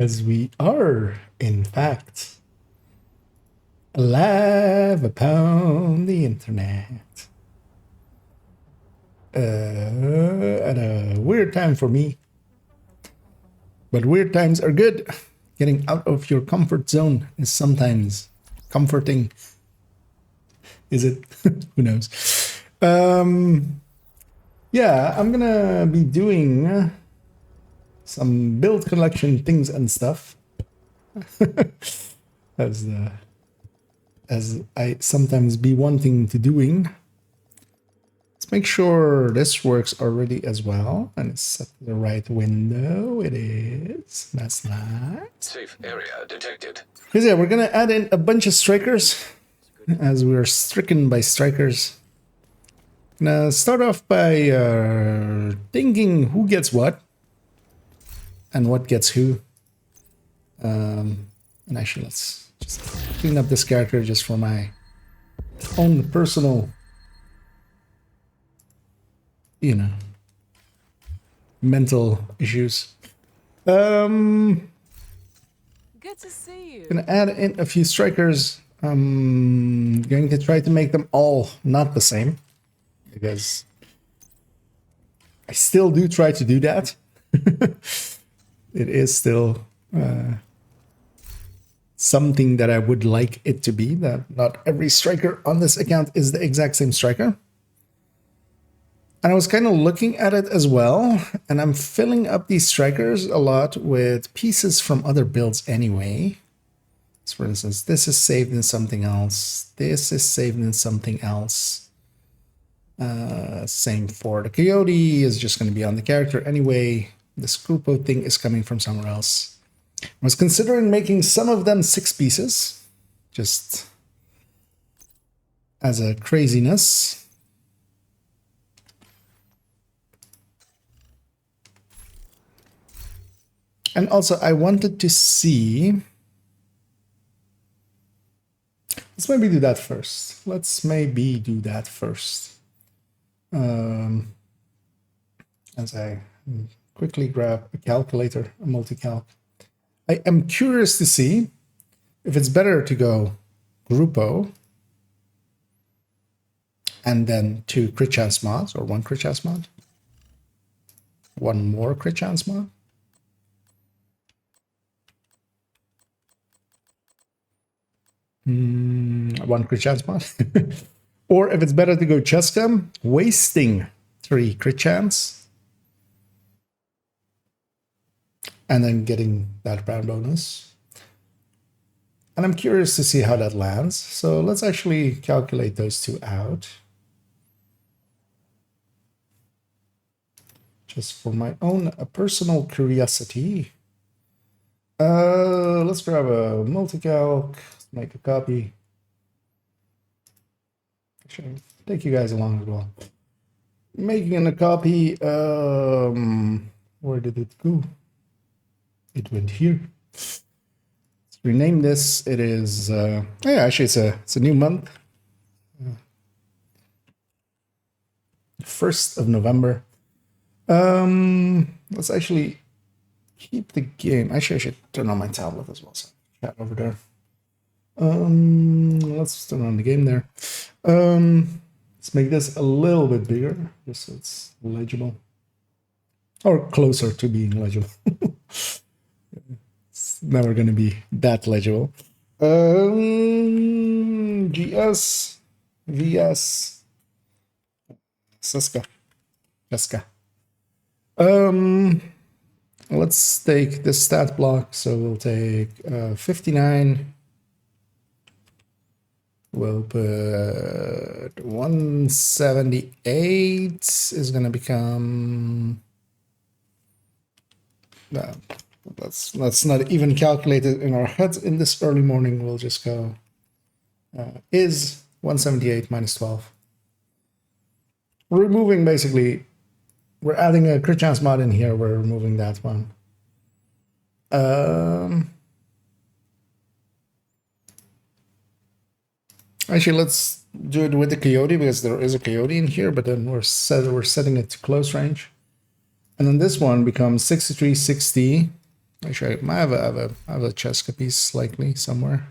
As we are, in fact, live upon the internet. At a weird time for me. But weird times are good. Getting out of your comfort zone is sometimes comforting. Is it? Who knows? Yeah, I'm gonna be doing some build collection things and stuff. as I sometimes be wanting to doing. Let's make sure this works already as well, and it's set to the right window. It is. That's nice. Safe area detected. Because yeah, we're gonna add in a bunch of strikers, as we are stricken by strikers. Gonna start off by thinking who gets what, and what gets who. And actually, let's just clean up this character just for my own personal, you know, mental issues. Good to see you. Gonna add in a few strikers. I'm going to try to make them all not the same, because I still do try to do that. It is still something that I would like it to be, that not every striker on this account is the exact same striker. And I was kind of looking at it as well, and I'm filling up these strikers a lot with pieces from other builds anyway. So for instance, this is saved in something else. This is saved in something else. Same for the coyote, is just going to be on the character anyway. The Scoopo thing is coming from somewhere else. I was considering making some of them 6 pieces, just as a craziness. And also I wanted to see, let's maybe do that first. As I quickly grab a calculator, a multi-calc. I am curious to see if it's better to go Grupo and then 2 crit chance mods, or 1 crit chance mod, 1 more crit chance mod. One crit chance mod. Or if it's better to go Cheska, wasting 3 crit chance and then getting that round bonus. And I'm curious to see how that lands. So let's actually calculate those 2 out. Just for my own personal curiosity. Let's grab a multi-calc, make a copy. Actually, take you guys along as well. Making a copy. Where did it go? It went here. Let's rename this. It is yeah, actually it's a new month. 1st of November. Let's actually keep the game. Actually, I should turn on my tablet as well. So chat over there. Let's turn on the game there. Let's make this a little bit bigger, just so it's legible, or closer to being legible. It's never going to be that legible. GS VS Seska. Let's take this stat block. So we'll take 59. We'll put 178 is going to become, let's not even calculate it in our heads in this early morning. We'll just go is 178 minus 12. We're removing, basically, we're adding a crit chance mod in here. We're removing that one. Actually, let's do it with the coyote, because there is a coyote in here, but then we're setting it to close range. And then this one becomes 63, 60, Actually, I might have a Cheska piece likely somewhere.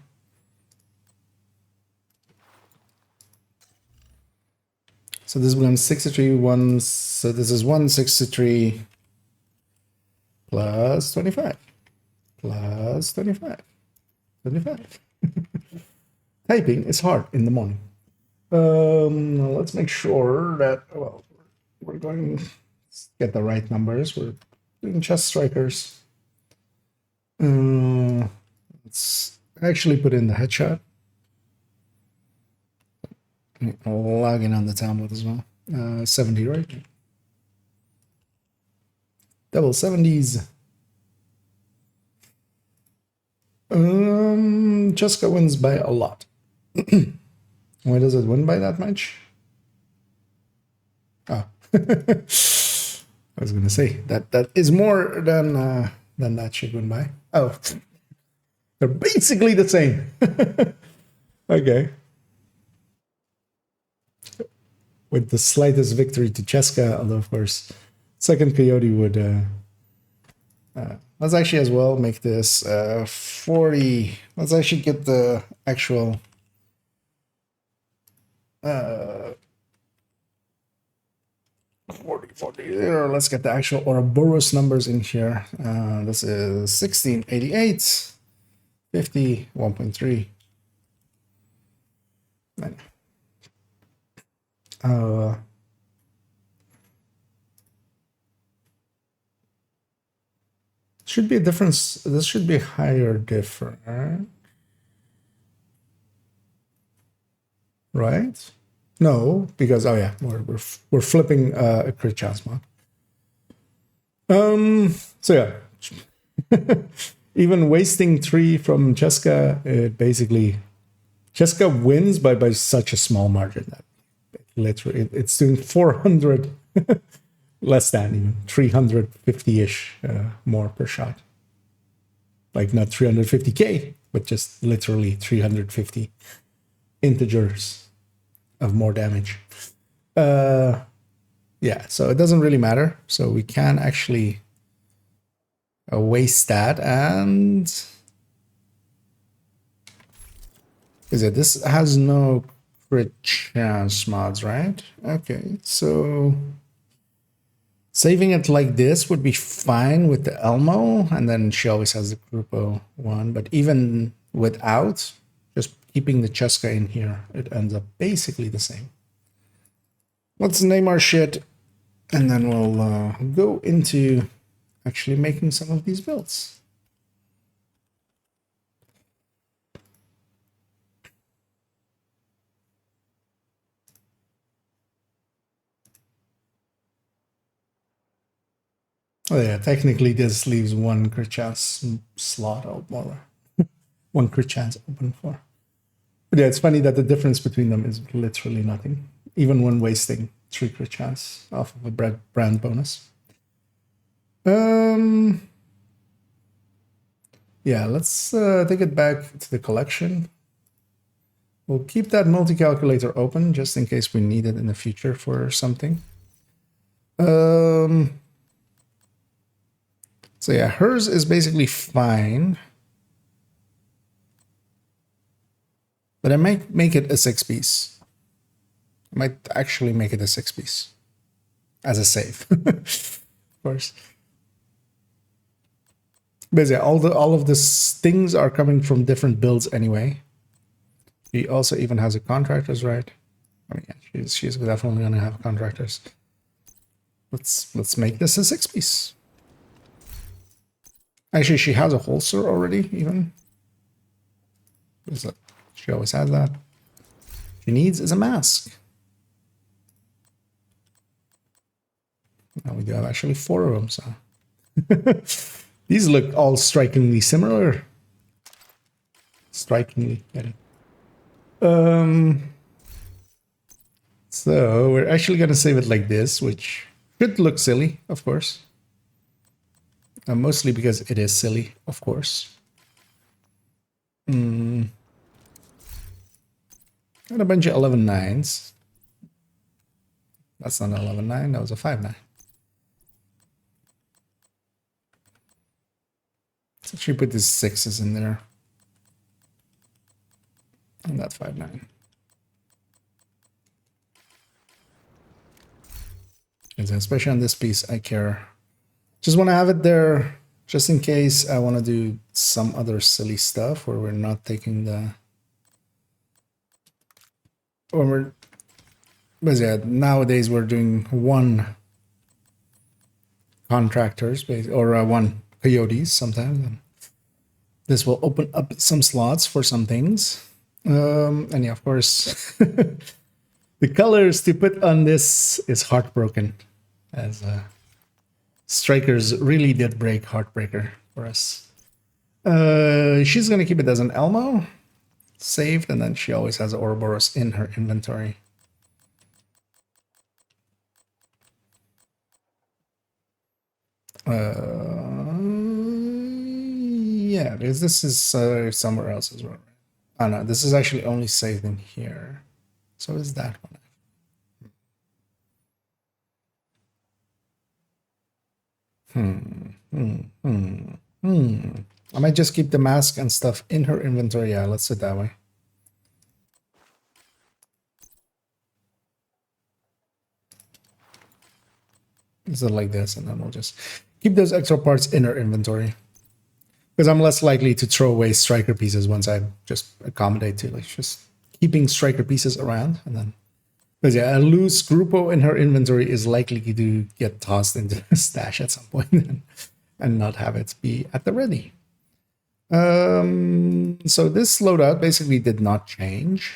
So this is 163, so this is 163 plus 25. Plus 25. 25. Typing is hard in the morning. Let's make sure that, well, we're going to get the right numbers. We're doing chest strikers. Let's actually put in the headshot. Log in on the tablet as well. 70, right? Double 70s. Cheska wins by a lot. Why does it win by that much? Oh. I was gonna say that is more than that should win by. Oh. They're basically the same. Okay. With the slightest victory to Cheska, although of course second Coyote would let's actually as well make this 40. Let's actually get the actual 40. Let's get the actual Ouroboros numbers in here. This is 1688, 50, 1.3. Should be a difference. This should be higher different, right? No, because oh yeah, we're flipping a crit chance mod. So yeah, even wasting 3 from Cheska, it basically Cheska wins by such a small margin that literally it's doing 400 less than even 350-ish more per shot. Like not 350k, but just literally 350 integers of more damage. Yeah, so it doesn't really matter. So we can actually waste that. And is it, this has no crit chance mods, right? Okay, so saving it like this would be fine with the Elmo, and then she always has the Grupo one, but even without, just keeping the Cheska in here, it ends up basically the same. Let's name our shit, and then we'll go into actually making some of these builds. Oh yeah, technically this leaves one crit chance slot open, one crit chance open for. But yeah, it's funny that the difference between them is literally nothing, even when wasting 3 crit chance off of a brand bonus. Yeah, let's take it back to the collection. We'll keep that multi-calculator open just in case we need it in the future for something. So yeah, hers is basically fine. But I might make it a 6-piece. I might actually make it a 6-piece. As a save. Of course. But yeah, all of these things are coming from different builds anyway. She also even has a contractors, right? I mean, yeah, she's definitely gonna have contractors. Let's make this a 6-piece. Actually, she has a holster already, even. She always has that. She needs is a mask. Now we do have actually 4 of them, so. These look all strikingly similar. Strikingly, get it. So we're actually gonna save it like this, which should look silly, of course. Mostly because it is silly, of course. Got a bunch of 11 9s. That's not an 11 9, that was a 5 9. So she put these 6s in there. And that 5-9. And so especially on this piece, I care. Just want to have it there just in case I want to do some other silly stuff where we're not taking the... Or we're... But yeah, nowadays we're doing one contractors or one coyotes sometimes. And this will open up some slots for some things. And yeah, of course, the colors to put on this is heartbroken, as strikers really did break Heartbreaker for us. She's gonna keep it as an Elmo, saved, and then she always has Ouroboros in her inventory. Yeah, because this is somewhere else as well. Oh no, this is actually only saved in here. So is that one. I might just keep the mask and stuff in her inventory. Yeah, let's do it that way. So like this, and then we'll just keep those extra parts in her inventory. Because I'm less likely to throw away striker pieces once I just accommodate to like just keeping striker pieces around, and then because yeah, a loose Grupo in her inventory is likely to get tossed into the stash at some point and not have it be at the ready. So this loadout basically did not change.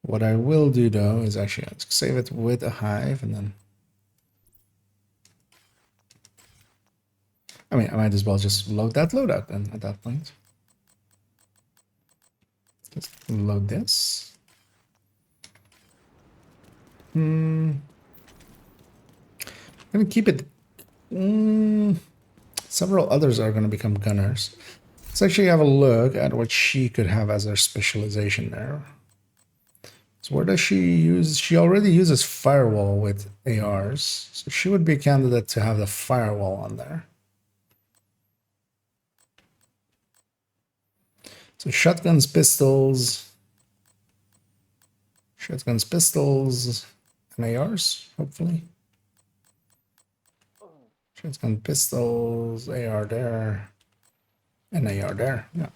What I will do though is actually save it with a hive, and then I mean I might as well just load that loadout then at that point. Just load this. I'm gonna keep it. Several others are gonna become gunners. Let's actually have a look at what she could have as her specialization there. So where does she use? She already uses firewall with ARs, so she would be a candidate to have the firewall on there. So shotguns, pistols, and ARs, hopefully. Shotgun, pistols, AR there, and AR there. Yeah.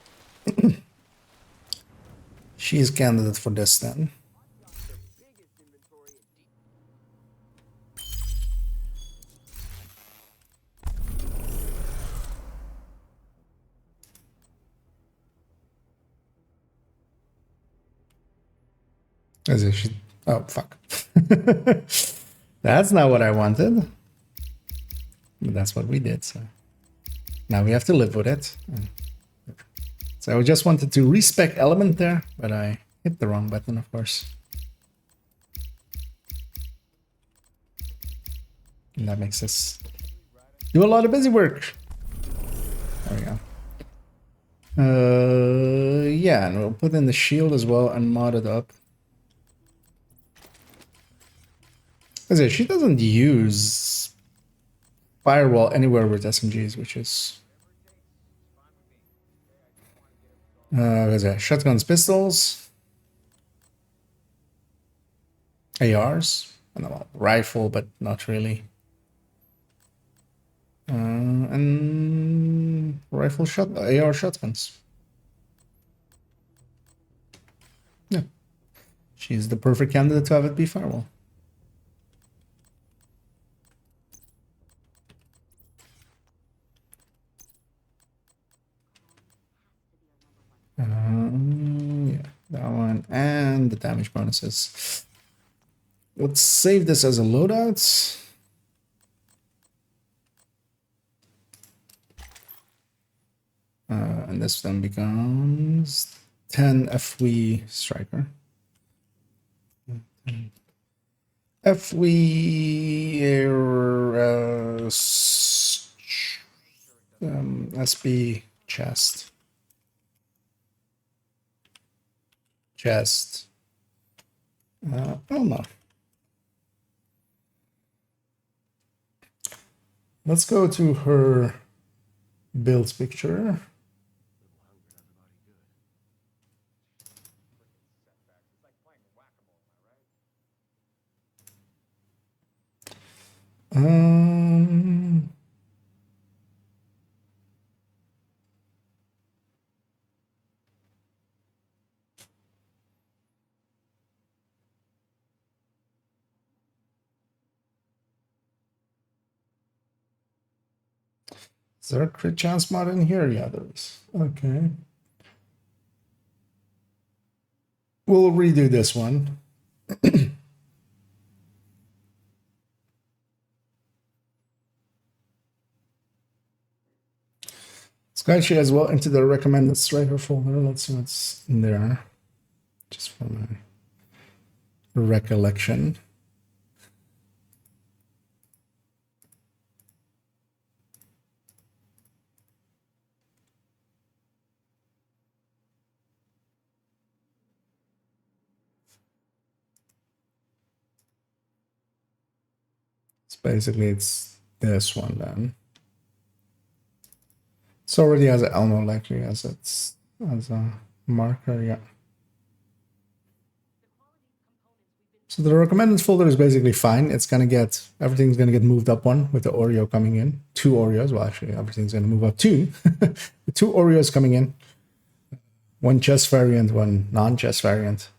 She's candidate for this then. As if she... Oh, fuck. That's not what I wanted. But that's what we did, so... Now we have to live with it. So I just wanted to respec element there, but I hit the wrong button, of course. And that makes us do a lot of busy work. There we go. Yeah, and we'll put in the shield as well and mod it up. As she doesn't use firewall anywhere with SMGs, which is shotguns, pistols, ARs, and well, rifle, but not really. And rifle shot, AR shotguns. Yeah, she's the perfect candidate to have it be firewall. Yeah, that one and the damage bonuses. Let's save this as a loadout. And this then becomes 10 FW striker. FW SB chest. Oh no. Let's go to her build picture. Is there a crit chance mod in here? Yeah, there is. Okay. We'll redo this one. Let's go actually as well into the recommended striker folder. Let's see what's in there. Just for my recollection. Basically it's this one then. It's already has an Elmo likely as it's as a marker, yeah. So the recommended folder is basically fine. It's gonna get everything's gonna get moved up one with the Oreo coming in. 2 Oreos. Well, actually everything's gonna move up 2. 2 Oreos coming in. 1 chess variant, 1 non-chess variant.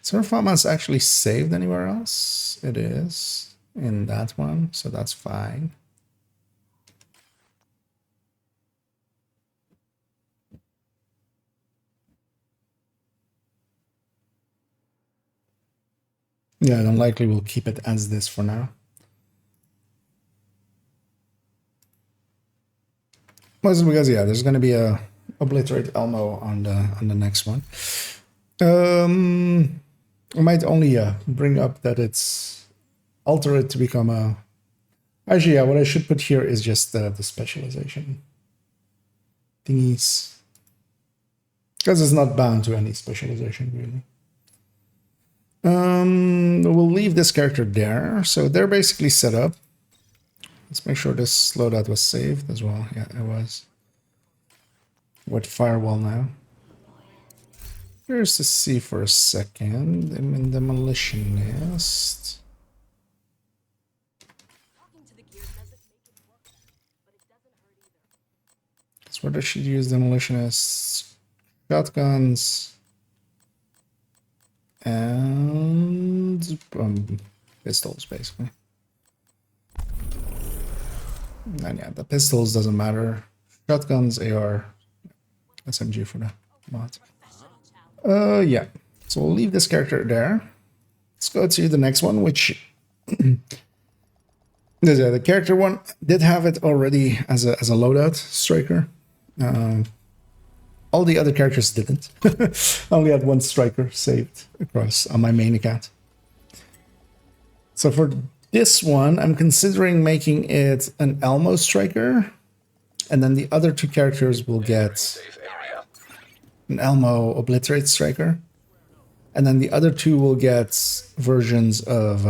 So Farma's actually saved anywhere else? It is in that one, so that's fine. Yeah, then likely we'll keep it as this for now. Mostly because yeah, there's gonna be a obliterate Elmo on the next one. I might only bring up that it's alter it to become a. Actually, yeah, what I should put here is just the specialization thingies, because it's not bound to any specialization really. We'll leave this character there, so they're basically set up. Let's make sure this loadout was saved as well. Yeah, it was. What firewall now? Here's to see for a second. I'm in demolitionist. That's where they should use demolitionists, shotguns, and pistols, basically. And yeah, the pistols doesn't matter. Shotguns, AR, SMG for the mod. Yeah. So we'll leave this character there. Let's go to the next one, which the character one did have it already as a loadout striker. All the other characters didn't. I only had 1 striker saved across on my main account. So for this one, I'm considering making it an Elmo striker, and then the other 2 characters will get an Elmo obliterate striker, and then the other 2 will get versions of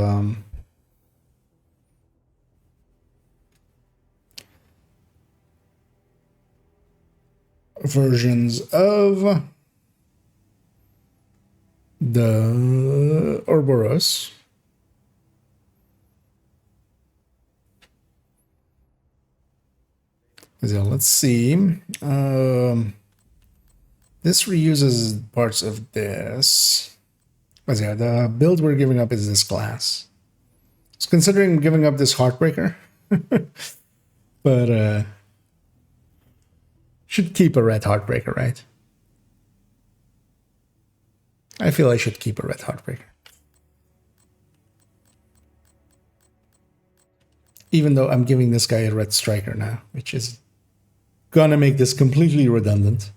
the Ouroboros. So let's see. This reuses parts of this. But yeah, the build we're giving up is this class. I was considering giving up this Heartbreaker. But should keep a red Heartbreaker, right? I feel I should keep a red Heartbreaker. Even though I'm giving this guy a red Striker now, which is gonna make this completely redundant.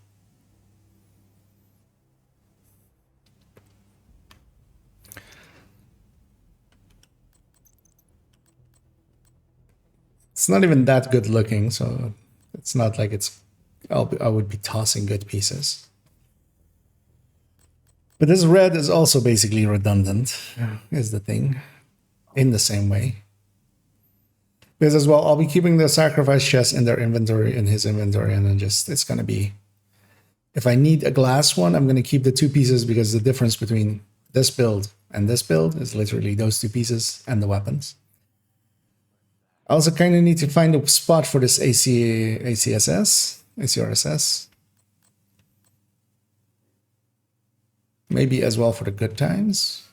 It's not even that good looking, so it's not like I would be tossing good pieces. But this red is also basically redundant, is the thing, in the same way. Because as well, I'll be keeping the sacrifice chest in their inventory, in his inventory, and then it's going to be... If I need a glass one, I'm going to keep the 2 pieces because the difference between this build and this build is literally those 2 pieces and the weapons. I also kind of need to find a spot for this ACRSS. Maybe as well for the good times.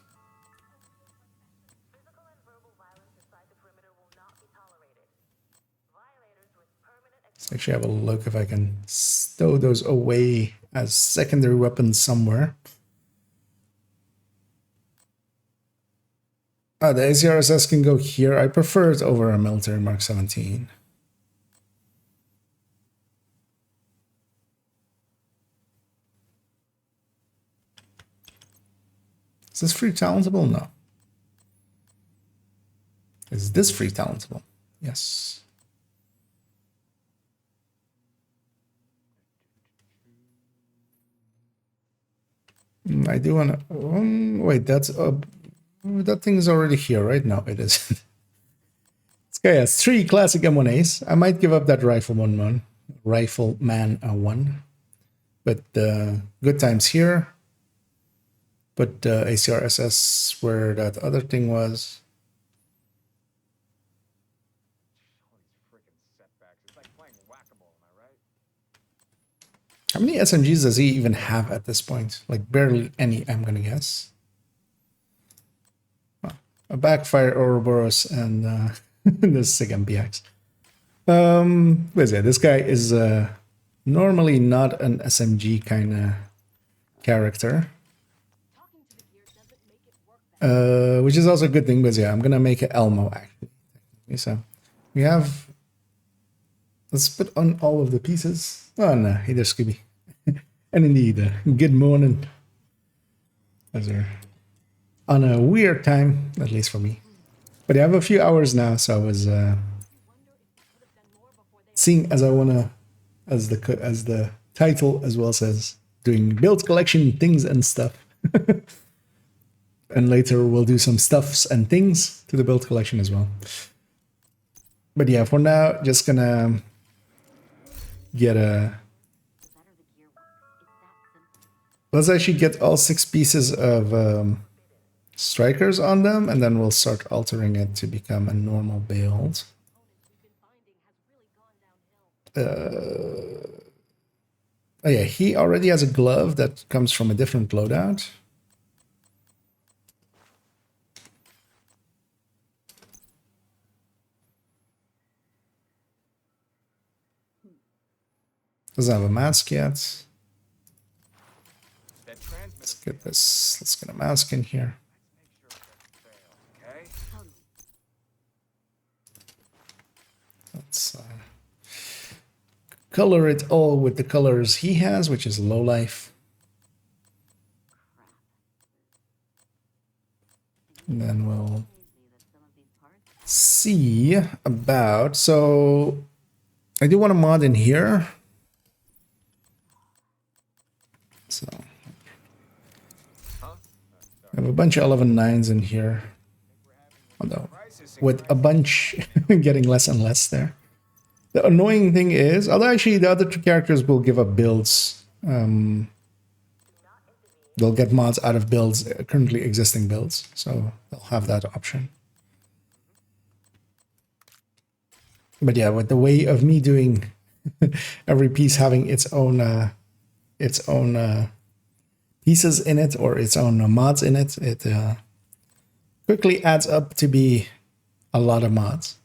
Let's actually have a look if I can stow those away as secondary weapons somewhere. Oh, the ACRSS can go here. I prefer it over a military Mark 17. Is this free talentable? No. Is this free talentable? Yes. I do want to... wait, that thing is already here, right? No, it isn't. This guy has 3 classic M1As. I might give up that Rifleman 1. But good times here. But ACRSS where that other thing was. How many SMGs does he even have at this point? Like barely any, I'm gonna guess. Well, a backfire Ouroboros and this sick MPX. But yeah, this guy is normally not an SMG kind of character. Which is also a good thing, but yeah, I'm gonna make an Elmo actually. So we have... Let's put on all of the pieces. Oh no, hey there, Scooby. And indeed, good morning. As we're on a weird time, at least for me. But I have a few hours now, so I was seeing as I wanna, as the title as well says, doing build collection things and stuff. And later we'll do some stuffs and things to the build collection as well. But yeah, for now, just gonna get a... Let's actually get all 6 pieces of strikers on them, and then we'll start altering it to become a normal build. Oh yeah, he already has a glove that comes from a different loadout. Doesn't have a mask yet. Let's get this. Let's get a mask in here. Let's color it all with the colors he has, which is low life. And then we'll see about... So I do want a mod in here. So I have a bunch of 11.9s in here, although with a bunch getting less and less there. The annoying thing is, although actually the other 2 characters will give up builds, they'll get mods out of builds, currently existing builds, so they'll have that option. But yeah, with the way of me doing every piece having its own pieces in it or its own mods in it, it quickly adds up to be a lot of mods.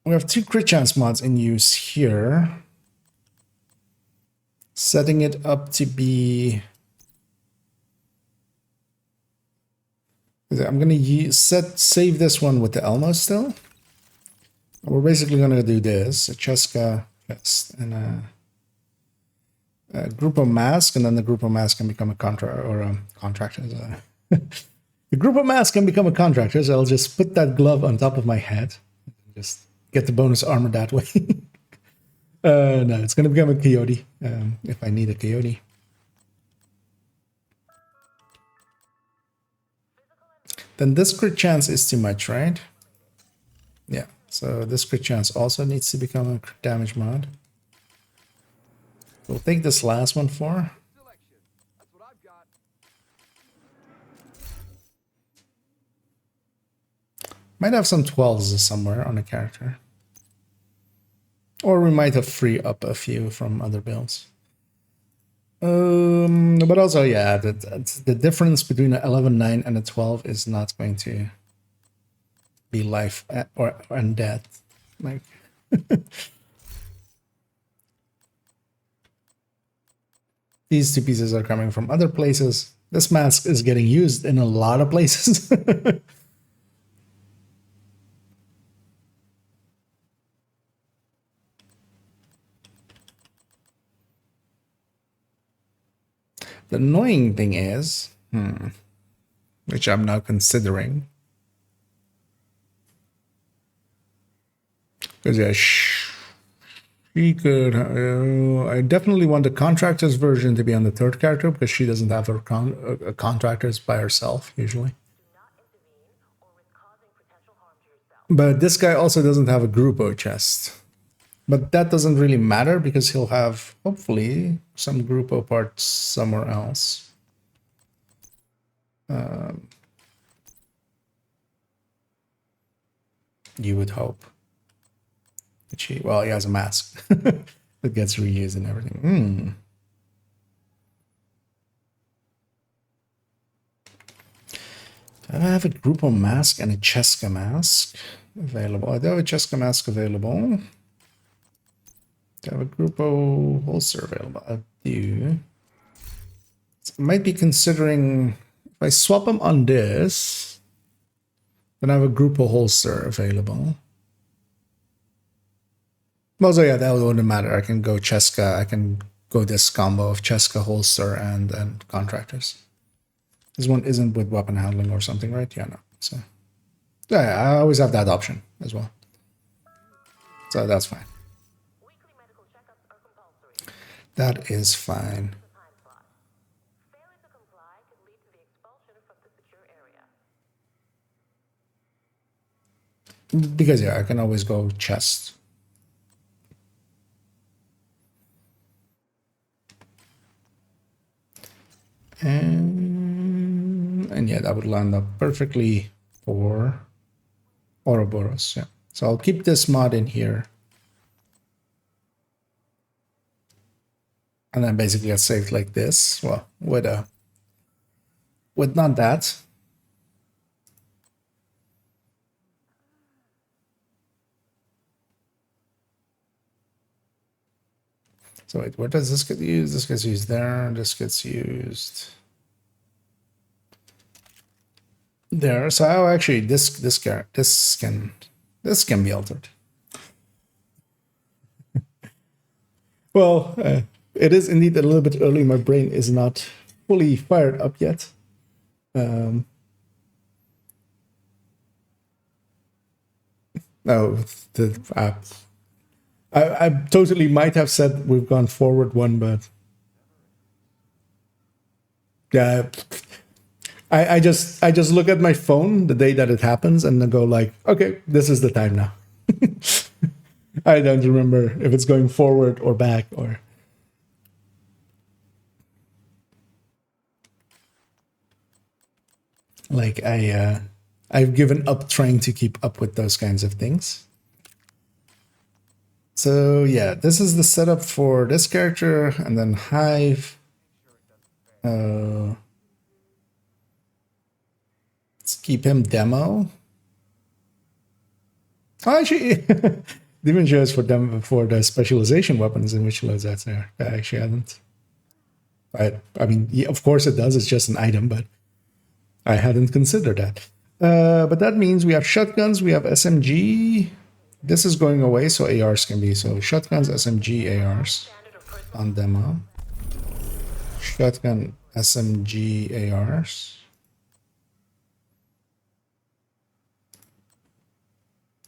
We have 2 crit chance mods in use here. Setting it up to be... I'm going to save this one with the Elmo still. We're basically going to do this, a Cheska chest and a group of mask, and then the group of mask can become a contract or a contract as a The group of masks can become a contractor, so I'll just put that glove on top of my head. Just get the bonus armor that way. No, it's going to become a coyote if I need a coyote. Then this crit chance is too much, right? Yeah, so this crit chance also needs to become a crit damage mod. We'll take this last one for. Might have some 12s somewhere on a character. Or we might have free up a few from other builds. But also, yeah, the difference between an 11-9 and a 12 is not going to be life or and death. Like, these two pieces are coming from other places. This mask is getting used in a lot of places. The annoying thing is, which I'm now considering, because yeah, she could. I definitely want the contractor's version to be on the third character because she doesn't have her contractors by herself usually. But this guy also doesn't have a Grupo chest. But that doesn't really matter because he'll have, hopefully, some Grupo parts somewhere else. You would hope. Well, he has a mask that gets reused and everything. Do I have a Grupo mask and a Cheska mask available? I do have a Cheska mask available. Do I have a Grupo holster available? I do. So I might be considering, if I swap them on this, then I have a Grupo holster available. Also, yeah, that wouldn't matter. I can go Cheska. I can go this combo of Cheska, holster, and contractors. This one isn't with weapon handling or something, right? Yeah, no. So, yeah, I always have that option as well. So that's fine. That is fine. Because, yeah, I can always go chest. And yeah, that would land up perfectly for Ouroboros. Yeah. So I'll keep this mod in here. And then basically get saved like this. Well, with not that. So wait, where does this get used? This gets used there. This gets used there. So actually, this can be altered. Well, it is indeed a little bit early. My brain is not fully fired up yet. No, I totally might have said we've gone forward one, but yeah, I just look at my phone the day that it happens and then go like, okay, this is the time now. I don't remember if it's going forward or back or. Like I've given up trying to keep up with those kinds of things. So yeah, this is the setup for this character, and then Hive. Let's keep him demo. Oh, actually, Demon shows for them for the specialization weapons in which loads that's there. I actually hadn't. I mean, yeah, of course it does. It's just an item, but I hadn't considered that. But that means we have shotguns, we have SMG. This is going away, so ARs can be. So shotguns, SMG, ARs on demo. Shotgun, SMG, ARs.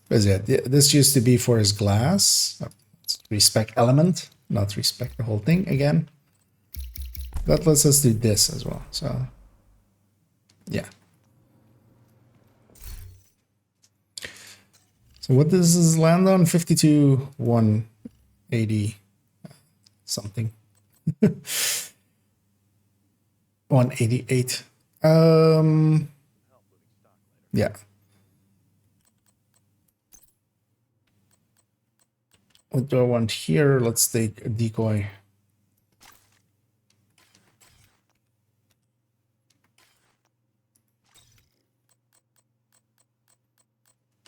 Because yeah, this used to be for his glass. Respec element, not respec the whole thing again. That lets us do this as well. So yeah. So what does this land on? 52,180 something. 188. Yeah. What do I want here? Let's take a decoy.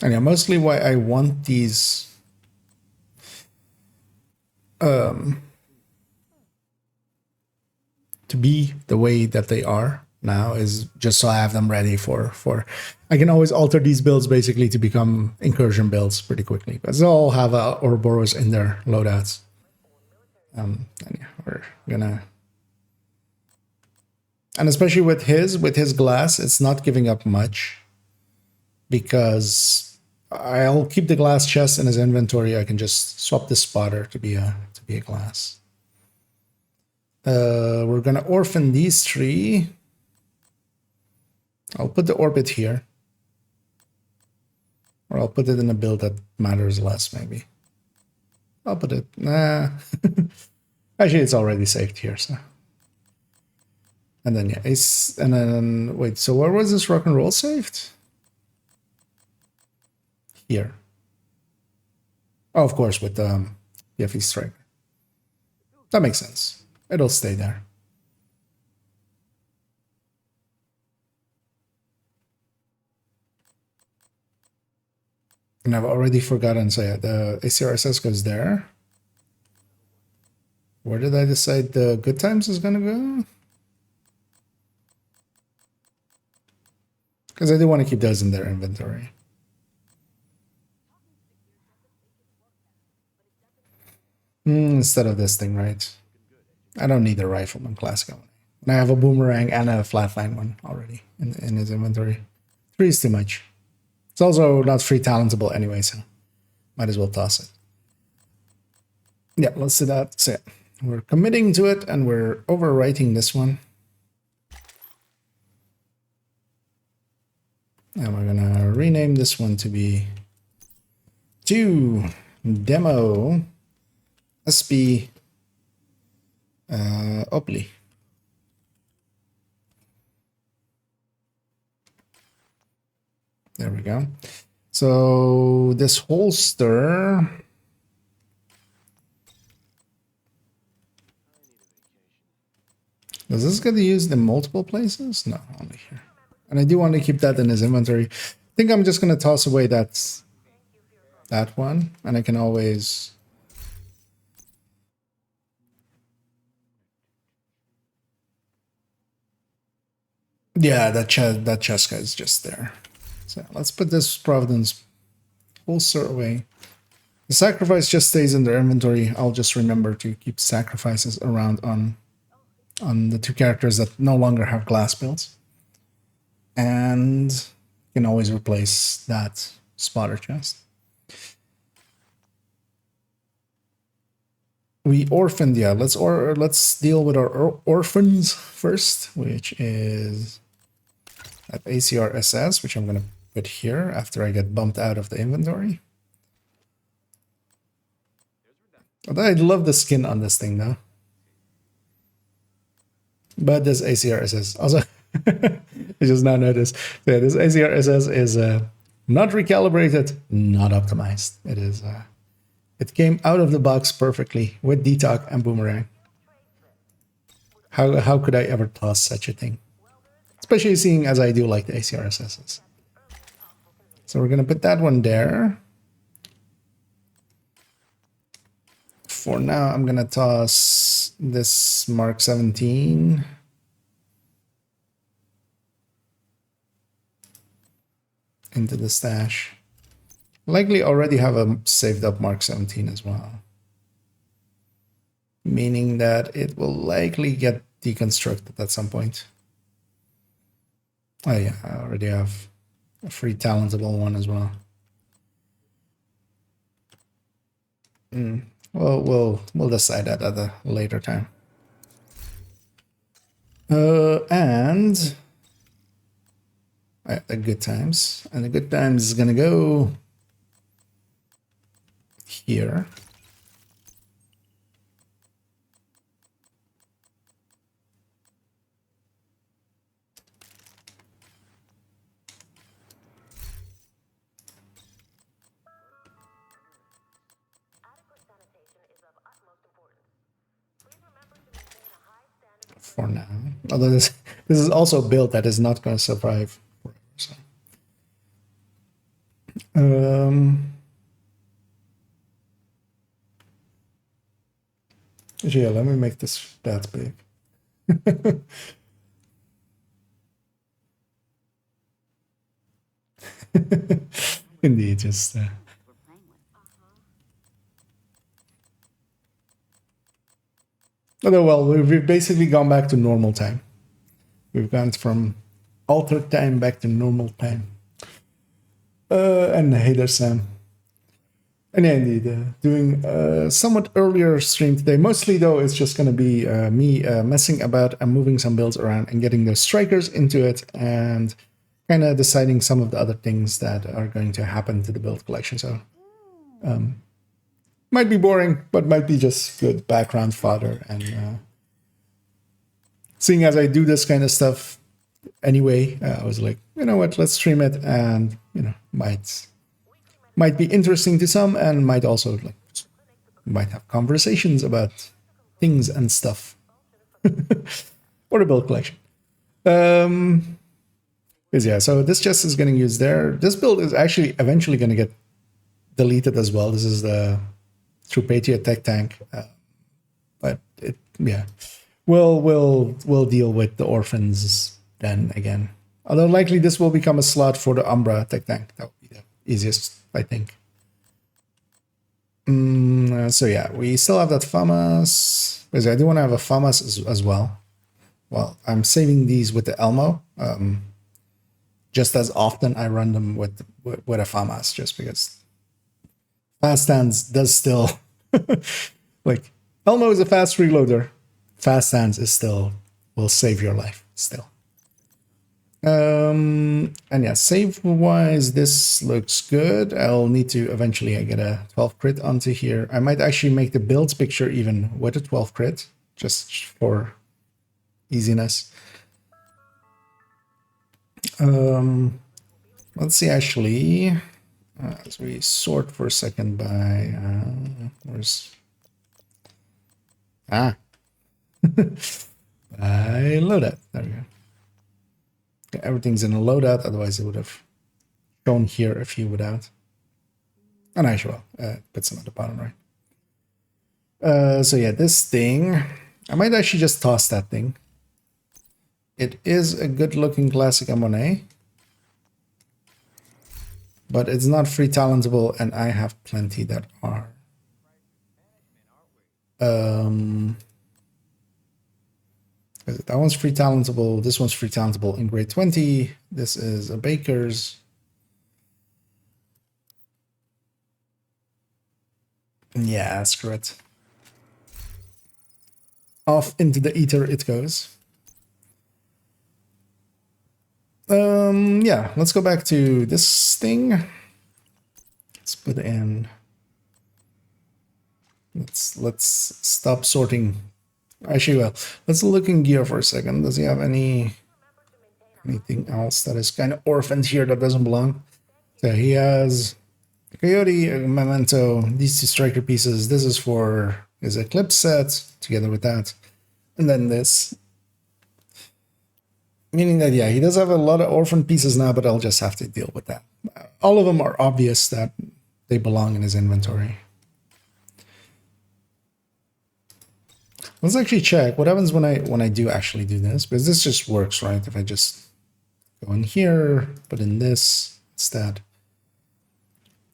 And yeah, mostly why I want these to be the way that they are now is just so I have them ready for I can always alter these builds basically to become incursion builds pretty quickly, because they'll all have Ouroboros in their loadouts. And yeah, we're gonna, and especially with his glass, it's not giving up much, because I'll keep the glass chest in his inventory. I can just swap this spotter to be a glass. We're gonna orphan these three. I'll put the orbit here, or I'll put it in a build that matters less. Maybe I'll put it. Nah, actually, it's already saved here. So, and then yeah, and then wait. So where was this rock and roll saved? Here. Oh, of course, with PFE Striker. That makes sense. It'll stay there. And I've already forgotten, so yeah, the ACRSS goes there. Where did I decide the good times is gonna go? Because I do want to keep those in their inventory. Instead of this thing, right? I don't need a rifleman classic one. And I have a boomerang and a flatline one already in his inventory. 3 is too much. It's also not free talentable anyway, so might as well toss it. Yeah, let's do that. So yeah, we're committing to it, and we're overwriting this one. And we're gonna rename this one to be 2 demo SB Opli. There we go. So this holster, does this get used in multiple places? No, only here. And I do want to keep that in his inventory. I think I'm just going to toss away that one, and I can always... Yeah, that Cheska is just there. So let's put this Providence holster away. The sacrifice just stays in their inventory. I'll just remember to keep sacrifices around on the 2 characters that no longer have glass builds. And you can always replace that spotter chest. We orphaned, yeah. Let's deal with our orphans first, which is that ACR SS, which I'm gonna put here after I get bumped out of the inventory. I love the skin on this thing though. But this ACR SS also, I just now noticed that this ACR SS is not recalibrated, not optimized. It is. It came out of the box perfectly with Detox and Boomerang. How could I ever toss such a thing? Especially seeing as I do like the ACRSSs. So we're going to put that one there. For now, I'm going to toss this Mark 17. Into the stash. Likely already have a saved up Mark 17 as well. Meaning that it will likely get deconstructed at some point. Oh yeah, I already have a free talentable one as well. Well, we'll decide that at a later time. And the good times. And the good times is gonna go here. For now. Although this is also a build that is not going to survive forever. So. Yeah, let me make this that big. Indeed, just although, well, we've basically gone back to normal time. We've gone from altered time back to normal time. And hey there, Sam. And yeah, indeed, doing a somewhat earlier stream today. Mostly, though, it's just going to be me messing about and moving some builds around and getting the strikers into it and kind of deciding some of the other things that are going to happen to the build collection. So, might be boring, but might be just good background fodder. And seeing as I do this kind of stuff anyway, I was like, you know what, let's stream it, and you know, might be interesting to some, and might also might have conversations about things and stuff. Or the build collection. Because yeah, so this chest is getting used there. This build is actually eventually going to get deleted as well. This is the True Patriot Tech Tank, but we'll deal with the orphans then again. Although likely this will become a slot for the Umbra Tech Tank. That would be the easiest, I think. So yeah, we still have that FAMAS, because I do want to have a FAMAS as well. Well, I'm saving these with the Elmo. Just as often I run them with a FAMAS, just because fast stands does still like Elmo is a fast reloader. Fast stands is still will save your life still. And yeah, save wise, this looks good. I'll need to eventually get a 12 crit onto here. I might actually make the builds picture even with a 12 crit, just for easiness. Let's see, actually, as we sort for a second by where's by loadout. There we go. Okay, everything's in a loadout, otherwise it would have shown here if you without. And I will put some at the bottom, right? So yeah, this thing, I might actually just toss that thing. It is a good looking classic M1A, but it's not free talentable, and I have plenty that are. That one's free talentable, this one's free talentable in grade 20. This is a Baker's. Yeah, screw it. Off into the ether it goes. Yeah, let's go back to this thing. Let's put in. Let's stop sorting. Actually, well, let's look in gear for a second. Does he have anything else that is kind of orphaned here that doesn't belong? So he has a Coyote, a Memento, these two striker pieces. This is for his Eclipse set together with that, and then this. Meaning that, yeah, he does have a lot of orphan pieces now, but I'll just have to deal with that. All of them are obvious that they belong in his inventory. Let's actually check what happens when I do actually do this, because this just works, right? If I just go in here, put in this instead.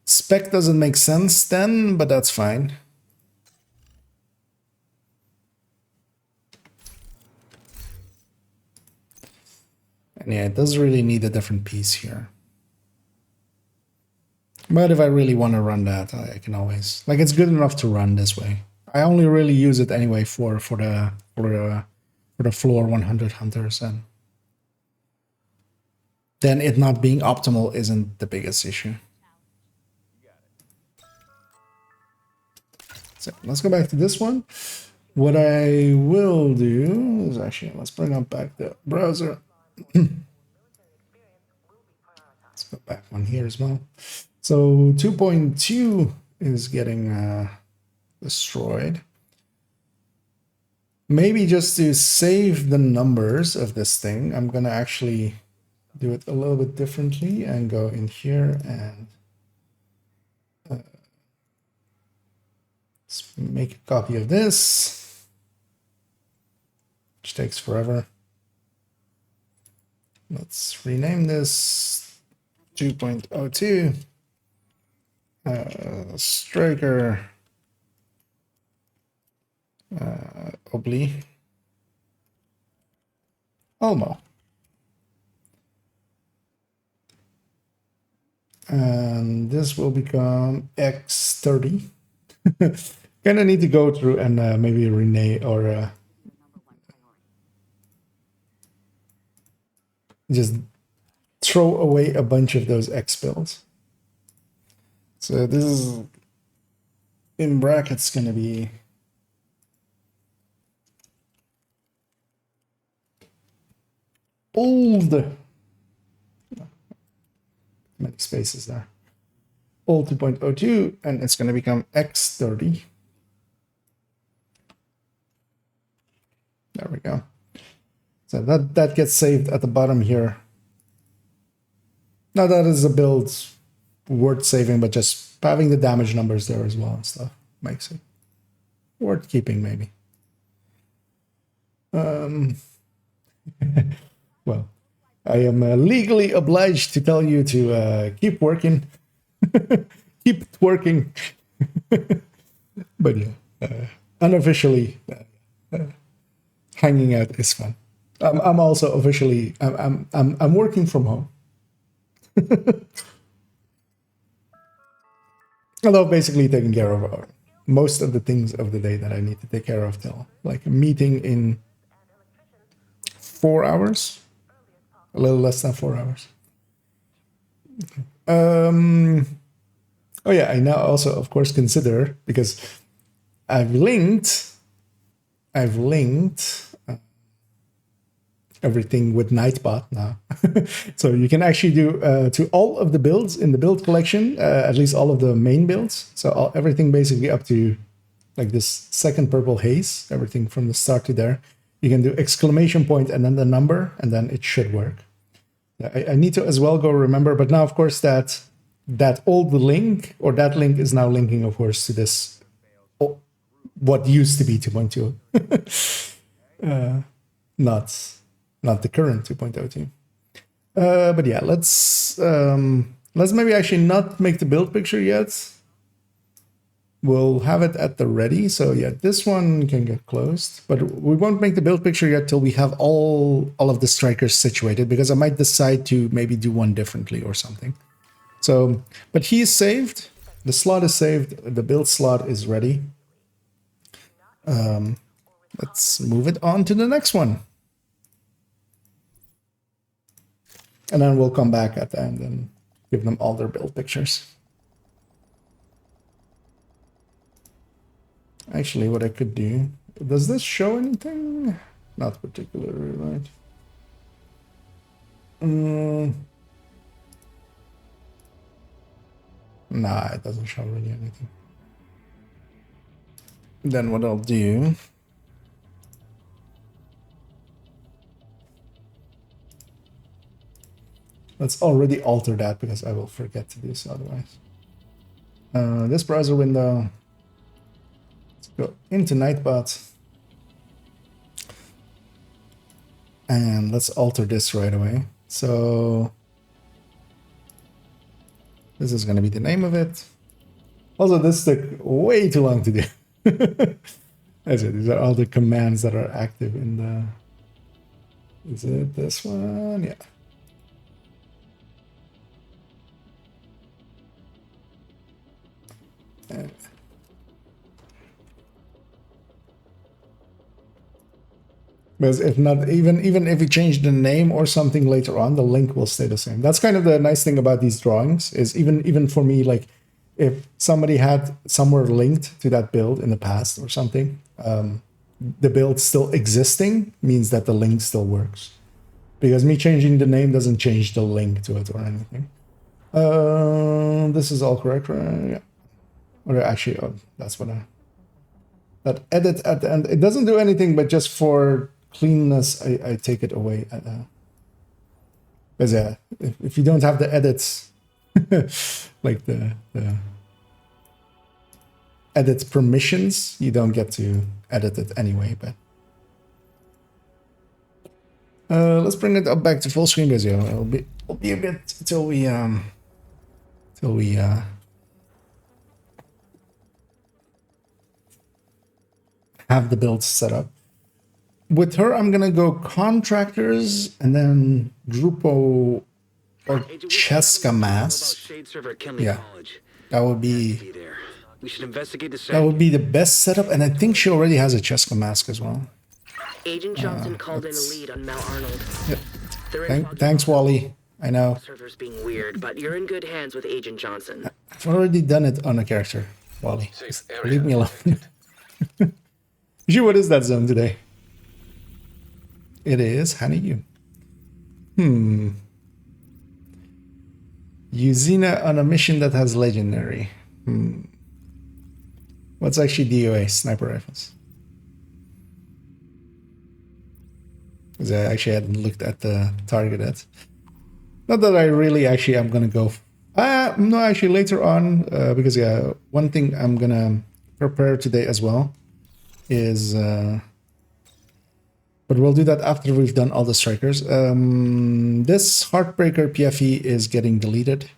Spec doesn't make sense then, but that's fine. And yeah, it does really need a different piece here. But if I really want to run that, I can always, like, it's good enough to run this way. I only really use it anyway for the floor 100 hunters, and then it not being optimal isn't the biggest issue. So let's go back to this one. What I will do is actually, let's bring up back the browser. Let's go back one here as well. So 2.2 is getting destroyed. Maybe just to save the numbers of this thing, I'm gonna actually do it a little bit differently and go in here and let's make a copy of this, which takes forever. Let's rename this 2.02 striker Olmo. And this will become X30. Kind of need to go through and maybe rename or just throw away a bunch of those X builds. So this is in brackets going to be old. Many spaces there. Old 2.02, and it's going to become X30. There we go. So that gets saved at the bottom here. Now that is a build worth saving, but just having the damage numbers there as well and stuff makes it worth keeping, maybe. Well, I am legally obliged to tell you to keep working, keep working. But yeah, unofficially, hanging out is fun. I'm also officially I'm working from home. Although basically taking care of most of the things of the day that I need to take care of till like a meeting in 4 hours. A little less than 4 hours. Oh yeah, I now also of course consider, because I've linked everything with Nightbot now. So you can actually do to all of the builds in the build collection, at least all of the main builds. So everything basically up to like this second purple haze, everything from the start to there. You can do exclamation point and then the number, and then it should work. I need to as well go remember, but now of course that old link, or that link is now linking of course to this, what used to be 2.2. Not the current 2.02. But yeah, let's maybe actually not make the build picture yet. We'll have it at the ready. So yeah, this one can get closed, but we won't make the build picture yet till we have all of the strikers situated, because I might decide to maybe do one differently or something. So, but he is saved. The slot is saved. The build slot is ready. Let's move it on to the next one. And then we'll come back at the end and give them all their build pictures. Actually, what I could do... Does this show anything? Not particularly, right? Nah, it doesn't show really anything. Then what I'll do... Let's already alter that, because I will forget to do so otherwise. This browser window... Let's go into Nightbot. And let's alter this right away. So... This is going to be the name of it. Also, this took way too long to do. That's it. These are all the commands that are active in the... Is it this one? Yeah. Because if not, even if we change the name or something later on, the link will stay the same. That's kind of the nice thing about these drawings, is even for me, like if somebody had somewhere linked to that build in the past or something, the build still existing means that the link still works. Because me changing the name doesn't change the link to it or anything. This is all correct, right? Yeah. Or actually, oh, that's what that edit at the end. It doesn't do anything, but just for cleanness, I take it away. Because yeah, if you don't have the edits, like the edit permissions, you don't get to edit it anyway. But let's bring it up back to full screen, because yeah, it'll be a bit till we have the build set up. With her, I'm gonna go contractors and then Grupo or Cheska mask. Yeah, that would be the best setup, and I think she already has a Cheska mask as well. Agent Johnson called in a lead on Mount Arnold. Yep. Thanks, Wally. I know. Server's being weird, but you're in good hands with Agent Johnson. I've already done it on a character, Wally. Leave me alone. What is that zone today? It is Hanayu. Yuzina on a mission that has legendary. What's actually DOA? Sniper rifles. Because I actually hadn't looked at the target yet. Not that I really actually am gonna go. No, actually later on, because yeah, one thing I'm gonna prepare today as well is. But we'll do that after we've done all the strikers. This Heartbreaker PFE is getting deleted.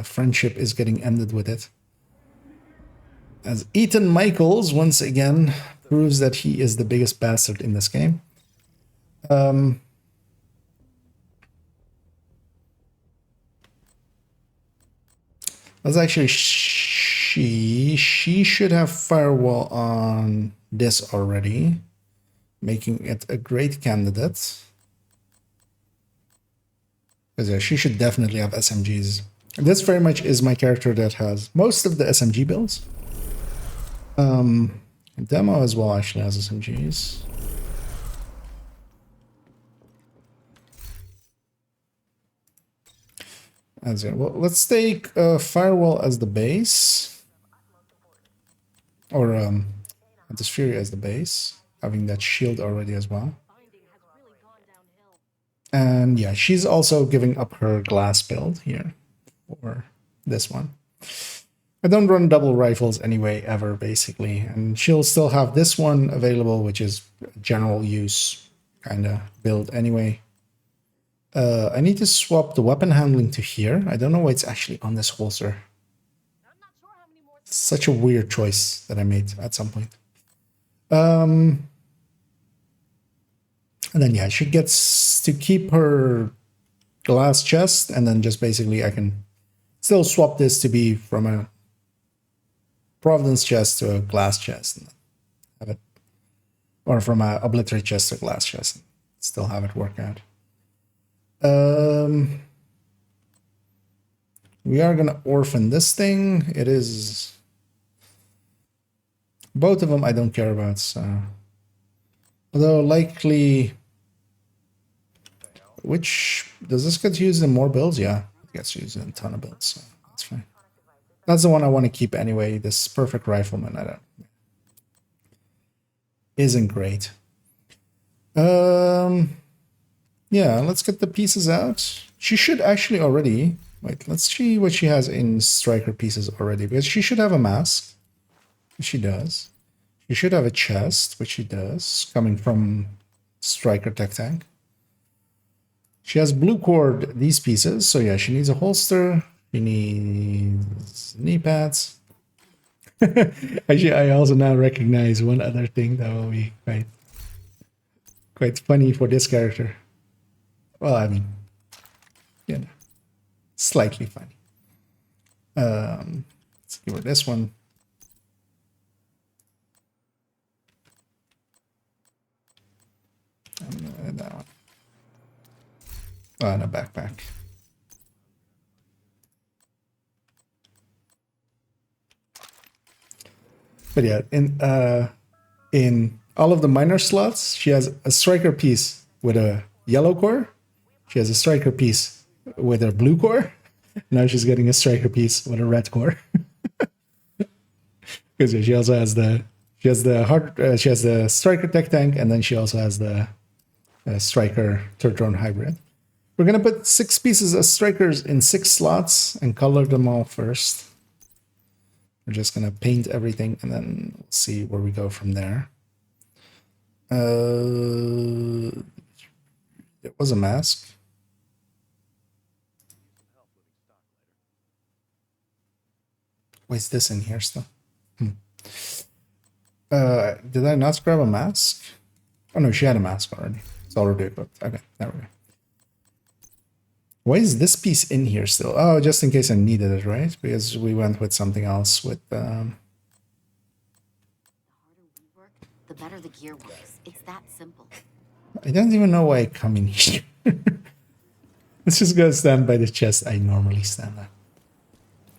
Friendship is getting ended with it. As Ethan Michaels, once again, proves that he is the biggest bastard in this game. That's actually... She should have firewall on this already, making it a great candidate. Because yeah, she should definitely have SMGs. And this very much is my character that has most of the SMG builds. Demo as well actually has SMGs. As yeah, well, let's take Firewall as the base. Or this Fury as the base. Having that shield already as well. And yeah, she's also giving up her glass build here for this one. I don't run double rifles anyway, ever, basically. And she'll still have this one available, which is general use kind of build anyway. I need to swap the weapon handling to here. I don't know why it's actually on this holster. Such a weird choice that I made at some point. And then yeah, she gets to keep her glass chest, and then just basically I can still swap this to be from a Providence chest to a glass chest, and have it, or from a obliterate chest to a glass chest, and still have it work out. We are gonna orphan this thing. It is both of them I don't care about, so although likely, which does this get used in more builds? Yeah, it gets used in a ton of builds, so that's fine. That's the one I want to keep anyway. This perfect rifleman, I don't, isn't great. Yeah, let's get the pieces out. She should actually already, wait, let's see what she has in striker pieces already, because she should have a mask, which she does. She should have a chest, which she does, coming from striker tech tank. She has blue cord, these pieces, so yeah, she needs a holster. She needs knee pads. Actually, I also now recognize one other thing that will be quite funny for this character. Well, I mean, you know, slightly funny. Let's give her this one. And that one. Oh, and a backpack. But yeah, in all of the minor slots, she has a striker piece with a yellow core. She has a striker piece with a blue core. Now she's getting a striker piece with a red core. Because she also has the she has the striker tech tank, and then she also has the striker third drone hybrid. We're gonna put 6 pieces of strikers in 6 slots and color them all first. We're just gonna paint everything and then we'll see where we go from there. It was a mask. Why is this in here still? Did I not grab a mask? Oh no, she had a mask already. It's already equipped. Okay, there we go. Why is this piece in here still? Oh, just in case I needed it, right? Because we went with something else with The harder we work, the better the gear works. It's that simple. I don't even know why I come in here. Let's just go stand by the chest I normally stand at.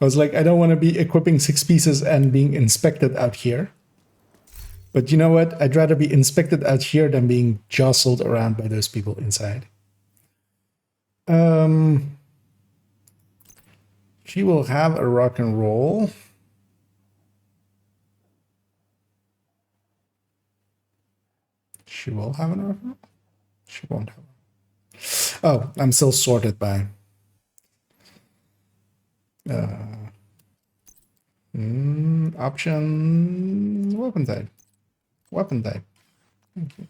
I was like, I don't want to be equipping 6 pieces and being inspected out here. But you know what? I'd rather be inspected out here than being jostled around by those people inside. She will have a rock and roll. She will have an rock and roll? She won't have one. Oh, I'm still sorted by option weapon type. Weapon type. Thank you.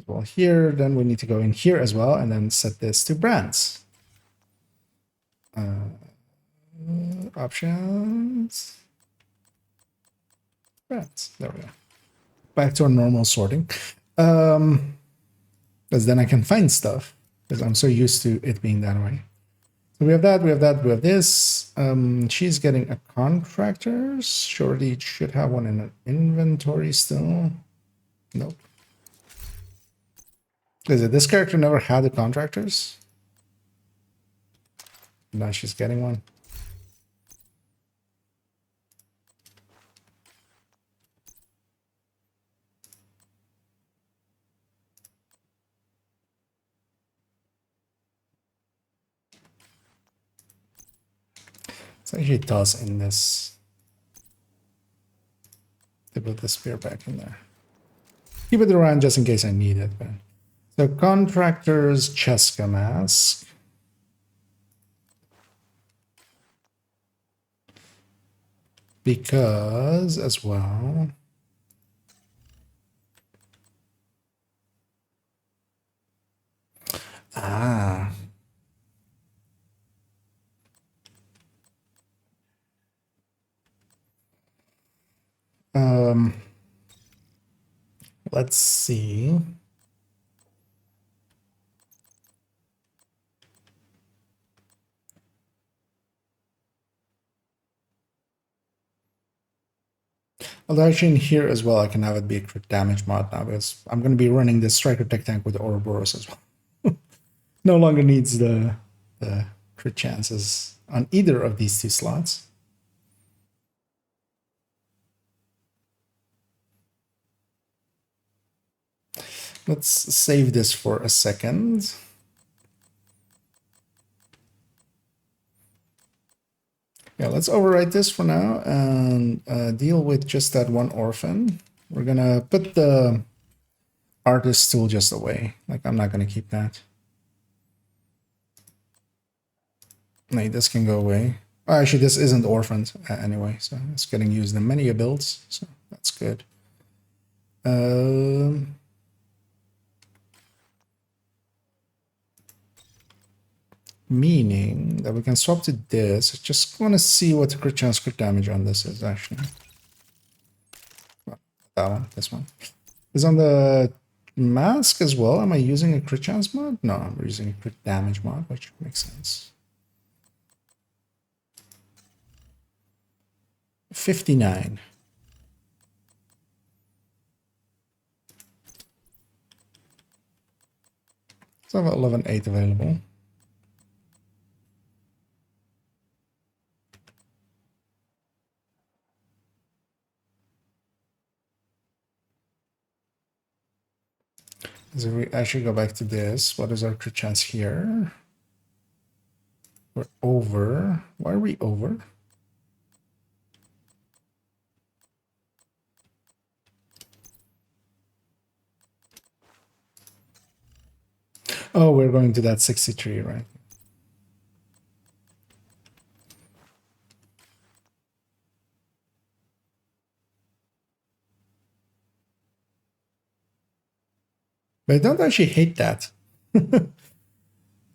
Well, here, then we need to go in here as well and then set this to brands. Options. Brands. There we go. Back to our normal sorting. Because then I can find stuff. Because I'm so used to it being that way. So we have that, we have that, we have this. She's getting a contractor. Surely should have one in her inventory still. Nope. Is it this character never had the contractors? Now she's getting one. Let's actually toss in this. To put the spear back in there. Keep it around just in case I need it, man. So contractor's Cheska mask. Because as well. Ah. Let's see. Although actually in here as well, I can have it be a crit damage mod now because I'm going to be running this striker tech tank with Ouroboros as well. No longer needs the crit chances on either of these 2 slots. Let's save this for a second. Yeah, let's overwrite this for now and deal with just that one orphan. We're gonna put the artist tool just away. Like, I'm not gonna keep that. No, this can go away. Oh, actually, this isn't orphaned anyway, so it's getting used in many builds, so that's good. Meaning that we can swap to this. I just want to see what the crit chance, crit damage on this is actually. Well, that one, this one. Is on the mask as well. Am I using a crit chance mod? No, I'm using a crit damage mod, which makes sense. 59. So I have 11.8 available. So we actually go back to this. What is our crit chance here? We're over. Why are we over? Oh, we're going to that 63, right? But I don't actually hate that. I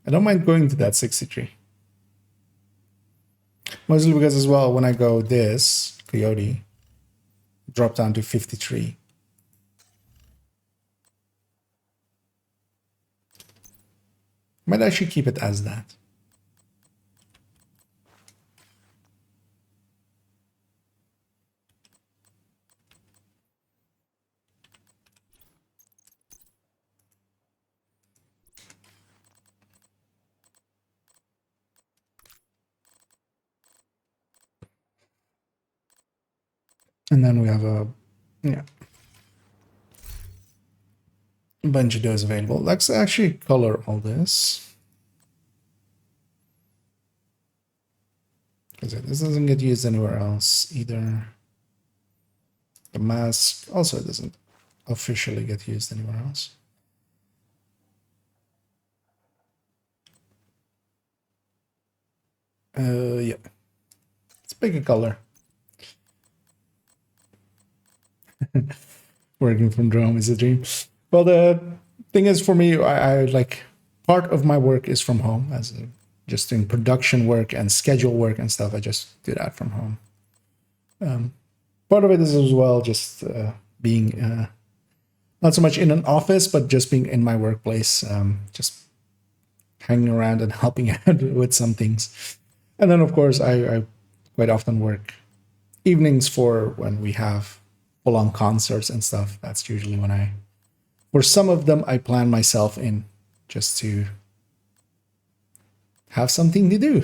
don't mind going to that 63. Mostly because as well, when I go this, Coyote, drop down to 53. Might actually keep it as that. And then we have a bunch of those available. Let's actually color all this. Because this doesn't get used anywhere else either. The mask also doesn't officially get used anywhere else. Yeah. Let's pick a color. Working from Rome is a dream. Well, the thing is, for me, I like part of my work is from home, as just in production work and schedule work and stuff. I just do that from home. Part of it is as well just being not so much in an office, but just being in my workplace, just hanging around and helping out with some things. And then, of course, I quite often work evenings for when we have full-on concerts and stuff. That's usually when for some of them, I plan myself in just to have something to do.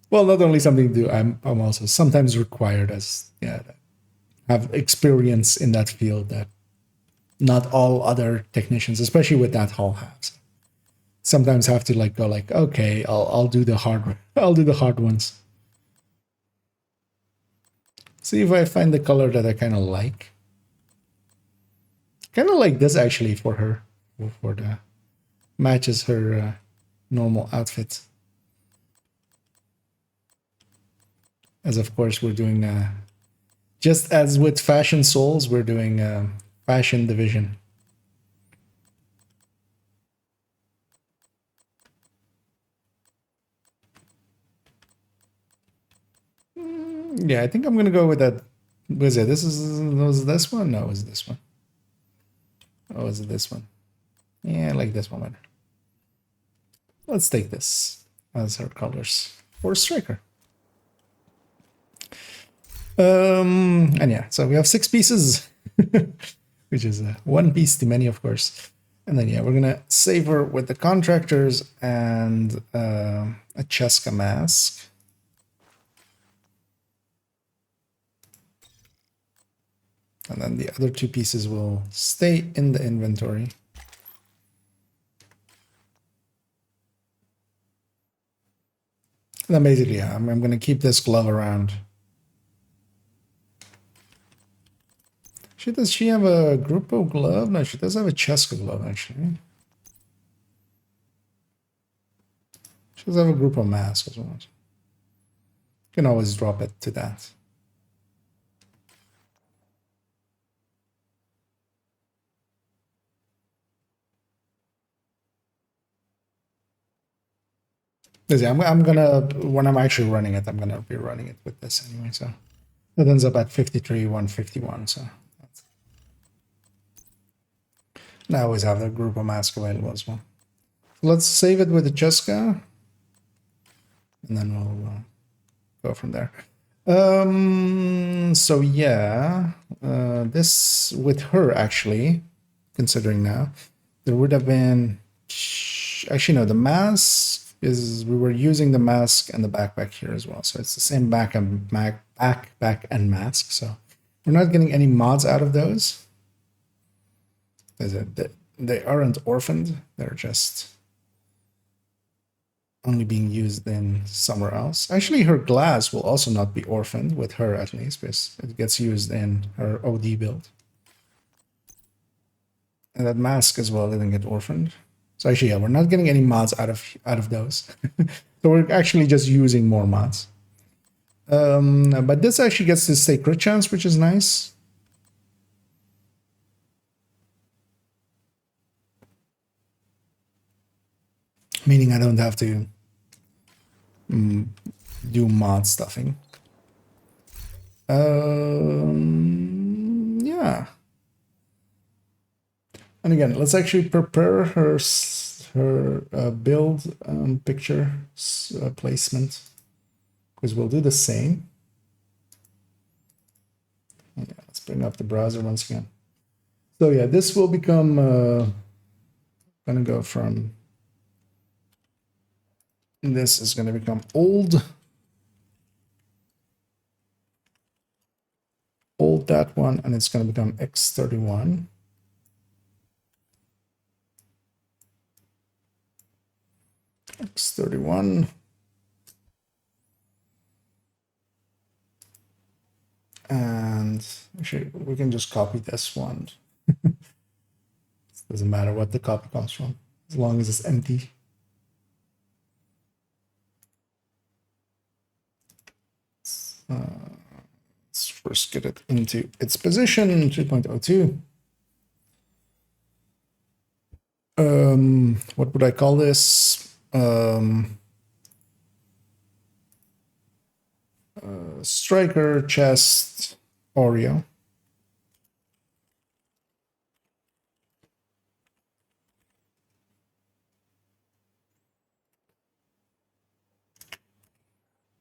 Well, not only something to do, I'm also sometimes required as, have experience in that field that not all other technicians, especially with that hall, have. So sometimes have to go okay, I'll do the hard ones. See if I find the color that I kind of like. Kind of like this actually for her, for the matches her normal outfit. As of course we're doing, just as with Fashion Souls, we're doing Fashion Division. Yeah, I think I'm gonna go with that. Was it was this one? No, it was this one. Oh, is it this one? Yeah, I like this one better. Let's take this as our colors for Striker. And yeah, so we have 6 pieces, which is one piece too many, of course. And then yeah, we're gonna save her with the contractors and a Cheska mask. And then the other 2 pieces will stay in the inventory. And then basically, yeah, I'm going to keep this glove around. Does she have a Grupo glove? No, she does have a Cheska glove, actually. She does have a Grupo mask as well. You can always drop it to that. I'm gonna, when I'm actually running it, I'm gonna be running it with this anyway. So that ends up at 53,151. So that's... And I always have the Grupo mask available as well. So let's save it with the Cheska, and then we'll go from there. So yeah, this with her actually, considering now, there would have been, actually no, the mask is, we were using the mask and the backpack here as well. So it's the same backpack and mask. So we're not getting any mods out of those. They aren't orphaned. They're just only being used in somewhere else. Actually, her glass will also not be orphaned, with her at least, because it gets used in her OD build. And that mask as well didn't get orphaned. So actually, yeah, we're not getting any mods out of those. So we're actually just using more mods. But this actually gets this sacred chance, which is nice. Meaning I don't have to do mod stuffing. Yeah. And again, let's actually prepare her build picture placement, because we'll do the same. Yeah, let's bring up the browser once again. So yeah, this will become gonna go from, this is going to become old that one, and it's going to become X31. X31. And actually, we can just copy this one. Doesn't matter what the copy comes from, as long as it's empty. Let's first get it into its position, 3.02. What would I call this? Striker, chest, Oreo.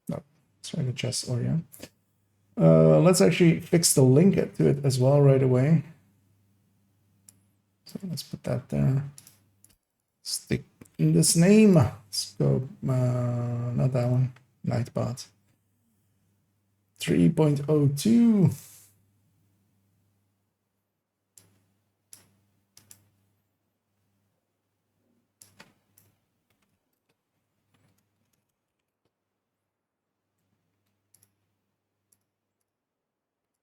No, striker, chest, Oreo. Let's actually fix the link to it as well right away. So let's put that there. Stick in this name. Let's go, not that one, Nightbot. 3.02.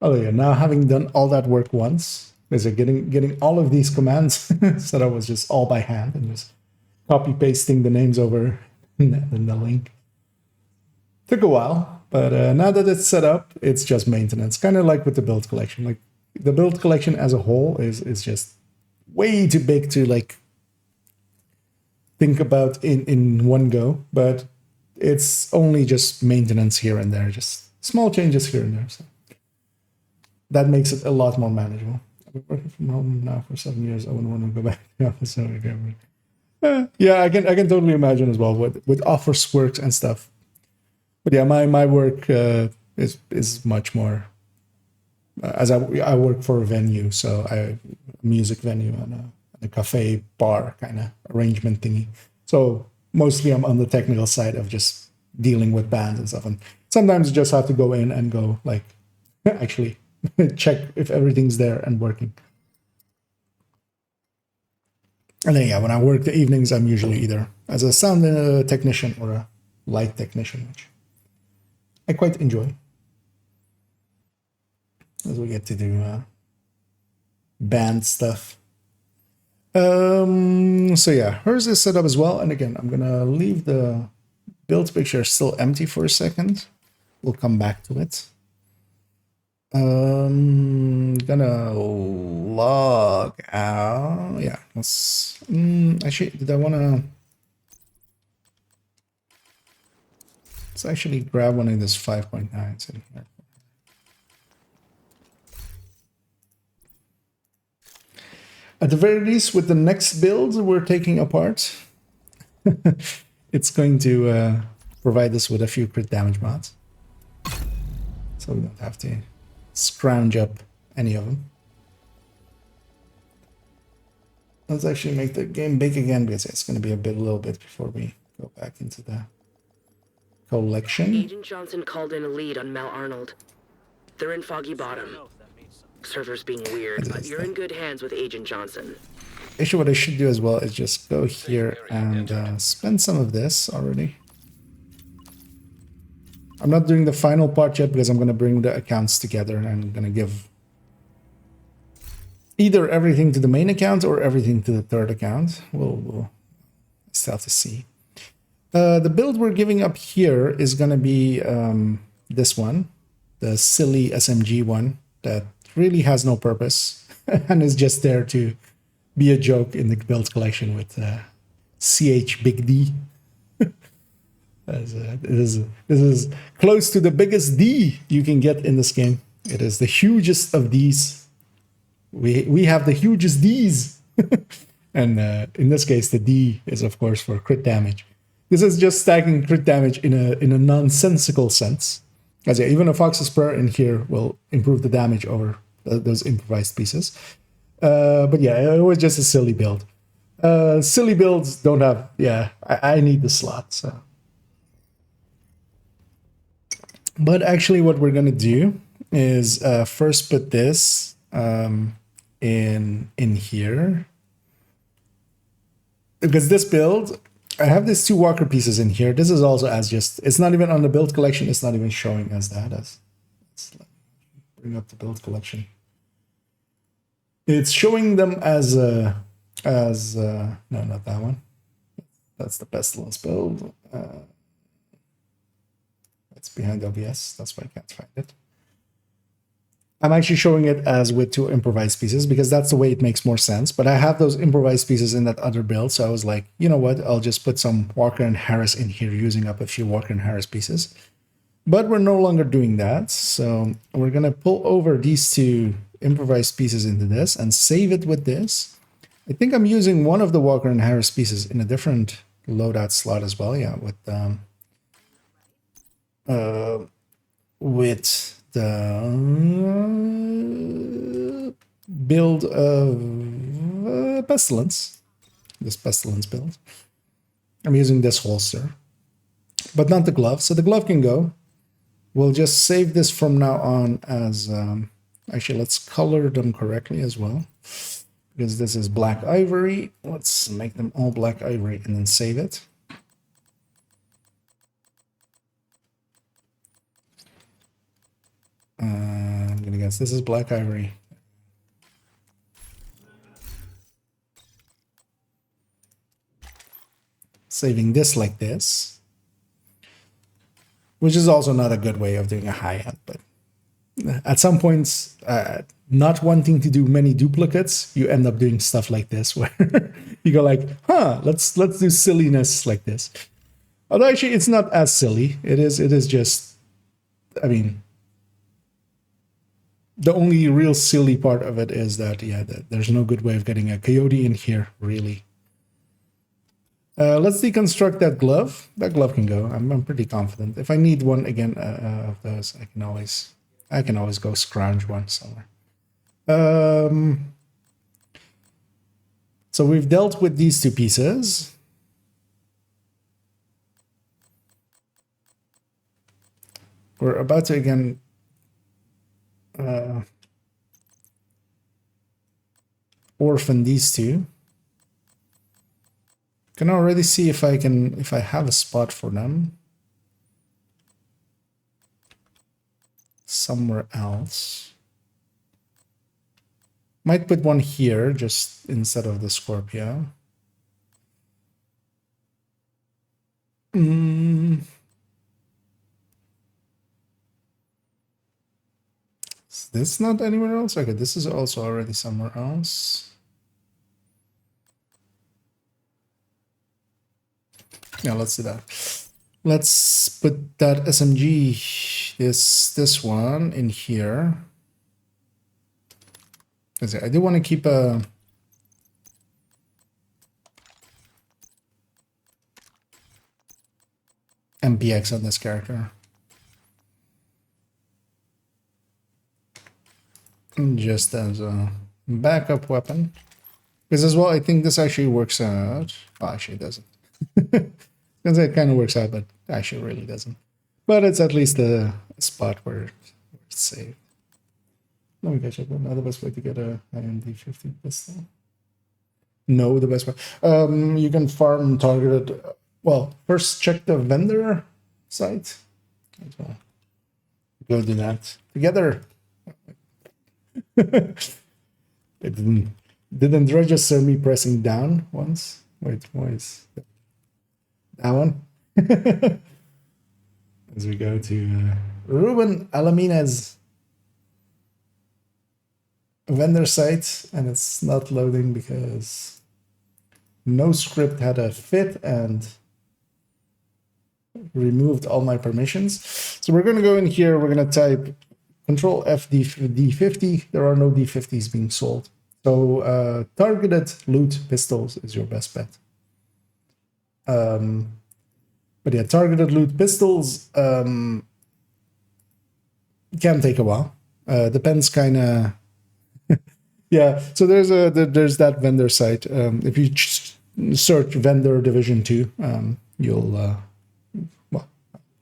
Oh yeah, now having done all that work once, is getting all of these commands, so that was just all by hand and just copy pasting the names over in the link. Took a while, but now that it's set up, it's just maintenance. Kind of like with the build collection. Like the build collection as a whole is just way too big to like think about in one go, but it's only just maintenance here and there, just small changes here and there. So that makes it a lot more manageable. I've been working from home now for 7 years. I wouldn't want to go back to the office again. Yeah, I can totally imagine as well with office works and stuff. But yeah, my work is much more. As I work for a venue, so a music venue and a cafe bar kind of arrangement thingy. So mostly I'm on the technical side of just dealing with bands and stuff. And sometimes you just have to go in and go like, actually check if everything's there and working. And then yeah, when I work the evenings, I'm usually either as a sound technician or a light technician, which I quite enjoy, as we get to do band stuff. So yeah, hers is set up as well. And again, I'm gonna leave the build picture still empty for a second. We'll come back to it. Gonna log out. Yeah, let's actually, did I wanna, let's actually grab one of this 5.9s in here. At the very least, with the next build we're taking apart, it's going to provide us with a few crit damage mods. so we don't have to scrounge up any of them. Let's actually make the game big again because it's going to be a little bit before we go back into the collection. Agent Johnson called in a lead on Mount Arnold. They're in Foggy Bottom. Server's being weird, but you're in good hands with Agent Johnson. Actually, what I should do as well is just go here and spend some of this already. I'm not doing the final part yet because I'm going to bring the accounts together and I'm going to give either everything to the main account or everything to the third account. We'll still have to see. The build we're giving up here is going to be this one, the silly SMG one that really has no purpose and is just there to be a joke in the build collection with CH Big D. This is close to the biggest D you can get in this game. It is the hugest of these. We have the hugest Ds. And in this case, the D is, of course, for crit damage. This is just stacking crit damage in a nonsensical sense. As yeah, even a Fox's Prayer in here will improve the damage over those improvised pieces. But yeah, it was just a silly build. Silly builds don't have... Yeah, I need the slot, so... But actually what we're going to do is first put this in here. Because this build, I have these 2 walker pieces in here. This is also as just, it's not even on the build collection. It's not even showing as that. Let's bring up the build collection. It's showing them as no, not that one. That's the Pestilence build. It's behind OBS, that's why I can't find it. I'm actually showing it as with 2 improvised pieces because that's the way it makes more sense. But I have those improvised pieces in that other build, so I was like, you know what, I'll just put some Walker and Harris in here using up a few Walker and Harris pieces. But we're no longer doing that, so we're going to pull over these 2 improvised pieces into this and save it with this. I think I'm using one of the Walker and Harris pieces in a different loadout slot as well, yeah, with the build of Pestilence, this Pestilence build. I'm using this holster, but not the glove, so the glove can go. We'll just save this from now on as, actually let's color them correctly as well, because this is black ivory. Let's make them all black ivory and then save it. I'm gonna guess this is black ivory. Saving this like this, which is also not a good way of doing a high-end, but at some points, not wanting to do many duplicates, you end up doing stuff like this where you go like, let's do silliness like this. Although actually it's not as silly. It is just, I mean, the only real silly part of it is that, yeah, there's no good way of getting a coyote in here, really. Let's deconstruct that glove. That glove can go. I'm pretty confident. If I need one again of those, I can always go scrounge one somewhere. So we've dealt with these 2 pieces. We're about to again orphan these 2. Can already see if I have a spot for them somewhere else. Might put one here just instead of the Scorpio. Is this not anywhere else? Okay, this is also already somewhere else. Yeah, let's do that. Let's put that SMG, this one in here. I do want to keep a MPX on this character. just as a backup weapon. Because as well, I think this actually works out. Well, actually, it doesn't. Because it kind of works out, but actually really doesn't. But it's at least a spot where it's safe. Let me catch up. Now the best way to get a IMD-50 pistol. No, the best way. You can farm targeted. Well, first check the vendor site. As well. Go do that together. It didn't register me pressing down once. Wait, what is that one? As we go to Ruben Alaminez vendor site, and it's not loading because no script had a fit and removed all my permissions. So we're going to go in here. We're going to type Control F D50. There are no D50s being sold. So targeted loot pistols is your best bet. But yeah, targeted loot pistols can take a while. Depends kind of. Yeah, so there's that vendor site. If you search vendor division 2, you'll well,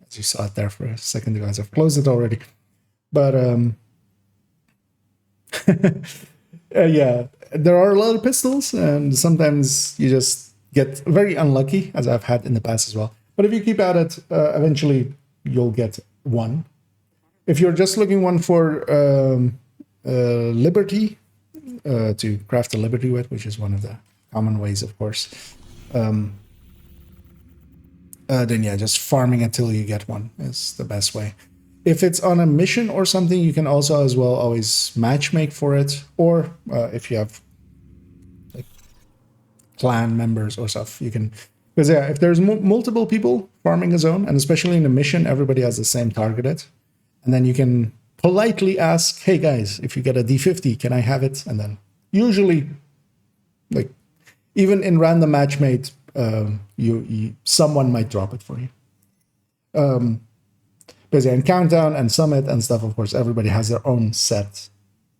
as you saw it there for a second ago, as I've closed it already. But yeah, there are a lot of pistols, and sometimes you just get very unlucky, as I've had in the past as well. But if you keep at it, eventually you'll get one. If you're just looking one for Liberty, to craft a Liberty with, which is one of the common ways, of course, then yeah, just farming until you get one is the best way. If it's on a mission or something, you can also as well always matchmake for it, or if you have like clan members or stuff, you can. Because yeah, if there's multiple people farming a zone, and especially in a mission, everybody has the same targeted, and then you can politely ask, "Hey guys, if you get a D50, can I have it?" And then usually, like even in random matchmate, someone might drop it for you. Because in Countdown and Summit and stuff, of course, everybody has their own set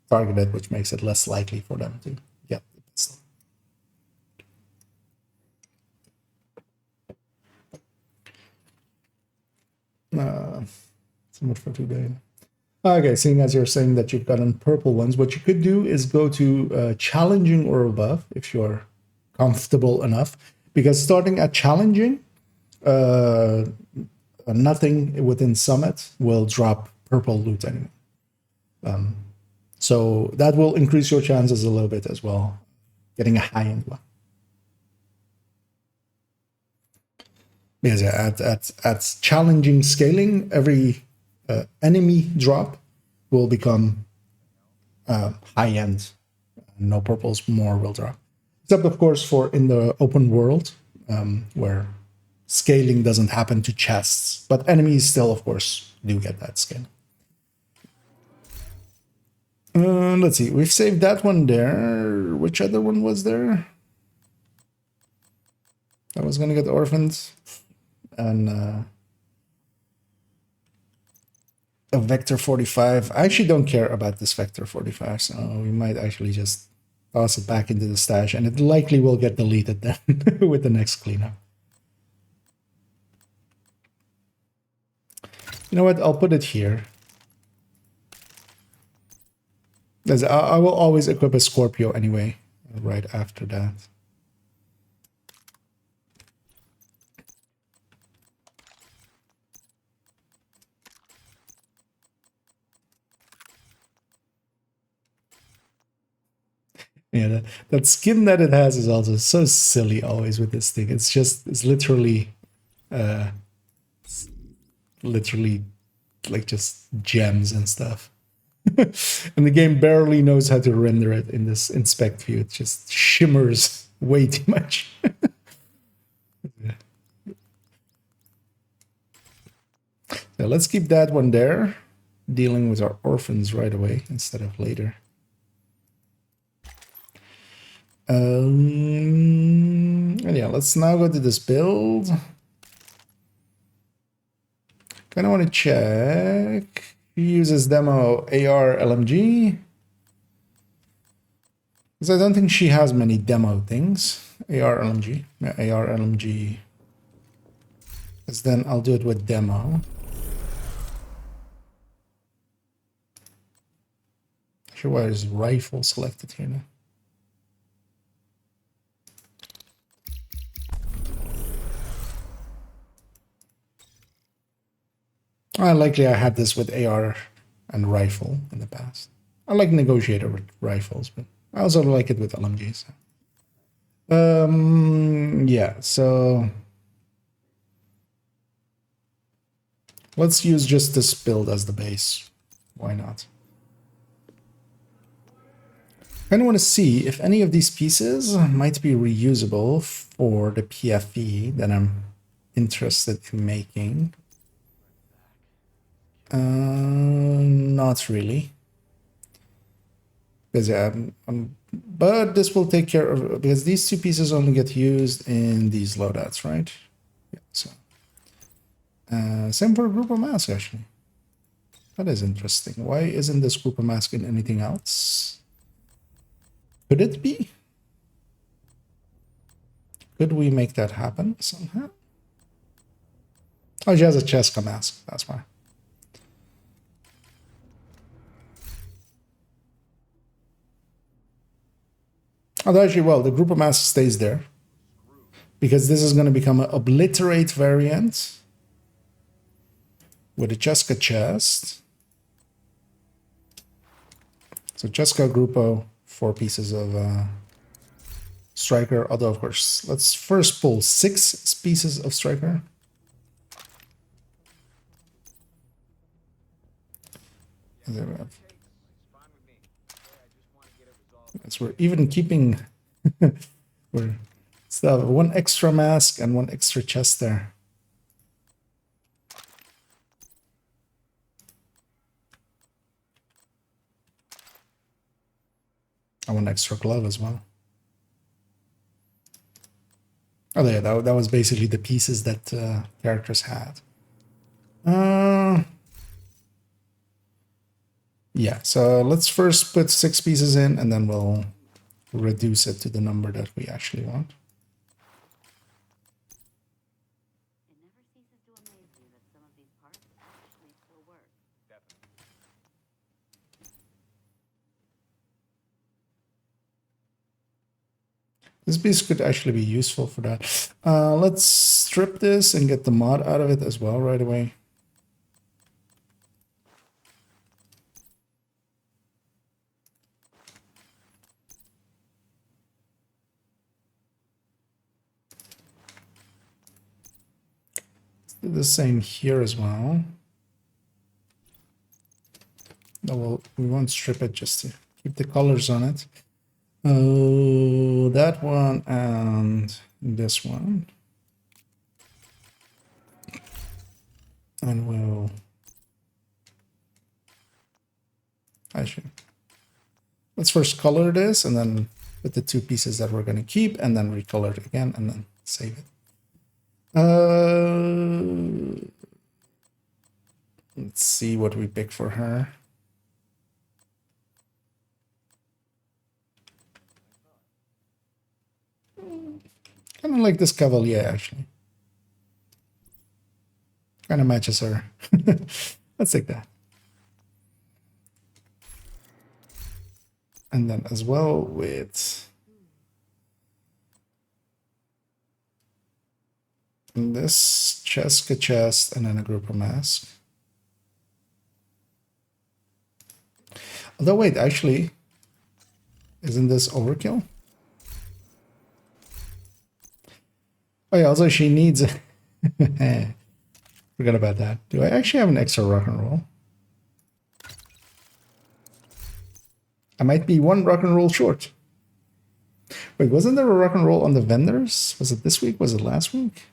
targeted, which makes it less likely for them to get the pistol. So much for today. Okay, seeing as you're saying that you've gotten purple ones, what you could do is go to challenging or above if you're comfortable enough. Because starting at challenging, nothing within Summit will drop purple loot anymore. So that will increase your chances a little bit as well, getting a high-end one. Because at challenging scaling, every enemy drop will become high-end. No purples, more will drop. Except, of course, for in the open world, where scaling doesn't happen to chests. But enemies still, of course, do get that scale. Let's see. We've saved that one there. Which other one was there? I was going to get orphans. And a Vector 45. I actually don't care about this Vector 45, so we might actually just toss it back into the stash, and it likely will get deleted then with the next cleanup. You know what? I'll put it here. I will always equip a Scorpio anyway, right after that. Yeah, that skin that it has is also so silly always with this thing. It's literally like just gems and stuff. And the game barely knows how to render it in this inspect view. It just shimmers way too much. So let's keep that one there, dealing with our orphans right away instead of later. And yeah, let's now go to this build. Kind of want to check. He uses demo AR LMG. Because I don't think she has many demo things. AR LMG. Yeah, AR LMG. Because then I'll do it with demo. Actually, why is rifle selected here now? Likely I had this with AR and rifle in the past. I like negotiator with rifles, but I also like it with LMGs. Yeah, so let's use just this build as the base. Why not? I kind of want to see if any of these pieces might be reusable for the PFE that I'm interested in making. Not really. Because yeah, but this will take care of, because these two pieces only get used in these loadouts, right? Yeah, so same for a group of mask, actually. That is interesting. Why isn't this group of mask in anything else? Could it be? Could we make that happen somehow? Oh, she has a Cheska mask, that's why. Although actually, well, the group of masks stays there because this is going to become an obliterate variant with a Cheska chest. So Cheska Gruppo, 4 pieces of Striker. Although, of course, let's first pull 6 pieces of Striker. And there we have. Yes, we're even keeping we're still have 1 extra mask and 1 extra chest there. And 1 extra glove as well. Oh yeah, that was basically the pieces that characters had. Yeah, so let's first put 6 pieces in and then we'll reduce it to the number that we actually want. It never ceases to amaze me that some of these parts actually still work. This piece could actually be useful for that. Let's strip this and get the mod out of it as well right away. Do the same here as well. No, we won't strip it just to keep the colors on it. That one and this one. And we'll actually, let's first color this and then put the 2 pieces that we're going to keep and then recolor it again and then save it. Let's see what we pick for her. Kind of like this Cavalier, actually. Kind of matches her. Let's take that. And then as well with this Cheska chest and then a group of mask. Although wait, actually, isn't this overkill? Oh yeah, also she needs forgot about that. Do I actually have an extra rock and roll? I might be 1 rock and roll short. Wait, wasn't there a rock and roll on the vendors? Was it this week? Was it last week?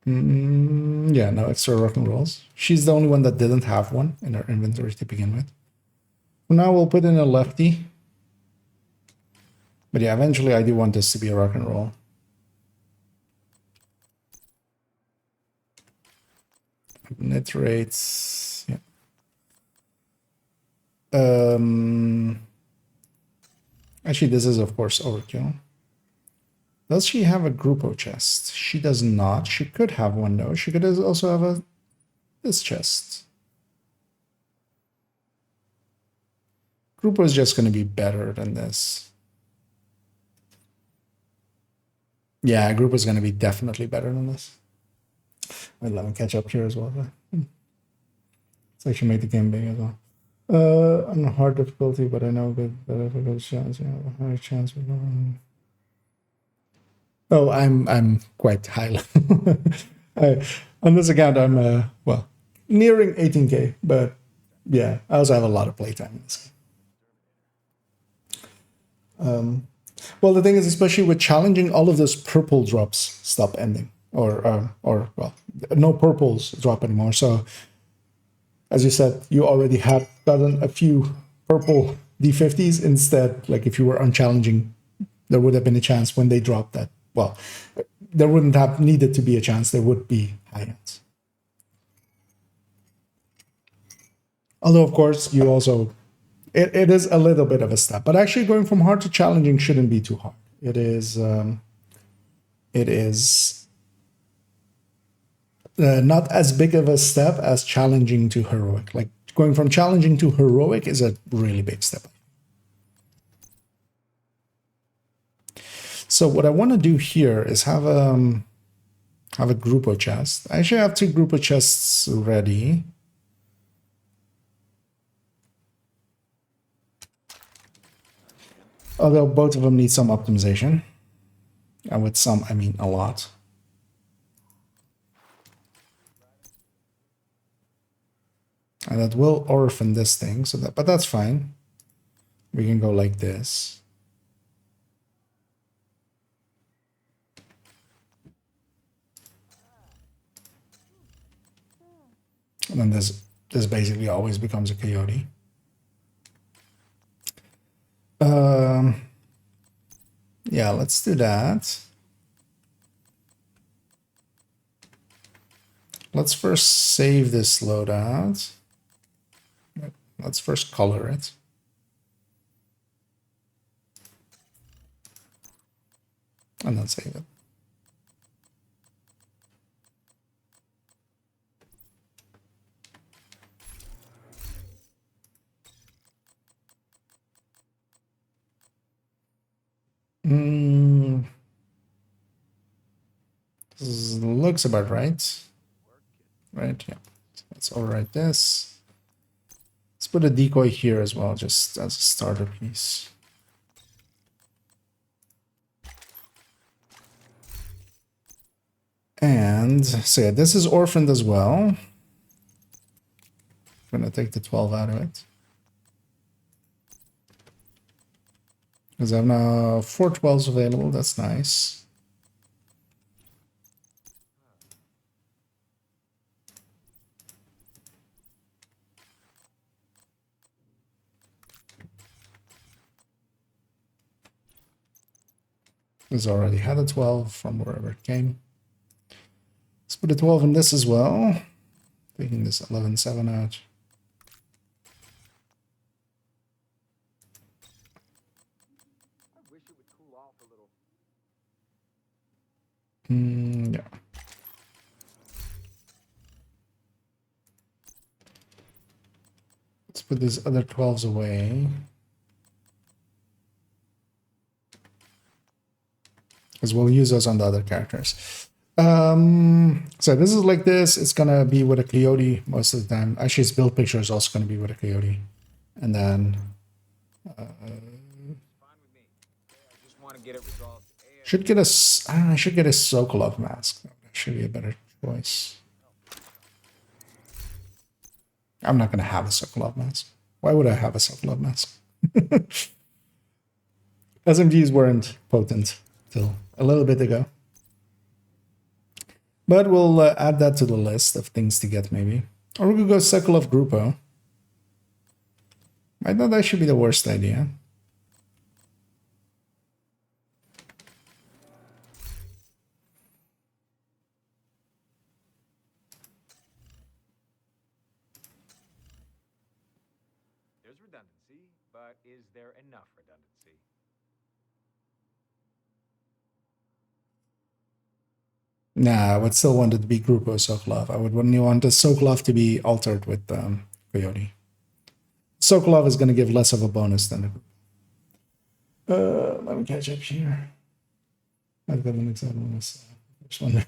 Yeah, no extra rock and rolls. She's the only one that didn't have one in her inventory to begin with. For now, we'll put in a lefty. But yeah, eventually I do want this to be a rock and roll. Net rates. Yeah. Actually, this is of course overkill. Does she have a Grupo chest? She does not. She could have one though. She could also have this chest. Grupo is just going to be better than this. Yeah, Grupo is going to be definitely better than this. I'd let me catch up here as well. Let's actually make the game big as well. On hard difficulty, but I know that if I go chance, you have a higher chance. Oh, I'm quite high. On this account, I'm well nearing 18k, but yeah, I also have a lot of playtime in this game. Well, the thing is, especially with challenging, all of those purple drops stop ending, or well, no purples drop anymore. So, as you said, you already have gotten a few purple D50s. Instead, like if you were unchallenging, there would have been a chance when they dropped that. Well, there wouldn't have needed to be a chance. There would be high ends. Although, of course, you also it is a little bit of a step, but actually going from hard to challenging shouldn't be too hard. It is not as big of a step as challenging to heroic. Like going from challenging to heroic is a really big step. So what I want to do here is have a Grupo chest. I actually have 2 Grupo chests ready. Although both of them need some optimization. And with some, I mean a lot. And that will orphan this thing, so that, but that's fine. We can go like this. And then this basically always becomes a coyote. Yeah, let's do that. Let's first save this loadout. Let's first color it. And then save it. This looks about right. Right, yeah. So let's overwrite this. Let's put a decoy here as well, just as a starter piece. And so yeah, this is orphaned as well. I'm gonna take the 12 out of it. Because I have now 4 12s available, that's nice. This already had a 12 from wherever it came. Let's put a 12 in this as well. Taking this 11-7 out. Yeah. Let's put these other 12s away. Because we'll use those on the other characters. So this is like this. It's gonna be with a coyote most of the time. Actually, its build picture is also gonna be with a coyote. And then should get a I should get a Sokolov mask. That should be a better choice. I'm not gonna have a Sokolov mask. Why would I have a Sokolov mask? SMGs weren't potent till a little bit ago. But we'll add that to the list of things to get, maybe. Or we could go Sokolov Grupo. I thought that should be the worst idea. There's redundancy, but is there enough redundancy? Nah, I would still want it to be Grupo Sokolov. I would only want the Sokolov to be altered with Coyote. Sokolov is going to give less of a bonus than the group. Let me catch up here. I've got an example on this first one.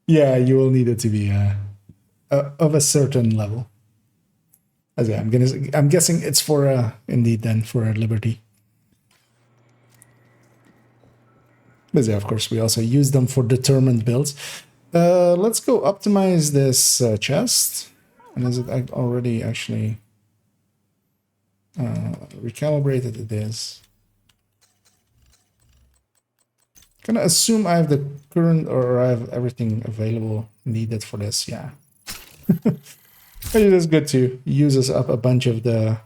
Yeah, you will need it to be of a certain level. As yeah, I'm guessing it's for indeed then for Liberty. But yeah, of course, we also use them for determined builds. Let's go optimize this chest. And is it already actually recalibrated? It is. Gonna assume I have the current, or I have everything available needed for this. Yeah. But it is good to uses up a bunch of the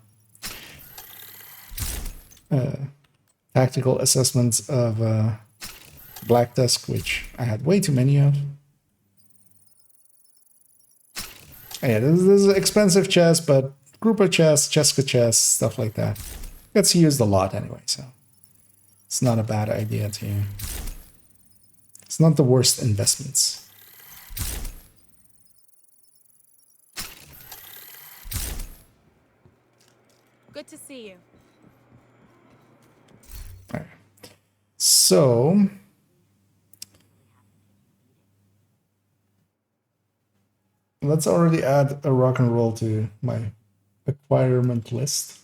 tactical assessments of Black Tusk, which I had way too many of. Yeah, this is an expensive chest, but Grupo chest, Cheska chest, stuff like that gets used a lot anyway, so it's not a bad idea to. It's not the worst investments. Good to see you. All right. So let's already add a rock and roll to my acquirement list.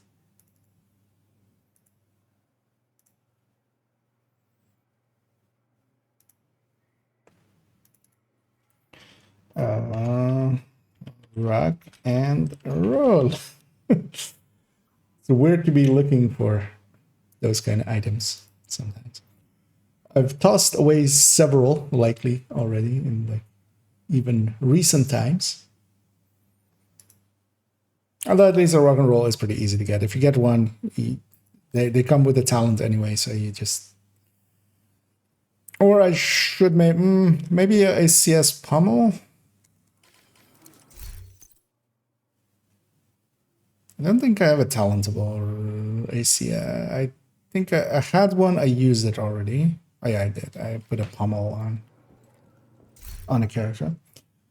Rock and roll. It's weird to be looking for those kind of items sometimes. I've tossed away several, likely already in like even recent times. Although at least a rock and roll is pretty easy to get. If you get one, they come with a talent anyway, so you just. Or I should maybe a CS pommel. I don't think I have a talentable AC. I think I had one. I used it already. Oh yeah, I did. I put a pommel on a character.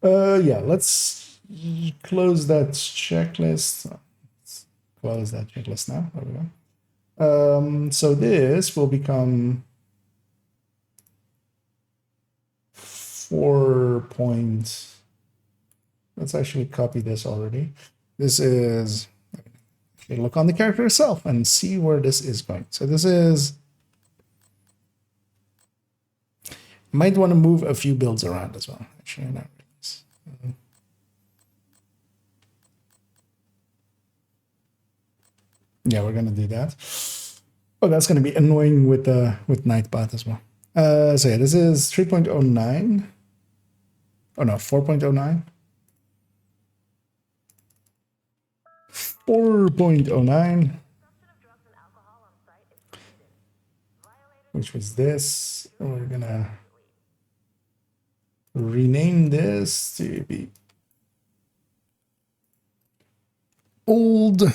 Yeah, let's close that checklist. Let's close that checklist now. There we go. So this will become 4 points. Let's actually copy this already. This is. Look on the character itself and see where this is going. So this is. Might want to move a few builds around as well. Actually, not really. Yeah, we're gonna do that. Oh, that's gonna be annoying with Nightbot as well. So yeah, this is 3.09. Oh no, 4.09. 4.09, which was this. We're gonna rename this to be old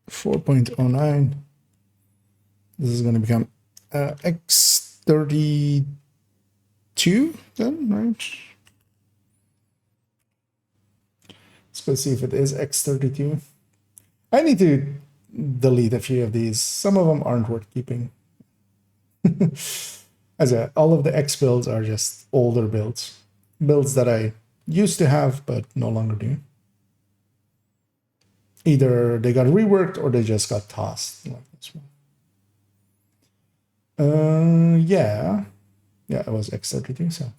4.09. This is going to become X32 then, right? Let's go see if it is X32. I need to delete a few of these. Some of them aren't worth keeping. All of the X builds are just older builds. Builds that I used to have, but no longer do. Either they got reworked or they just got tossed, like this one. Yeah, it was X32, so.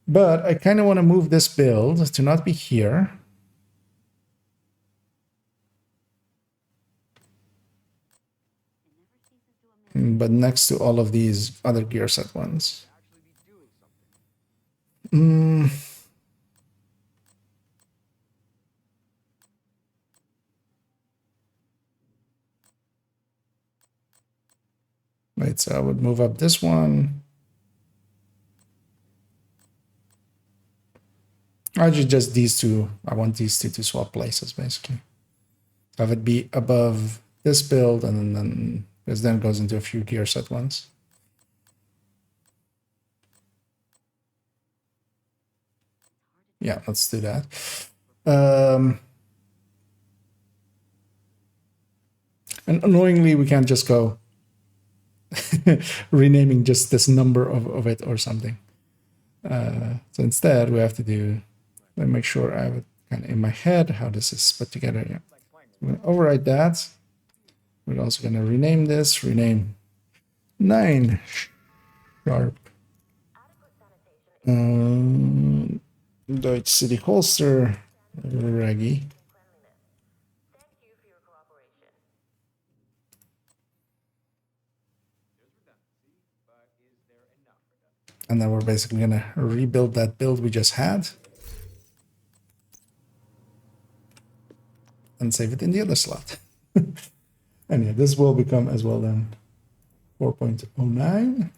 But I kind of want to move this build to not be here. But next to all of these other gear set ones. Right, so I would move up this one. Actually, just these two. I want these two to swap places, basically. Have it be above this build, and then because then it goes into a few gears at once. Yeah, let's do that. And annoyingly, we can't just go renaming just this number of it or something. So instead, we have to do, let me make sure I have it kind of in my head how this is put together. Yeah, I'm going to override that. We're also going to rename this, rename 9 sharp Deutsche City holster Raggy. And then we're basically going to rebuild that build we just had and save it in the other slot. And yeah, this will become as well then 4.09.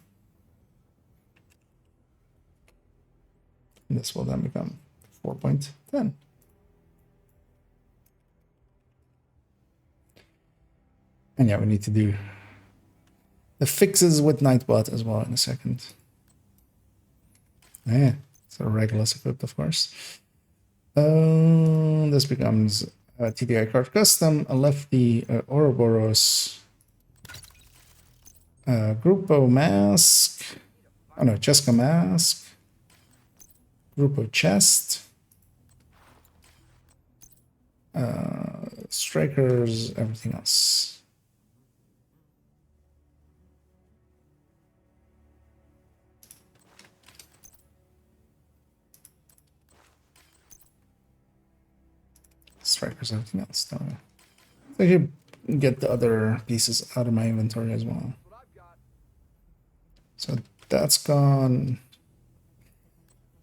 And this will then become 4.10. And yeah, we need to do the fixes with Nightbot as well in a second. Yeah, so Regulus equipped, of course. This becomes a TDI card custom, a lefty Ouroboros, Grupo mask, oh no, Cheska mask, Grupo chest, strikers, everything else. Strikers, everything else. So I can get the other pieces out of my inventory as well. So that's gone.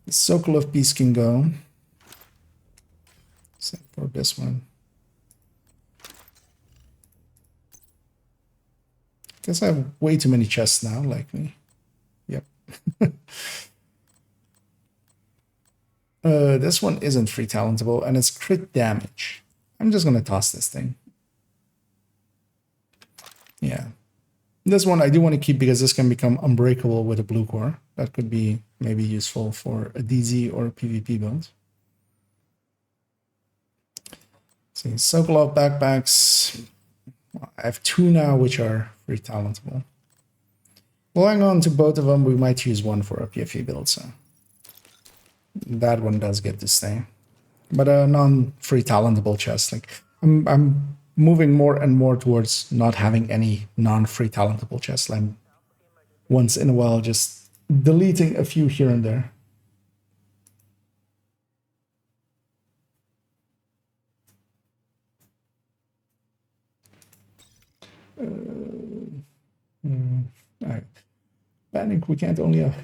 The Sokolov piece can go. Except for this one. Guess I have way too many chests now, like me. Yep. This one isn't free talentable, and it's crit damage. I'm just gonna toss this thing. Yeah. This one I do want to keep because this can become unbreakable with a blue core. That could be maybe useful for a DZ or a PvP build. See, Sokolov backpacks. I have 2 now which are free talentable. We'll hang on to both of them. We might use one for a PFE build, so that one does get to stay. But a non-free talentable chest, like I'm moving more and more towards not having any non-free talentable chests. I'm once in a while just deleting a few here and there. All right. Panic, we can't only have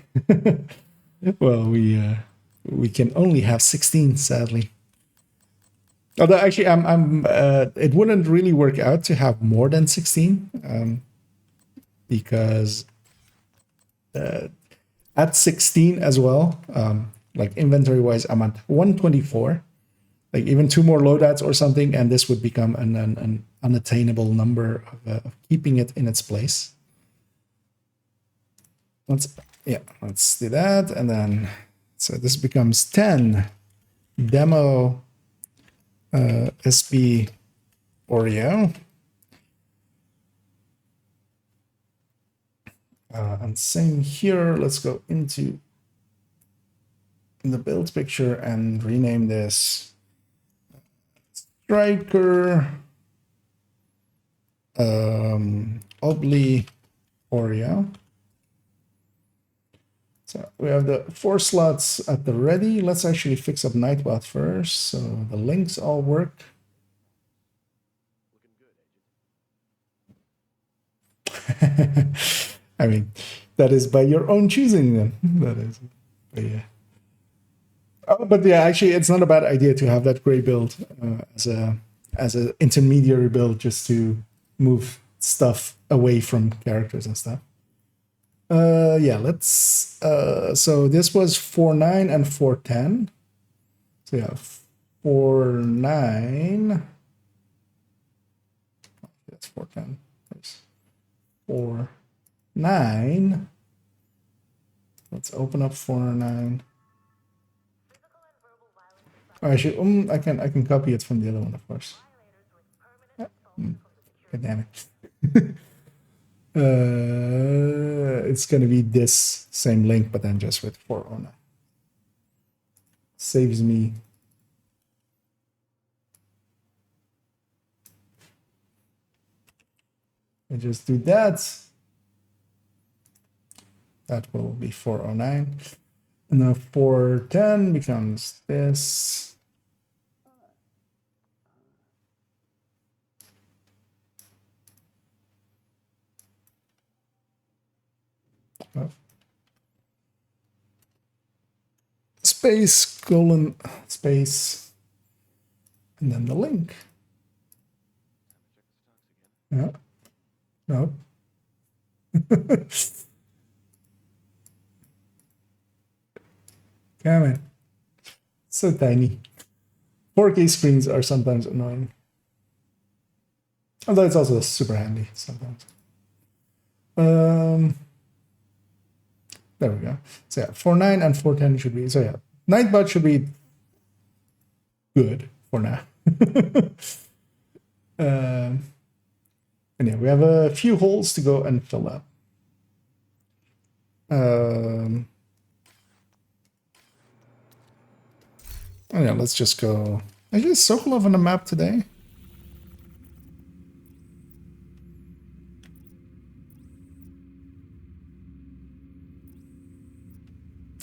well, we can only have 16, sadly. Although actually, it wouldn't really work out to have more than 16, because at 16 as well, like inventory-wise, I'm at 124. Like even 2 more loadouts or something, and this would become an unattainable number of keeping it in its place. Let's do that, and then so this becomes 10 demo SB Oreo. And same here, let's go into the build picture and rename this Striker Obli Oreo. So we have the 4 slots at the ready. Let's actually fix up Nightbot first, so the links all work. I mean, that is by your own choosing then. That is, but yeah. Oh, but yeah, actually, it's not a bad idea to have that gray build as an intermediary build, just to move stuff away from characters and stuff. Yeah, let's so this was 4.9 and 4.10. So yeah, 49. That's 410. There's 49. Let's open up 409. Oh, actually, I can copy it from the other one, of course. God damn it. It's gonna be this same link, but then just with 409. Saves me. I just do that. That will be 409. And then 410 becomes this. Oh. Space, colon, space, and then the link. Yeah. No. Damn it. So tiny. 4K screens are sometimes annoying. Although it's also super handy sometimes. There we go. So yeah, 49 and 410 should be, so yeah, Nightbot should be good for now. And yeah, we have a few holes to go and fill up. And yeah, let's just go. Actually, is Sokolov on the map today?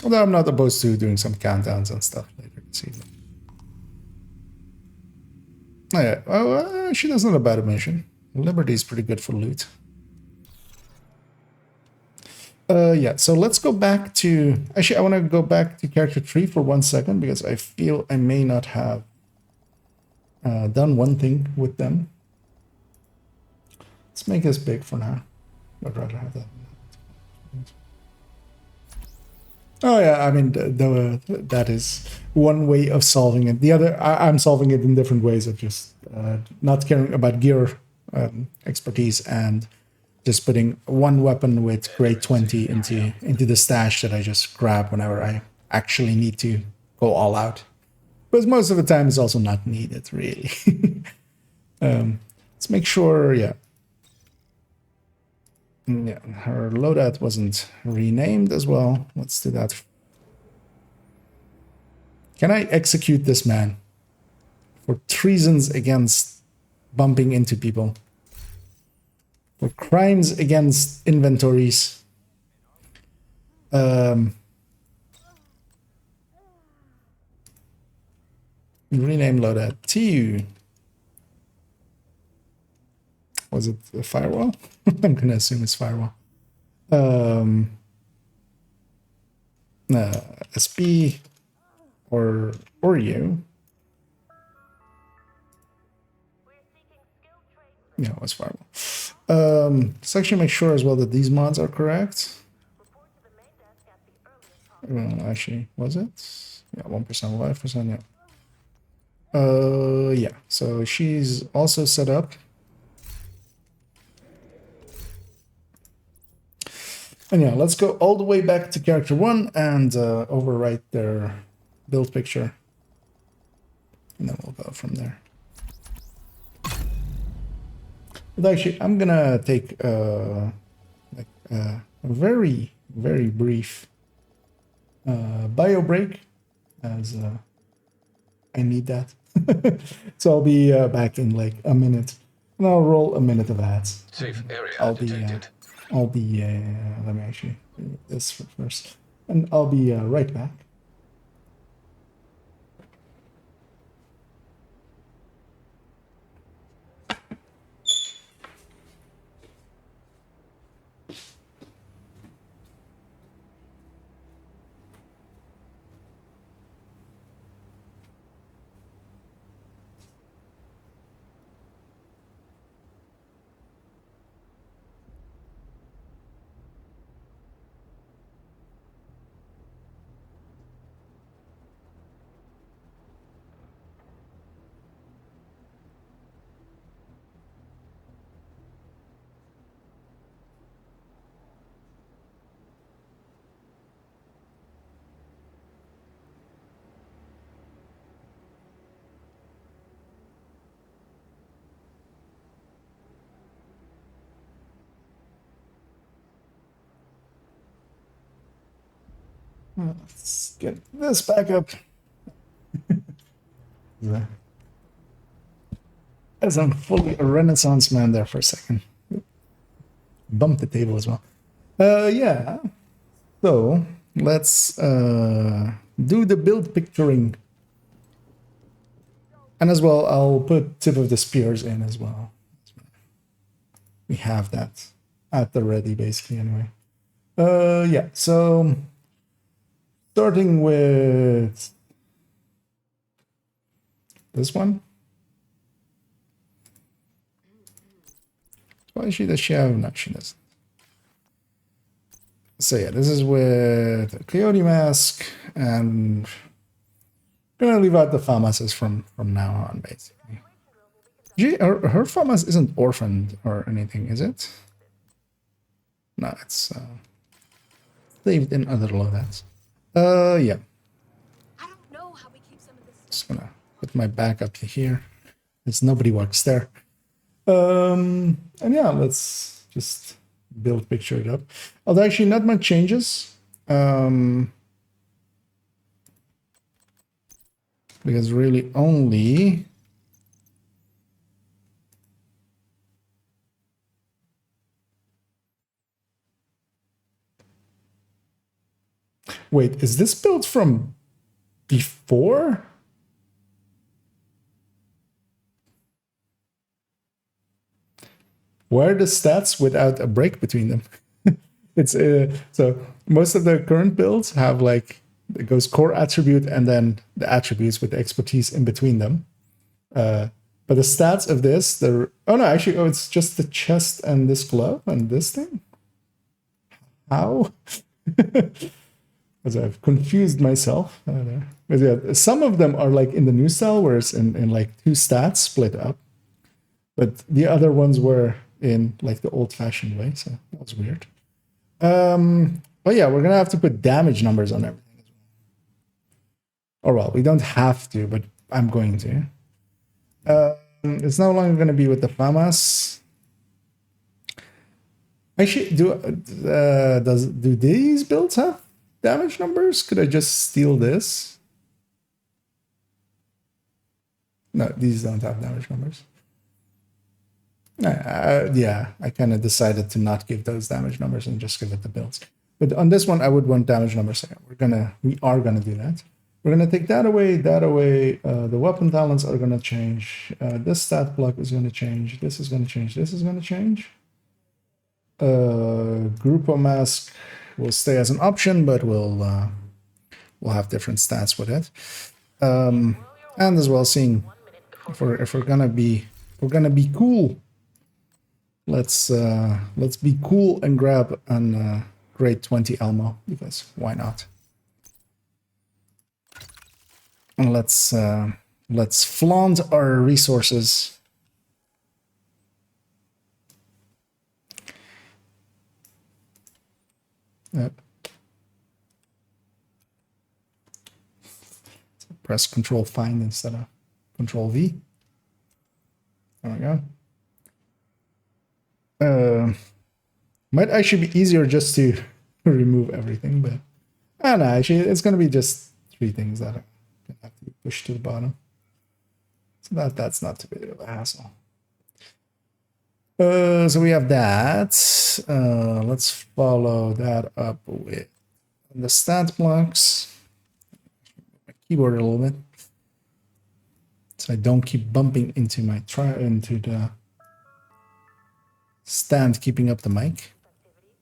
Although I'm not opposed to doing some countdowns and stuff later this evening. Oh yeah, she does not a bad mission. Liberty is pretty good for loot. Yeah, so let's go back to... Actually, I want to go back to character 3 for 1 second because I feel I may not have done one thing with them. Let's make this big for now. I'd rather have that. Oh yeah, I mean, that is one way of solving it. The other, I'm solving it in different ways of just not caring about gear expertise and just putting one weapon with grade 20 into the stash that I just grab whenever I actually need to go all out. But most of the time it's also not needed, really. Let's make sure, yeah. Yeah, her loadout wasn't renamed as well. Let's do that. Can I execute this man for treasons against bumping into people? For crimes against inventories? Rename loadout to... Was it a firewall? I'm gonna assume it's firewall. SP or you. Yeah, it was firewall. Let's actually make sure as well that these mods are correct. Actually, was it? Yeah, 1%, 5%, yeah. Yeah, so she's also set up. And yeah, let's go all the way back to character 1 and overwrite their build picture. And then we'll go from there. But actually, I'm gonna take a very, very brief bio break as I need that. So I'll be back in like a minute. And I'll roll a minute of ads. Safe area I'll detected. be, let me actually do this first. And I'll be right back. Let's get this back up. As I'm fully a Renaissance man there for a second. Bump the table as well. Yeah. So let's do the build picturing. And as well, I'll put tip of the spears in as well. We have that at the ready, basically, anyway. Yeah, so starting with this one. Why does she have? No, she doesn't. So yeah, this is with a Coyote mask, and I'm gonna leave out the FAMASes from now on, basically. Her FAMAS isn't orphaned or anything, is it? No, it's saved in other loadouts. Yeah. I don't know how we keep some of this stuff. Just gonna put my back up to here. There's nobody works there. And yeah, let's just build picture it up. Although actually not much changes. Because really only wait, is this built from before? Where are the stats without a break between them? It's so most of the current builds have like it goes core attribute and then the attributes with the expertise in between them. But the stats of this, it's just the chest and this glove and this thing. How? Because I've confused myself. I don't know. But yeah, some of them are like in the new style, where it's in like two stats split up. But the other ones were in like the old-fashioned way, so that was weird. But yeah, we're gonna have to put damage numbers on everything as well. Or well, we don't have to, but I'm going to. It's no longer going to be with the FAMAS. Actually, do these builds have damage numbers? Could I just steal this? No, these don't have damage numbers. Yeah, I kind of decided to not give those damage numbers and just give it the builds. But on this one, I would want damage numbers. We are gonna do that. We're gonna take that away, that away. The weapon talents are gonna change. This stat block is gonna change. This is gonna change. This is gonna change. Grupo mask will stay as an option, but we'll have different stats with it. And as well, seeing if we're gonna be cool. Let's be cool and grab an grade 20 Elmo, because why not? And let's flaunt our resources. Yep. So press Control Find instead of Control V. There we go. Might actually be easier just to remove everything, but I don't know. Actually, it's going to be just 3 things that are going to have to be pushed to the bottom. So that's not too big of a hassle. So we have that. Let's follow that up with the stat blocks. My keyboard a little bit, so I don't keep bumping into into the stand keeping up the mic.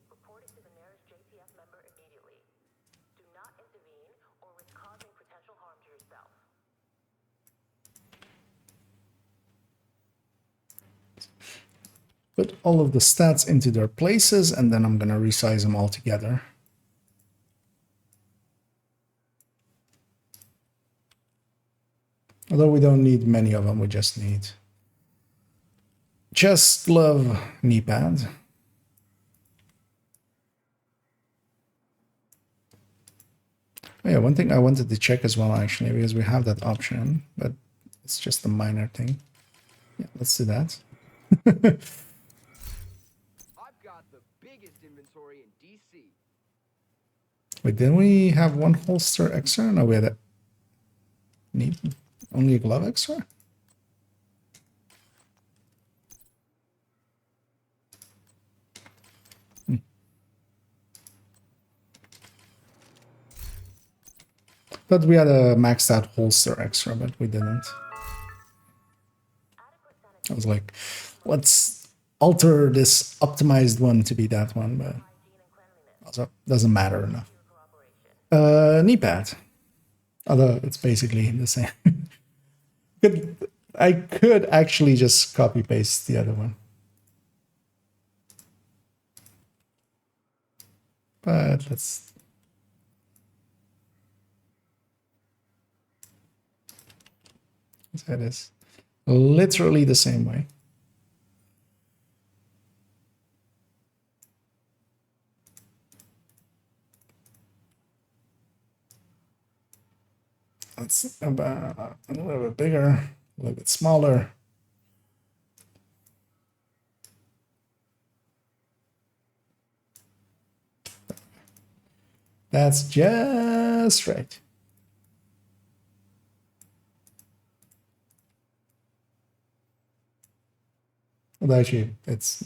Report it to the nearest JTF member immediately. Do not intervene or risk causing potential harm to yourself. Put all of the stats into their places, and then I'm going to resize them all together. Although we don't need many of them, we just need chest, glove, knee pad. Oh yeah, one thing I wanted to check as well, actually, because we have that option, but it's just a minor thing. Yeah, let's do that. I've got the biggest inventory in DC. Wait, didn't we have one holster extra? No, we had a need only a glove extra? But we had a maxed out holster extra, but we didn't. I was like, let's alter this optimized one to be that one, but also doesn't matter enough. Knee pad. Although it's basically the same. I could actually just copy paste the other one. But let's... That is literally the same way. That's about a little bit bigger, a little bit smaller. That's just right. Well, actually, it's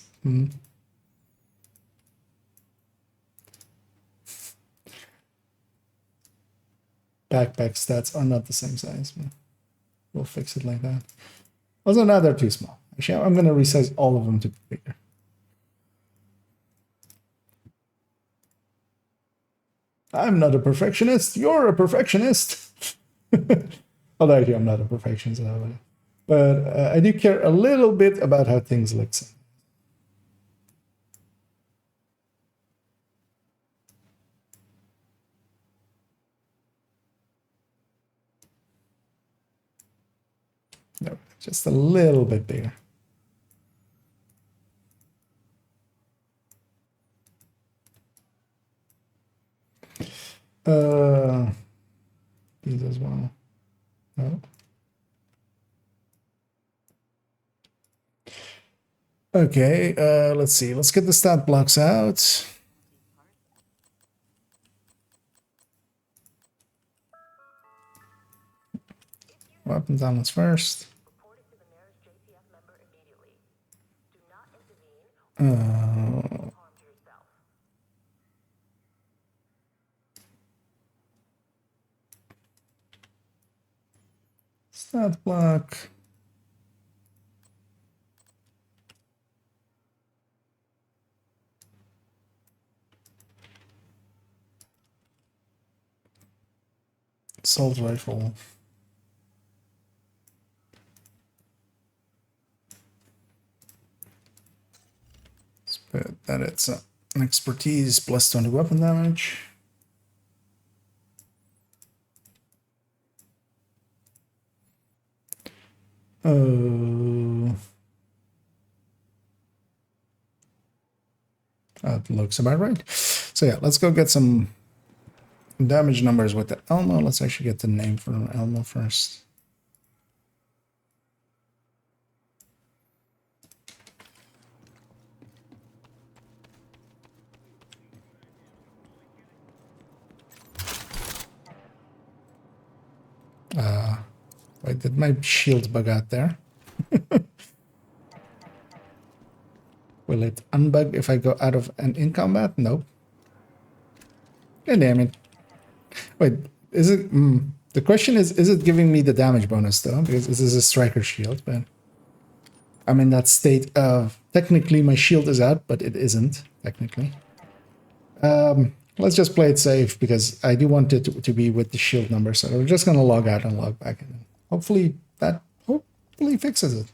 backpack stats are not the same size. We'll fix it like that. Also, now they're too small. Actually, I'm going to resize all of them to be bigger. I'm not a perfectionist. You're a perfectionist. Although actually, I'm not a perfectionist. But I do care a little bit about how things look. No, just a little bit bigger. These as well. No. Okay, let's see. Let's get the stat blocks out. Weapons downloads first. Stat block. Assault rifle. Let's put that it's an expertise plus 20 weapon damage. That looks about right. So yeah, let's go get some damage numbers with the Elmo. Let's actually get the name for Elmo first. Wait, did my shield bug out there? Will it unbug if I go out of and in combat? Nope. God damn it. Wait, is it... the question is it giving me the damage bonus though? Because this is a striker shield, but... I'm in that state of... Technically my shield is out, but it isn't, technically. Let's just play it safe, because I do want it to be with the shield number, so we're just gonna log out and log back in. Hopefully that fixes it.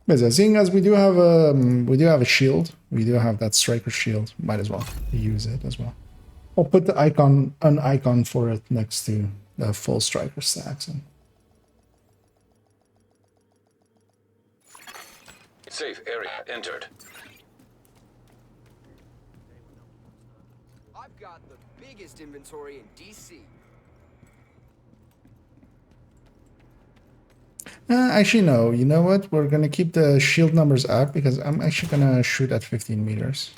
But seeing as we do have a shield, we do have that striker shield, might as well use it as well. I'll put the icon, an icon for it next to the full striker stacks. Safe area entered. I've got the biggest inventory in DC. Actually, no. You know what? We're going to keep the shield numbers up because I'm actually going to shoot at 15 meters.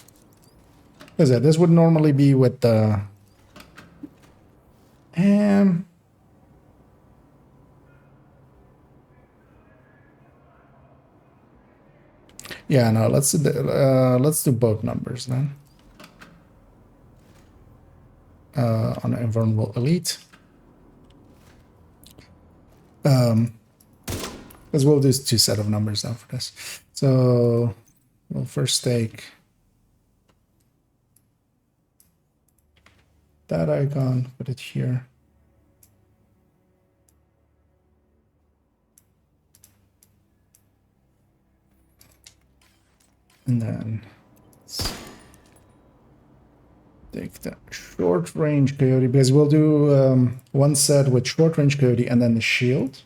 Because this would normally be with the And yeah, no, let's do both numbers then. On invulnerable elite. Because we'll do two set of numbers now for this. So we'll first take that icon, put it here. And then let's take the short range coyote, because we'll do one set with short range coyote and then the shield.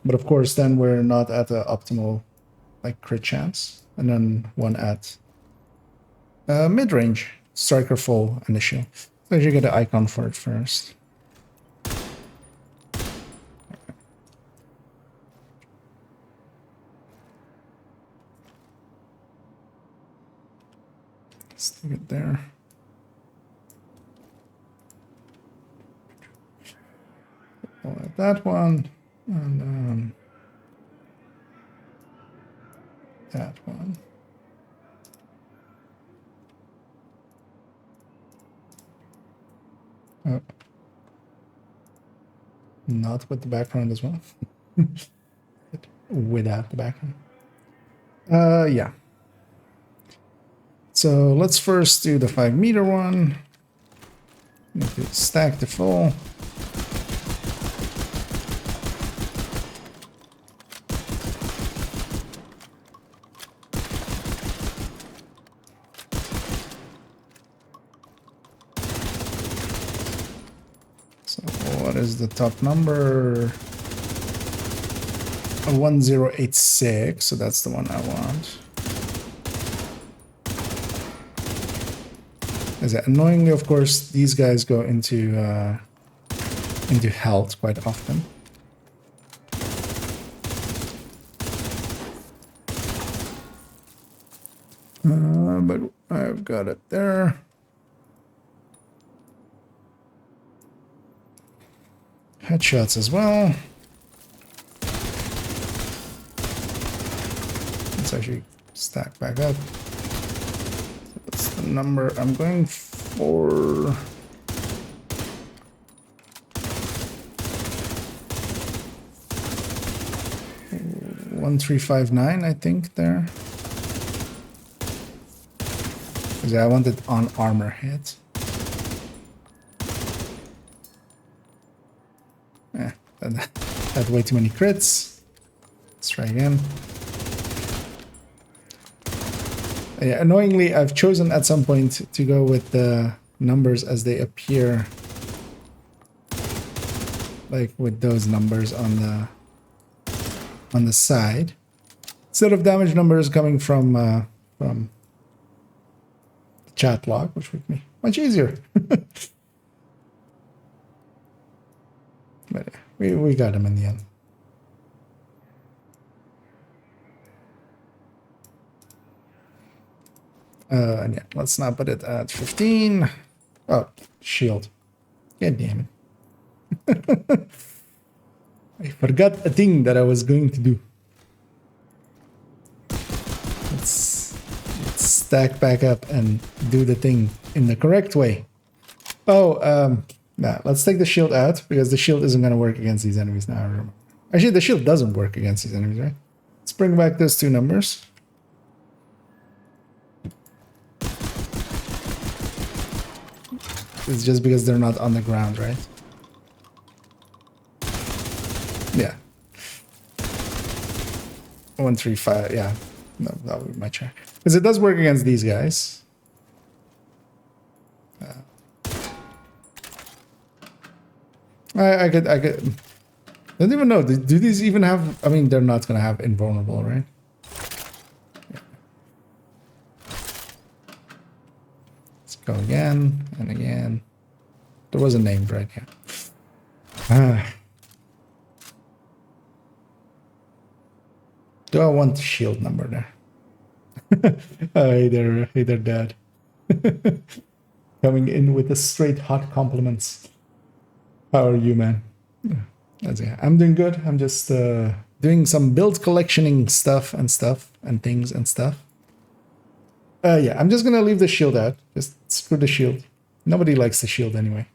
But of course, then we're not at the optimal like crit chance. And then one at mid range, striker full and the shield. So you get an icon for it first. Stick it there. I'll add that one, and that one. Oh. Not with the background as well. Without the background. Yeah. So let's first do the 5 meter one. Need to stack the full. So what is the top number? 1086, so that's the one I want. As annoyingly, of course, these guys go into health quite often. But I've got it there. Headshots as well. Let's actually stack back up. That's the number I'm going for. $1359, I think there. Because I wanted on armor hit. Yeah, that had way too many crits. Let's try again. Yeah, annoyingly, I've chosen at some point to go with the numbers as they appear, like with those numbers on the side, instead of damage numbers coming from the chat log, which would be much easier. But we got him in the end. And yeah, let's not put it at 15. Oh, shield. God damn it. I forgot a thing that I was going to do. Let's stack back up and do the thing in the correct way. Oh, nah, let's take the shield out, because the shield isn't going to work against these enemies now. I remember. Actually, the shield doesn't work against these enemies, right? Let's bring back those two numbers. It's just because they're not on the ground, right? Yeah. 135, yeah. No, that would be my check. Because it does work against these guys. I could. I don't even know. Do these even have? I mean, they're not gonna have invulnerable, right? Yeah. Let's go again and again. There was a name right here. Do I want the shield number there? Hey there, Dad. Coming in with the straight hot compliments. How are you, man? I'm doing good. I'm just doing some build collectioning stuff and things and stuff. Yeah, I'm just gonna leave the shield out. Just screw the shield. Nobody likes the shield anyway.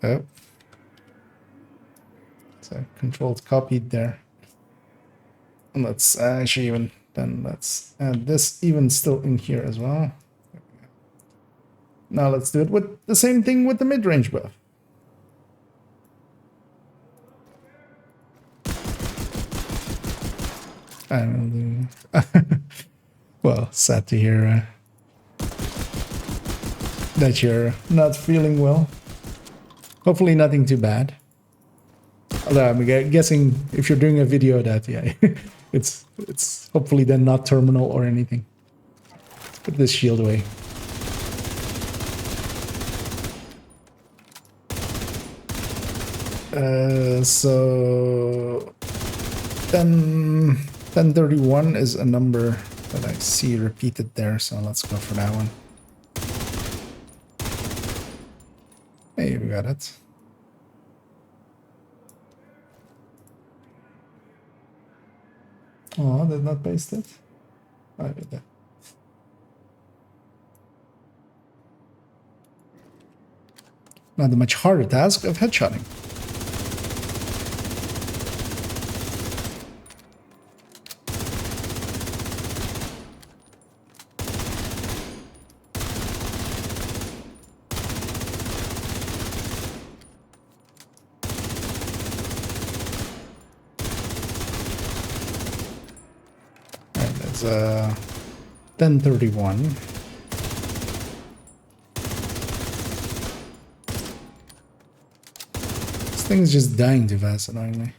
Oh. So controlled copied there. And let's actually even then let's add this even still in here as well. Now let's do it with the same thing with the mid-range buff. And well, sad to hear that you're not feeling well. Hopefully nothing too bad. Although I'm guessing if you're doing a video that, yeah, it's hopefully then not terminal or anything. Let's put this shield away. So 1031 is a number that I see repeated there, so let's go for that one. Hey, we got it. Oh, did not paste it? I did that. Not the much harder task of headshotting. Alright, that's 1031. This thing's just dying too fast, annoyingly.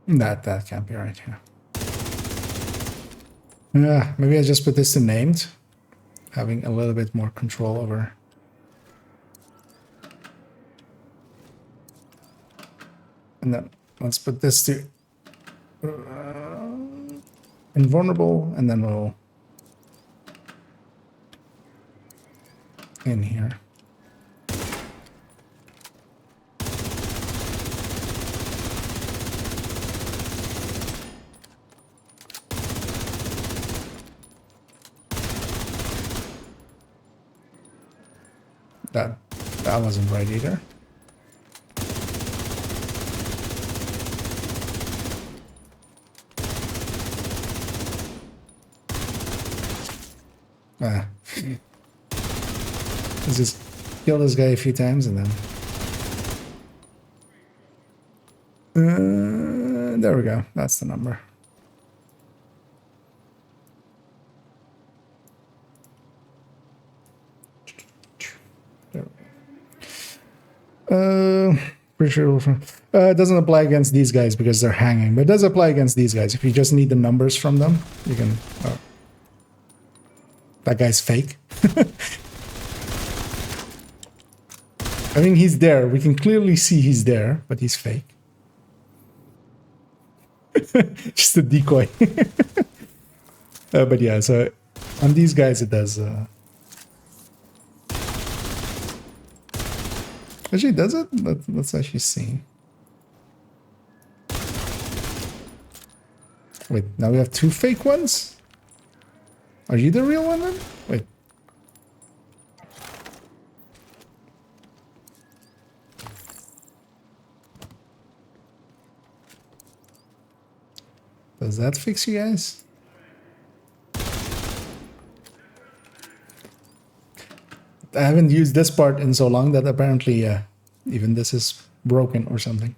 That can't be right here. Yeah, maybe I just put this to named, having a little bit more control over. And then let's put this to invulnerable, and then we'll in here. That wasn't right either. Let's just kill this guy a few times and then there we go. That's the number. Pretty sure it doesn't apply against these guys because they're hanging, but it does apply against these guys. If you just need the numbers from them, you can. That guy's fake. I mean, he's there. We can clearly see he's there, but he's fake. Just a decoy. But yeah, so on these guys it does. Actually, does it? Let's actually see. Wait, now we have two fake ones? Are you the real one then? Wait. Does that fix you guys? I haven't used this part in so long that apparently even this is broken or something.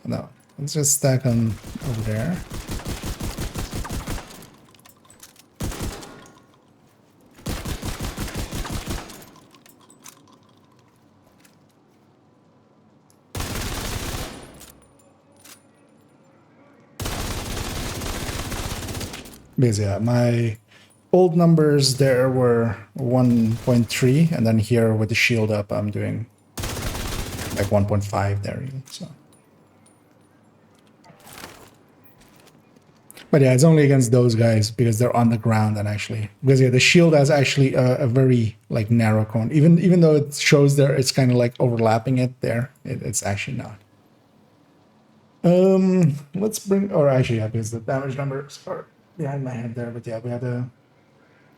No, let's just stack on over there. Because yeah, my old numbers there were 1.3, and then here with the shield up, I'm doing like 1.5 there. So, but yeah, it's only against those guys because they're on the ground and actually because yeah, the shield has actually a very like narrow cone. Even though it shows there, it's kind of like overlapping it there. It's actually not. Let's bring, or actually, yeah, because the damage numbers are behind my head there, but yeah, we had a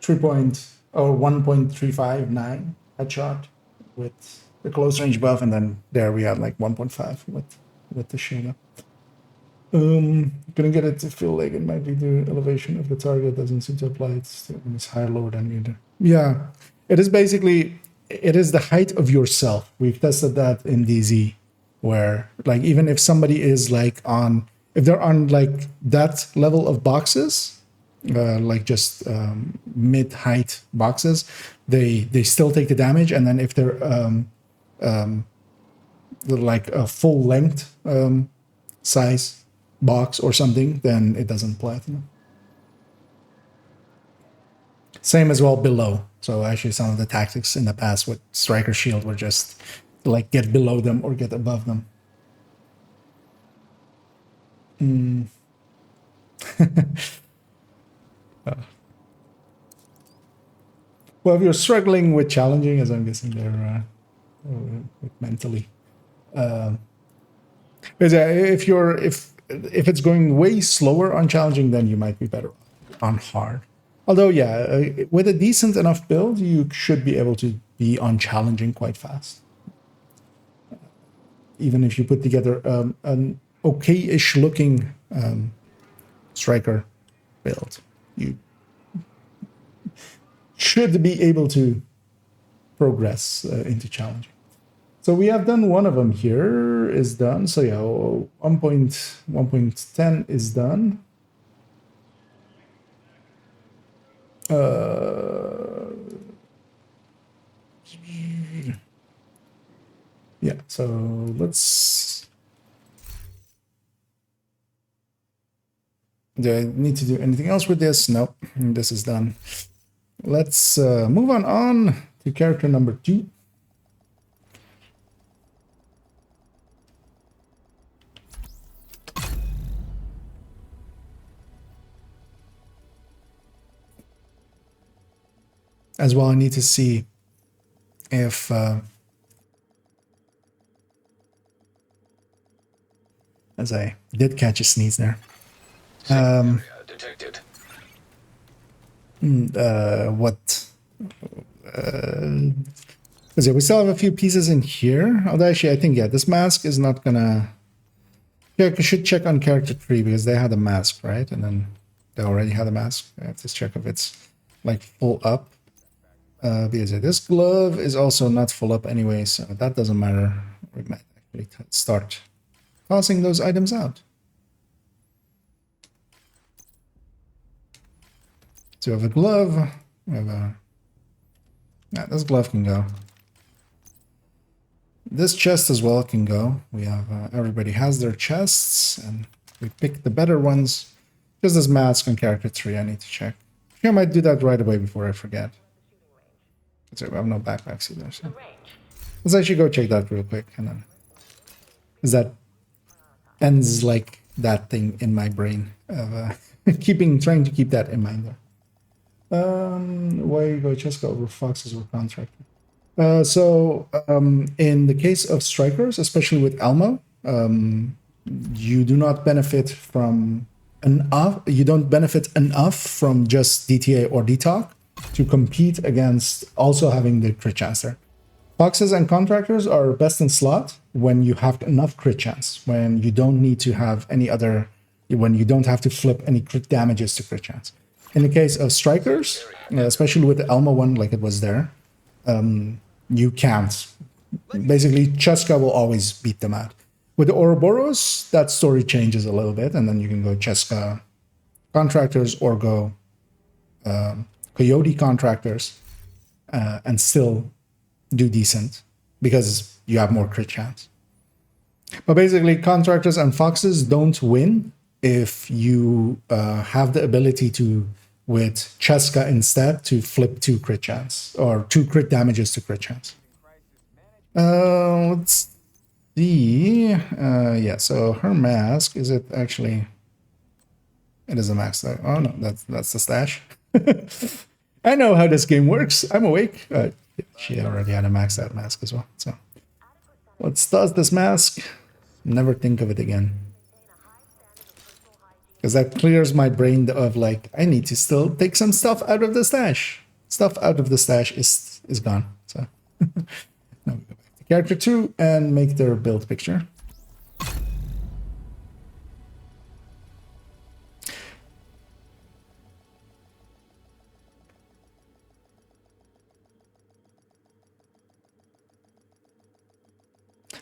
1.359 headshot with the close range buff, and then there we had like 1.5 with the shield up. Gonna get it to feel like it might be the elevation of the target. Doesn't seem to apply. It's higher, lower than either. Yeah, it is basically, it is the height of yourself. We've tested that in DZ, where like even if somebody is like on, if they're on like that level of boxes, like just mid-height boxes, they still take the damage, and then if they're like a full length size box or something, then it doesn't apply to them. Same as well below. So actually some of the tactics in the past with Striker Shield were just like get below them or get above them. Well, if you're struggling with challenging, as I'm guessing they're mentally, if it's going way slower on challenging, then you might be better on hard. Although, yeah, with a decent enough build, you should be able to be on challenging quite fast. Even if you put together an okay-ish looking striker build, you should be able to progress into challenging. So we have done one of them here, is done. So yeah, 1.10 is done. Yeah, so let's... Do I need to do anything else with this? Nope, this is done. Let's move on to character number 2. As well, I need to see if as I did catch a sneeze there. Detected. What? We still have a few pieces in here. Although actually, I think, yeah, this mask is not gonna... Yeah, I should check on character 3 because they had a mask, right? And then they already had a mask. I have to check if it's like full up. Because this glove is also not full up anyway, so that doesn't matter. We might actually start tossing those items out. So we have a glove. We have a... Yeah, this glove can go. This chest as well can go. We have everybody has their chests, and we pick the better ones. Just this mask on character 3, I need to check. I might do that right away before I forget. So I have no backpacks either. So let's actually go check that real quick, and then that ends like that thing in my brain of trying to keep that in mind there. Why go Cheska over Foxes or Contractor? In the case of strikers, especially with Elmo, you do not benefit from you don't benefit enough from just DTA or DTOC to compete against also having the crit chance there. Foxes and Contractors are best in slot when you have enough crit chance, when you don't need to have any other, when you don't have to flip any crit damages to crit chance. In the case of strikers, especially with the Elmo one like it was there, you can't. Basically, Cheska will always beat them out. With the Ouroboros, that story changes a little bit, and then you can go Cheska Contractors or go Coyote Contractors and still do decent because you have more crit chance. But basically, Contractors and Foxes don't win if you have the ability to, with Cheska instead, to flip 2 crit chance, or 2 crit damages to crit chance. Let's see. Yeah, so her mask, is it actually... It is a max. Oh no, that's the stash. I know how this game works. I'm awake. She already had a maxed out mask as well. So let's toss this mask. Never think of it again. Because that clears my brain of like, I need to still take some stuff out of the stash. Stuff out of the stash is gone. So now we go back to character 2 and make their build picture.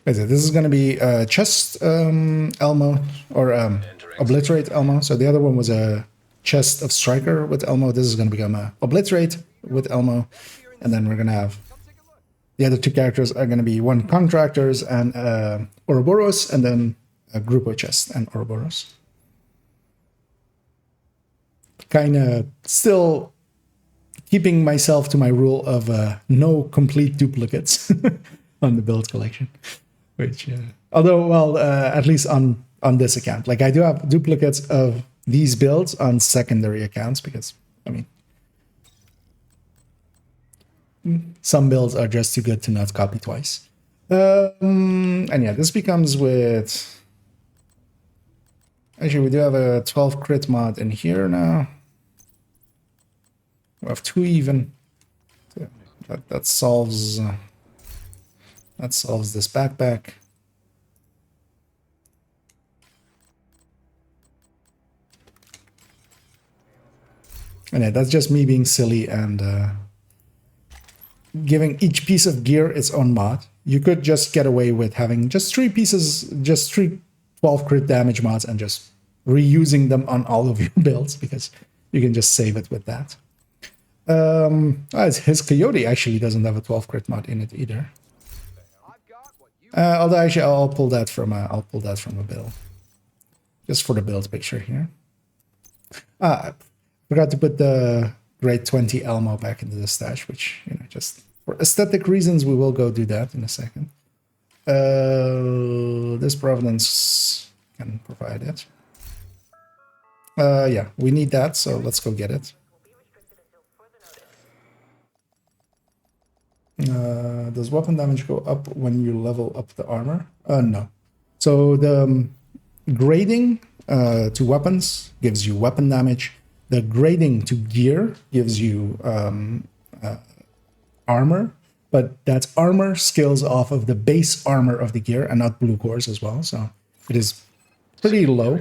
This is going to be chest Elmo, or obliterate Elmo. So the other one was a chest of striker with Elmo. This is going to become a obliterate with Elmo. And then we're going to have the other 2 characters are going to be 1 contractors and Ouroboros, and then a Grupo chest and Ouroboros. Kind of still keeping myself to my rule of no complete duplicates on the build collection. Which, although, well, at least on this account, like I do have duplicates of these builds on secondary accounts because, I mean, some builds are just too good to not copy twice. And yeah, this becomes with... Actually, we do have a 12 crit mod in here now. We have 2 even. So that solves... that solves this backpack. And yeah, that's just me being silly and giving each piece of gear its own mod. You could just get away with having just 3 pieces, just 3 12 crit damage mods and just reusing them on all of your builds because you can just save it with that. His Coyote actually doesn't have a 12 crit mod in it either. Although actually I'll pull that from a build, just for the build picture here. I forgot to put the grade 20 Elmo back into the stash, which, you know, just for aesthetic reasons we will go do that in a second. This Providence can provide it. Yeah, we need that, so let's go get it. Does weapon damage go up when you level up the armor? No. So the grading to weapons gives you weapon damage. The grading to gear gives you armor, but that's armor skills off of the base armor of the gear and not blue cores as well. So it is pretty low.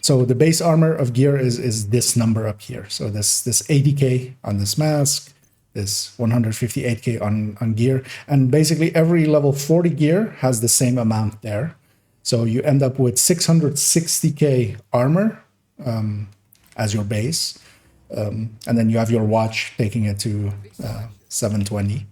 So the base armor of gear is this number up here. So this 80k on this mask, this 158k on gear, and basically every level 40 gear has the same amount there. So you end up with 660k armor as your base, and then you have your watch taking it to 720.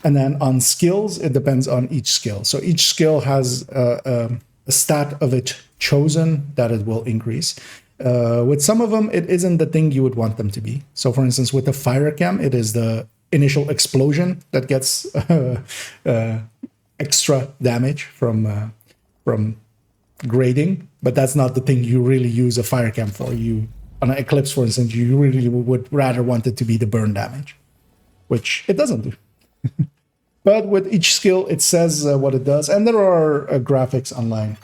And then on skills, it depends on each skill. So each skill has a stat of it chosen that it will increase. With some of them, it isn't the thing you would want them to be. So for instance, with the fire cam, it is the initial explosion that gets extra damage from grading, but that's not the thing you really use a fire cam for. You, on an Eclipse, for instance, you really would rather want it to be the burn damage, which it doesn't do. But with each skill, it says what it does, and there are graphics online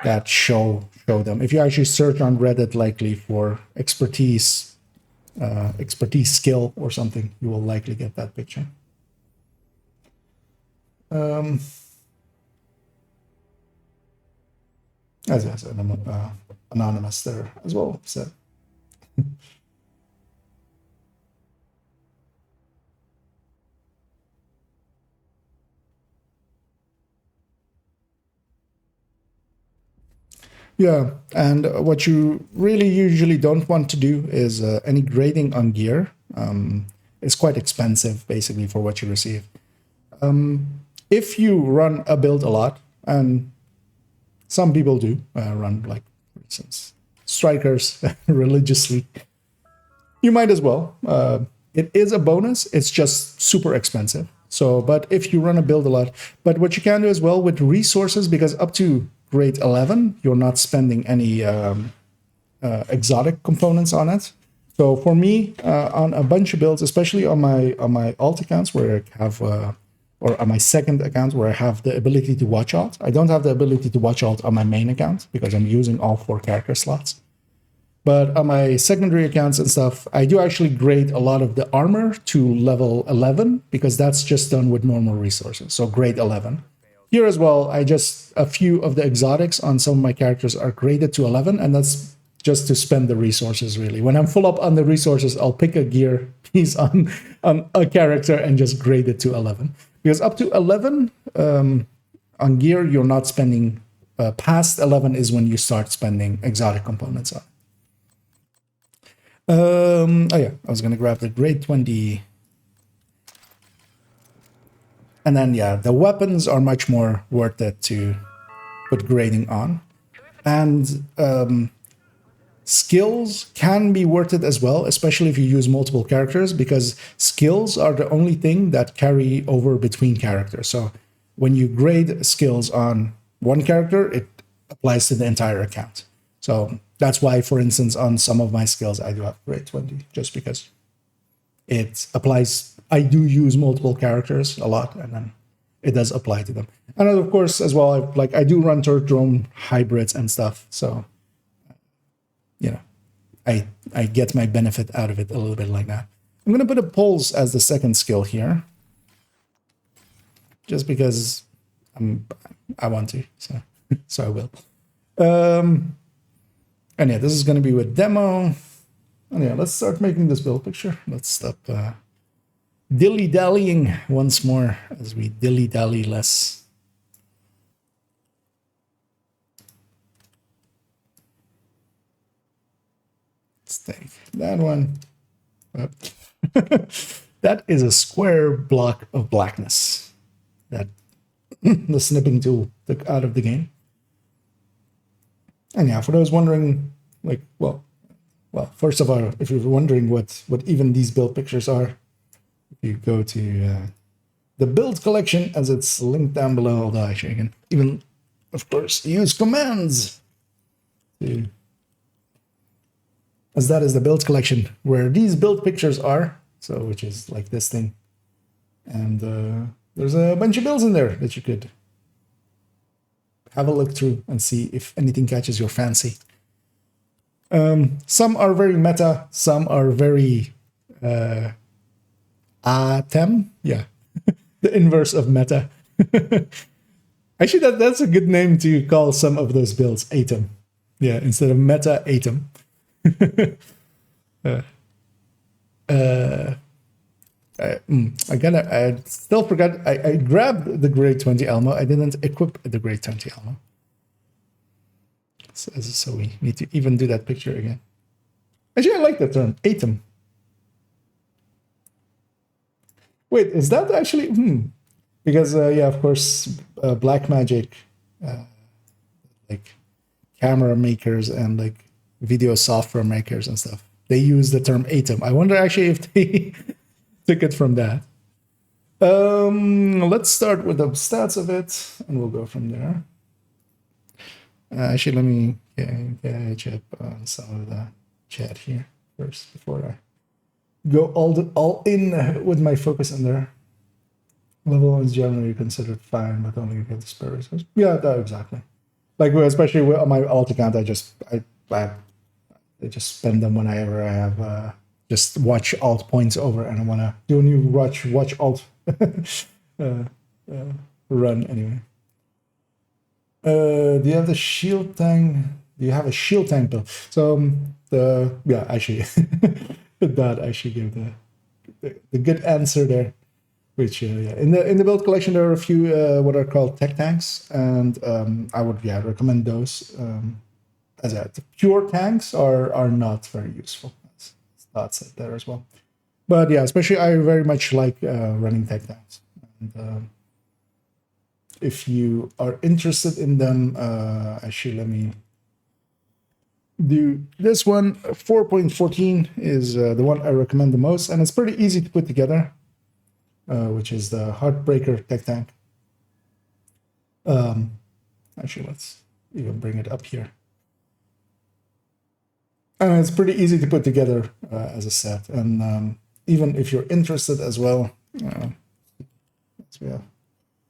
that show them. If you actually search on Reddit, likely for expertise skill or something, you will likely get that picture. As I said, I'm anonymous there as well. So. Yeah, and what you really usually don't want to do is any grading on gear. It's quite expensive, basically, for what you receive. if you run a build a lot, and some people do run, like, for instance, strikers religiously, you might as well. It is a bonus. It's just super expensive. So, but if you run a build a lot, but what you can do as well with resources, because up to grade 11, you're not spending any exotic components on it. So for me, on a bunch of builds, especially on my alt accounts where I have, or on my second account where I have the ability to watch alt, I don't have the ability to watch alt on my main account because I'm using all 4 character slots. But on my secondary accounts and stuff, I do actually grade a lot of the armor to level 11 because that's just done with normal resources. So grade 11. Here as well, a few of the exotics on some of my characters are graded to 11, and that's just to spend the resources, really. When I'm full up on the resources, I'll pick a gear piece on a character and just grade it to 11. Because up to 11 on gear, you're not spending. Past 11 is when you start spending exotic components on. Oh yeah, I was gonna grab the grade 20. And then, yeah, the weapons are much more worth it to put grading on. And skills can be worth it as well, especially if you use multiple characters, because skills are the only thing that carry over between characters. So when you grade skills on one character, it applies to the entire account. So that's why, for instance, on some of my skills, I do have grade 20, just because it applies. I do use multiple characters a lot, and then it does apply to them. And of course, as well, I do run turret drone hybrids and stuff. So, you know, I get my benefit out of it a little bit like that. I'm going to put a pulse as the second skill here, just because I want to. So, so I will. And yeah, this is going to be with demo. And yeah, let's start making this build picture. Let's stop dilly-dallying once more as we dilly-dally less. Let's take that one. That is a square block of blackness that the snipping tool took out of the game. And yeah, for those wondering, like, well, first of all, if you're wondering what even these build pictures are, if you go to the build collection, as it's linked down below, although actually you can even, of course, use commands to, as that is the build collection where these build pictures are, so which is like this thing. And there's a bunch of builds in there that you could have a look through and see if anything catches your fancy. Some are very meta, some are very ATEM, yeah, the inverse of meta. Actually, that's a good name to call some of those builds, ATEM. Yeah, instead of meta, ATEM. I still forgot. I grabbed the grade 20 Elmo. I didn't equip the grade 20 Elmo. So we need to even do that picture again. Actually, I like the term ATEM. Wait, is that actually? Because yeah, of course, black magic, like camera makers and like video software makers and stuff, they use the term ATEM. I wonder actually if they took it from that. Let's start with the stats of it, and we'll go from there. Actually, let me catch up on some of the chat here first before I go all in with my focus in there. Level 1 is generally considered fine, but only get the spare resources. Yeah, exactly. Like especially on my alt account, I just spend them whenever I have just watch alt points over, and I want to do a new watch alt run anyway. Do you have the shield tank? Do you have a shield tank build? So actually that actually gave the good answer there. Which yeah, in the build collection there are a few what are called tech tanks, and I would recommend those. As the pure tanks are not very useful. That's said there as well. But yeah, especially I very much like running tech tanks. And if you are interested in them, actually, let me do this one. 4.14 is the one I recommend the most, and it's pretty easy to put together, which is the Heartbreaker Tech Tank. Actually, let's even bring it up here. And it's pretty easy to put together as a set. And even if you're interested as well,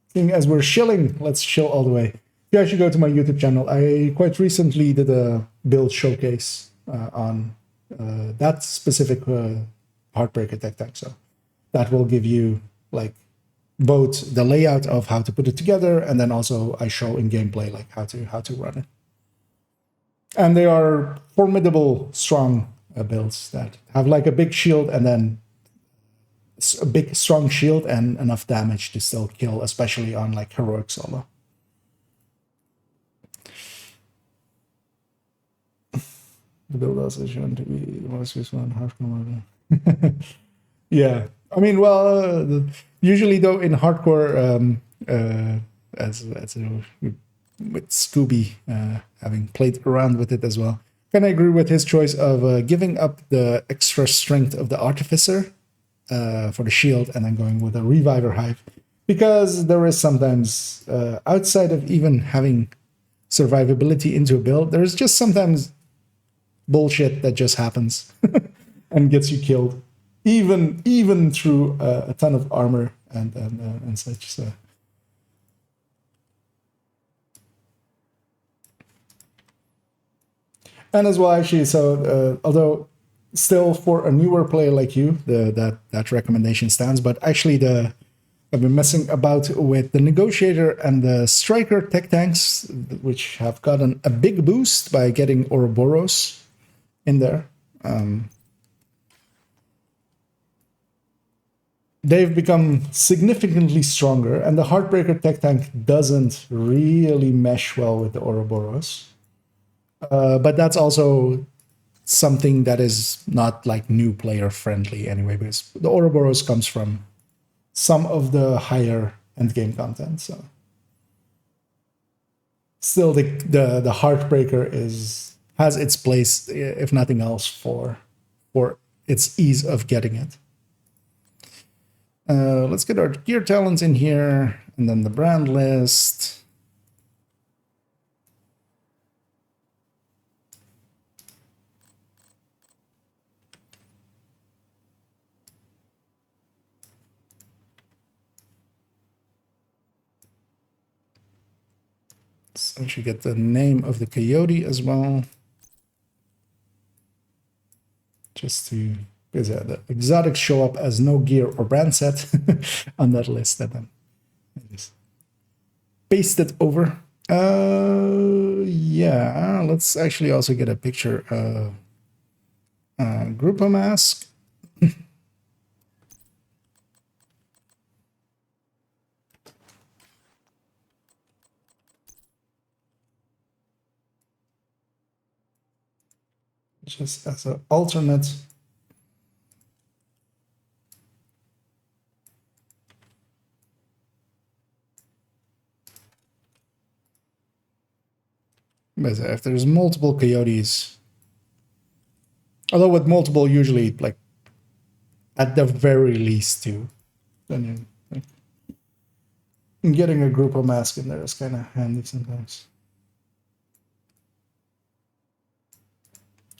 seeing as we're shilling, let's shill all the way. You actually go to my YouTube channel. I quite recently did a build showcase on that specific Heartbreaker Tech Tank. So that will give you like both the layout of how to put it together, and then also I show in gameplay like how to run it. And they are formidable, strong builds that have like a big shield and then a big, strong shield and enough damage to still kill, especially on like heroic solo. The build also shown to be the most useful in hardcore. Yeah, I mean, well, usually though in hardcore, with Scooby having played around with it as well, can I agree with his choice of giving up the extra strength of the Artificer for the shield and then going with a Reviver Hive, because there is sometimes outside of even having survivability into a build, there's just sometimes bullshit that just happens and gets you killed, even through a ton of armor and such. So. And as well, actually, so although still for a newer player like you, that recommendation stands. But actually, I've been messing about with the Negotiator and the Striker tech tanks, which have gotten a big boost by getting Ouroboros in there. They've become significantly stronger, and the Heartbreaker tech tank doesn't really mesh well with the Ouroboros. But that's also something that is not like new player friendly anyway, because the Ouroboros comes from some of the higher end game content. So still, the Heartbreaker has its place, if nothing else, for its ease of getting it. Let's get our gear talents in here, and then the brand list. So you get the name of the coyote as well. Just to, because the exotics show up as no gear or brand set on that list, and then I just paste it over. Yeah, let's actually also get a picture of Grupo Mask. Just as an alternate. But if there's multiple coyotes, although with multiple, usually like at the very least two, then getting a Grupo Mask in there is kind of handy sometimes.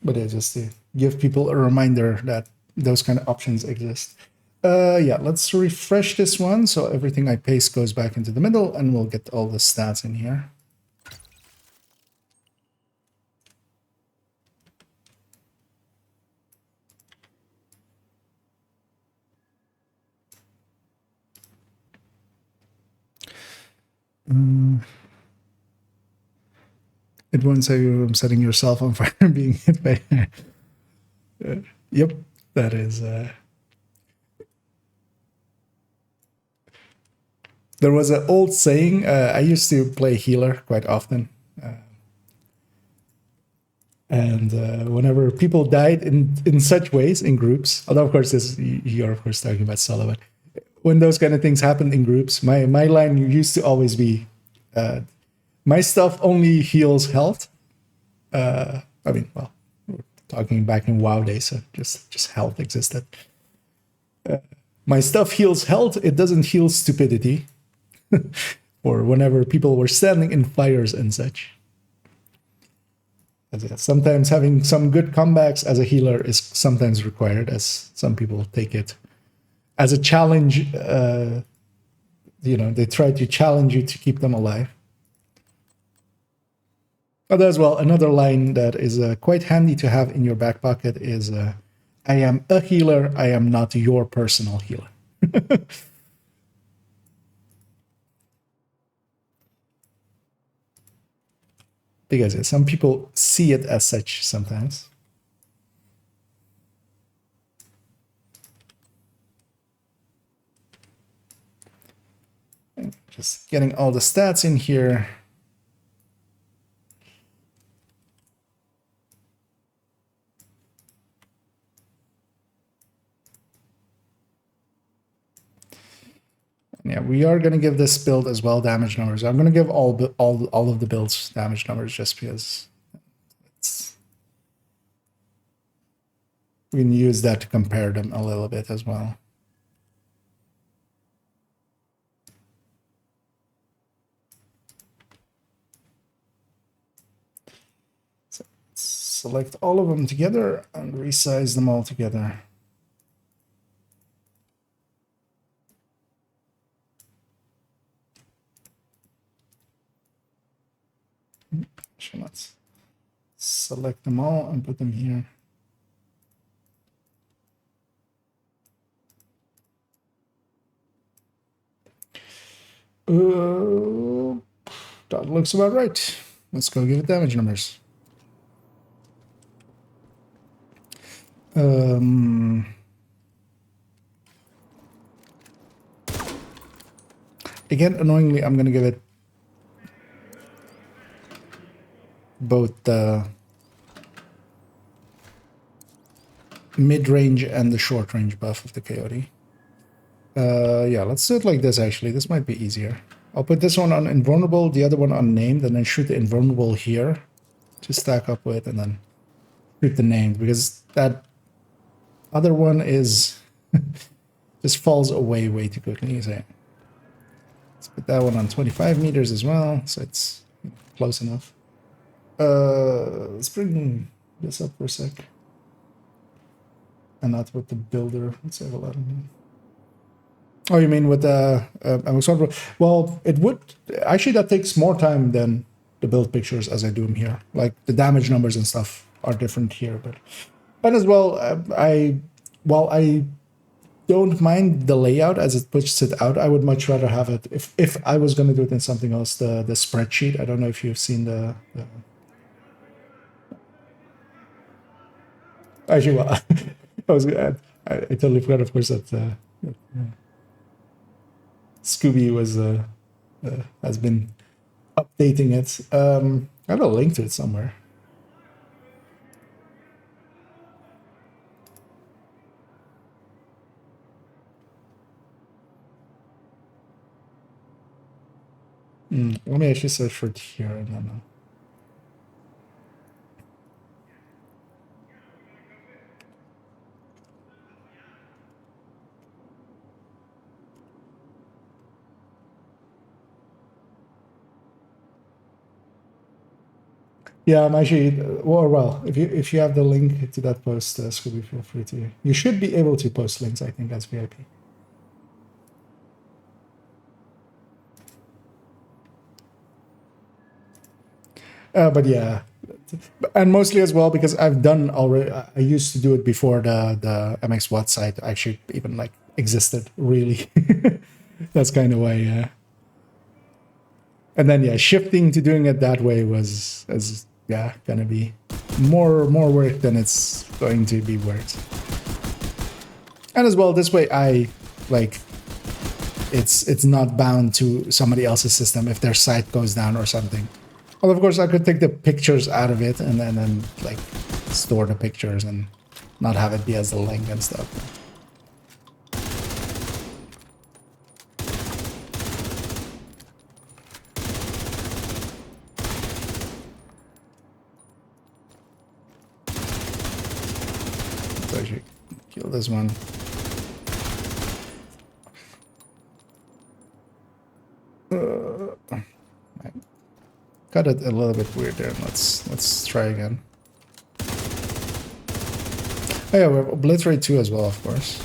But yeah, just to give people a reminder that those kind of options exist. Yeah, let's refresh this one so everything I paste goes back into the middle, and we'll get all the stats in here. It won't say you're setting yourself on fire and being hit by. Yep, that is. There was an old saying. I used to play healer quite often, and whenever people died in such ways in groups, although of course you're of course talking about solo, but when those kind of things happen in groups, my line used to always be, my stuff only heals health. I mean, well, we're talking back in WoW days, so just health existed. My stuff heals health, it doesn't heal stupidity. Or whenever people were standing in fires and such. Sometimes having some good comebacks as a healer is sometimes required, as some people take it as a challenge. You know, they try to challenge you to keep them alive. But as well, another line that is quite handy to have in your back pocket is, I am a healer, I am not your personal healer. Because some people see it as such sometimes. Just getting all the stats in here. Yeah, we are going to give this build as well damage numbers. I'm going to give all of the builds damage numbers just because we can use that to compare them a little bit as well. So select all of them together and resize them all together. Actually, let's select them all and put them here. That looks about right. Let's go give it damage numbers. Again, annoyingly, I'm going to give it both the mid-range and the short-range buff of the Coyote. Yeah, let's do it like this, actually. This might be easier. I'll put this one on invulnerable, the other one on named, and then shoot the invulnerable here to stack up with, and then shoot the named, because that other one is just falls away way too quickly. So let's put that one on 25 meters as well, so it's close enough. Let's bring this up for a sec. And not with the builder. Let's have a lot of them. Oh, you mean with the well, it would actually, that takes more time than the build pictures as I do them here. Like the damage numbers and stuff are different here, but and as well, while I don't mind the layout as it pushes it out, I would much rather have it if I was going to do it in something else. The spreadsheet. I don't know if you've seen the actually, well, I totally forgot, of course, that Scooby was has been updating it. I have a link to it somewhere. Let me actually search for it here and then. Yeah, I'm actually well. If you have the link to that post, Scooby, feel free to. You should be able to post links, I think, as VIP. But yeah, and mostly as well because I've done already. I used to do it before the MX Watt site actually even like existed. Really, that's kind of why. And then yeah, shifting to doing it that way was gonna be more work than it's going to be worth. And as well, this way I like it's not bound to somebody else's system if their site goes down or something. Well, of course, I could take the pictures out of it and then like store the pictures and not have it be as a link and stuff. this one. I got it a little bit weird there. Let's try again. Oh yeah, we have obliterate 2 as well, of course.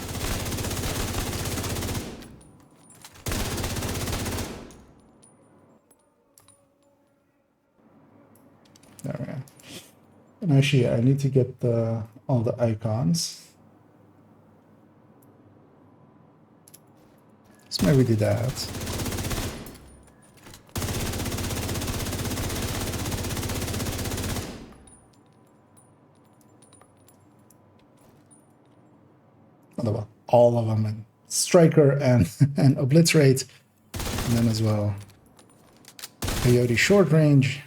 There we go. And actually, I need to get all the icons. So maybe do that. Well, all of them, and striker and and obliterate, and then as well coyote short range.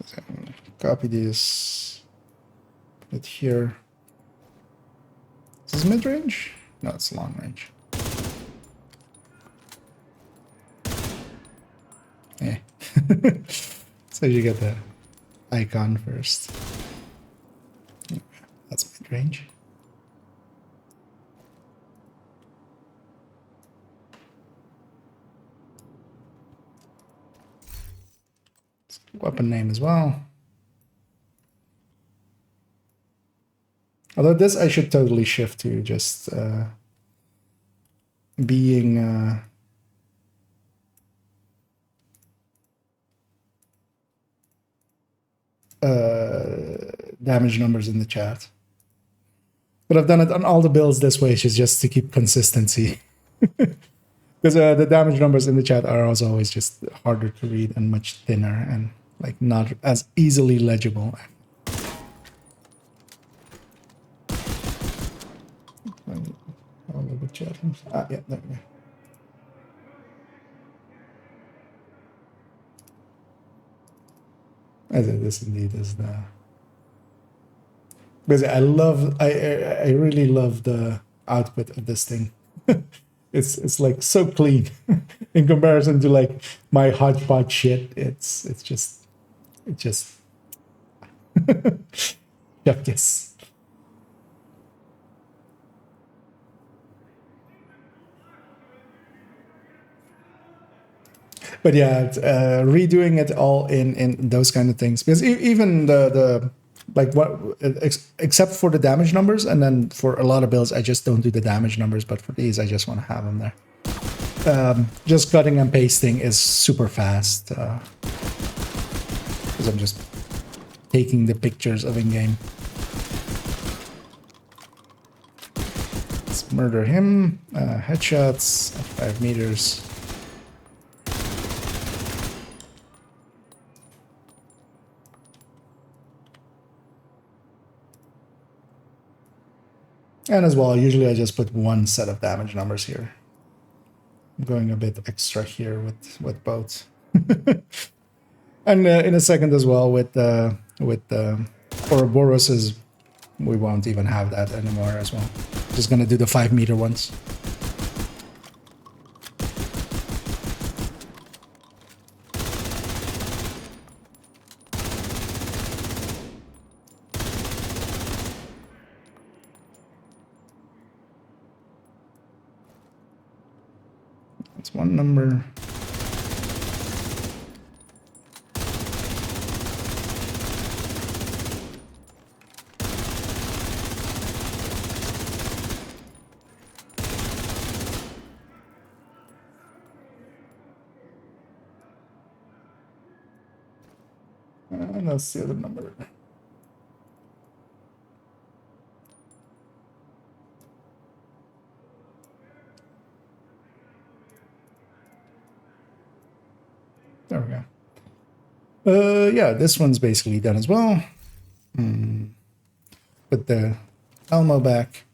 So copy this, put it here. Is this mid range? No, it's long range. Yeah. So you get the icon first. That's mid-range. Weapon name as well. Although this I should totally shift to just being damage numbers in the chat. But I've done it on all the builds this way, just to keep consistency. Because the damage numbers in the chat are also always just harder to read and much thinner and like not as easily legible. All of the chat. Ah, yeah, there we go. I think this indeed is the. Because I really love the output of this thing. It's like so clean in comparison to like my hodgepodge shit. It's just chef kiss. But yeah, redoing it all in those kind of things, because even the like what except for the damage numbers, and then for a lot of builds I just don't do the damage numbers, but for these I just want to have them there. Just cutting and pasting is super fast because I'm just taking the pictures of in-game. Let's murder him. Headshots at 5 meters. And as well, usually I just put one set of damage numbers here. I'm going a bit extra here with both. And in a second as well with Ouroboros's, we won't even have that anymore as well. Just gonna do the 5 meter ones. That's one number. And that's the other number. There we go. Yeah, this one's basically done as well. Put the Elmo back.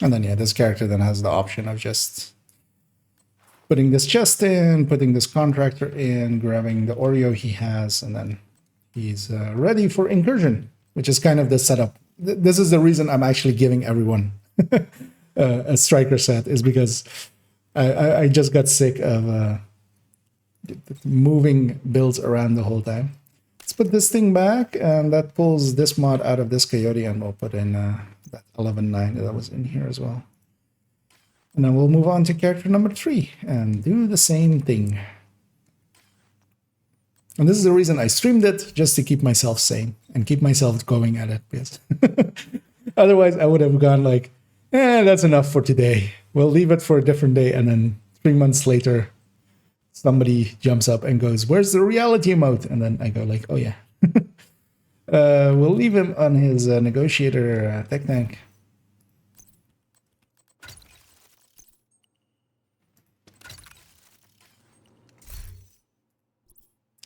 And then, yeah, this character then has the option of just putting this chest in, putting this contractor in, grabbing the Oreo he has, and then he's ready for incursion, which is kind of the setup. This is the reason I'm actually giving everyone a striker set is because I just got sick of moving builds around the whole time. Let's put this thing back, and that pulls this mod out of this coyote, and we'll put in that 11.9 that was in here as well. And then we'll move on to character number 3 and do the same thing. And this is the reason I streamed it, just to keep myself sane and keep myself going at it. Because otherwise, I would have gone like, that's enough for today. We'll leave it for a different day. And then 3 months later, somebody jumps up and goes, where's the reality emote? And then I go like, oh yeah. We'll leave him on his negotiator tech tank.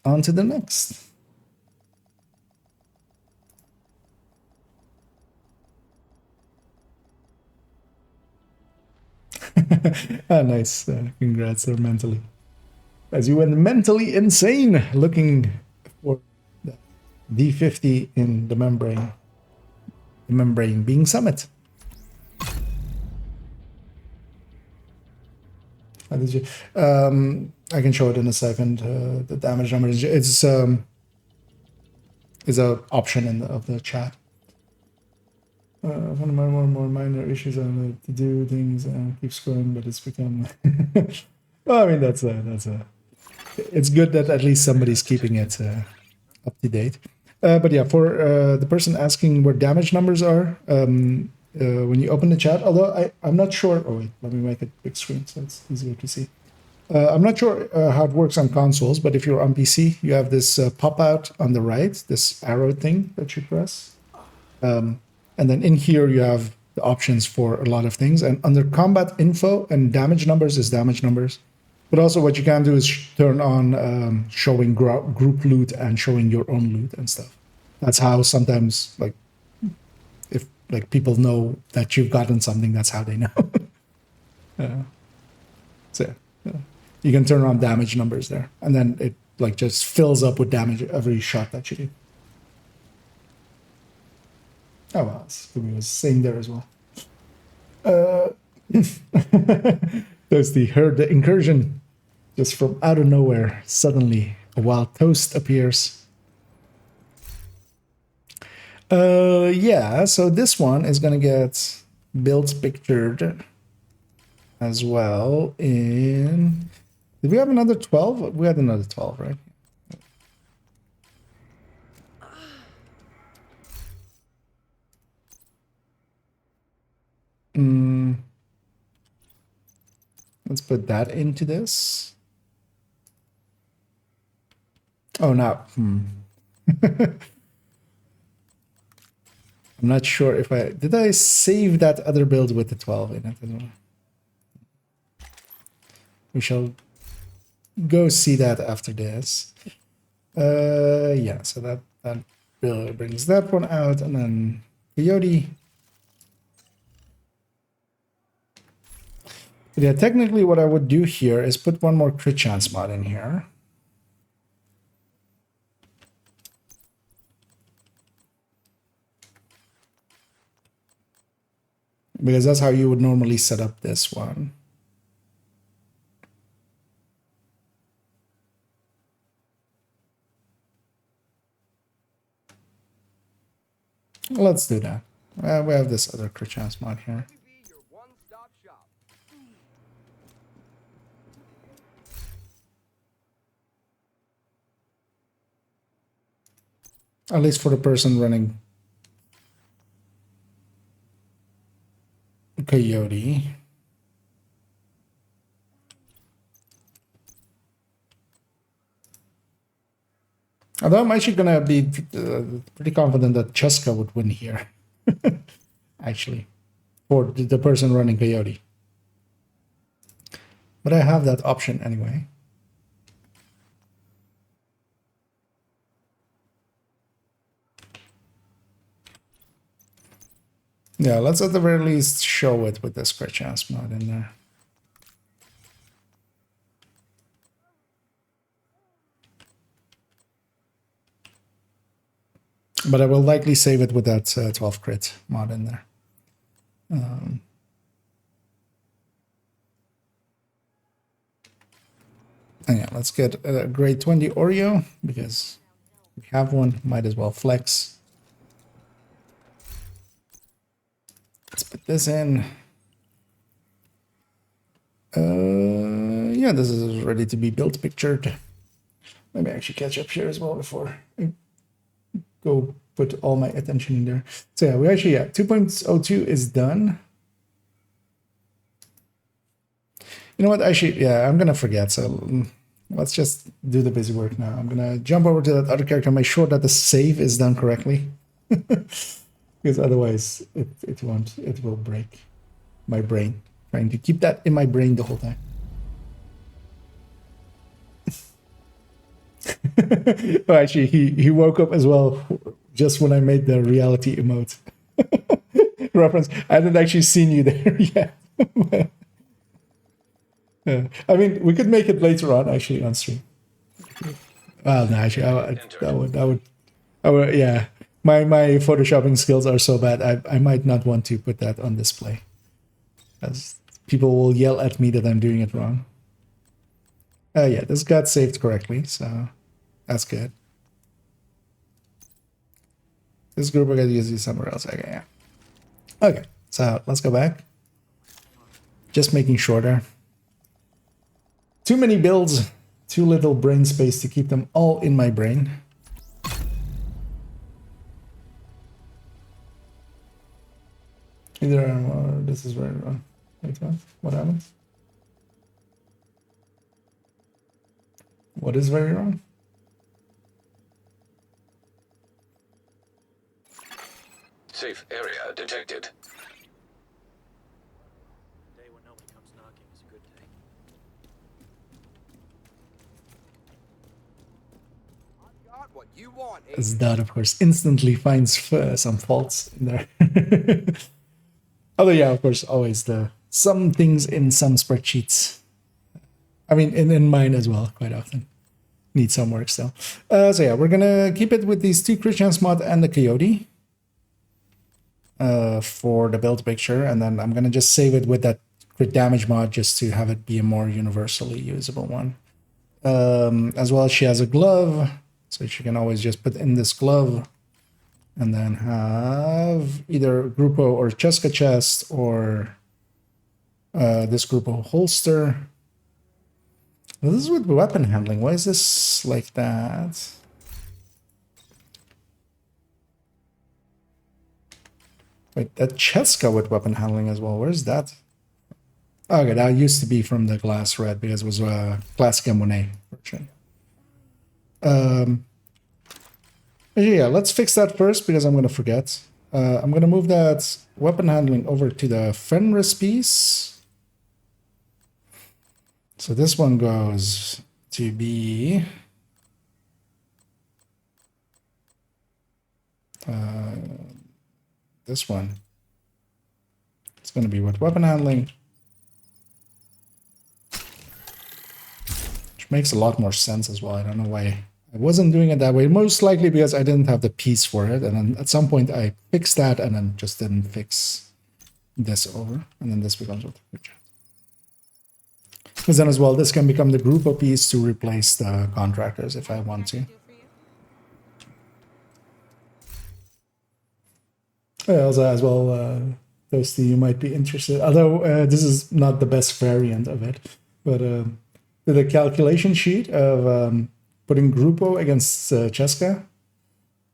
On to the next. Nice. Congrats there mentally. As you went mentally insane looking for the D50 in the membrane. The membrane being Summit. How did you? I can show it in a second. The damage number is a option in of the chat. One of my more minor issues on to do things and keep scrolling, but it's become. Well, I mean that's a. It's good that at least somebody's keeping it up to date. But yeah, for the person asking where damage numbers are, when you open the chat, although I'm not sure. Oh wait, let me make it big screen so it's easier to see. I'm not sure how it works on consoles, but if you're on PC, you have this pop out on the right, this arrow thing that you press. And then in here, you have the options for a lot of things. And under combat info and damage numbers is damage numbers. But also what you can do is turn on showing group loot and showing your own loot and stuff. That's how sometimes, like, if like people know that you've gotten something, that's how they know. So you can turn on damage numbers there, and then it like just fills up with damage every shot that you do. Oh well, it's the same there as well. There's the incursion. Just from out of nowhere, suddenly a wild toast appears. Yeah, so this one is gonna get builds pictured as well in. Did we have another 12? We had another 12, right? Let's put that into this. Oh, no. I'm not sure if did I save that other build with the 12 in it as well? We shall go see that after this. Yeah, so that build brings that one out, and then Coyote. But yeah, technically what I would do here is put one more crit chance mod in here. Because that's how you would normally set up this one. Let's do that. We have this other crit chance mod here. At least for the person running Coyote. Although I'm actually gonna be pretty confident that Cheska would win here. Actually, for the person running Coyote. But I have that option anyway. Yeah, let's at the very least show it with this crit chance mod in there. But I will likely save it with that 12 crit mod in there. And yeah, let's get a grade 20 Oreo because we have one. Might as well flex. Let's put this in. Yeah, this is ready to be built pictured. Let me actually catch up here as well before I go put all my attention in there. So yeah, we actually, 2.02 is done. You know what? Actually, yeah, I'm gonna forget. So let's just do the busy work now. I'm gonna jump over to that other character, make sure that the save is done correctly. Because otherwise it won't, it will break my brain. Trying to keep that in my brain the whole time. Oh, actually, he woke up as well just when I made the reality emote reference. I hadn't actually seen you there yet. I mean, we could make it later on, actually, on stream. Well, no, actually, I would, yeah. My photoshopping skills are so bad, I might not want to put that on display, as people will yell at me that I'm doing it wrong. Yeah, this got saved correctly, so that's good. This group I gotta use it somewhere else. Okay, yeah. Okay, so let's go back. Just making shorter. Too many builds, too little brain space to keep them all in my brain. Either this is very wrong. Wait, what happens? What is very wrong? Safe area detected. Day when nobody comes knocking is a good thing. I got what you want, As that, of course, instantly finds some faults in there. Although, yeah, of course, always some things in some spreadsheets. I mean, in mine as well, quite often. Need some work still. So yeah, we're gonna keep it with these 2 crit chance mod and the coyote for the build picture, and then I'm gonna just save it with that crit damage mod just to have it be a more universally usable one. As well, she has a glove, so she can always just put in this glove and then have either Grupo or Cheska chest or this Grupo holster. Well, this is with weapon handling. Why is this like that? Wait, that Cheska with weapon handling as well. Where's that? Okay, that used to be from the glass red because it was a classic M1A version. Yeah, let's fix that first because I'm going to forget. I'm going to move that weapon handling over to the Fenris piece. So this one goes to be this one. It's going to be with weapon handling, which makes a lot more sense as well. I don't know why I wasn't doing it that way. Most likely because I didn't have the piece for it, and then at some point I fixed that and then just didn't fix this over, and then this becomes with the picture. Because then as well, this can become the group of piece to replace the contractors if I want to. Also, as well, those two you might be interested. Although this is not the best variant of it, but the calculation sheet of putting Grupo against Cheska,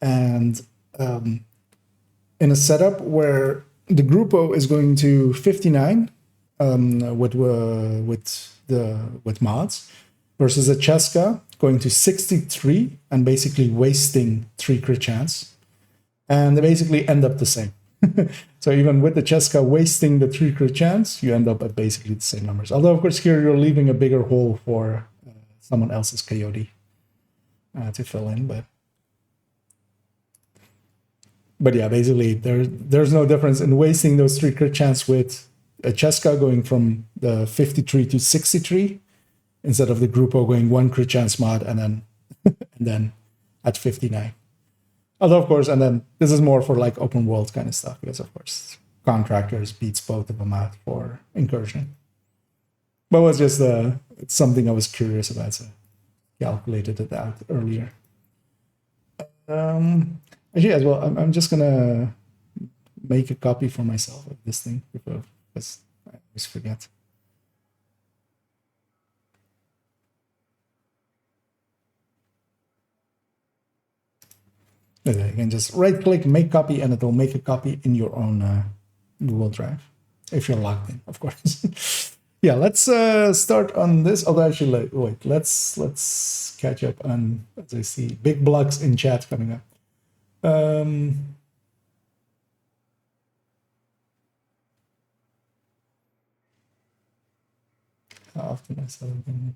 and in a setup where the Grupo is going to 59 with mods, versus a Cheska going to 63 and basically wasting 3 crit chance, and they basically end up the same. So even with the Cheska wasting the 3 crit chance, you end up at basically the same numbers. Although of course here you're leaving a bigger hole for someone else's coyote to fill in, but yeah, basically there's no difference in wasting those 3 crit chance with a Cheska going from the 53 to 63 instead of the Grupo going 1 crit chance mod and then at 59. Although of course, and then this is more for like open world kind of stuff, because of course contractors beats both of them out for incursion. But it was just it's something I was curious about, so calculated it out earlier. Actually, as well, I'm just gonna make a copy for myself of this thing because I always forget. Okay, you can just right-click, make copy, and it'll make a copy in your own Google Drive, if you're logged in, of course. Yeah, let's start on this. Although actually, wait, let's catch up on, as I see big blocks in chat coming up. How often I saw them.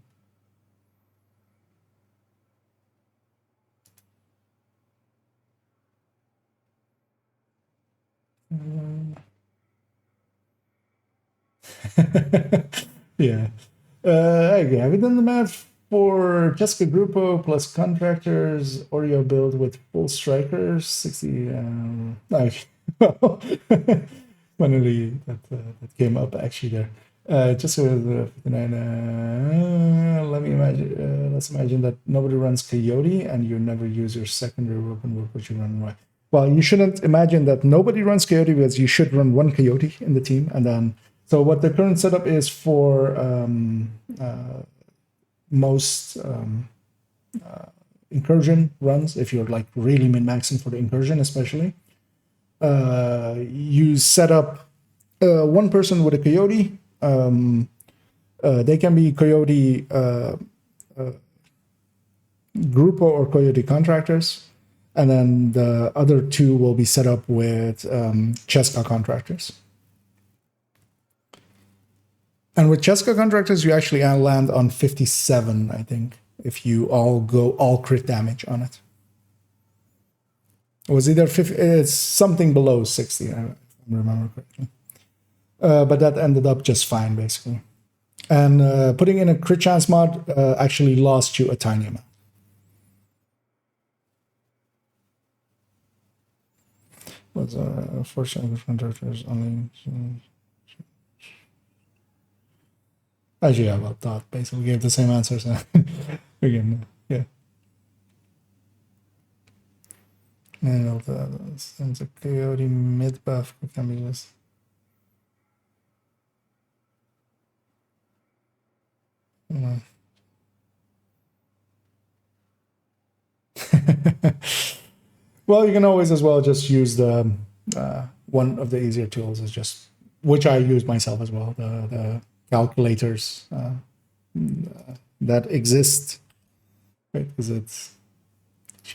Yeah. Okay, have you done the math for Jessica Grupo plus contractors Oreo build with full strikers? 60. Okay. Finally, that came up actually there. Just 59. Let's imagine that nobody runs Coyote and you never use your secondary open work, which you run right. Well, you shouldn't imagine that nobody runs Coyote because you should run one Coyote in the team. And then, so what the current setup is for most incursion runs, if you're like really min-maxing for the incursion, especially, you set up one person with a Coyote. They can be Coyote Grupo or Coyote contractors. And then the other two will be set up with Cheska contractors. And with Cheska contractors, you actually land on 57, I think, if you all crit damage on it. It was either 50, it's something below 60, I remember correctly. But that ended up just fine, basically. And putting in a crit chance mod actually lost you a tiny amount. Was fortunately contractors only. Actually, yeah, well, that basically gave the same answers. Again, yeah. And since a Coyote mid buff can be used. Well, you can always as well just use the one of the easier tools is just, which I use myself as well, the calculators that exist, right? Because it's,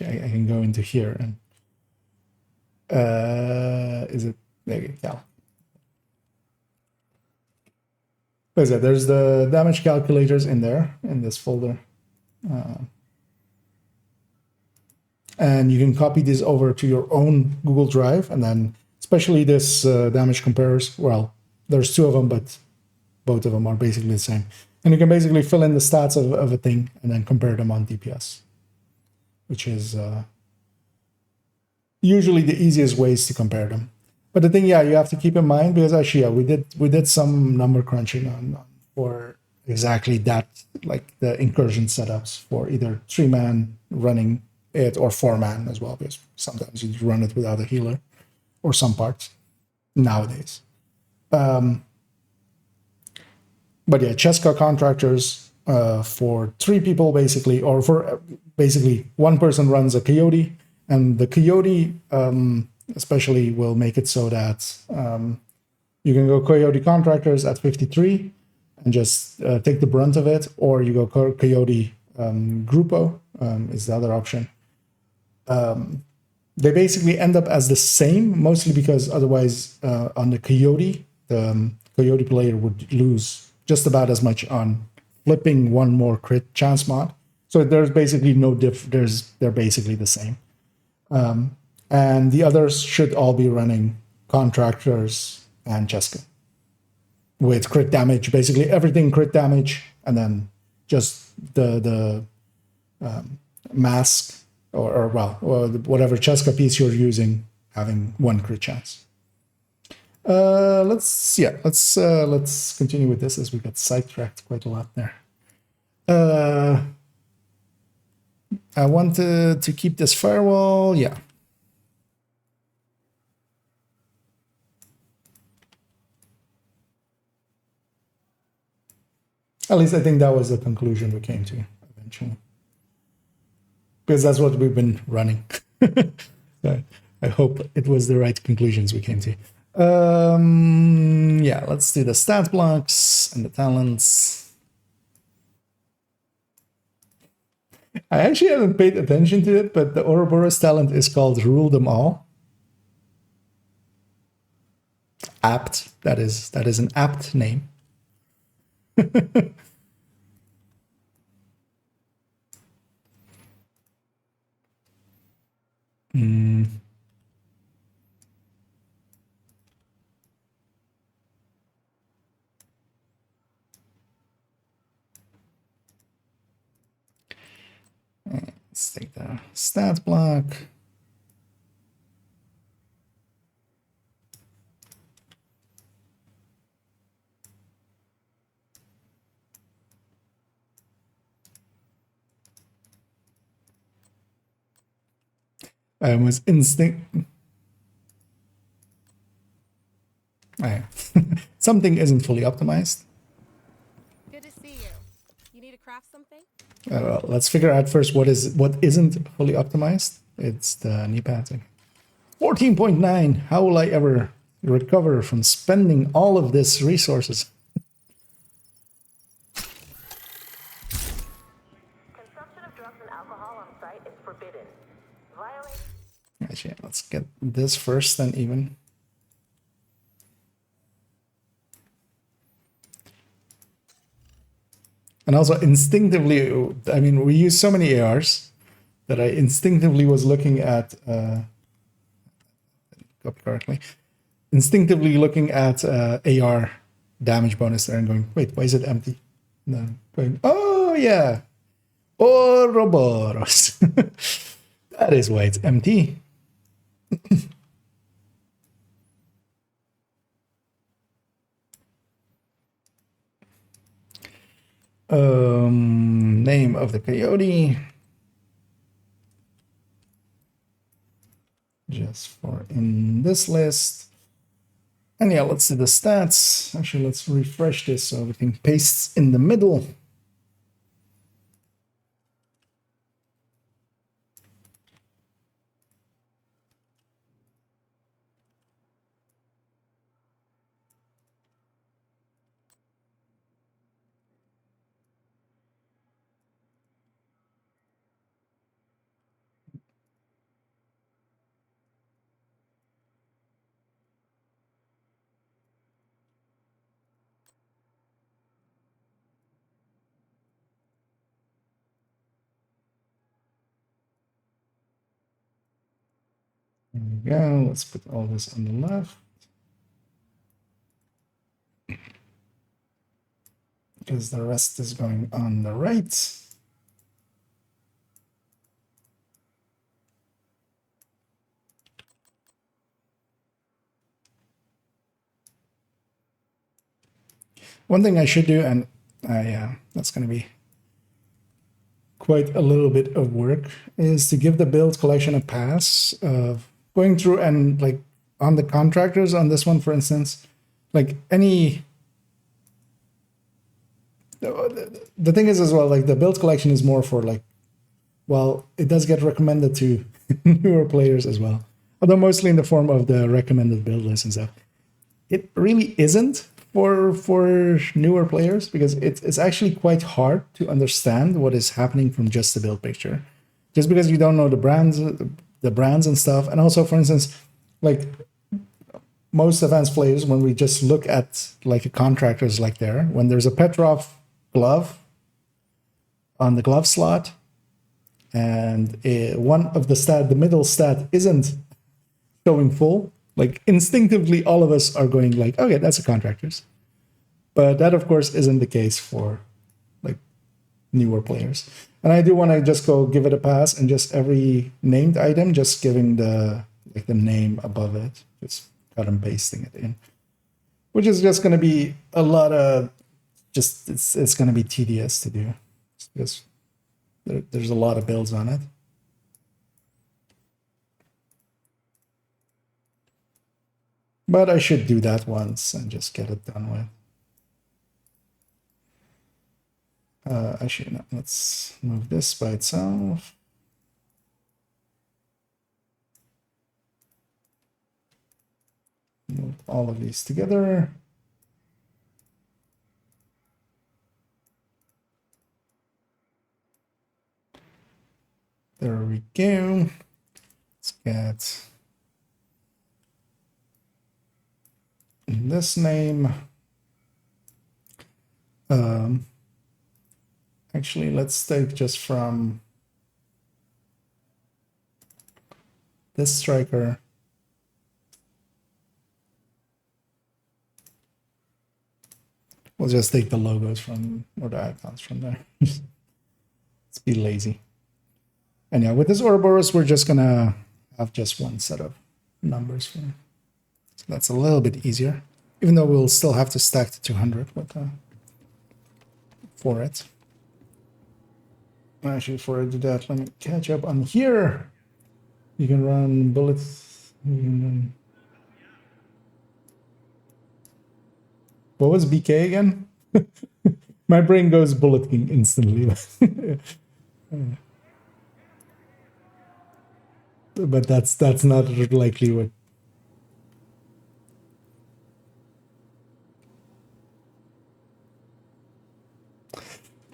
I can go into here and is it, there you go. There's the damage calculators in there, in this folder. And you can copy this over to your own Google Drive, and then especially this damage comparers. Well, there's two of them, but both of them are basically the same. And you can basically fill in the stats of a thing and then compare them on DPS, which is usually the easiest ways to compare them. But the thing, yeah, you have to keep in mind, because actually, yeah, we did some number crunching on for exactly that, like the incursion setups for either 3-man running it or 4-man as well, because sometimes you run it without a healer or some parts nowadays. But yeah, Cheska contractors for 3 people basically, or for basically one person runs a Coyote, and the Coyote especially will make it so that you can go Coyote contractors at 53 and just take the brunt of it, or you go Coyote Grupo is the other option. They basically end up as the same, mostly because otherwise on the Coyote player would lose just about as much on flipping one more crit chance mod. So there's basically no they're basically the same. And the others should all be running contractors and Cheska with crit damage, basically everything crit damage, and then just the mask or whatever Cheska piece you're using having one crit chance. Let's continue with this as we got sidetracked quite a lot there. I want to keep this firewall. Yeah. At least I think that was the conclusion we came to eventually. Because that's what we've been running. So I hope it was the right conclusions we came to. Yeah, let's do the stat blocks and the talents. I actually haven't paid attention to it, but the Ouroboros talent is called Rule Them All. Apt. That is an apt name. Let's take the stat block. I was something isn't fully optimized. Good to see you. You need to craft something? Well, let's figure out first what isn't fully optimized. It's the knee pads. 14.9. How will I ever recover from spending all of this resources? Consumption of drugs and alcohol on site is forbidden. Violate. Actually, let's get this first, then even. And also instinctively, I mean, we use so many ARs that I instinctively was looking at, copy correctly, instinctively looking at AR damage bonus there and going, wait, why is it empty? And then going, oh yeah, Ouroboros. That is why it's empty. Name of the coyote. Just for in this list. And yeah, let's do the stats. Actually, let's refresh this so everything pastes in the middle. There we go. Let's put all this on the left. Because the rest is going on the right. One thing I should do, and yeah, that's going to be quite a little bit of work, is to give the build collection a pass of going through and like on the contractors on this one, for instance, like any. The thing is as well, like the build collection is more for like, well, it does get recommended to newer players as well, although mostly in the form of the recommended build list and stuff. It really isn't for newer players because it's actually quite hard to understand what is happening from just the build picture, just because you don't know the brands and stuff. And also, for instance, like most advanced players, when we just look at like a contractors like there, when there's a Petrov glove on the glove slot and one of the middle stat isn't showing full, like instinctively all of us are going like, okay, that's a contractors. But that of course isn't the case for like newer players. And I do want to just go give it a pass and just every named item, just giving the name above it, just cut and pasting it in. which is just going to be a lot of it's going to be tedious to do because there's a lot of builds on it. But I should do that once and just get it done with. Actually, no, let's move this by itself. Move all of these together. There we go. Let's get this name. Actually, let's take just from this striker. We'll just take the logos from, or the icons from there. Let's be lazy. And yeah, with this Ouroboros, we're just gonna have just one set of numbers for it. So that's a little bit easier, even though we'll still have to stack to 200 with, for it. Actually, before I do that, let me catch up on here. You can run bullets. What was BK again? My brain goes Bullet King instantly. But that's not likely what.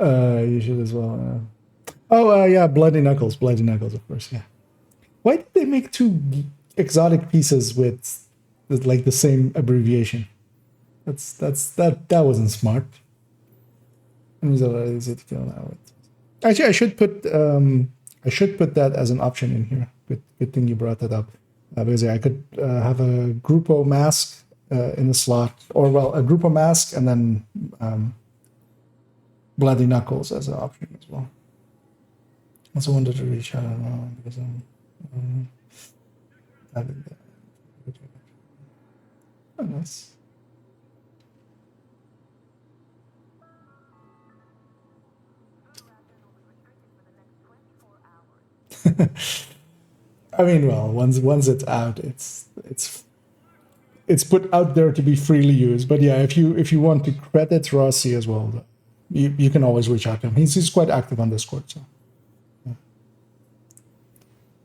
You should as well. Yeah, Bloody Knuckles, of course, yeah. Why did they make two exotic pieces with like the same abbreviation? That wasn't smart. Actually, I should put that as an option in here. Good thing you brought that up, because I could have a Grupo mask in the slot, or well, a Grupo mask and then Bloody Knuckles as an option as well. Also wanted to reach out because oh, nice. I mean, well, once it's out, it's put out there to be freely used. But yeah, if you want to credit Rossi as well, you can always reach out to him. He's quite active on Discord, so yeah.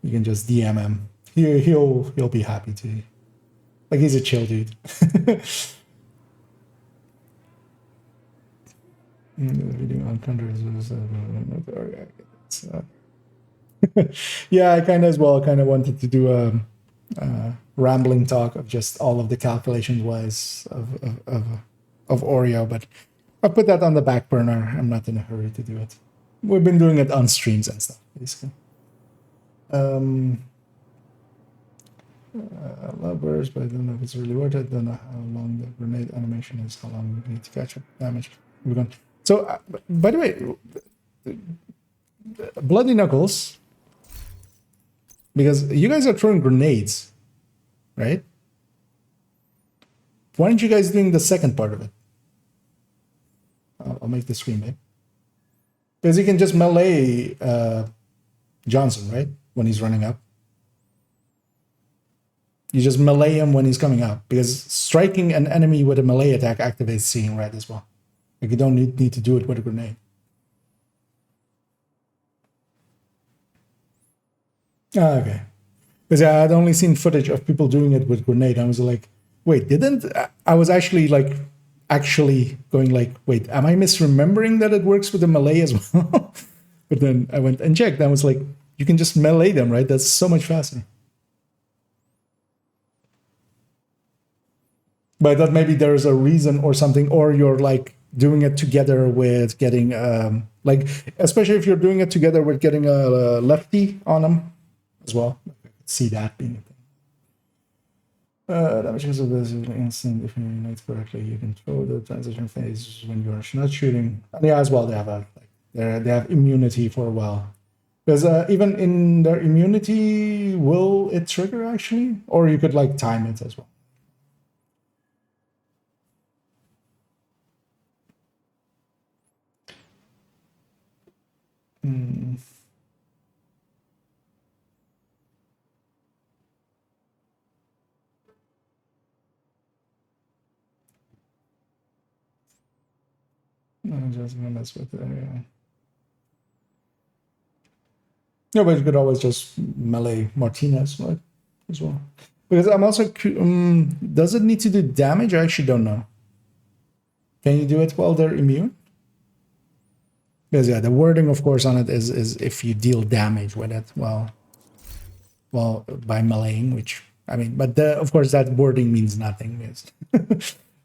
You can just DM him. He'll be happy to. Like, he's a chill dude. Reading on countries. Yeah, I kind of wanted to do a rambling talk of just all of the calculations wise of Oreo, but I'll put that on the back burner. I'm not in a hurry to do it. We've been doing it on streams and stuff, basically. I love birds, but I don't know if it's really worth it. I don't know how long the grenade animation is, how long you need to catch up damage. We're going. So, by the way, Bloody Knuckles, because you guys are throwing grenades, right? Why aren't you guys doing the second part of it? I'll make the screen big. Because you can just melee Johnson, right? When he's running up. You just melee him when he's coming up. Because striking an enemy with a melee attack activates Seeing Red as well. Like, you don't need to do it with a grenade. Okay. Because I'd only seen footage of people doing it with grenade. I was like, wait, didn't... I was actually going like, wait, am I misremembering that it works with the melee as well? But then I went and checked. I was like, you can just melee them, right? That's so much faster. But I thought maybe there's a reason or something, or you're like doing it together with getting, like, especially if you're doing it together with getting a lefty on them as well. I could see that being a thing. Damage because of this is instant. If you unite correctly, you can throw the transition phase when you're not shooting. And yeah, as well, they have they have immunity for a while. Because even in their immunity, will it trigger actually? Or you could like time it as well. I'm just gonna mess with it. Yeah. Yeah, but you could always just melee Martinez, right? As well. Because I'm also, does it need to do damage? I actually don't know. Can you do it while they're immune? Because yeah, the wording, of course, on it is if you deal damage with it, well, by meleeing, which I mean, but of course that wording means nothing,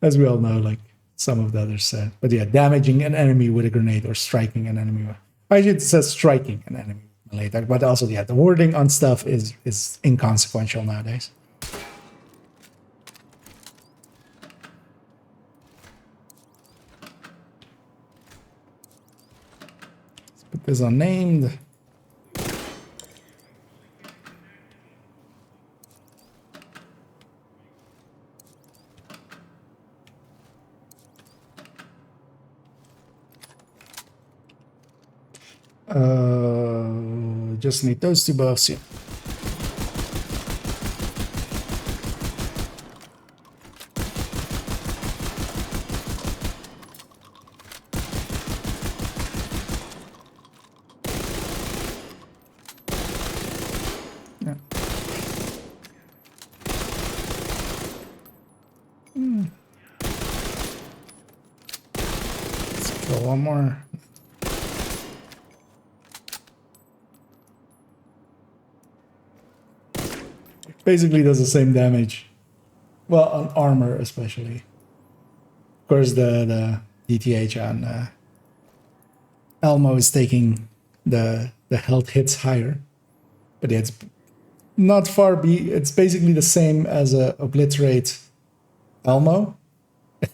as we all know, like some of the others said. But yeah, damaging an enemy with a grenade or striking an enemy. Actually, it says striking an enemy with melee attack, but also yeah, the wording on stuff is inconsequential nowadays. Let's put this on named. Just need those two buffs. Yeah. Yeah. Let's kill one more. Basically does the same damage. Well, on armor especially. Of course, the DTH on Elmo is taking the health hits higher, but yeah, it's not far. It's basically the same as a obliterate Elmo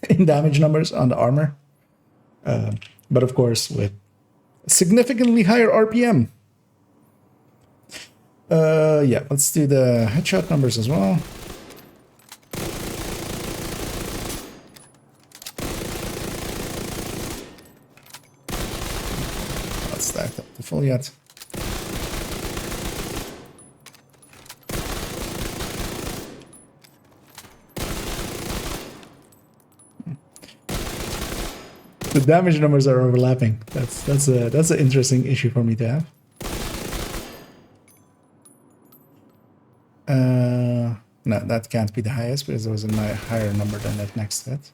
in damage numbers on the armor, but of course with significantly higher RPM. Yeah, let's do the headshot numbers as well. Not stacked up to full yet. The damage numbers are overlapping. That's an interesting issue for me to have. No, that can't be the highest because it was a higher number than that next hit.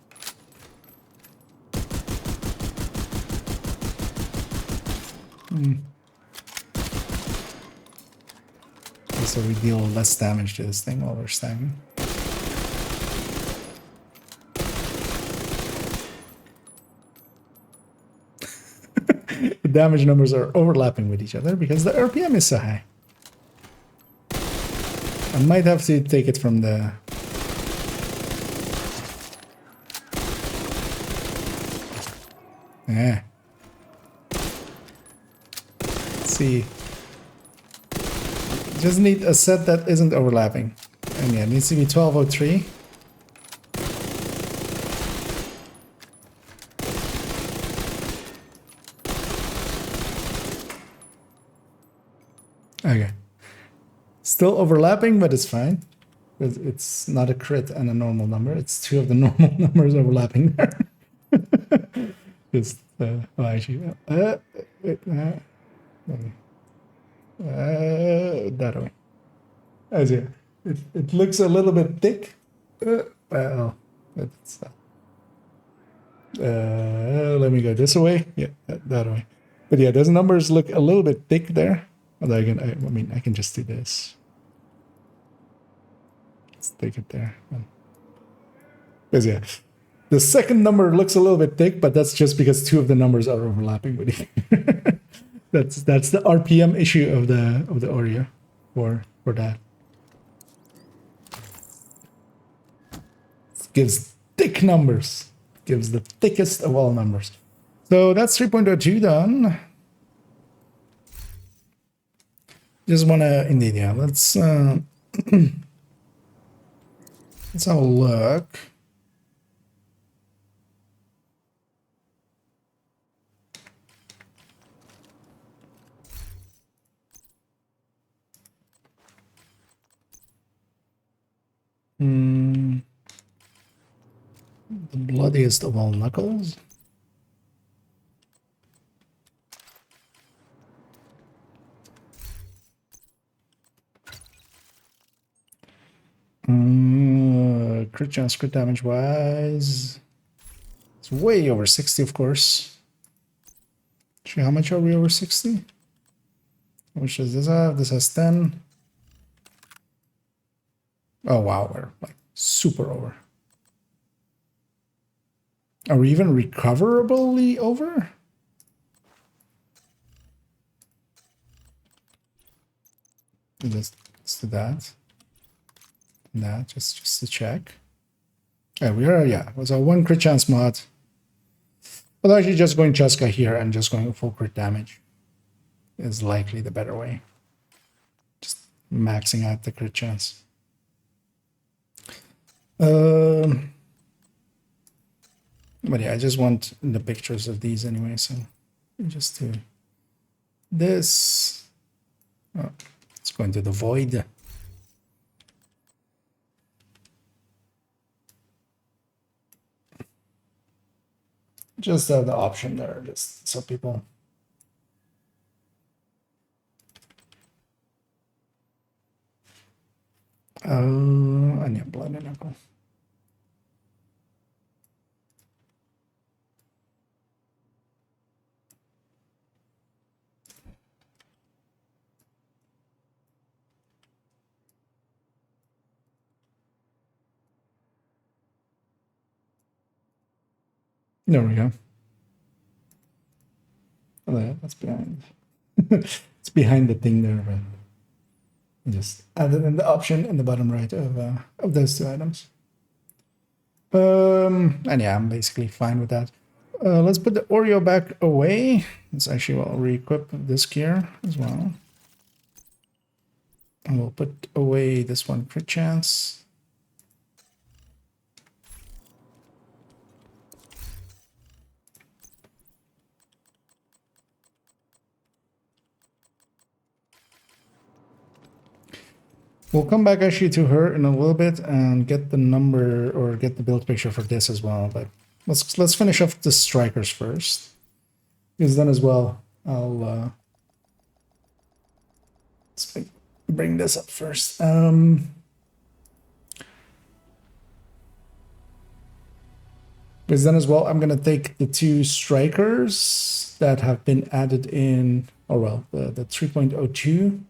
So we deal less damage to this thing while we're stacking. The damage numbers are overlapping with each other because the RPM is so high. I might have to take it from the... Yeah. Let's see. Just need a set that isn't overlapping. And yeah, it needs to be 1203. Okay. Still overlapping, but it's fine. It's not a crit and a normal number. It's two of the normal numbers overlapping there. Just, oh, actually, that way. As yeah, it looks a little bit thick. Well, it's, let me go this way. Yeah, that way. But yeah, those numbers look a little bit thick there. Although I mean, I can just do this. Let's take it there. Because yeah, the second number looks a little bit thick, but that's just because two of the numbers are overlapping with each other. That's the RPM issue of the Oreo for that. It gives thick numbers. It gives the thickest of all numbers. So that's 3.02 done. Just wanna indeed, yeah. Let's have a look. The bloodiest of all knuckles. Crit chance, crit damage wise. It's way over 60, of course. Actually, how much are we over 60? How much does this have? This has 10. Oh, wow. We're like super over. Are we even recoverably over? Let's do that. And that, just to check. Yeah, we are, yeah. It was a 1 crit chance mod. But actually just going Cheska here and just going full crit damage is likely the better way. Just maxing out the crit chance. But yeah, I just want the pictures of these anyway, so just do this. Oh, let's go into the void. Just the option there, just so people. And yeah, blood and knuckle. There we go. Oh, yeah, that's behind. It's behind the thing there, but just added in the option in the bottom right of those two items. And yeah, I'm basically fine with that. Let's put the Oreo back away. Let's actually will re-equip this gear as well. And we'll put away this one crit chance. We'll come back actually to her in a little bit and get the number or get the build picture for this as well. But let's finish off the strikers first. Because then as well, I'll let's bring this up first. Because then as well, I'm gonna take the 2 strikers that have been added in, or well, the 3.02.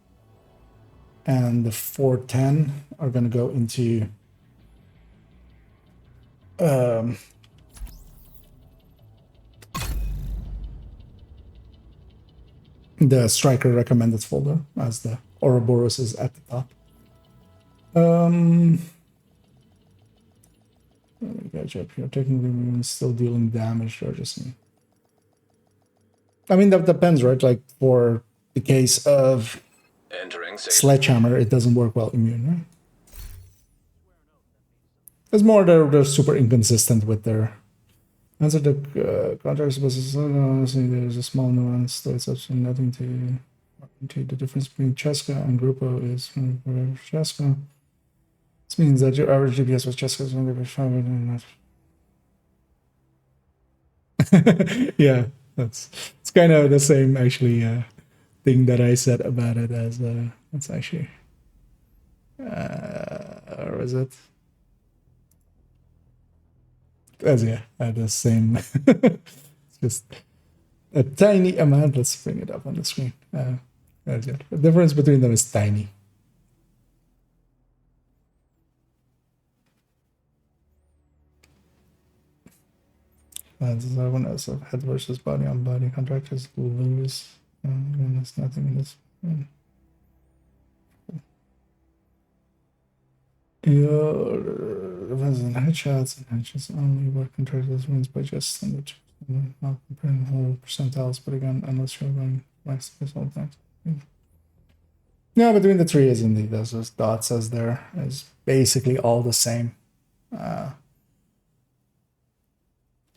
And the 410 are going to go into the striker recommended folder, as the Ouroboros is at the top. Gotcha. You're technically still dealing damage or just. I mean, that depends, right? Like for the case of Entering Sledgehammer, it doesn't work well immune, right? It's more they're super inconsistent with their answer. The contracts was honestly there's a small nuance, though it's absolutely nothing to the difference between Cheska and Grupo is Cheska. This means that your average GPS with Cheska is only 5 and not. Yeah, it's kind of the same actually. Thing that I said about it as it's actually or is it as yeah the same. It's just a tiny amount. Let's bring it up on the screen. The difference between them is tiny. This is one else of head versus body on body. Contractors lose. And there's nothing in this. Your defense and headshots and headshots only work contractors wins by just under 2%, not comparing whole percentiles, but again, unless you're going max this all the time. Yeah, between the 3 is indeed, as those dots says there, is basically all the same.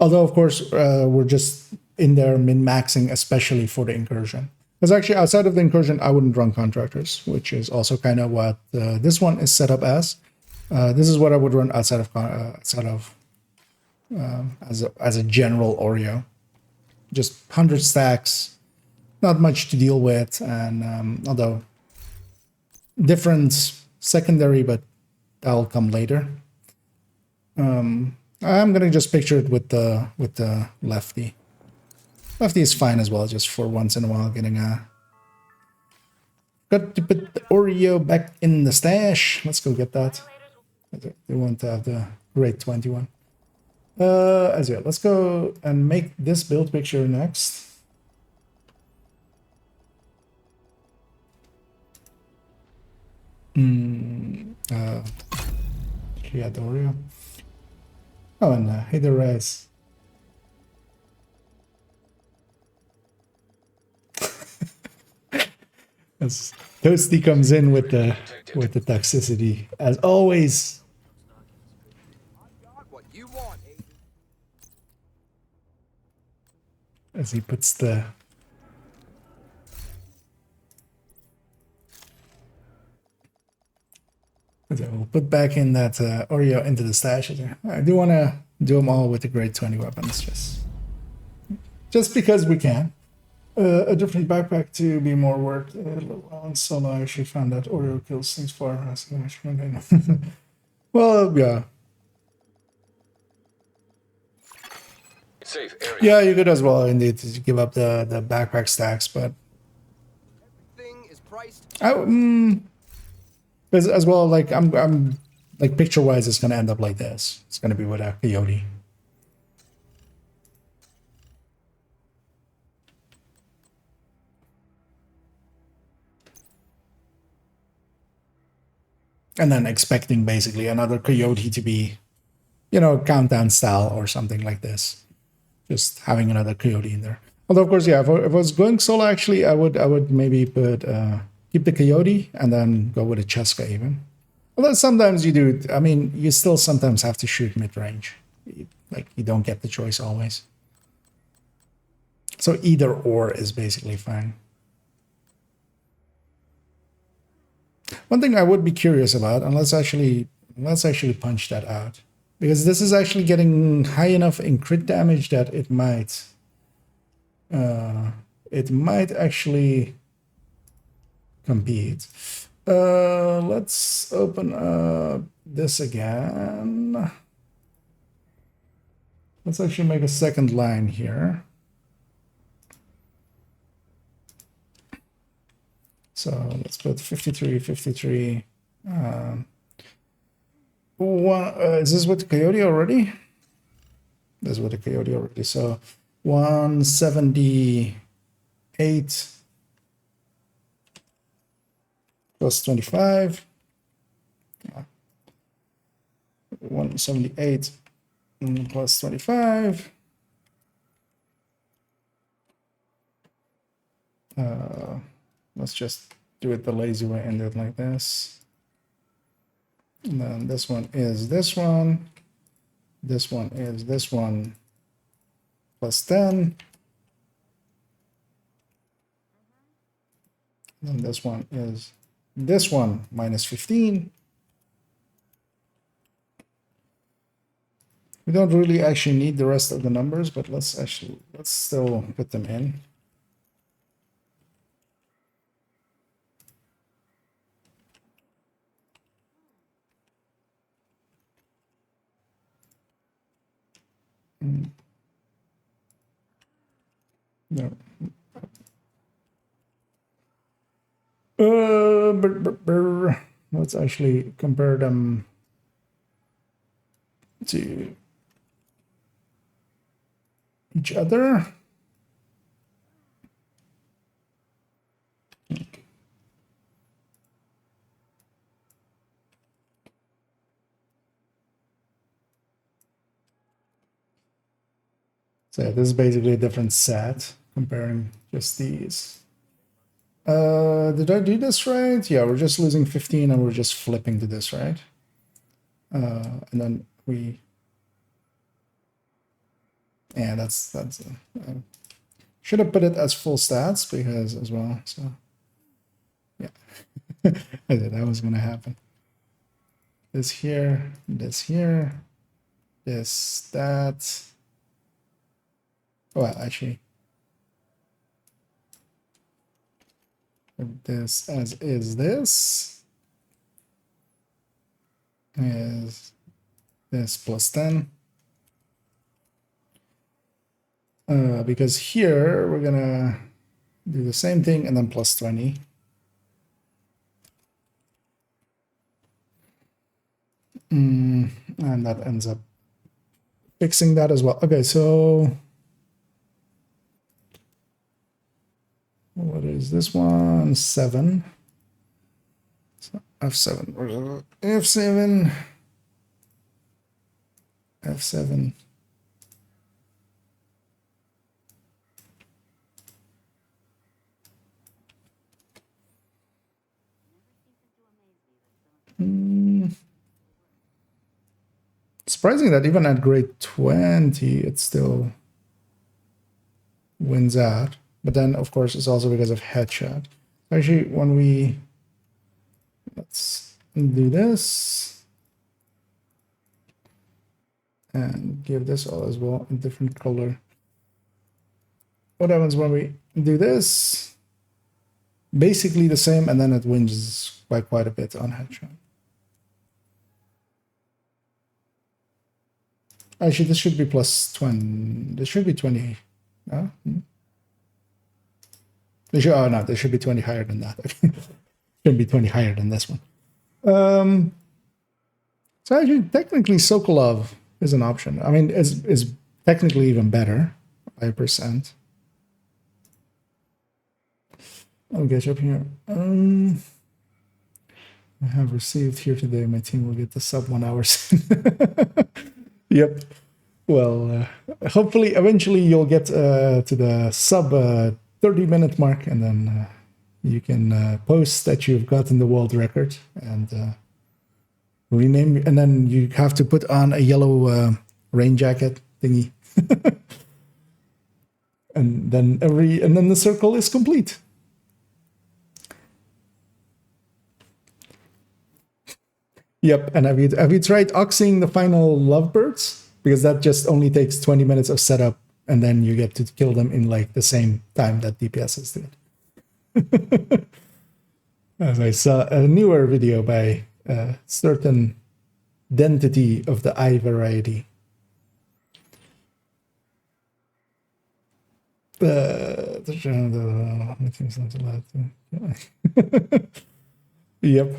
Although, of course, we're just in there min-maxing, especially for the incursion. Because actually, outside of the incursion, I wouldn't run contractors, which is also kind of what this one is set up as. This is what I would run outside of as a general Oreo. Just 100 stacks, not much to deal with, and although different secondary, but that'll come later. I'm gonna just picture it with the lefty. Lefty is fine as well, just for once in a while getting a. Got to put the Oreo back in the stash. Let's go get that. They want to have the grade 21. As yeah, let's go and make this build picture next. She had Oreo. Oh, and hey there, Rise. As Toasty comes in with the toxicity, as always. Got what you want, Aiden. As he puts the we'll put back in that Oreo into the stash. I do want to do them all with the grade 20 weapons, just because we can. A different backpack to be more worked. On solo, I actually found that Oreo kills things far. Well, yeah. Safe area. Yeah, you could as well indeed give up the backpack stacks, but Thing is priced. as well, like I'm like picture wise, it's gonna end up like this. It's gonna be with a coyote. And then expecting basically another coyote to be, countdown style or something like this. Just having another coyote in there. Although of course, yeah, if I was going solo, actually, I would maybe put keep the coyote and then go with a Cheska even. Although sometimes you do, I mean, you still sometimes have to shoot mid range. Like you don't get the choice always. So either or is basically fine. One thing I would be curious about, and let's actually punch that out, because this is actually getting high enough in crit damage that it might actually compete. Let's open up this again. Let's actually make a second line here. So let's put 53, 53. Is this with the coyote already? This is with the coyote already. So 178 plus 25. 178 plus 25. Let's just do it the lazy way and do it like this. And then this one is this one. This one is this one plus 10. And then this one is this one minus 15. We don't really actually need the rest of the numbers, but let's still put them in. No. Let's actually compare them to each other. So this is basically a different set comparing just these. Did I do this right? Yeah, we're just losing 15 and we're just flipping to this, right? And then we, yeah, that's should have put it as full stats because as well. So yeah, I knew that was gonna happen. This here, this here, this, that. Well, actually, this as is this. is this plus 10. Because here we're gonna do the same thing and then plus 20. And that ends up fixing that as well. Okay, so what is this one? 7. So F7. F7. F7. Surprising that even at grade 20, it still wins out. But then, of course, it's also because of headshot. Actually, when we... Let's do this. And give this all as well a different color. What happens when we do this? Basically the same, and then it wins by quite a bit on headshot. Actually, this should be plus 20. This should be 20. They should, oh no, there should be 20 higher than that. Should be 20 higher than this one. So actually, technically, Sokolov is an option. I mean, is technically even better by a percent. I'll get you up here. I have received here today. My team will get the sub 1 hour. Yep. Well, hopefully, eventually, you'll get to the sub 30-minute mark, and then you can post that you've gotten the world record and rename. And then you have to put on a yellow rain jacket thingy, and then the circle is complete. Yep, and have you tried oxing the final lovebirds? Because that just only takes 20 minutes of setup, and then you get to kill them in like the same time that DPSs did. As I saw a newer video by a certain density of the eye variety. Yep.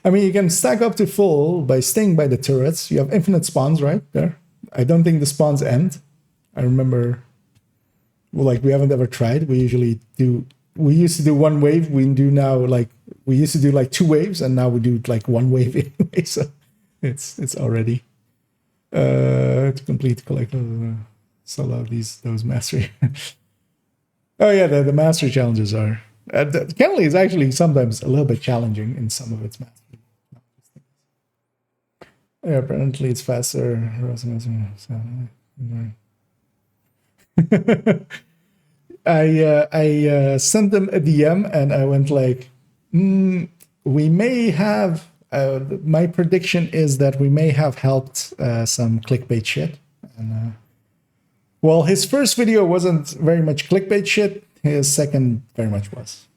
I mean, you can stack up to full by staying by the turrets. You have infinite spawns right there. I don't think the spawns end. I remember, well, like, we haven't ever tried. We used to do one wave. We used to do like 2 waves, and now we do like 1 wave anyway. So it's already to complete collective solo those mastery. Oh yeah, the mastery challenges are. Kennelly is actually sometimes a little bit challenging in some of its mastery. Yeah, apparently it's faster. I sent them a DM and I went like, we may have. My prediction is that we may have helped some clickbait shit. And, well, his first video wasn't very much clickbait shit. His second very much was.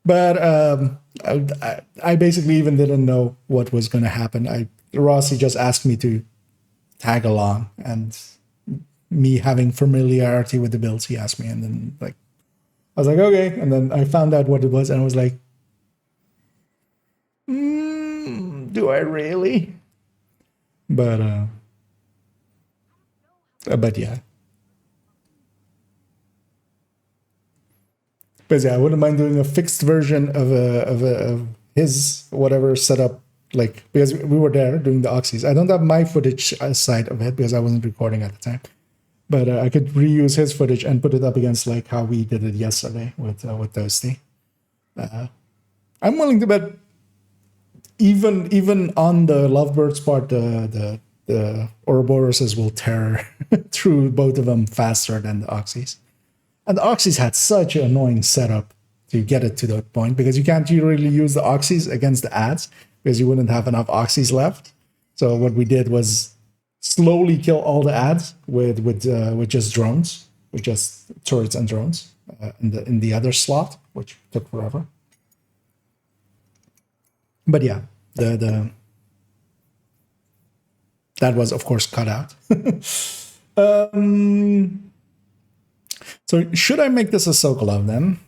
But I basically even didn't know what was going to happen. Rossi just asked me to tag along, and me having familiarity with the builds, he asked me, and then like I was like, okay, and then I found out what it was, and I was like, do I really? But yeah. But yeah, I wouldn't mind doing a fixed version of his whatever setup, like, because we were there doing the oxys. I don't have my footage side of it because I wasn't recording at the time, but I could reuse his footage and put it up against like how we did it yesterday with Toasty. I'm willing to bet even on the Lovebirds part, the Ouroboroses will tear through both of them faster than the oxys. And the oxys had such an annoying setup to get it to that point, because you can't really use the oxys against the ads because you wouldn't have enough oxys left. So what we did was slowly kill all the ads with just drones, with just turrets and drones in the other slot, which took forever. But yeah, the that was of course cut out. So should I make this a Sokolov then?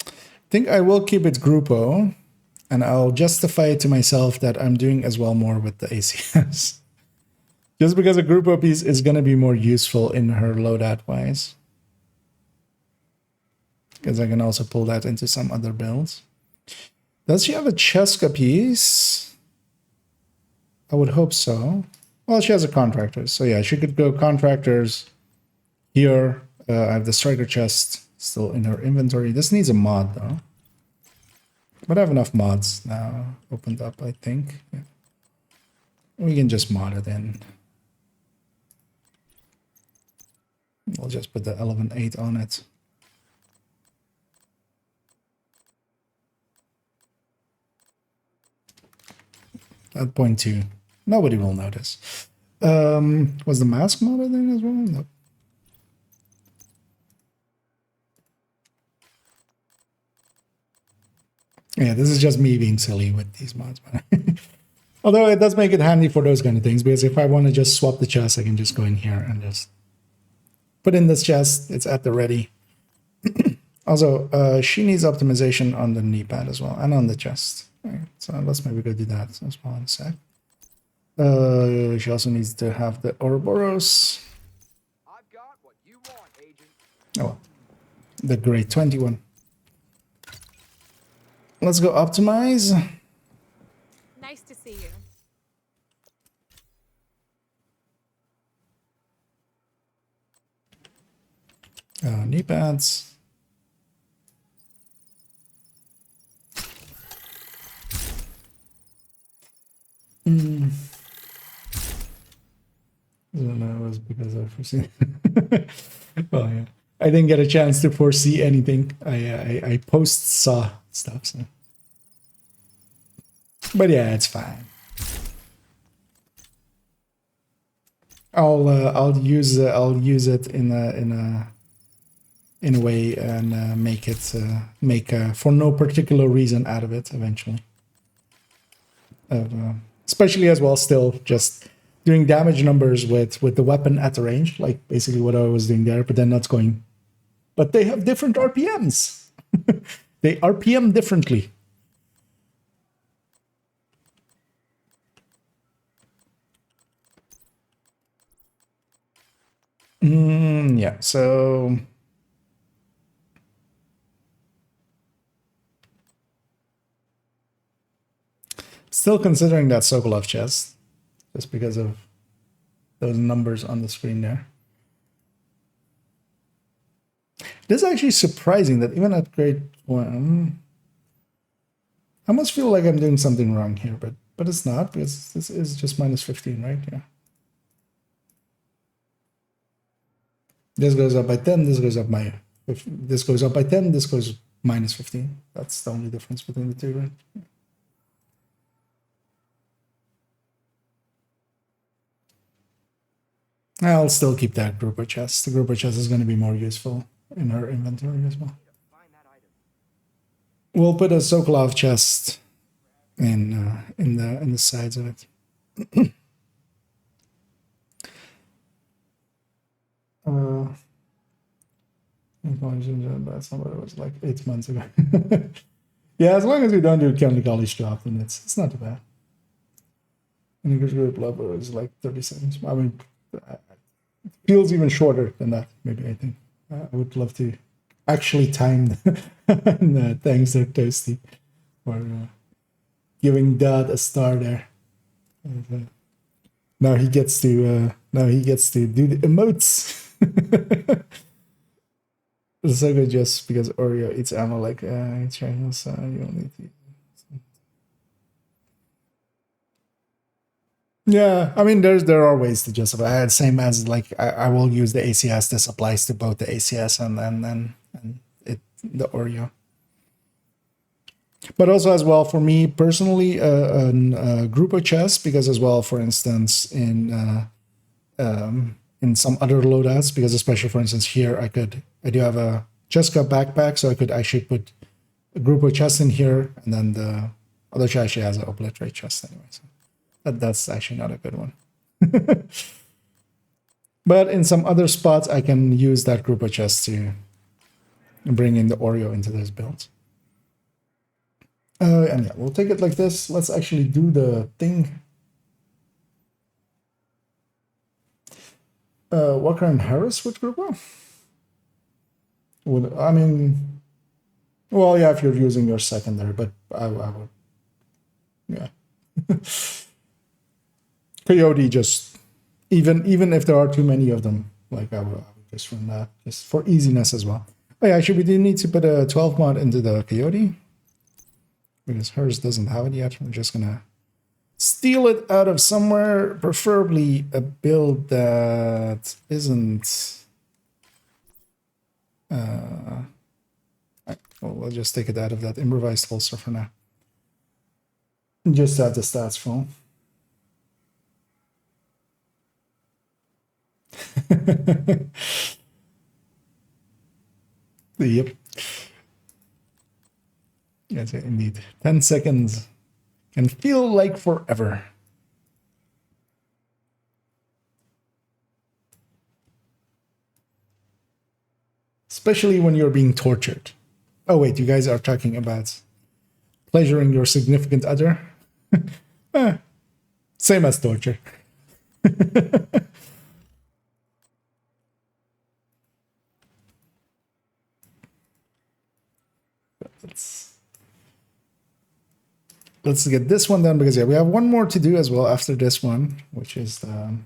I think I will keep it Grupo, and I'll justify it to myself that I'm doing as well more with the ACS. Just because a Grupo piece is going to be more useful in her loadout wise. Because I can also pull that into some other builds. Does she have a Cheska piece? I would hope so. Well, she has a contractors. So yeah, she could go contractors here. I have the striker chest still in her inventory. This needs a mod though. But I have enough mods now opened up, I think. Yeah. We can just mod it in. We'll just put the 11.8 on it. At 0.2. Nobody will notice. Was the mask modded in as well? No. Yeah, this is just me being silly with these mods. Although it does make it handy for those kind of things, because if I want to just swap the chest, I can just go in here and just put in this chest. It's at the ready. Also, she needs optimization on the knee pad as well, and on the chest. Right, so let's maybe go do that as well in a sec. She also needs to have the Ouroboros. I've got what you want, Agent. Oh, well. The grade 21. Let's go optimize. Nice to see you. Knee pads. I don't know, it was because I foreseen. Well, yeah, I didn't get a chance to foresee anything. I post saw stuff, so. But yeah, it's fine. I'll use it in a way and make it for no particular reason out of it eventually. Especially as well, still just doing damage numbers with the weapon at the range, like basically what I was doing there, but then not going. But they have different RPMs. They RPM differently. Yeah, so still considering that Sokolov chest, just because of those numbers on the screen there. It is actually surprising that even at grade 1, I must feel like I'm doing something wrong here, but it's not, because this is just minus 15, right? Yeah. This goes up by 10, this goes up by 10, this goes minus 15. That's the only difference between the two, right? I'll still keep that grouper chest. The grouper chest is going to be more useful in her inventory as well. We'll put a Sokolov chest in the sides of it. That's not what it was like 8 months ago. Yeah, as long as we don't do county college drop, then it's not too bad. And English group level is like 30 seconds. I mean, it feels even shorter than that. Maybe I think I would love to actually time. And, thanks, there, Toasty, for giving Dad a star there. And, now he gets to do the emotes. It's so good just because Oreo eats ammo like it's China, so you don't need to. Yeah, I mean there are ways to justify it. Same as like I will use the ACS. This applies to both the ACS and the Oreo. But also as well for me personally, a group of chests, because as well, for instance, in some other loadouts, because especially for instance here, I do have a chest cut backpack, so I could actually put a group of chests in here, and then the other chest actually has an obliterate chest anyway. So that's actually not a good one. But in some other spots, I can use that group of chests to bring in the Oreo into this build. And yeah, we'll take it like this. Let's actually do the thing. Walker and Harris with group one? Would, I mean, well, yeah, if you're using your secondary, but I would, yeah. Coyote just, even if there are too many of them, like I would just run that, just for easiness as well. Oh yeah, actually we do need to put a 12 mod into the Coyote, because hers doesn't have it yet. We're just gonna steal it out of somewhere, preferably a build that isn't... well, we'll just take it out of that improvised holster for now. Just have the stats full. Yep. Yes, indeed. 10 seconds can feel like forever. Especially when you're being tortured. Oh, wait, you guys are talking about pleasuring your significant other? Same as torture. Let's get this one done, because yeah, we have one more to do as well after this one, which is the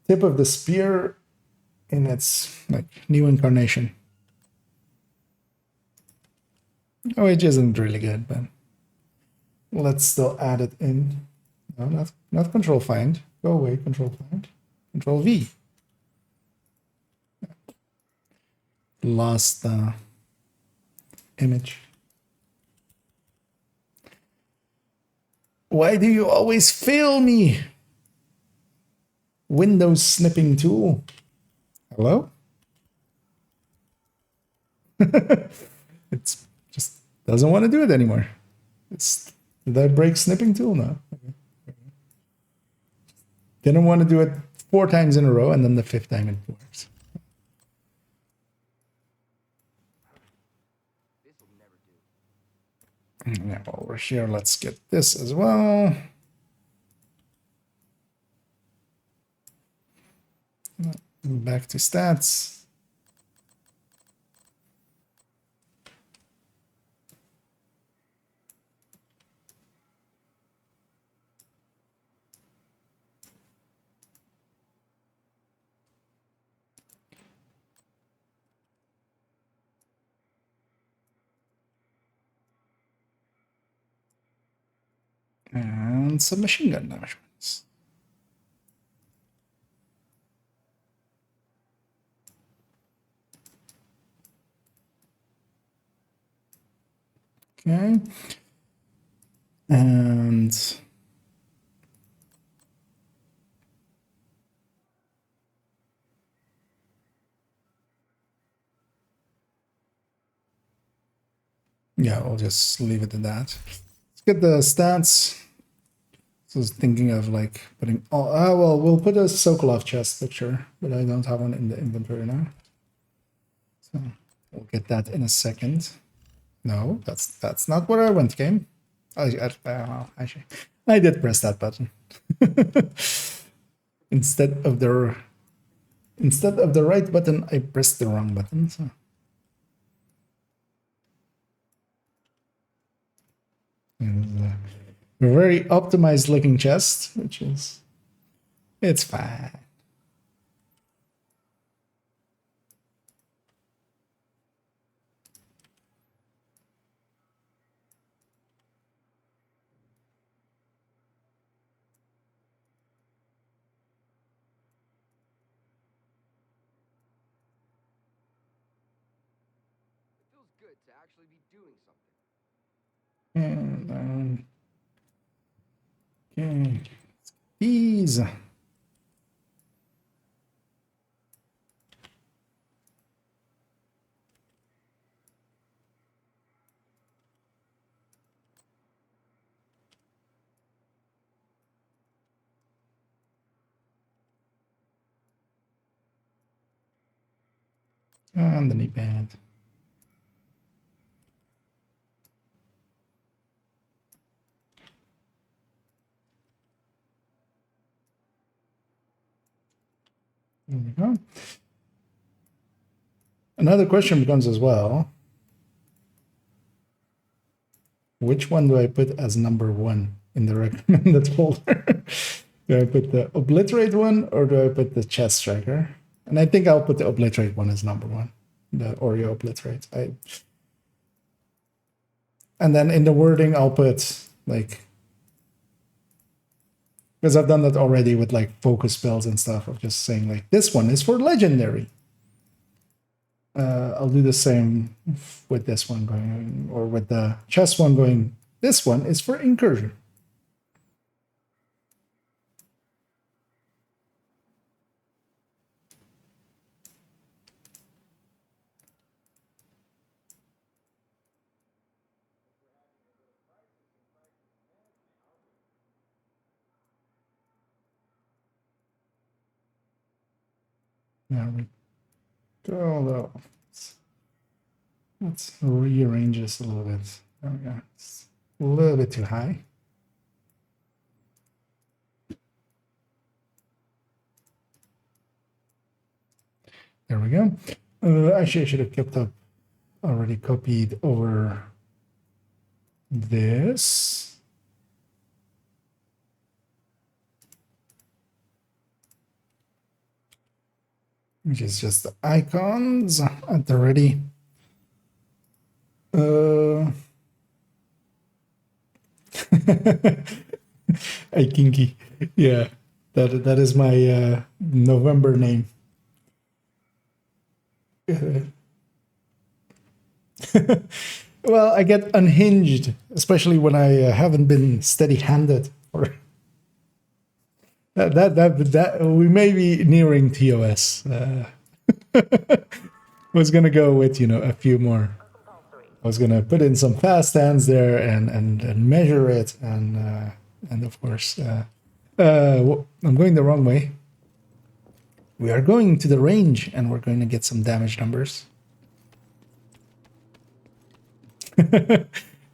tip of the spear in its like new incarnation. Oh, which isn't really good, but let's still add it in. No, not control find. Go away, control find. Control V. Lost image. Why do you always fail me? Windows snipping tool. Hello? It's just doesn't want to do it anymore. Did I break snipping tool? No. Okay. Didn't want to do it 4 times in a row, and then the 5th time it works. Now over here, let's get this as well. Back to stats. And some machine gun measurements. Okay. And yeah, we'll just leave it at that. Let's get the stats. So I was thinking of like putting, well, we'll put a Sokolov chest picture, but I don't have one in the inventory now. So we'll get that in a second. No, that's not what I want, game. Actually, I did press that button. Instead of the right button, I pressed the wrong button. So. And, a very optimized looking chest, which is, it's fine. It feels good to actually be doing something. And okay, these. And the knee pad. There we go. Another question becomes as well, which one do I put as number 1 in the recommended folder? Do I put the obliterate one or do I put the chest striker? And I think I'll put the obliterate one as number 1, the Oreo obliterate. And then in the wording, I'll put like, because I've done that already with like focus spells and stuff, of just saying like, this one is for legendary. I'll do the same with this one going, or with the chest one going, this one is for incursion. There we go. Let's rearrange this a little bit. There we go. It's a little bit too high. There we go. Actually, I should have kept up, already copied over this. Which is just the icons at the ready. I kinky. Yeah, that is my November name. Well, I get unhinged, especially when I haven't been steady-handed. Or that we may be nearing TOS. Was gonna go with, you know, a few more. I was gonna put in some fast hands there and measure it, and of course, I'm going the wrong way. We are going to the range, and we're going to get some damage numbers.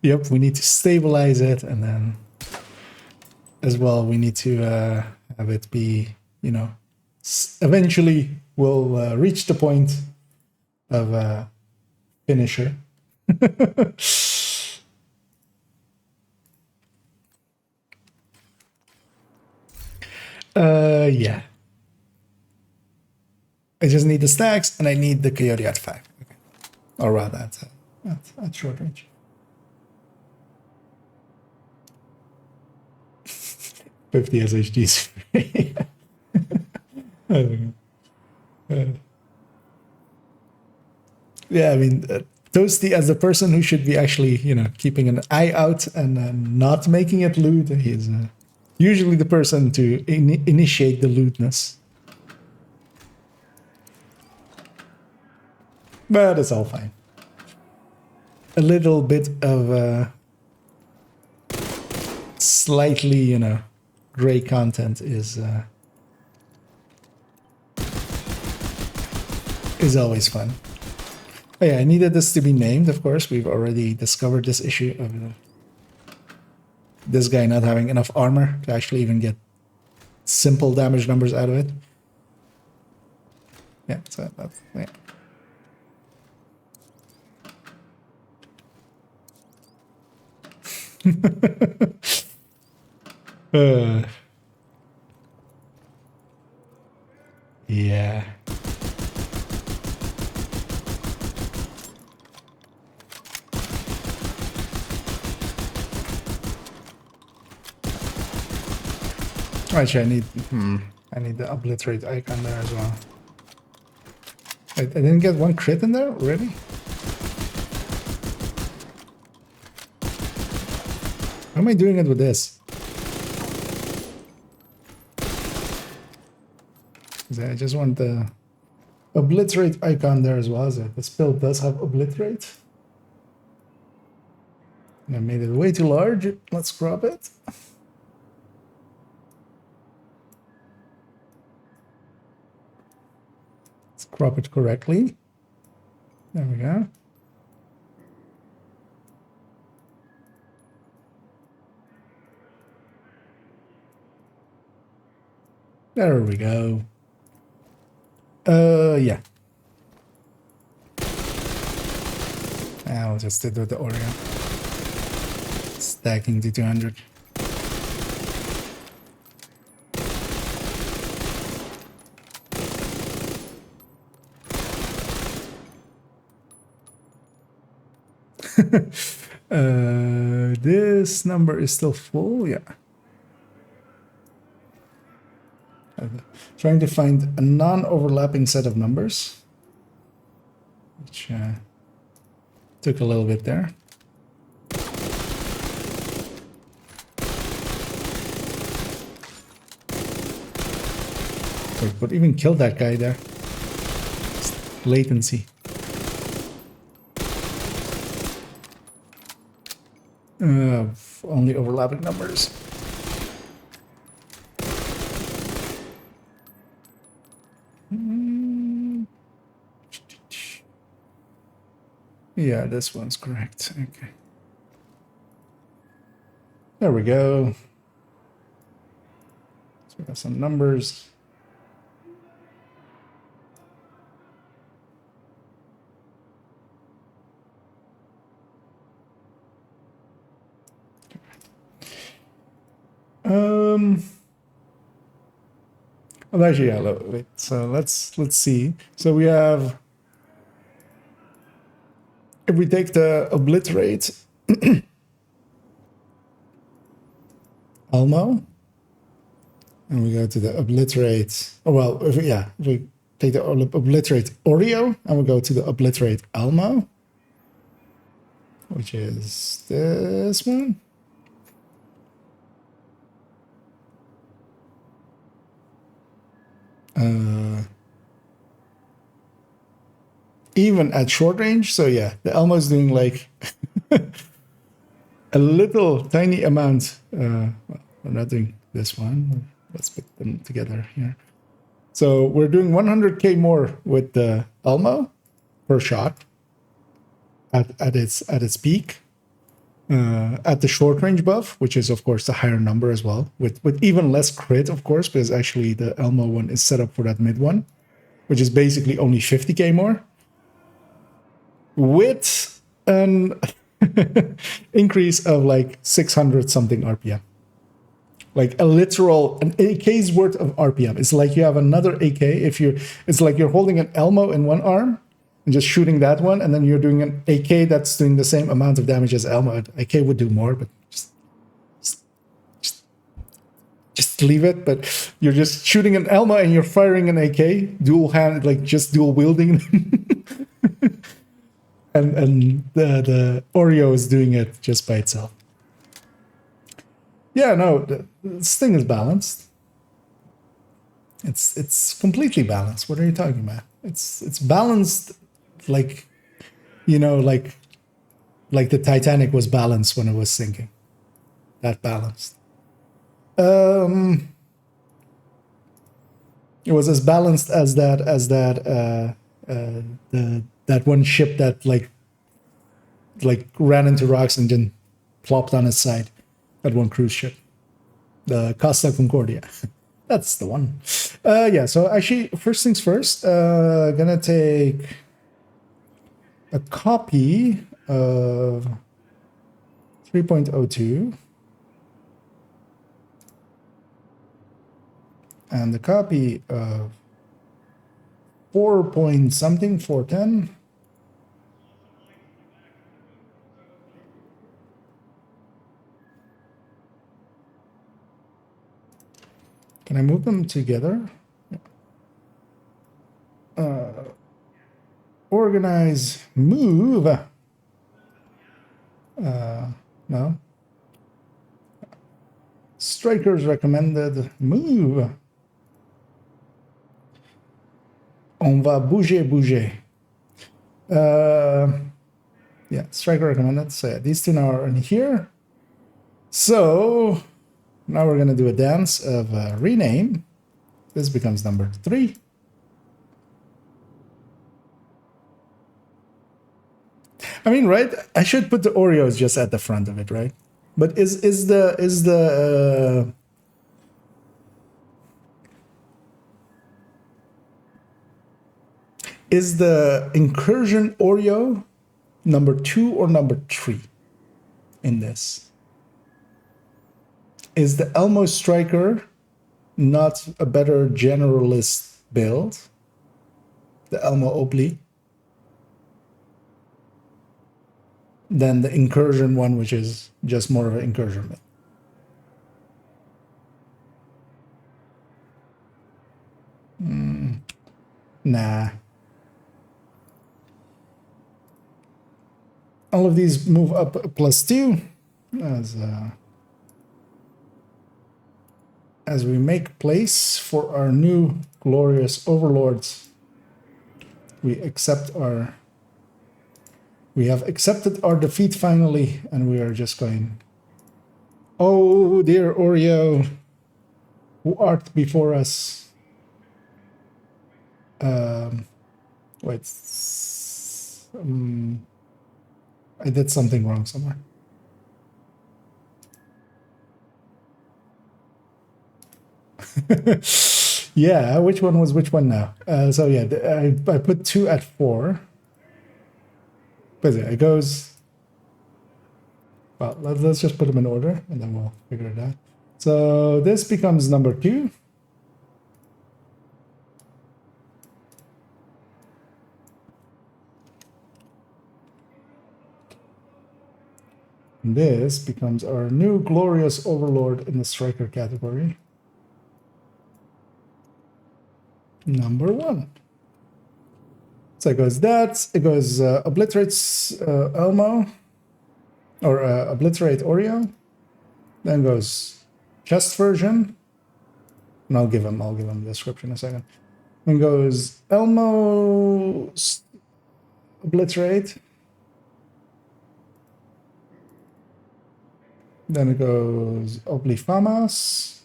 Yep, we need to stabilize it, and then as well we need to have it be, you know, eventually we'll reach the point of finisher. Yeah. I just need the stacks, and I need the coyote at 5. Okay. Or rather, at short range. $50 SHGs. I don't know. Yeah, I mean, Toasty, as the person who should be actually, you know, keeping an eye out and not making it loot, he's usually the person to initiate the lootness. But it's all fine. A little bit of slightly, you know, gray content is always fun. Oh yeah, I needed this to be named, of course. We've already discovered this issue of this guy not having enough armor to actually even get simple damage numbers out of it. Yeah, so that's, yeah. Yeah. Actually, I need the obliterate icon there as well. I didn't get one crit in there, really? How am I doing it with this? 'Cause I just want the obliterate icon there as well. As it. This build does have obliterate. And I made it way too large. Let's crop it. Let's crop it correctly. There we go. There we go. Yeah. I'll just do the Oreo. Stacking to 200. This number is still full, yeah. Trying to find a non-overlapping set of numbers, which took a little bit there. Wait, what even killed that guy there? Just latency. Only overlapping numbers. Yeah, this one's correct. Okay. There we go. So we have some numbers. Well, actually, yeah. Wait. So let's see. So we have, if we take the obliterate Elmo, and we go to the obliterate. Oh well, if we take the obliterate Oreo, and we go to the obliterate Elmo, which is this one. Even at short range, so yeah, the Elmo is doing like a little tiny amount. Well, we're not doing this one. Let's put them together here. So we're doing 100k more with the Elmo per shot at its peak. At the short range buff, which is of course the higher number as well, with even less crit, of course, because actually the Elmo one is set up for that mid one, which is basically only 50k more, with an increase of like 600 something RPM, like an AK's worth of RPM. It's like you have another AK. It's like you're holding an Elmo in one arm and just shooting that one, and then you're doing an AK that's doing the same amount of damage as Elmo. AK would do more, but just leave it. But you're just shooting an Elmo and you're firing an AK, dual hand, like just dual wielding. and the Oreo is doing it just by itself. Yeah, no, this thing is balanced. It's completely balanced. What are you talking about? It's balanced, like, you know, like the Titanic was balanced when it was sinking. That balanced. It was as balanced as that one ship that like ran into rocks and then plopped on its side. That one cruise ship, the Costa Concordia. That's the one. Yeah, so actually, first things first, gonna take a copy of 3.02 and the copy of 4 point something, 410. Can I move them together? Organize, move. No. Strikers recommended move. On va bouger. Yeah, striker recommended. So yeah, these two now are in here. So now we're gonna do a dance of rename. This becomes number 3. I mean, right? I should put the Oreos just at the front of it, right? But is the incursion Oreo number 2 or number 3 in this? Is the Elmo Striker not a better generalist build? The Elmo Oakley? Than the incursion one, which is just more of an incursion build. Nah. All of these move up +2 as we make place for our new glorious overlords. We have accepted our defeat finally, and we are just going, oh dear Oreo, who art before us. Wait, I did something wrong somewhere. Yeah, which one was which one now? So yeah, I put 2 at 4. But yeah, it goes... Well, let's just put them in order, and then we'll figure it out. So this becomes number 2. And this becomes our new glorious overlord in the striker category. Number 1. So it goes that, it goes obliterates Elmo, or obliterate Oreo, then goes chest version, and I'll give him the description in a second. Then goes Elmo obliterate, then it goes Oblifamas,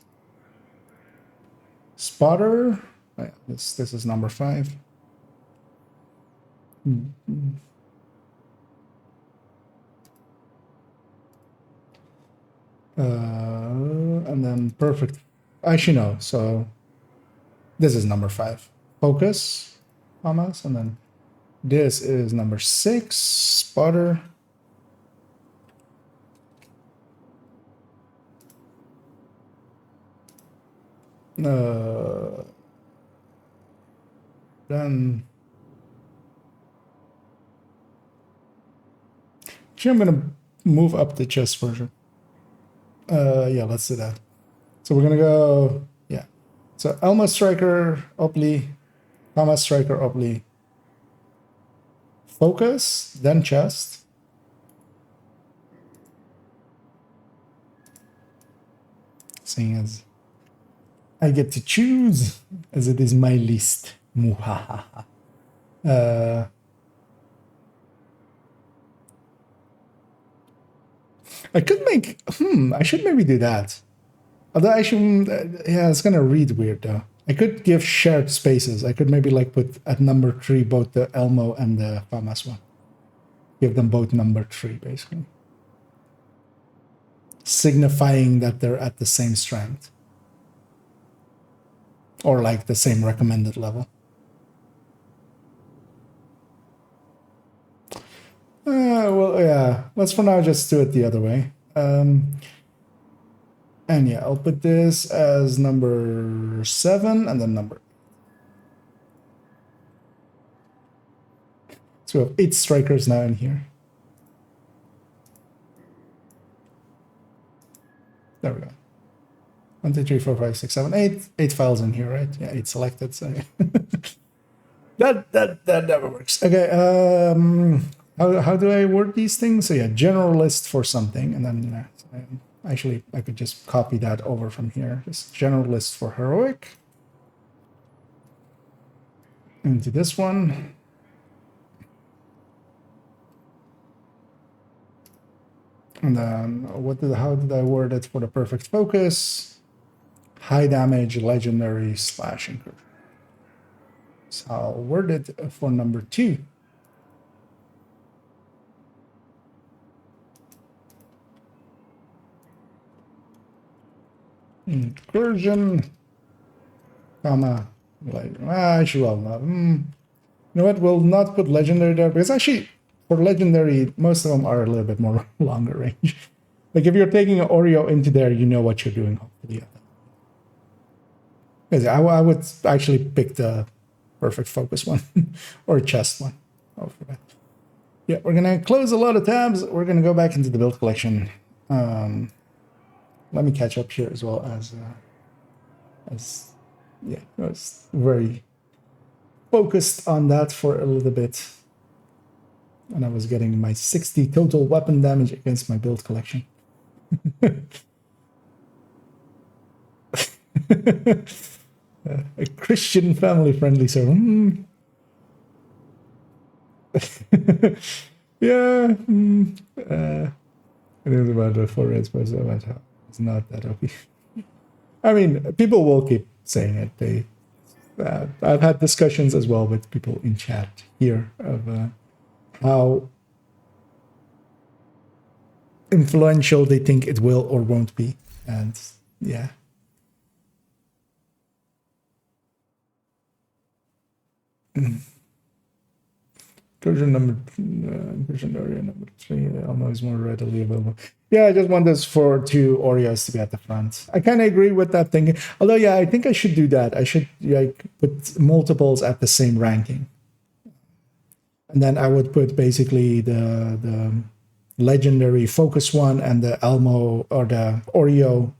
Spotter. Oh, yeah, this is number 5. And then perfect. Actually, no. So this is number 5. Focus, Hamas, and then this is number 6. Spotter. Then actually, I'm gonna move up the chest version. Yeah, let's do that. So we're gonna go, yeah. So Elmo Striker, Opli, Hamas Striker, Opli. Focus, then chest. Seeing as I get to choose, as it is my list. Muhahaha. I could make, I should maybe do that. Although I should, yeah, it's gonna read weird though. I could give shared spaces. I could maybe like put at number 3 both the Elmo and the Famas one. Give them both number 3 basically. Signifying that they're at the same strength. Or like the same recommended level. Well, yeah, let's for now just do it the other way. And yeah, I'll put this as number 7 and then number. So we have 8 strikers now in here. There we go. 1, 2, 3, 4, 5, 6, 7, 8. 8 files in here, right? Yeah, 8 selected. So that never works. Okay. How do I word these things? So yeah, general list for something, and then Actually, I could just copy that over from here. Just general list for heroic. Into this one. And then how did I word it for the perfect focus? High damage, legendary, slash incursion. So I'll word it for number 2. Incursion, comma, like, I should well not. You know what? We'll not put legendary there because actually, for legendary, most of them are a little bit more longer range. Like if you're taking an Oreo into there, you know what you're doing. Hopefully, I would actually pick the perfect focus one or chest one. Oh, for that. Yeah, we're gonna close a lot of tabs. We're gonna go back into the build collection. Let me catch up here as well as yeah, I was very focused on that for a little bit, and I was getting my 60 total weapon damage against my build collection. A Christian family-friendly server. Yeah. It is about the 4 reds, but it's not that OP. I mean, people will keep saying it. I've had discussions as well with people in chat here of how influential they think it will or won't be, and yeah. Version area number 3, almost more readily available. Yeah, I just want this for 2 Oreos to be at the front. I kind of agree with that thing. Although, yeah, I think I should do that. I should like put multiples at the same ranking, and then I would put basically the legendary focus one and the Elmo or the Oreo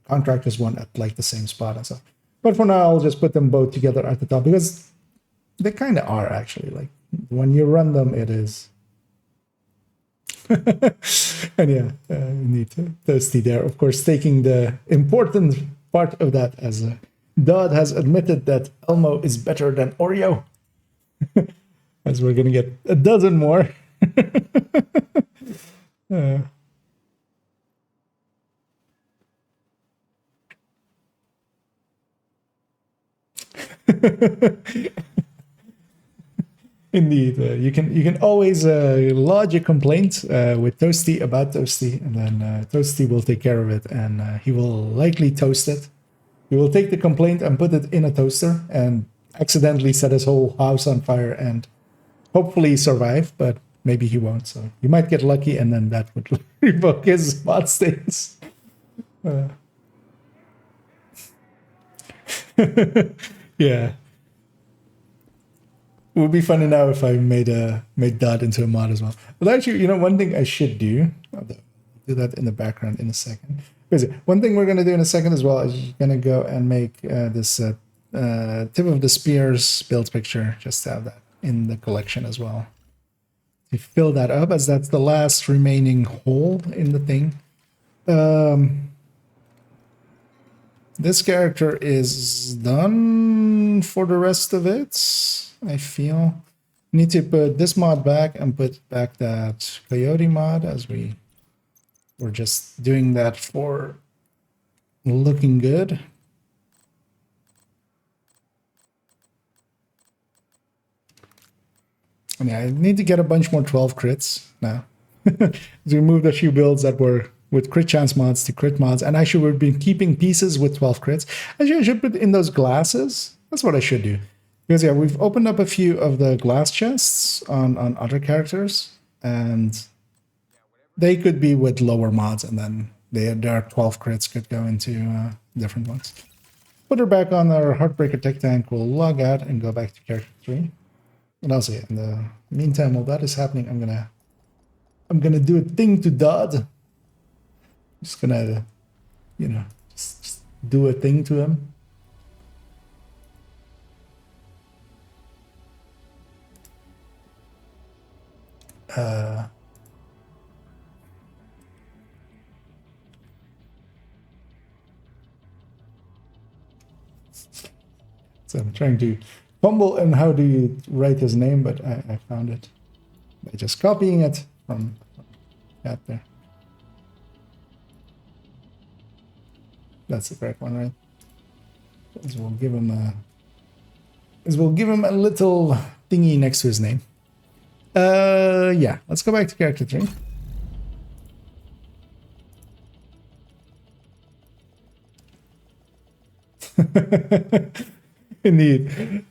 contractors one at like the same spot and stuff. But for now, I'll just put them both together at the top because they kind of are actually like. When you run them, it is. And yeah, need Toasty there, of course, taking the important part of that as Dodd has admitted that Elmo is better than Oreo. As we're going to get a dozen more. Indeed, you can always lodge a complaint with Toasty about Toasty, and then Toasty will take care of it, and he will likely toast it. He will take the complaint and put it in a toaster and accidentally set his whole house on fire and hopefully survive, but maybe he won't. So you might get lucky, and then that would revoke his mod status. Yeah. It would be funny now if I made Dot into a mod as well. But actually, you know, one thing I should do, I'll do that in the background in a second. One thing we're going to do in a second as well is going to go and make this tip of the spears build picture, just to have that in the collection as well. To fill that up, as that's the last remaining hole in the thing. This character is done for the rest of it, I feel. Need to put this mod back and put back that coyote mod, as we were just doing that for looking good. I mean, I need to get a bunch more 12 crits now. To remove the few builds that were with crit chance mods to crit mods, and actually we've been keeping pieces with 12 crits. Actually, I should put in those glasses. That's what I should do. Because yeah, we've opened up a few of the glass chests on other characters, and they could be with lower mods, and then their 12 crits could go into different ones. Put her back on our Heartbreaker Tech Tank. We'll log out and go back to character 3. And also, yeah, in the meantime, while that is happening, I'm gonna do a thing to Dodd. Just gonna, you know, just do a thing to him. So I'm trying to fumble and how do you write his name, but I found it by just copying it from that there. That's the correct one, right? This will give him a little thingy next to his name. Yeah, let's go back to character 3. Indeed.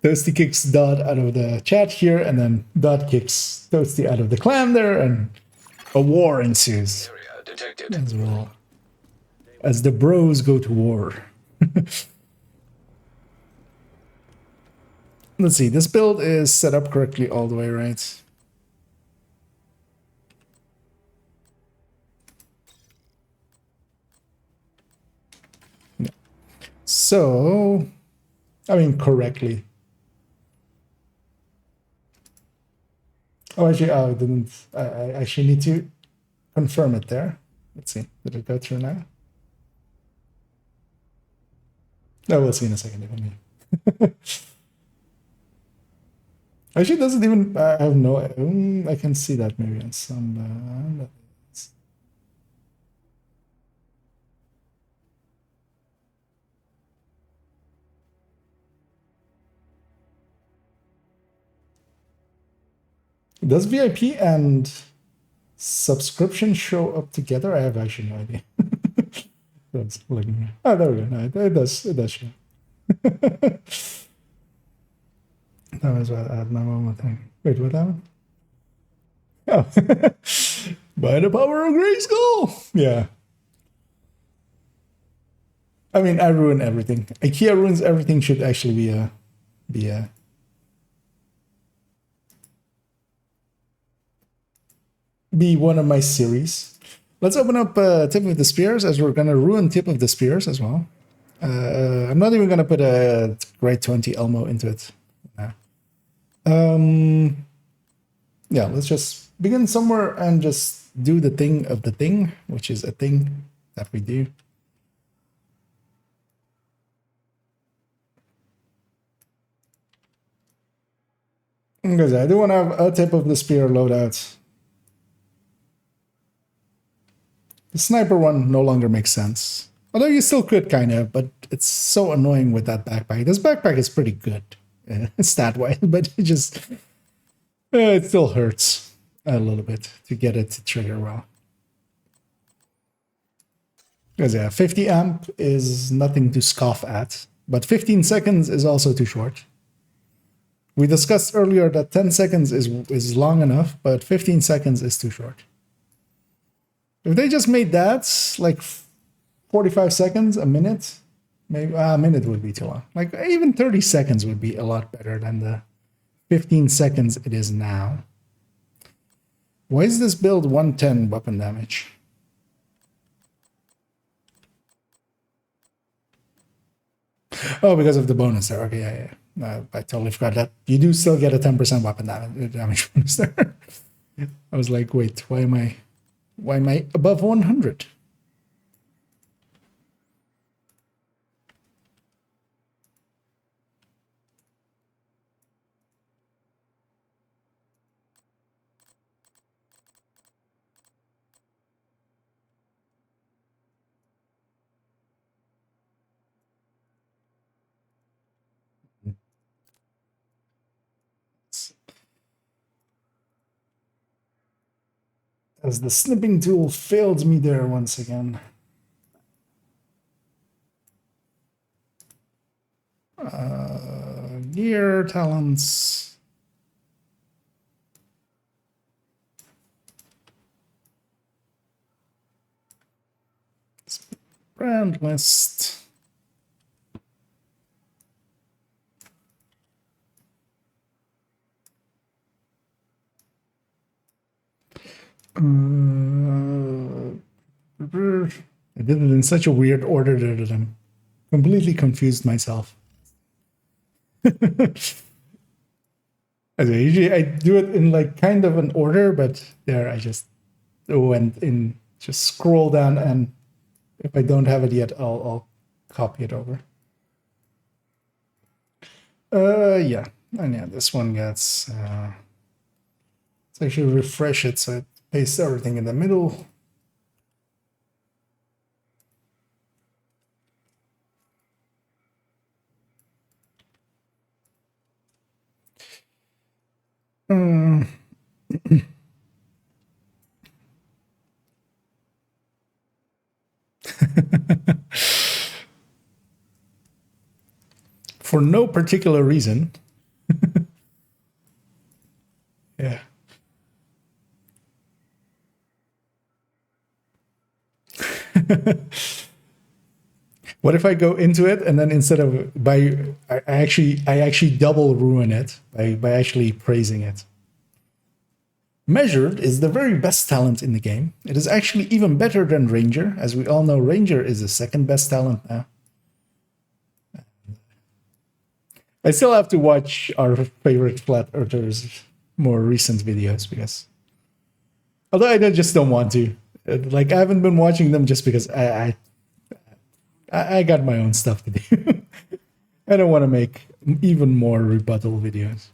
Toasty kicks Dot out of the chat here, and then Dot kicks Toasty out of the clan there, and a war ensues. Area detected. As well. As the bros go to war. Let's see, this build is set up correctly all the way, right? Yeah. So, I mean, correctly. Oh, actually, I didn't. I actually need to confirm it there. Let's see. Did it go through now? No, we'll see in a second. If I mean. Actually, it doesn't even. I have no. I can see that maybe on some. Does VIP and subscription show up together? I have actually no idea. That's looking. Oh, there we go. No, it does. It does show. That was what I had my moment thing. Wait, what happened? Oh, by the power of Grayskull. Yeah. I mean, I ruin everything. IKEA ruins everything. Should actually be one of my series. Let's open up Tip of the Spears, as we're gonna ruin Tip of the Spears as well. I'm not even gonna put a Grade 20 Elmo into it. Yeah, let's just begin somewhere and just do the thing of the thing, which is a thing that we do. Because I do want to have a Tip of the Spear loadout. The sniper one no longer makes sense. Although you still could kind of, but it's so annoying with that backpack. This backpack is pretty good stat-wise, but it just... it still hurts a little bit to get it to trigger well. Because yeah, 50 amp is nothing to scoff at, but 15 seconds is also too short. We discussed earlier that 10 seconds is long enough, but 15 seconds is too short. If they just made that like 45 seconds, a minute, maybe a minute would be too long. Like even 30 seconds would be a lot better than the 15 seconds it is now. Why is this build 110 weapon damage? Oh, because of the bonus there. Okay, yeah. I totally forgot that. You do still get a 10% weapon damage bonus there. I was like, wait, why am I above 100? As the snipping tool failed me there once again. Gear, talents. Brand list. I did it in such a weird order that I'm completely confused myself. Usually I do it in like kind of an order, but there I just went in, just scroll down, and if I don't have it yet, I'll copy it over. Yeah. And yeah, this one gets... let's actually refresh it so it pastes everything in the middle. For no particular reason. Yeah. What if I go into it and then instead of I actually double ruin it by actually praising it. Measured is the very best talent in the game. It is actually even better than Ranger. As we all know, Ranger is the second best talent now. I still have to watch our favorite Flat Earthers more recent videos because... although I just don't want to. Like, I haven't been watching them just because I got my own stuff to do. I don't want to make even more rebuttal videos.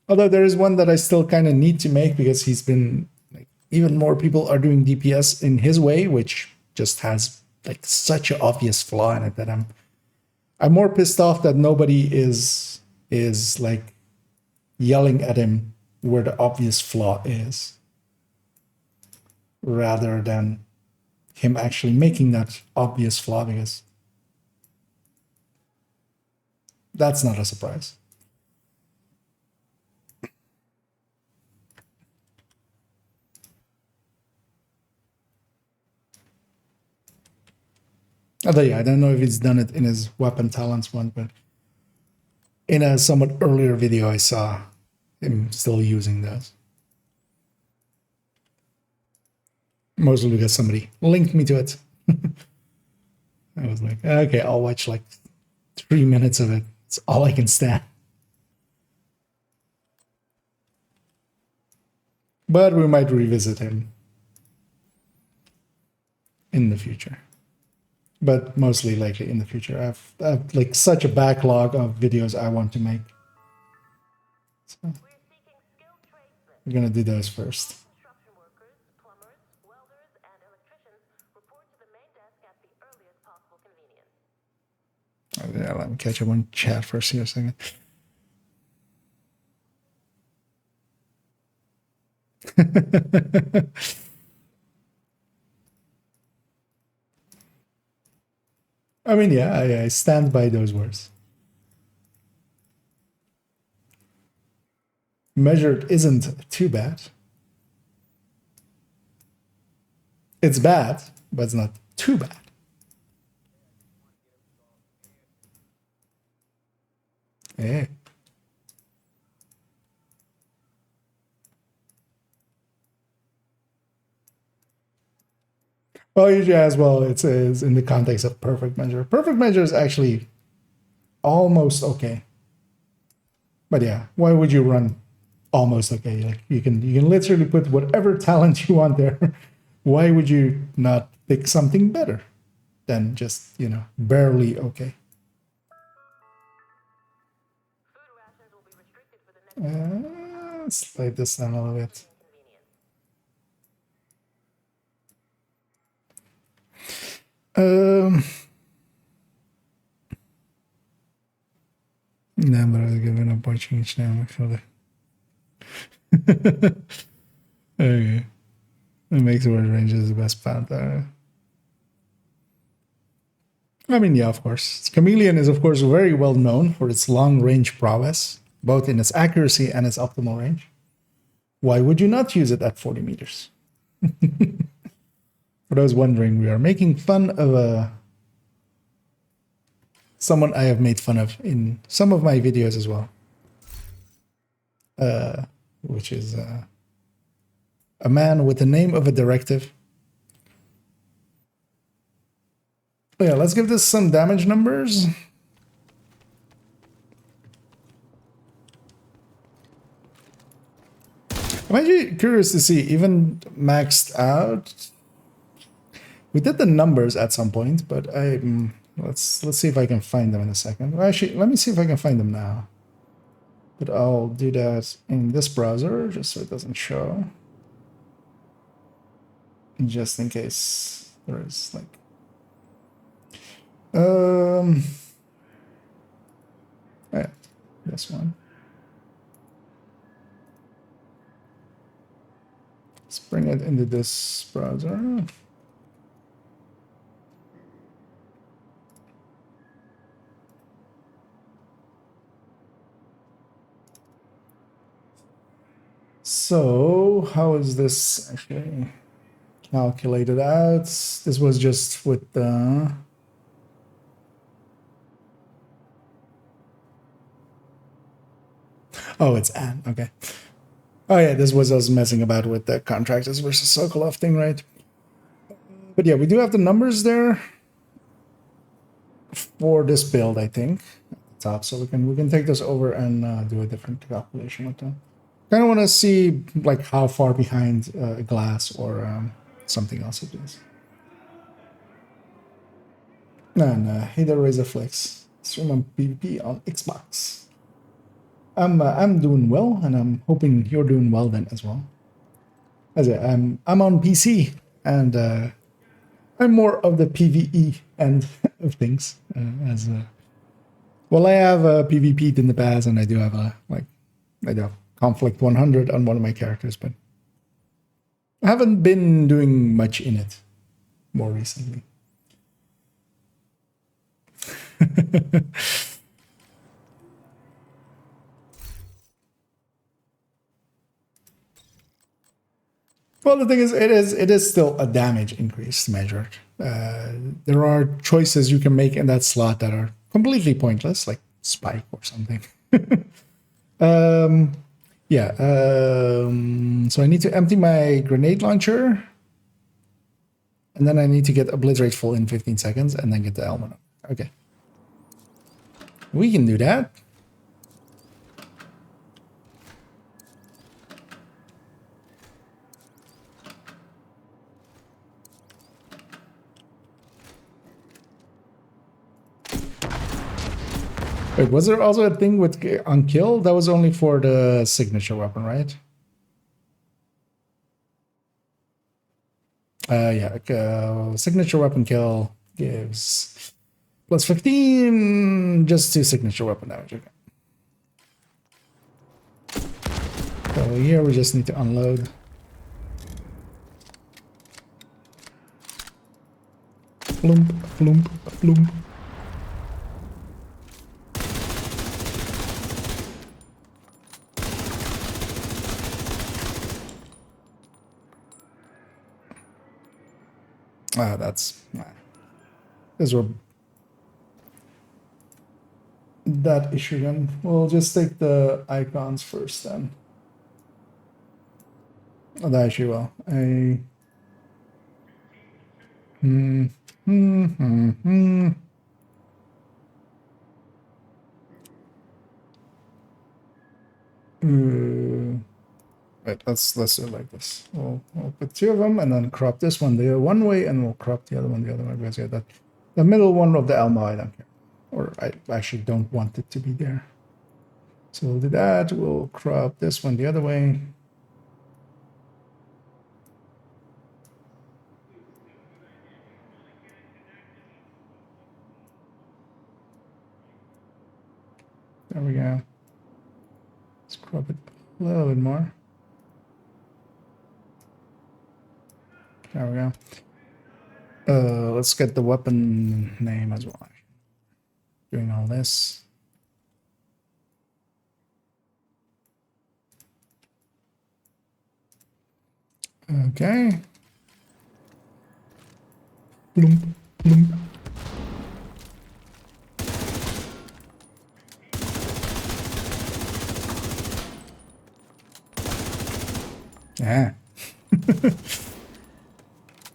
Although there is one that I still kind of need to make because he's been like, even more people are doing DPS in his way, which just has like such an obvious flaw in it that I'm more pissed off that nobody is like yelling at him where the obvious flaw is, rather than him actually making that obvious flaw, because that's not a surprise. Although, yeah, I don't know if he's done it in his weapon talents one, but in a somewhat earlier video, I saw him still using those. Mostly because somebody linked me to it. I was like, okay, I'll watch like 3 minutes of it. It's all I can stand. But we might revisit him in the future. But mostly likely in the future. I have like such a backlog of videos I want to make. So we're gonna do those first. Yeah, let me catch up on chat for a second. I mean, yeah, I stand by those words. Measured isn't too bad. It's bad, but it's not too bad. Yeah. Well, usually as well, it's in the context of perfect measure. Perfect measure is actually almost okay. But yeah, why would you run almost okay? Like you can literally put whatever talent you want there. Why would you not pick something better than just, barely okay? Let's slide this down a little bit. No, but I was giving up watching each now, actually. Okay. It makes word ranges the best path. I mean, yeah, of course. Chameleon is, of course, very well known for its long range prowess, both in its accuracy and its optimal range. Why would you not use it at 40 meters? For those wondering, we are making fun of someone I have made fun of in some of my videos as well, which is a man with the name of a directive. But yeah, let's give this some damage numbers. I'm actually curious to see, even maxed out. We did the numbers at some point, but let's see if I can find them in a second. Well, actually, let me see if I can find them now. But I'll do that in this browser just so it doesn't show. Just in case there is like yeah, this one. Let's bring it into this browser. So how is this actually calculated out? This was just with the oh, it's Anne. Okay. Oh yeah, this was us messing about with the contractors versus Sokolov thing, right? But yeah, we do have the numbers there for this build, I think, at the top. So we can take this over and do a different calculation with them. Kind of want to see like how far behind a glass or something else it is. And hey there, Razorflex. Stream on PvP on Xbox. I'm doing well, and I'm hoping you're doing well then as well. As I'm on PC, and I'm more of the PvE end of things. Well, I have PvP'd in the past, and I do have I do have conflict 100 on one of my characters, but I haven't been doing much in it more recently. Well, the thing is, it is still a damage increase measured. There are choices you can make in that slot that are completely pointless, like spike or something. Yeah. So I need to empty my grenade launcher, and then I need to get obliterate full in 15 seconds, and then get the element. Okay, we can do that. Wait, was there also a thing with on kill? That was only for the signature weapon, right? Yeah, signature weapon kill gives plus 15 just to signature weapon damage. Okay. So here we just need to unload. Flump, flump, flump. Those were that issue then. We'll just take the icons first then. Oh, that issue will. Right, let's do it like this. We'll put two of them and then crop this one the one way, and we'll crop the other one the other way, because yeah, that the middle one of the Elmo I don't care, or I actually don't want it to be there. So we'll do that. We'll crop this one the other way. There we go. Let's crop it a little bit more. There we go. Let's get the weapon name as well. Doing all this. Okay. Bloom, bloom. Yeah.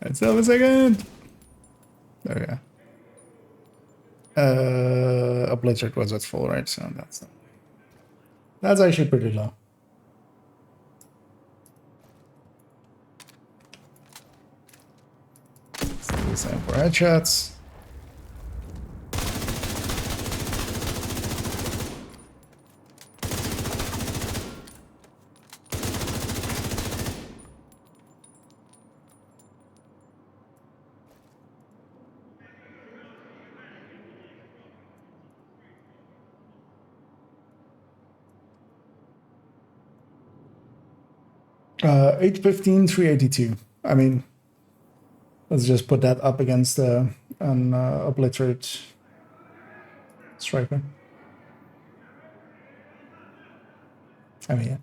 Let's have a second. There we go. Obliterate was at full, right? So that's actually pretty low. Let's do the same for headshots. 815, 382. I mean, let's just put that up against an obliterate striker. I mean, yeah.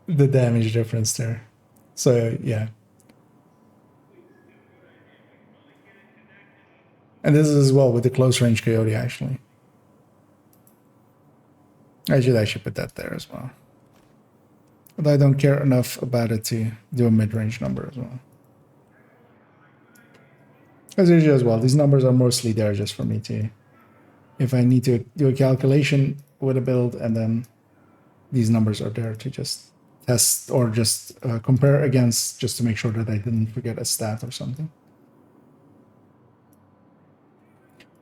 The damage difference there. So, yeah. And this is as well with the close range coyote, actually. I should put that there as well. But I don't care enough about it to do a mid-range number as well. As usual as well, these numbers are mostly there just for me to, if I need to do a calculation with a build, and then these numbers are there to just test or just compare against, just to make sure that I didn't forget a stat or something.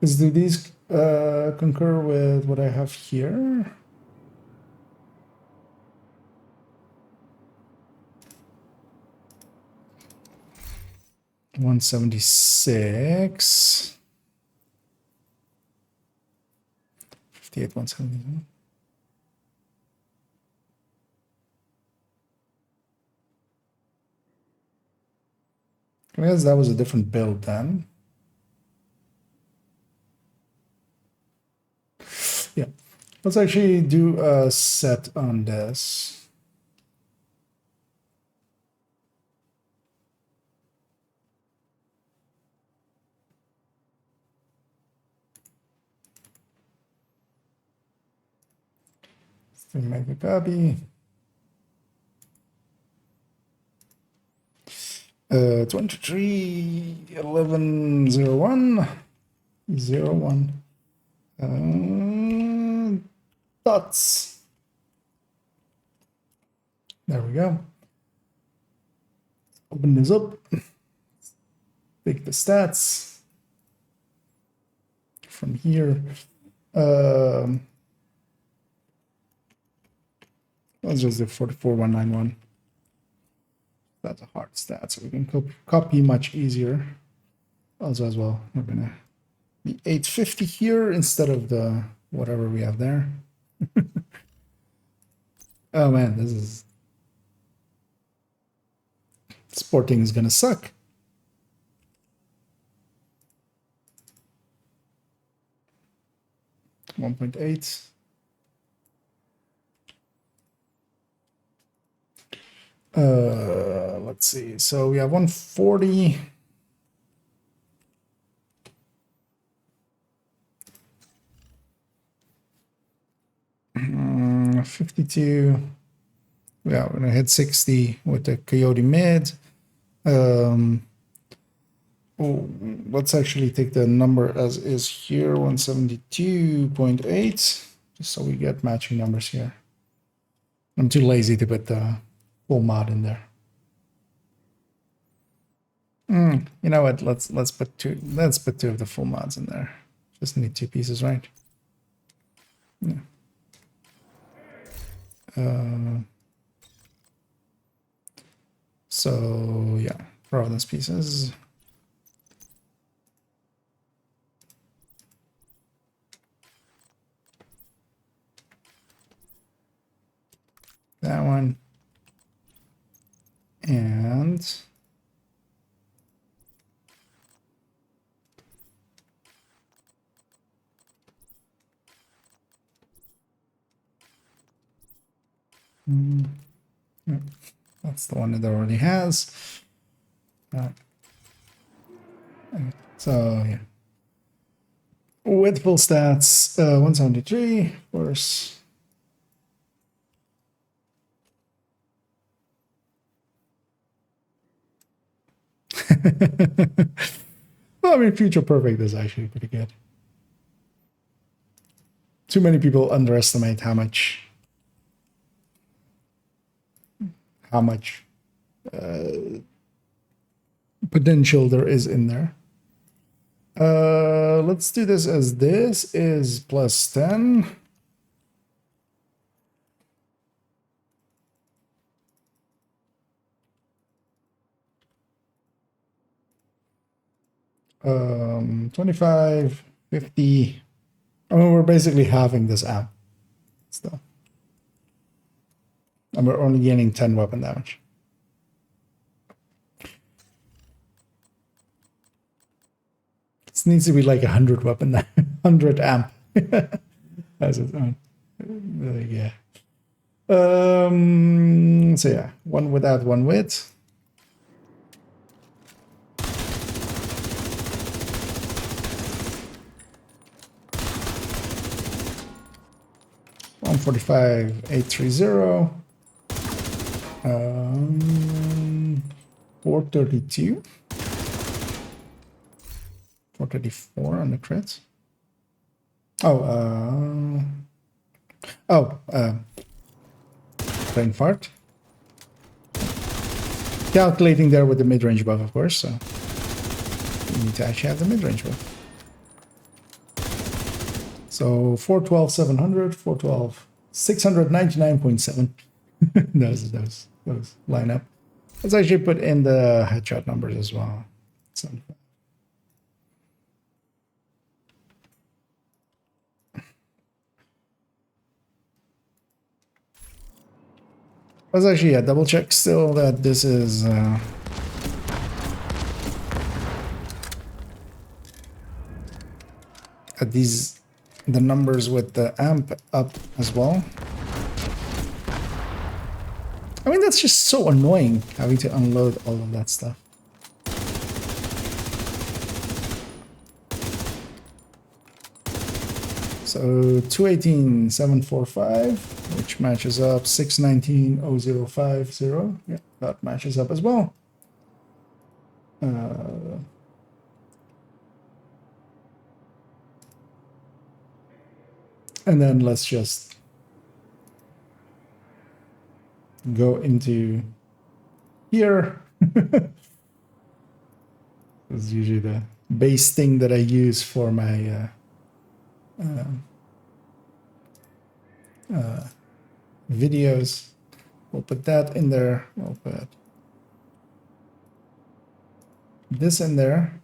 Do these concur with what I have here? $176. 58, 170. I guess that was a different build then. Yeah. Let's actually do a set on this. Still make a copy. 23M11D01. 01. Dots. There we go. Open this up. Take the stats from here. Let's just do 44191. That's a hard stat, so we can copy much easier. Also, as well, we're gonna be 850 here instead of the whatever we have there. Oh man, this is sporting is gonna suck. $1.8. Let's see. So we have 140. Mm, 52. Yeah, we're gonna hit 60 with the coyote mid. Let's actually take the number as is here, 172.8, just so we get matching numbers here. I'm too lazy to put the full mod in there. You know what? Let's put two. Let's put two of the full mods in there. Just need two pieces, right? Yeah. So yeah, providence pieces. That one. And that's the one that already has. So yeah. With full stats, 173, of course. Well, I mean, Future Perfect is actually pretty good. Too many people underestimate how much potential there is in there. Let's do this as this is plus 10. Um, 25, 50. I mean, we're basically halving this app. So And we're only gaining 10 weapon damage. This needs to be like 100 weapon, 100 amp. As its own. Yeah. So yeah, one without, one with. $145, 830. 432. 434 on the crits. Brain fart. Calculating there with the mid-range buff, of course, so you need to actually have the mid-range buff. So 412, 700, 412, 699.7. those line up. Let's actually put in the headshot numbers as well. So, let's actually double check still that this is the numbers with the amp up as well. I mean, that's just so annoying having to unload all of that stuff. So 218,745, which matches up 619,050. Yeah, that matches up as well. And then let's just go into here. This is usually the base thing that I use for my videos. We'll put that in there. We'll put this in there,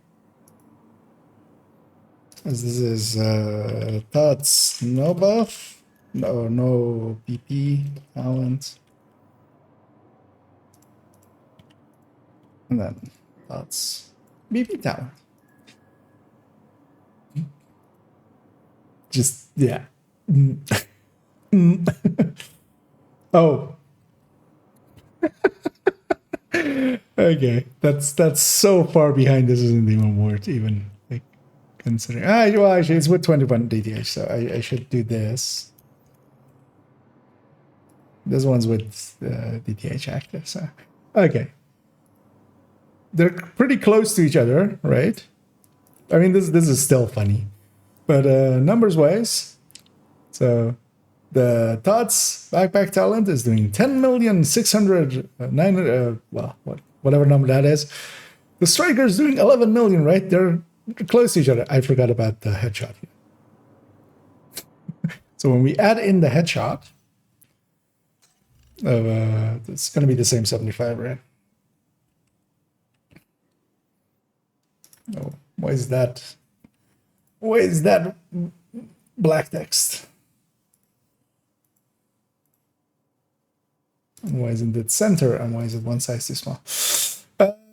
as this is Tots no buff, no PP talent, and then Tots BP talent. Just yeah. Oh. Okay, that's so far behind. This isn't even worth even like considering. Well, actually, it's with 21 DTH, so I should do this. This one's with DTH active, so okay. They're pretty close to each other, right? I mean, this is still funny, but numbers wise, so the Tots backpack talent is doing 10,609,000. Well, whatever number that is. The striker is doing 11 million, right? They're close to each other. I forgot about the headshot here. So when we add in the headshot, it's going to be the same 75, right? Oh, why is that? Why is that black text? And why isn't it center? And why is it one size too small?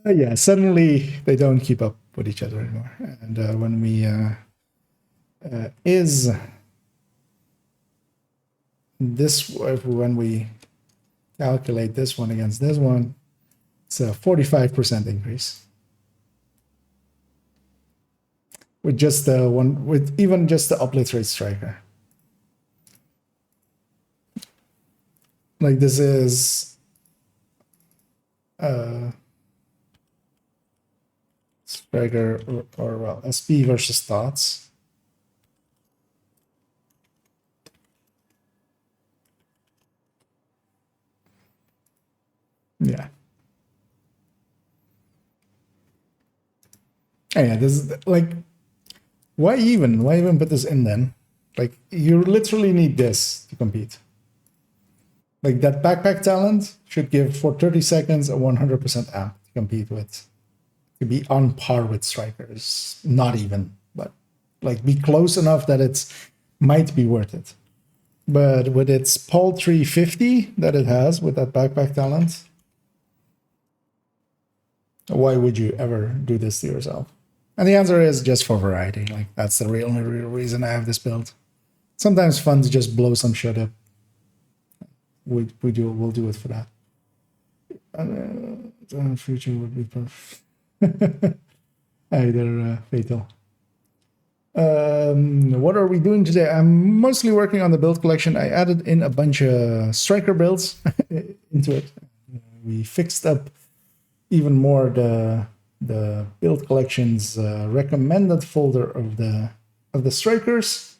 Yeah, suddenly they don't keep up with each other anymore. And when we when we calculate this one against this one, it's a 45% increase. With just the one, with even just the obliterate striker. Like this is striker or well, SP versus Tots. Yeah. Oh, yeah, this is like, why even put this in then? Like, you literally need this to compete. Like, that backpack talent should give for 30 seconds a 100% amp to compete with. To be on par with strikers. Not even, but like be close enough that it's might be worth it. But with its paltry 50 that it has with that backpack talent, why would you ever do this to yourself? And the answer is just for variety. Like, that's the only real reason I have this build. Sometimes fun to just blow some shit up. We'll do it for that. The future would be perfect. Either fatal. What are we doing today? I'm mostly working on the build collection. I added in a bunch of striker builds into it. We fixed up even more the build collection's recommended folder of the strikers,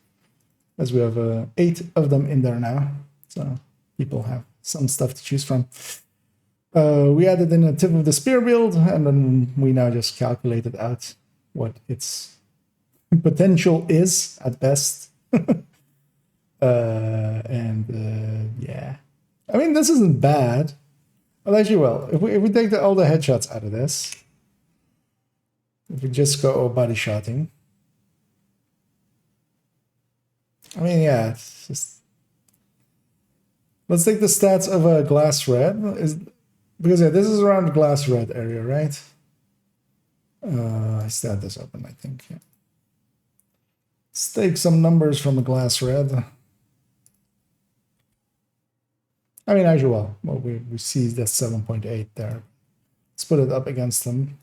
as we have 8 of them in there now, so people have some stuff to choose from. We added in a tip of the spear build, and then we now just calculated out what its potential is at best. Yeah, I mean, this isn't bad. Well, actually, well, if we take all the headshots out of this, if we just go body shotting, I mean, yeah, it's just, let's take the stats of a glass red, because yeah, this is around the glass red area, right? I still have this open, I think. Yeah. Let's take some numbers from a glass red. I mean, as well, we see that 7.8 there. Let's put it up against them.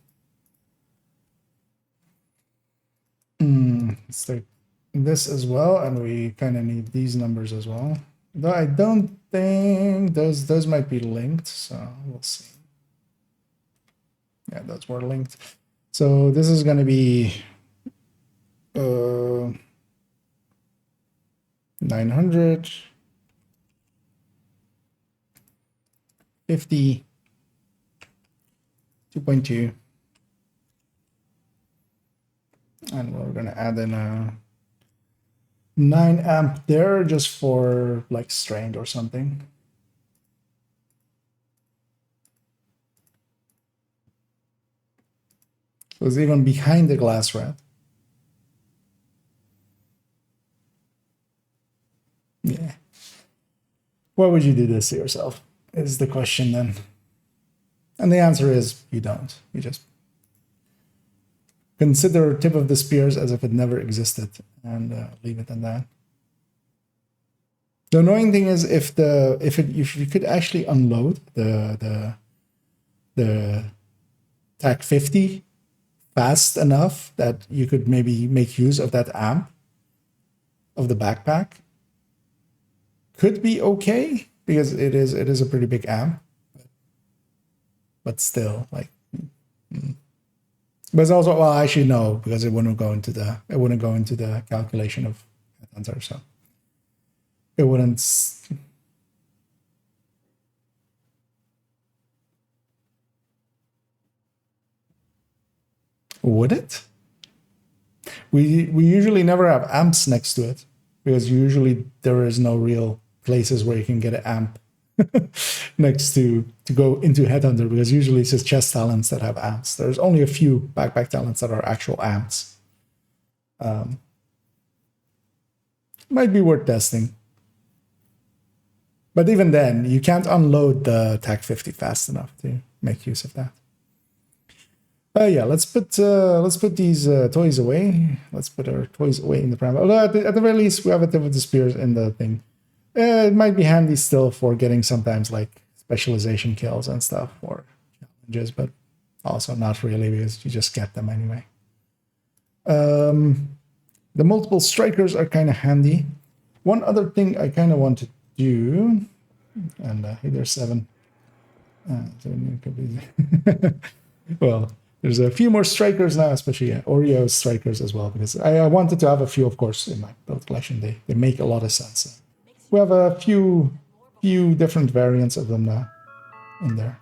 Let's take this as well, and we kind of need these numbers as well. Though I don't think those might be linked, so we'll see. Yeah, those were linked. So this is going to be 900, 50, 2.2, and we're going to add in a 9 amp there just for like strained or something. So it's even behind the glass red. Yeah. Why would you do this to yourself? Is the question then. And the answer is you don't. You just consider tip of the spears as if it never existed and leave it at that. The annoying thing is if you could actually unload the TAC 50 fast enough that you could maybe make use of that amp of the backpack, could be okay, because it is a pretty big amp, but still, like, but it's also, well, actually no, because it wouldn't go into the calculation of Headhunter, so it wouldn't. Would it? We usually never have amps next to it, because usually there is no real places where you can get an amp next to go into Headhunter, because usually it's just chest talents that have amps. There's only a few backpack talents that are actual amps. Might be worth testing. But even then, you can't unload the TAC 50 fast enough to make use of that. Yeah, let's put these toys away. Let's put our toys away in the pram. Although at the very least, we have a tip of the spears in the thing. It might be handy still for getting sometimes like specialization kills and stuff or challenges, but also not really, because you just get them anyway. The multiple strikers are kind of handy. One other thing I kind of want to do, and hey, there's 7. Well, there's a few more strikers now, especially Oreo strikers as well, because I wanted to have a few, of course, in my build collection. They make a lot of sense. We have a few different variants of them now in there.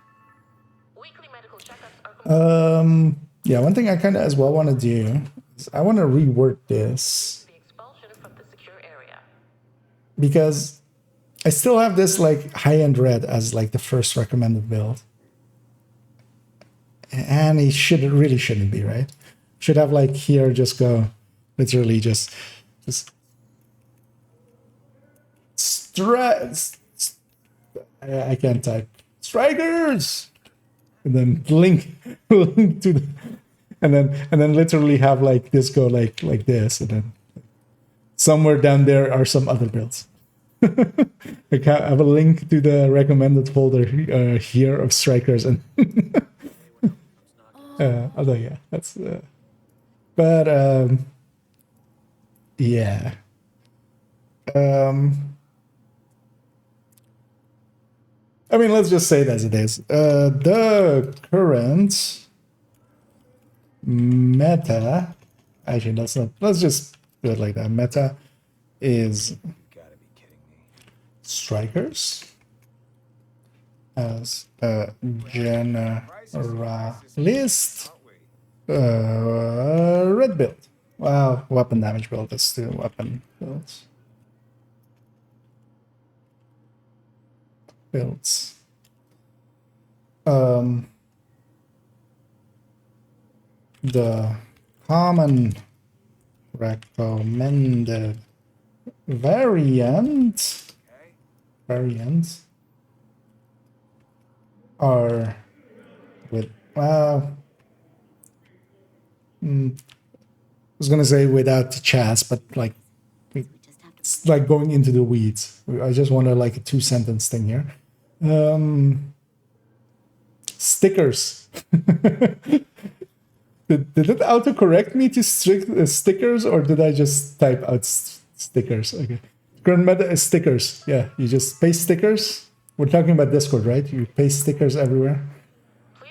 Yeah, one thing I kind of as well want to do is I want to reword this, because I still have this like high-end red as like the first recommended build. And it really shouldn't be, right? Should have like here just go literally just I can't type. Strikers! And then link, link to the, and then literally have like this go like this, and then somewhere down there are some other builds. I have a link to the recommended folder here of strikers, and although yeah, that's but yeah. I mean, let's just say it as it is. The current meta, actually, let's just do it like that. Meta is Gotta be kidding me. strikers as a generalist red build. Well, weapon damage build is still weapon builds. The common recommended variants are with I was gonna say without the chas, but like it's like going into the weeds. I just want to like a 2-sentence thing here. Stickers. Did it autocorrect me to stickers, or did I just type out stickers? Okay. Current meta is stickers. Yeah, you just paste stickers. We're talking about Discord, right? You paste stickers everywhere.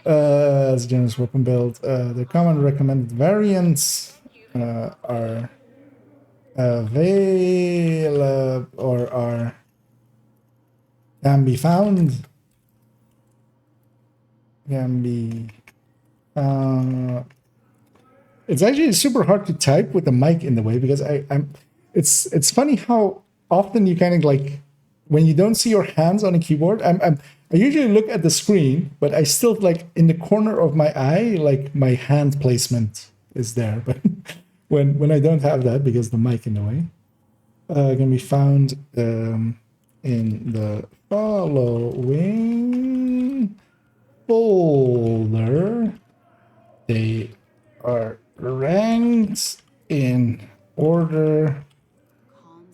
As a generous weapon build, the common recommended variants are available or are can be found. It's actually super hard to type with the mic in the way, because it's funny how often you kind of like when you don't see your hands on a keyboard. I usually look at the screen, but I still like in the corner of my eye, like my hand placement is there. But when I don't have that because the mic in the way, can be found in the following folder. They are ranked in order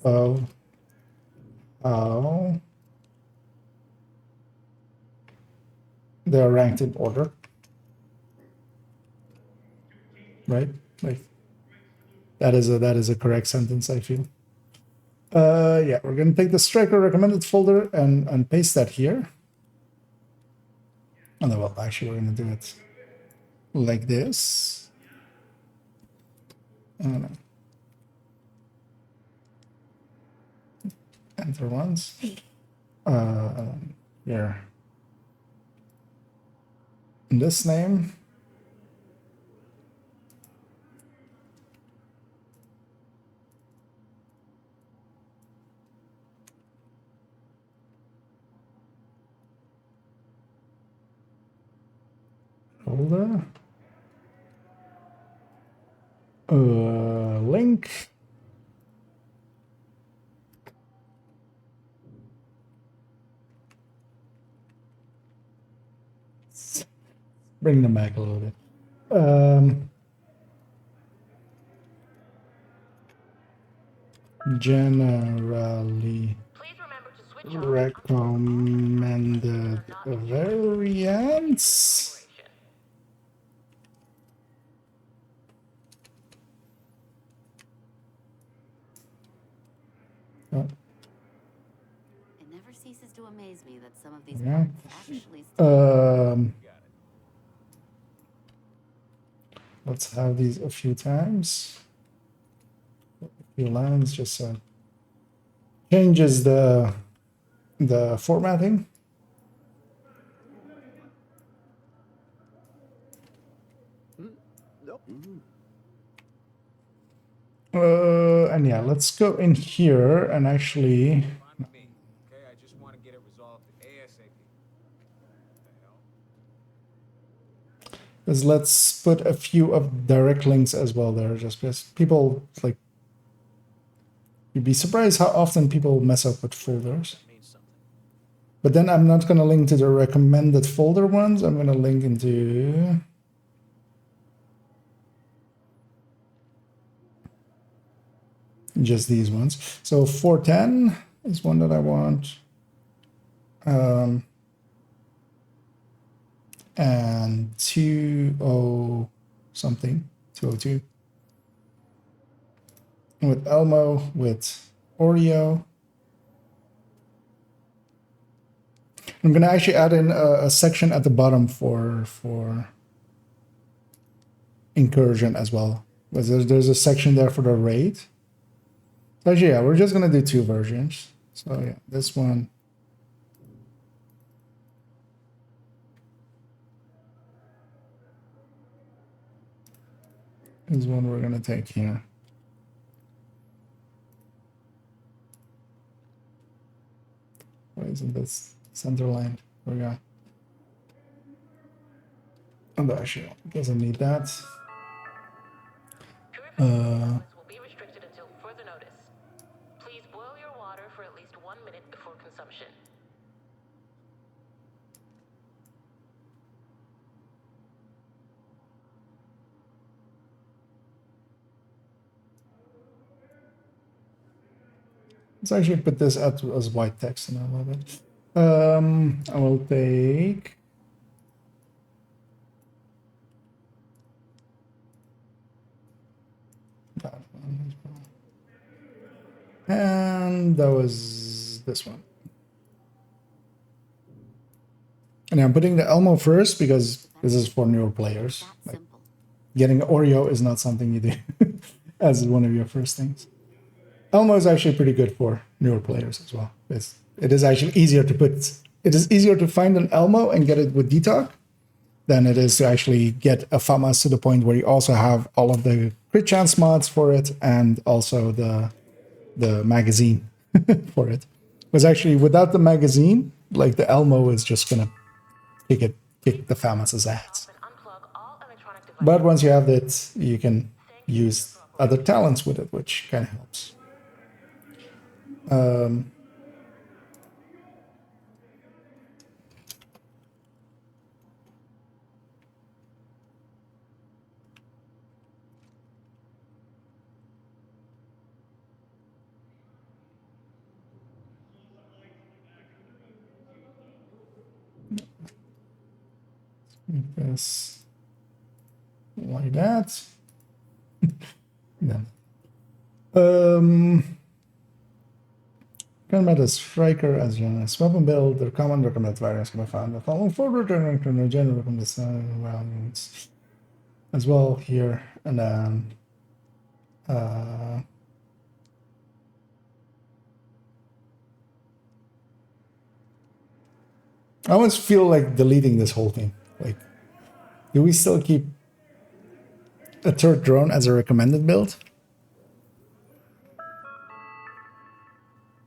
of how they are ranked in order, right? Like that is a correct sentence, I feel. Yeah, we're gonna take the striker recommended folder and paste that here. Oh no, well, actually, we're gonna do it like this. Enter once. Here. This name. Folder. Link. Bring them back a little bit. Generally recommended variants. Oh. It never ceases to amaze me that some of these Yeah. parts actually Let's have these a few times. A few lines, just so changes the formatting. And yeah, let's go in here and actually. Fine with me. Okay, I just want to get it resolved ASAP. The hell? Is let's put a few of direct links as well there, just because people like You'd be surprised how often people mess up with folders. That means something. But then I'm not going to link to the recommended folder ones. I'm going to link into just these ones. So 410 is one that I want. And 20 something, 202. With Elmo, with Oreo. I'm going to actually add in a section at the bottom for incursion as well. But there's a section there for the raid. So actually, yeah, we're just going to do 2 versions. So yeah, this one. Is one we're going to take here. Why isn't this center line? There we go. Oh, actually, doesn't need that. Will be restricted until further notice. Please boil your water for at least 1 minute before consumption. Let's actually put this out as white text in a little bit. I will take that one as well. And that was this one. And I'm putting the Elmo first because this is for newer players. That Like, simple. getting Oreo is not something you do as one of your first things. Elmo is actually pretty good for newer players as well. It is actually easier to put. It is easier to find an Elmo and get it with Detox than it is to actually get a FAMAS to the point where you also have all of the crit chance mods for it and also the magazine for it. Because actually, without the magazine, like the Elmo is just gonna kick the FAMAS's ass. Unplug all electronic devices. But once you have it, you can use other talents with it, which kind of helps. Make this like that. Then recommend a striker as your weapon build. The common recommended variants can be found. The following forward returning to the general recommended values as well here, and then I almost feel like deleting this whole thing. Like, do we still keep a third drone as a recommended build?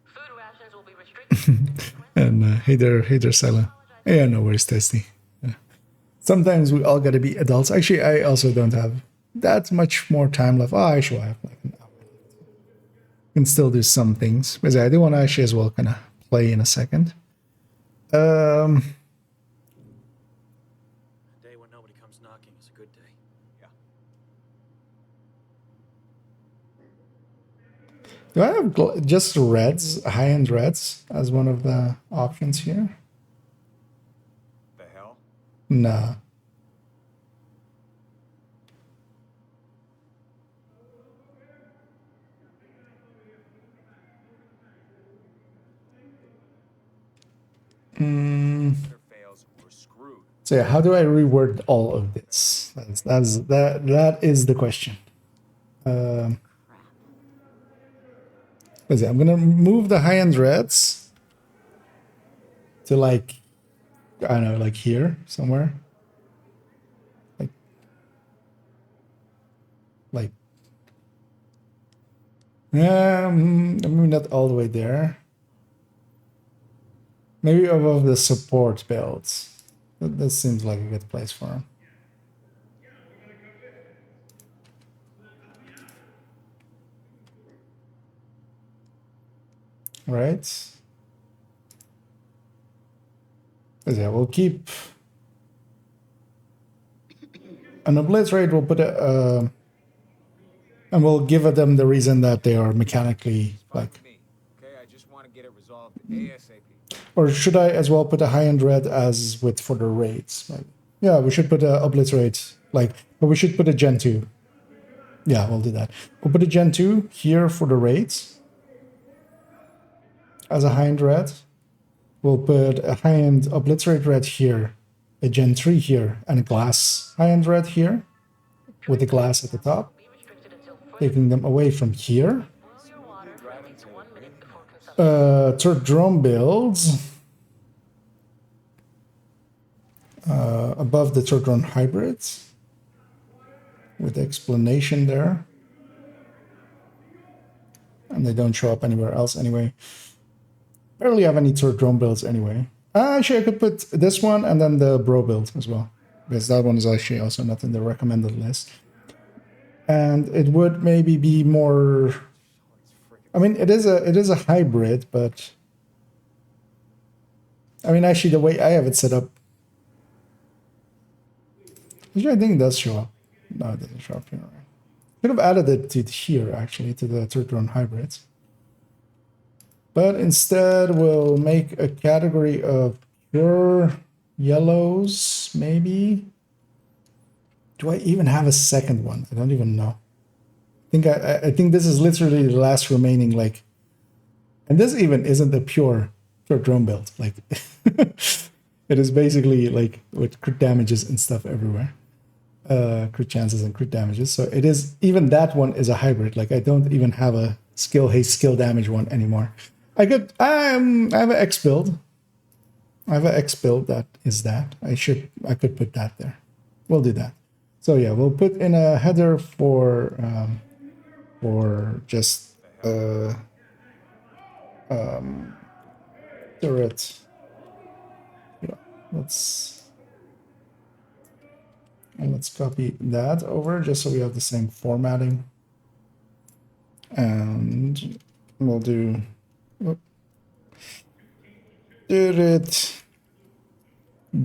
Food rations will be restricted. And hey there, Silent. Yeah, no worries, Tasty. Yeah. Sometimes we all gotta be adults. Actually, I also don't have that much more time left. Oh, I actually have like an hour. Can still do some things. But yeah, I do want to actually as well kind of play in a second. A day when nobody comes knocking is a good day. Yeah. Do I have just reds, high-end reds, as one of the options here? The hell? No. If fails, we're screwed. So yeah, how do I reword all of this? That is the question. Let's see, I'm gonna move the high-end reds to like, I don't know, like here somewhere. Like maybe not all the way there. Maybe above the support builds. That seems like a good place for him. right? Yeah, we'll keep an obliterate. We'll put a, and we'll give them the reason that they are mechanically Fine like. with me. Okay, I just want to get it resolved ASAP. Or should I as well put a high-end red as with for the raids? Like, yeah, we should put a obliterate. Like, but we should put a Gen 2. Yeah, we'll do that. We'll put a Gen 2 here for the raids as a high-end red. We'll put a high-end obliterate red here, a Gen 3 here, and a glass high-end red here with the glass at the top, taking them away from here. Third drone builds above the third drone hybrids with the explanation there. And they don't show up anywhere else anyway. Barely have any third drone builds anyway. Actually, I could put this one and then the bro build as well, because that one is actually also not in the recommended list. And it would maybe be more. I mean, it is a hybrid, but I mean, actually, the way I have it set up, actually, I think it does show up. No, it doesn't show up here. Right? Could have added it to here actually to the third drone hybrids. But instead, we'll make a category of pure yellows, maybe. Do I even have a second one? I don't even know. I think this is literally the last remaining, like, and this even isn't a pure drone build. Like, it is basically like with crit damages and stuff everywhere, crit chances and crit damages. So it is, even that one is a hybrid. Like, I don't even have a skill haste skill damage one anymore. I have an X build. I have an X build that is that. I could put that there. We'll do that. So yeah, we'll put in a header for just turret. Yeah, let's copy that over just so we have the same formatting, and we'll do turret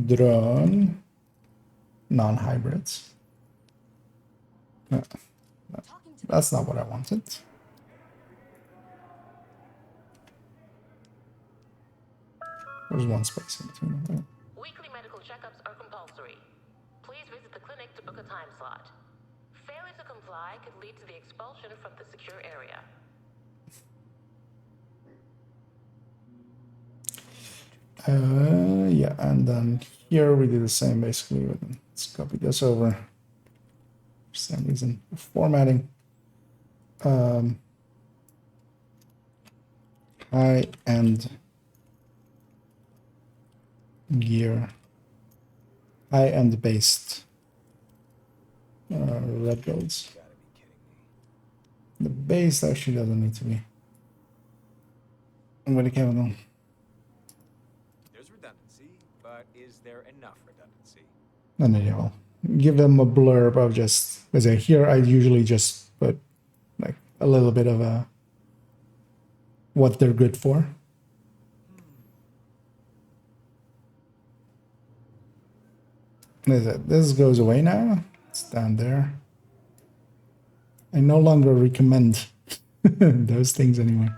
drone non-hybrids. No, that's not what I wanted. There's one space in between them. Weekly medical checkups are compulsory. Please visit the clinic to book a time slot. Failure to comply could lead to the expulsion from the secure area. Yeah, and then here we do the same basically. Let's copy this over. For some reason, formatting. High-end gear, high-end based red builds. The base actually doesn't need to be. I'm gonna count on. There's redundancy, but is there enough redundancy? And then I'll give them a blurb of just, as here I usually just put like a little bit of a what they're good for. This goes away now. It's down there. I no longer recommend those things anymore.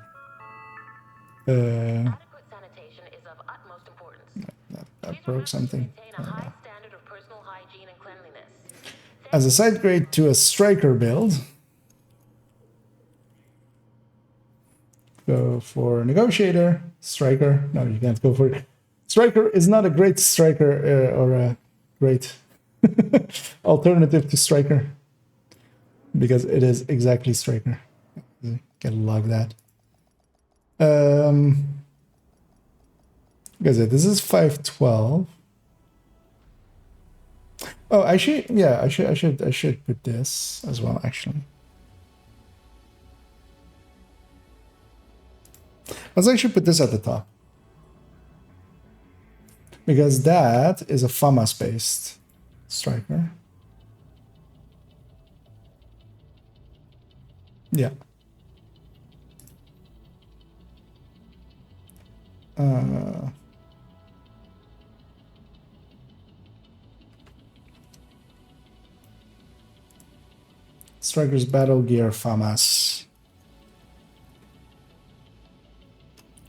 Adequate sanitation is of utmost importance. That broke something. Maintain a high standard of personal hygiene and cleanliness. As a side grade to a striker build, go for negotiator, striker. No, you can't go for it. Striker is not a great striker or a great alternative to striker, because it is exactly striker. Gotta log that. Because this is 512. Oh, actually, yeah, I should put this as well, actually. Let's actually put this at the top, because that is a FAMAS-based striker. Yeah. Strikers Battle Gear FAMAS.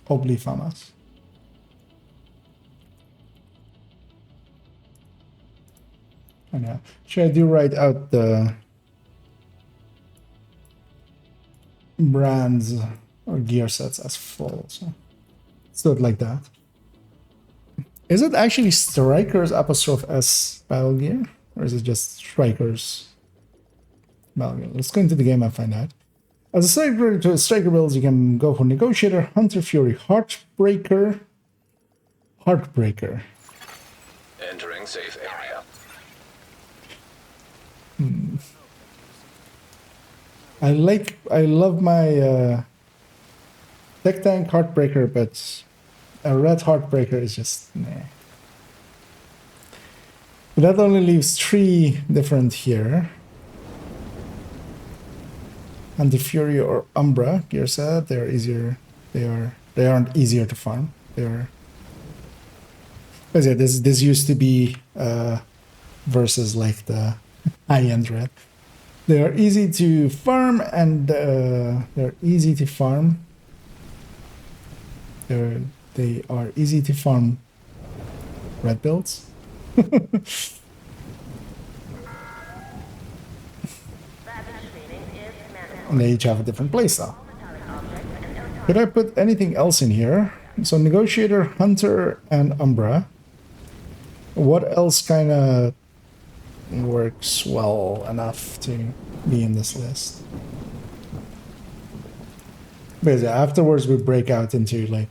Obli FAMAS. I know. Should I do write out the brands or gear sets as full? So let's do it like that. Is it actually Strikers apostrophe S Battle Gear? Or is it just Strikers Battle Gear? Let's go into the game and find out. As a striker to striker builds, you can go for Negotiator, Hunter, Fury, Heartbreaker. Entering safe area. I love my Tech Tank Heartbreaker, but a red Heartbreaker is just nah. But that only leaves 3 different here. And the Fury or Umbra gear set, they are easier. They aren't easier to farm. They're. But yeah, this used to be versus like the high-end red. They are easy to farm and they're easy to farm. They are easy to farm red builds. And they each have a different playstyle. Could I put anything else in here? So Negotiator, Hunter, and Umbra. What else kind of works well enough to be in this list? But yeah, afterwards we break out into like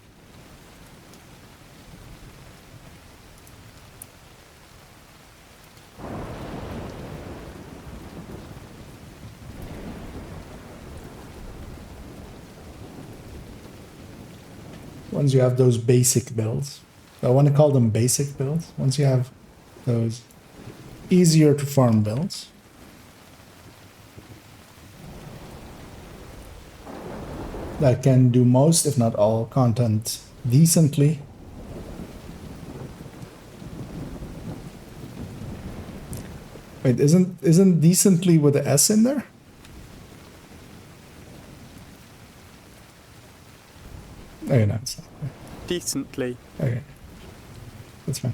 once you have those basic builds. I want to call them basic builds. Once you have those easier to farm builds. That can do most, if not all, content decently. Wait, isn't decently with the S in there? Okay, no, it's not. Decently. Okay. That's fine.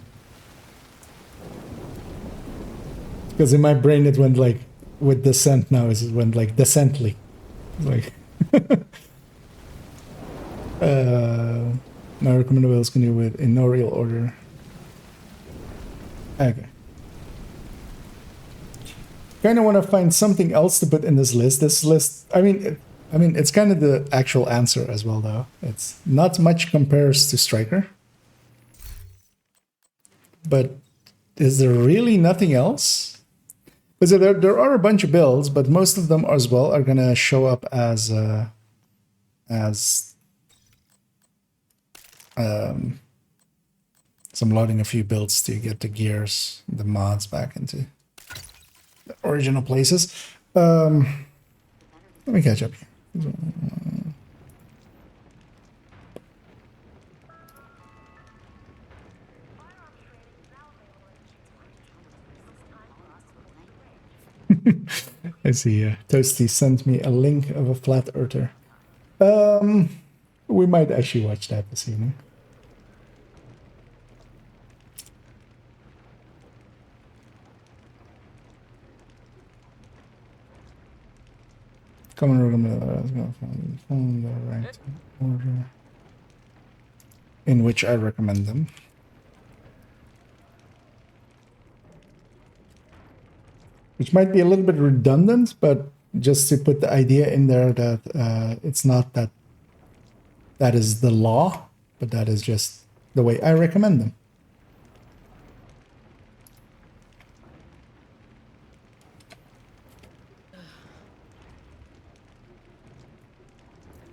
Because in my brain it went like, with descent now, it went like decently. Like, my recommended builds can do with in no real order. Okay. Kind of want to find something else to put in this list. This list, I mean, it's kind of the actual answer as well, though. It's not much compares to Striker. But is there really nothing else? Because there are a bunch of builds, but most of them as well are going to show up as some loading a few builds to get the gears, the mods back into the original places. Let me catch up here. I see. Toasty sent me a link of a flat earther. We might actually watch that this evening. Common rule from the right order in which I recommend them. Which might be a little bit redundant, but just to put the idea in there that it's not that is the law, but that is just the way I recommend them.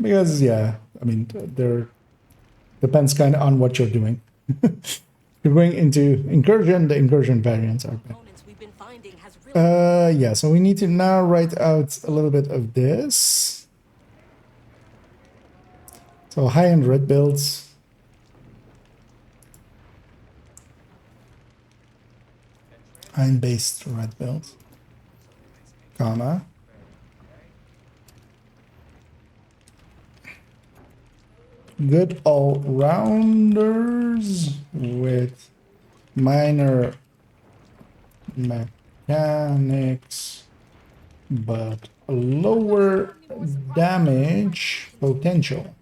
Because, yeah, I mean, there depends kind of on what you're doing. You're going into incursion, the incursion variants are better. Yeah, so we need to now write out a little bit of this. So high-end red builds. Iron-based red build, comma. Good all-rounders with minor mechanics, but lower damage potential.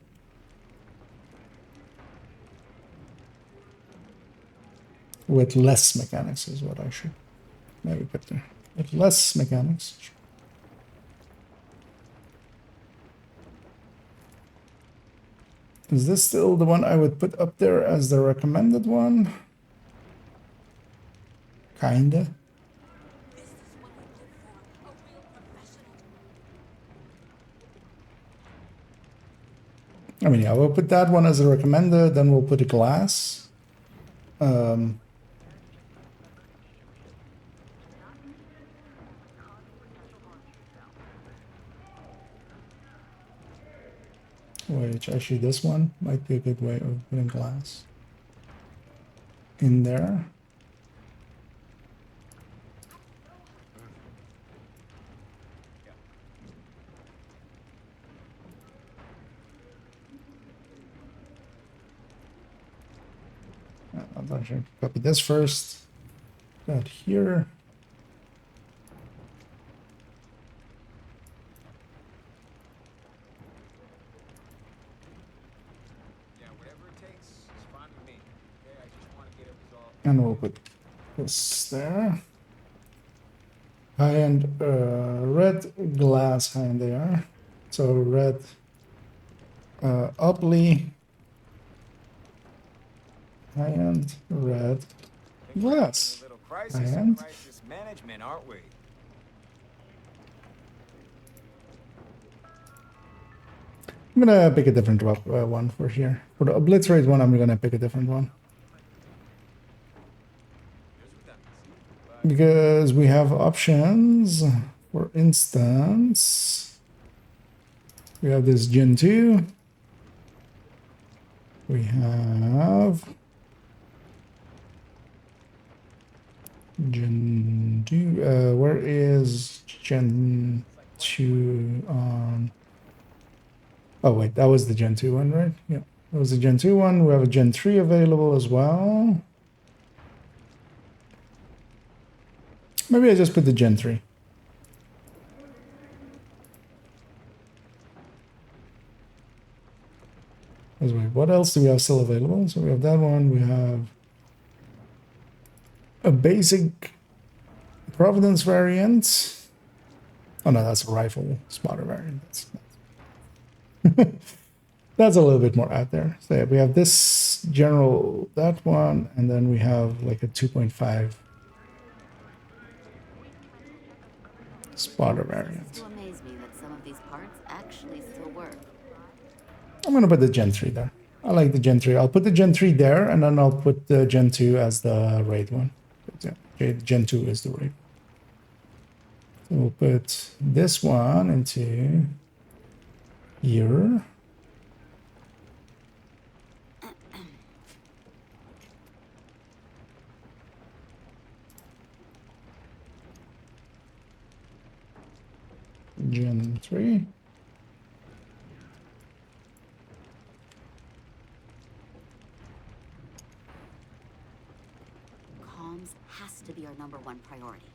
With less mechanics is what I should maybe put there. With less mechanics. Is this still the one I would put up there as the recommended one? Kinda. I mean, yeah, we'll put that one as a recommended, then we'll put a glass. Which actually this one might be a good way of putting glass in there. I'll actually copy this first. That here. And we'll put this there. High-end red glass high-end there. So red Opley. High-end red glass. High-end. Management, aren't we? I'm gonna pick a different one for here. For the obliterate one, I'm gonna pick a different one. Because we have options. For instance, we have this Gen 2. We have Gen 2. Where is Gen 2 on? Oh, wait, that was the Gen 2 one, right? Yeah, that was the Gen 2 one. We have a Gen 3 available as well. Maybe I just put the Gen 3. What else do we have still available? So we have that one. We have a basic Providence variant. Oh no, that's a rifle spotter variant. That's a little bit more out there. So yeah, we have this general, that one, and then we have like a 2.5 spotter variant. To amaze me that some of these parts actually still work. I'm gonna put the Gen 3 there. I like the Gen 3. I'll put the Gen 3 there, and then I'll put the Gen 2 as the raid one. But yeah, Gen 2 is the raid. So we'll put this one into here. Gen 3. Comms has to be our #1 priority.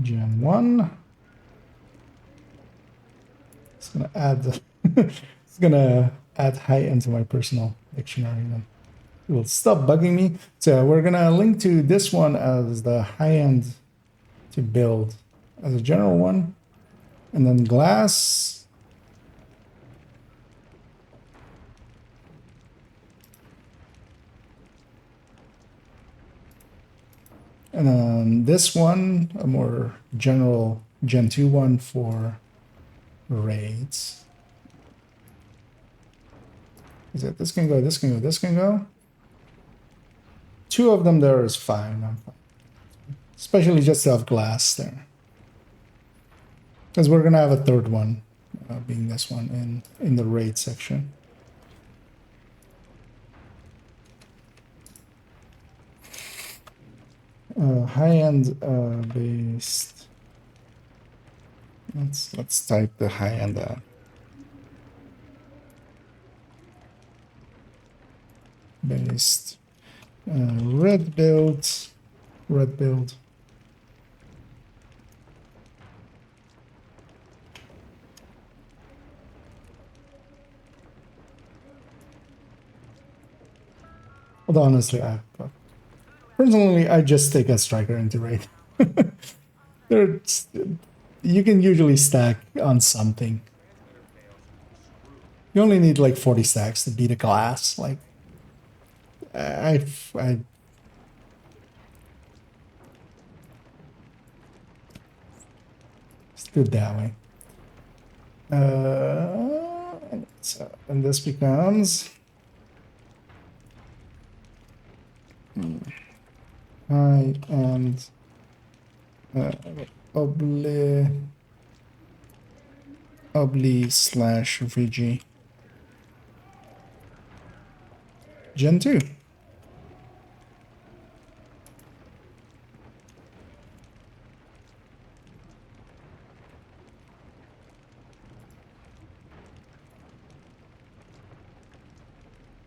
Gen 1. It's gonna add it's gonna add high into my personal dictionary then. It will stop bugging me. So we're gonna link to this one as the high-end to build as a general one. And then glass. And then this one, a more general Gen 2 one for raids. Is it this can go, this can go, this can go? 2 of them there is fine. I'm fine. Especially just to have glass there. Because we're gonna have a third one, being this one in the raid section. high-end based. Let's type the high-end based red build. Although honestly, personally, I just take a striker into raid. There's, you can usually stack on something. You only need like 40 stacks to beat a class. Like, I it's good that way. And this becomes high and obli slash VG Gen 2.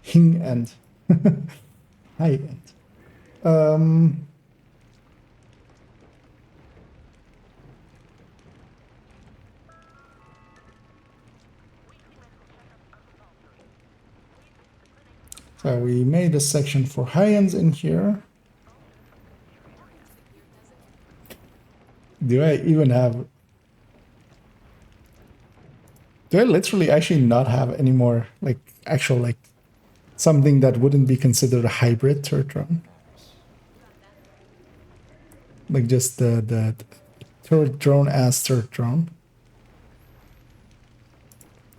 Hing end. High end. So we made a section for high ends in here. Do I even have... Do I literally actually not have any more, like, actual, like, something that wouldn't be considered a hybrid turret drone? Like, just the turret drone as turret drone.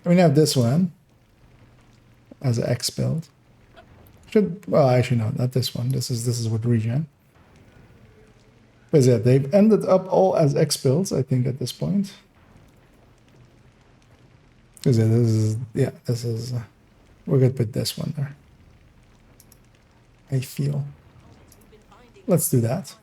I mean, I have this one as an X build. Well, actually, no, not this one. This is with regen. But yeah, they've ended up all as X builds, I think, at this point. Because yeah, this is we're good with this one there. I feel. Let's do that.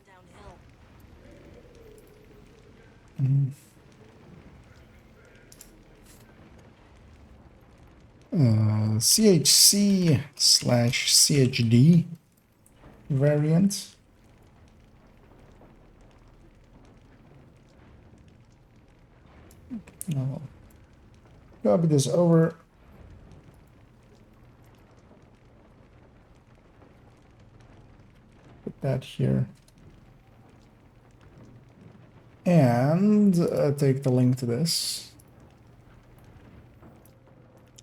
CHC slash CHD variant. I'll copy this over. Put that here. And take the link to this.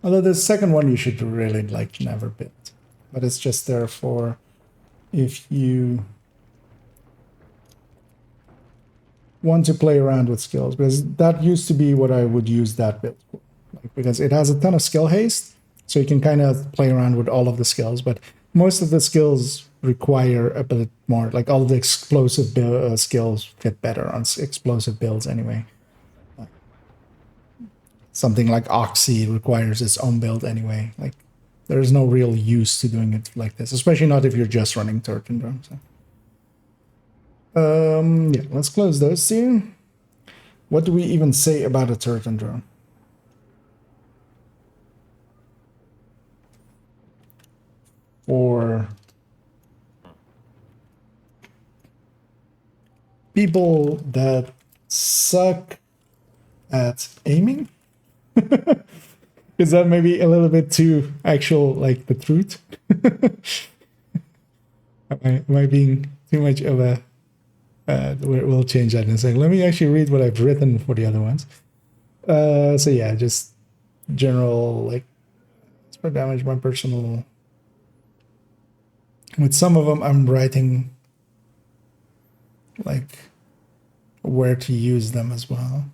Although the second one you should really like never build. But it's just there for if you want to play around with skills, because that used to be what I would use that build for. Like, because it has a ton of skill haste, so you can kind of play around with all of the skills, but most of the skills require a bit more, like all the explosive skills get better on explosive builds anyway. Something like Oxy requires its own build anyway. Like, there is no real use to doing it like this, especially not if you're just running turret and drone. So. Yeah, let's close those two. What do we even say about a turret and drone? For people that suck at aiming? Is that maybe a little bit too actual, like the truth? Am I being too much of a... we'll change that in a second. Let me actually read what I've written for the other ones. So yeah, just general, like, spread damage, my personal... With some of them, I'm writing, like, where to use them as well.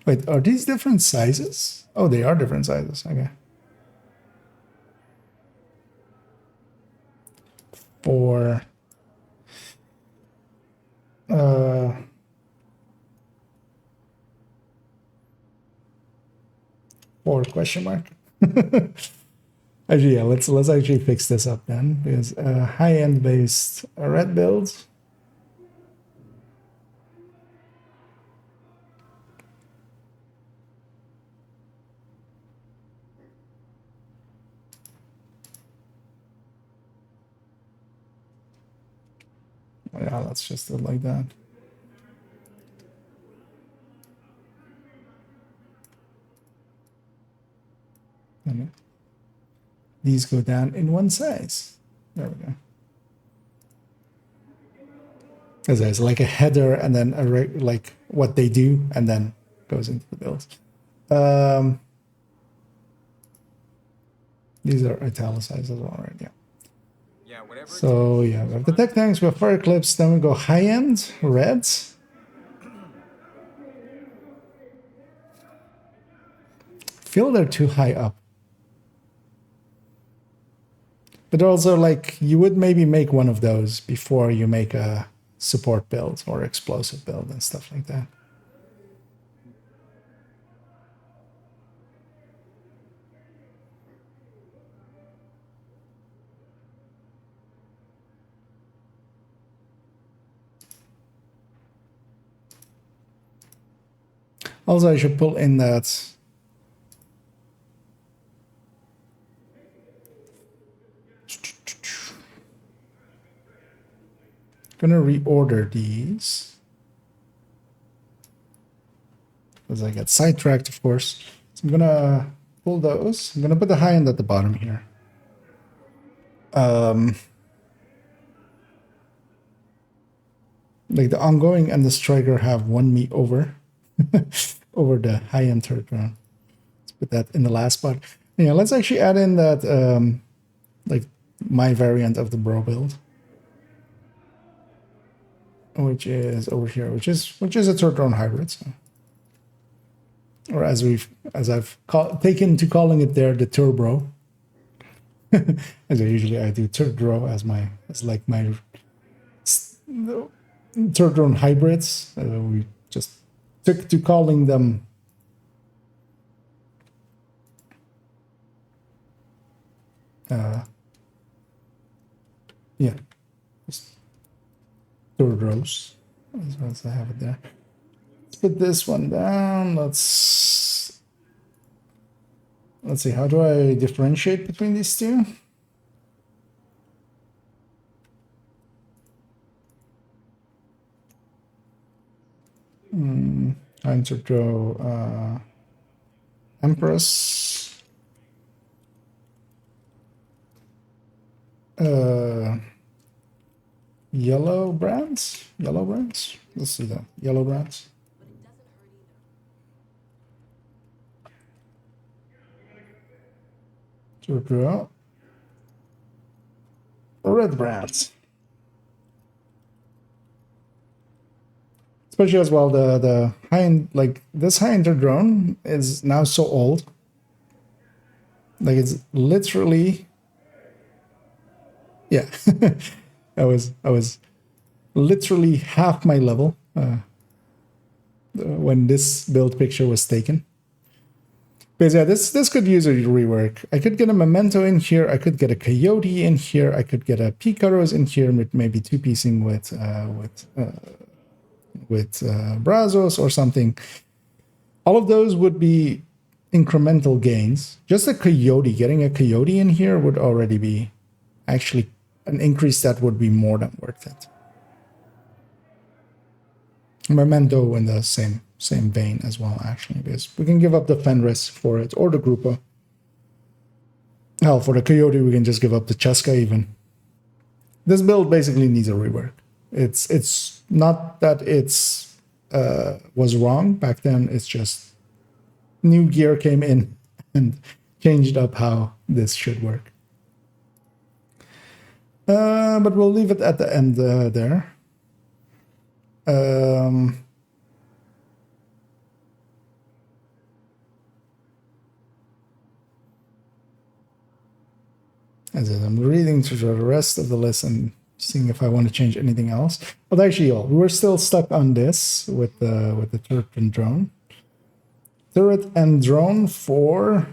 Wait, are these different sizes? Oh, they are different sizes. Okay. For question mark. Actually, yeah, let's actually fix this up then, because high-end based red build. Yeah, let's just do it like that. And these go down in one size. There we go. As there's like a header and then like what they do, and then goes into the build. These are italicized as well, right? Yeah. Yeah, whatever. So yeah, we have the tech tanks, we have fire clips, then we go high end reds. Feel they're too high up. But also, like, you would maybe make one of those before you make a support build or explosive build and stuff like that. Also, I should pull in that gonna reorder these because I get sidetracked, of course. So I'm gonna pull those. I'm gonna put the high end at the bottom here. Like the ongoing and the striker have won me over over the high end third round. Let's put that in the last spot. Yeah, let's actually add in that like my variant of the bro build, which is over here, which is a third round hybrid. So. Or as I've taken to calling it there, the turbo. As I do third row as like my third round hybrids. We just took to calling them yeah, just third rows as I have it there. Let's put this one down. Let's see, how do I differentiate between these two? Time to draw Empress. Yellow brands? Yellow brands? Let's see that. Yellow brands. To draw red brands. Especially as well, the high-end, like this high-end drone is now so old. Like it's literally, yeah. I was literally half my level when this build picture was taken. Because yeah, this could use a rework. I could get a Memento in here. I could get a Coyote in here. I could get a Picaros in here with maybe two-piecing with Brazos or something. All of those would be incremental gains. Just a Coyote, getting a Coyote in here would already be actually an increase that would be more than worth it. Memento in the same vein as well, actually, because we can give up the Fenris for it, or the Grupo. Hell, for the Coyote, we can just give up the Cheska even. This build basically needs a rework. It's not that it's was wrong back then, it's just new gear came in and changed up how this should work. But we'll leave it at the end there. As I'm reading through the rest of the list and seeing if I want to change anything else. But actually, we were still stuck on this with the turret and drone. Turret and drone for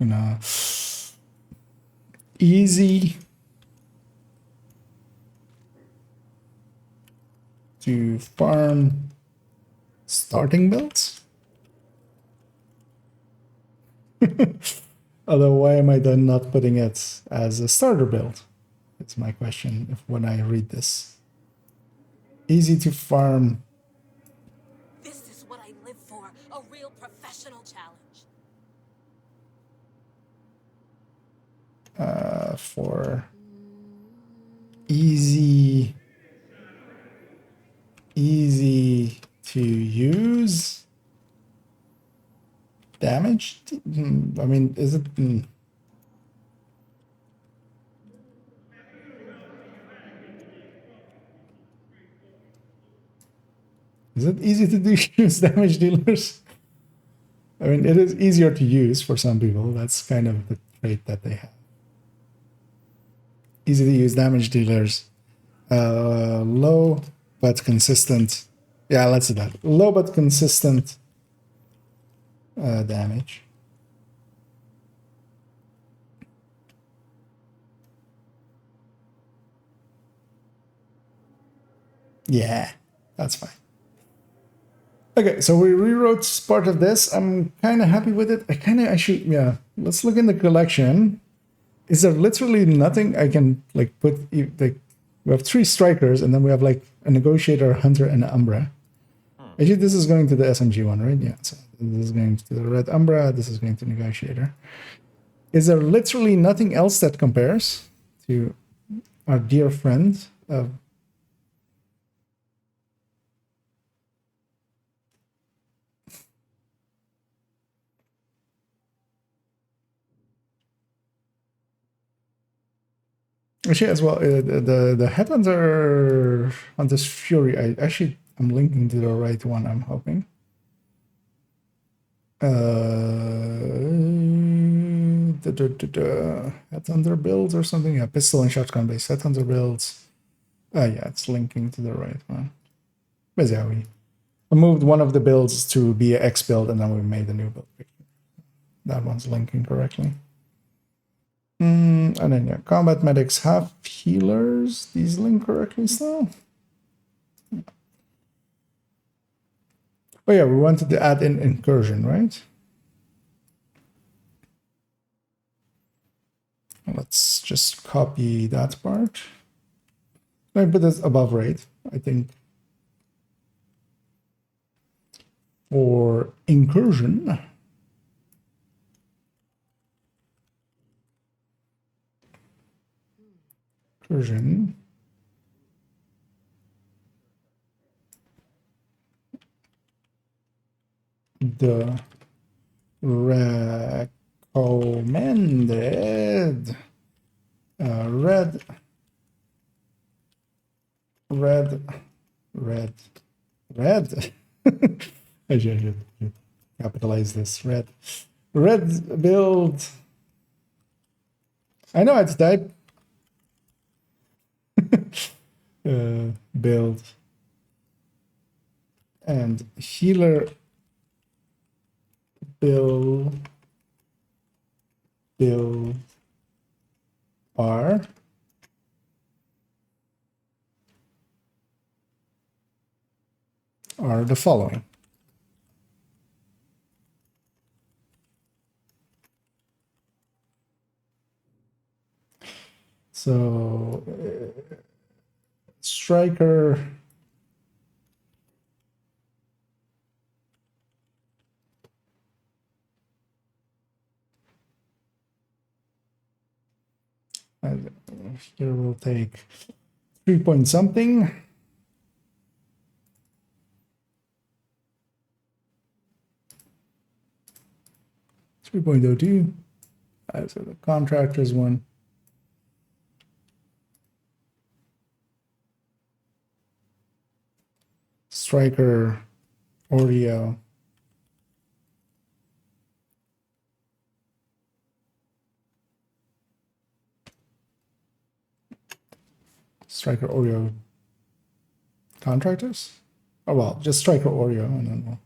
You know, easy to farm starting builds. Although, why am I then not putting it as a starter build? It's my question if when I read this. Easy to farm. This is what I live for, a real professional challenge. For easy to use damage. I mean, is it? Is it easy to do use damage dealers? I mean, it is easier to use for some people. That's kind of the trait that they have. Easy to use damage dealers. Low but consistent. Yeah, let's do that. Low but consistent damage. Yeah, that's fine. Okay, so we rewrote part of this. I'm kind of happy with it. I should, yeah. Let's look in the collection. Is there literally nothing I can like put? Like, we have 3 strikers, and then we have like a negotiator, hunter, and an umbra. Actually, this is going to the SMG one, right? Yeah. So this is going to the red umbra. This is going to negotiator. Is there literally nothing else that compares to our dear friend of? Actually, as well, the headhunter on this fury. I'm linking to the right one. I'm hoping. Headhunter builds or something. Yeah, pistol and shotgun based headhunter builds. Yeah, it's linking to the right one. But yeah, we moved one of the builds to be an X build, and then we made a new build. That one's linking correctly. And then, yeah, combat medics have healers. These link correctly still. Oh yeah, we wanted to add in incursion, right? Let's just copy that part. I put this above rate, I think. For incursion. Incursion. The recommended red. I should capitalize this. Red build. I know it's type. Build and healer build are the following. So striker 'Here we'll take 3 point something. $3.02. So the contractors one. Striker Oreo. Striker Oreo contractors? Oh well, just Striker Oreo and then we'll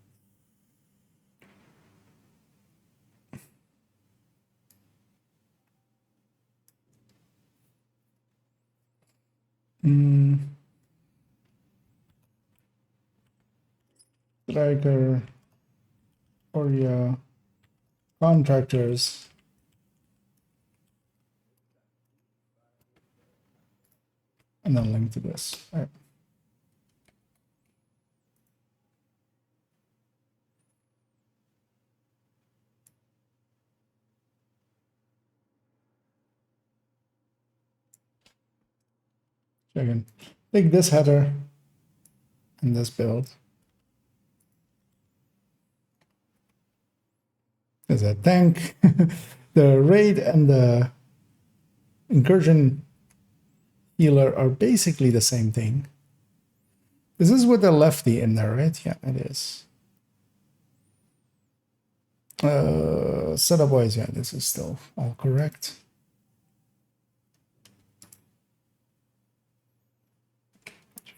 Striker, Oreo, contractors. And then link to this. All right. So I can take this header and this build. There's a tank. The raid and the incursion healer are basically the same thing. This is with the lefty in there, right? Yeah, it is. Setup wise, yeah, this is still all correct.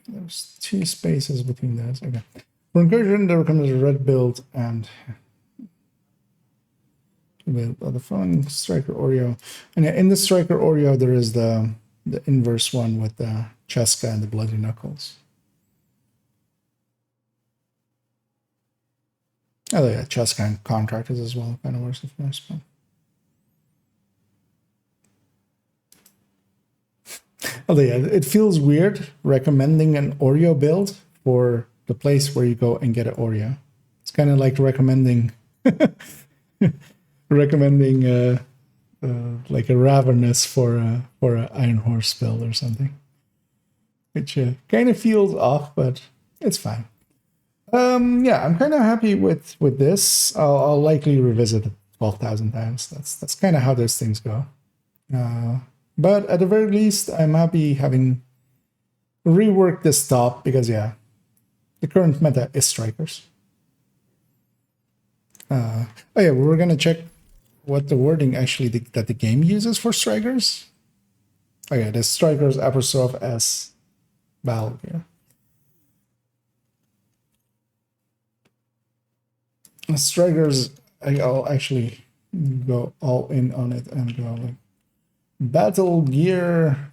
There's 2 spaces between those. Okay. For incursion, there comes a red build and the following Striker Oreo. And in the Striker Oreo, there is the inverse one with the Cheska and the Bloody Knuckles. Oh yeah, Cheska and contractors as well. Kind of works with most, but oh yeah, it feels weird recommending an Oreo build for the place where you go and get an Oreo. It's kind of like recommending like a Ravenous for a Iron Horse build or something, which kind of feels off, but it's fine. Yeah, I'm kind of happy with this. I'll likely revisit it 12,000 times. That's kind of how those things go. But at the very least, I'm happy having reworked this top because yeah, the current meta is strikers. Oh yeah, we're gonna check what the wording actually that the game uses for strikers. Okay, the strikers apostrophe S battle gear. Strikers, I'll actually go all in on it and go like battle gear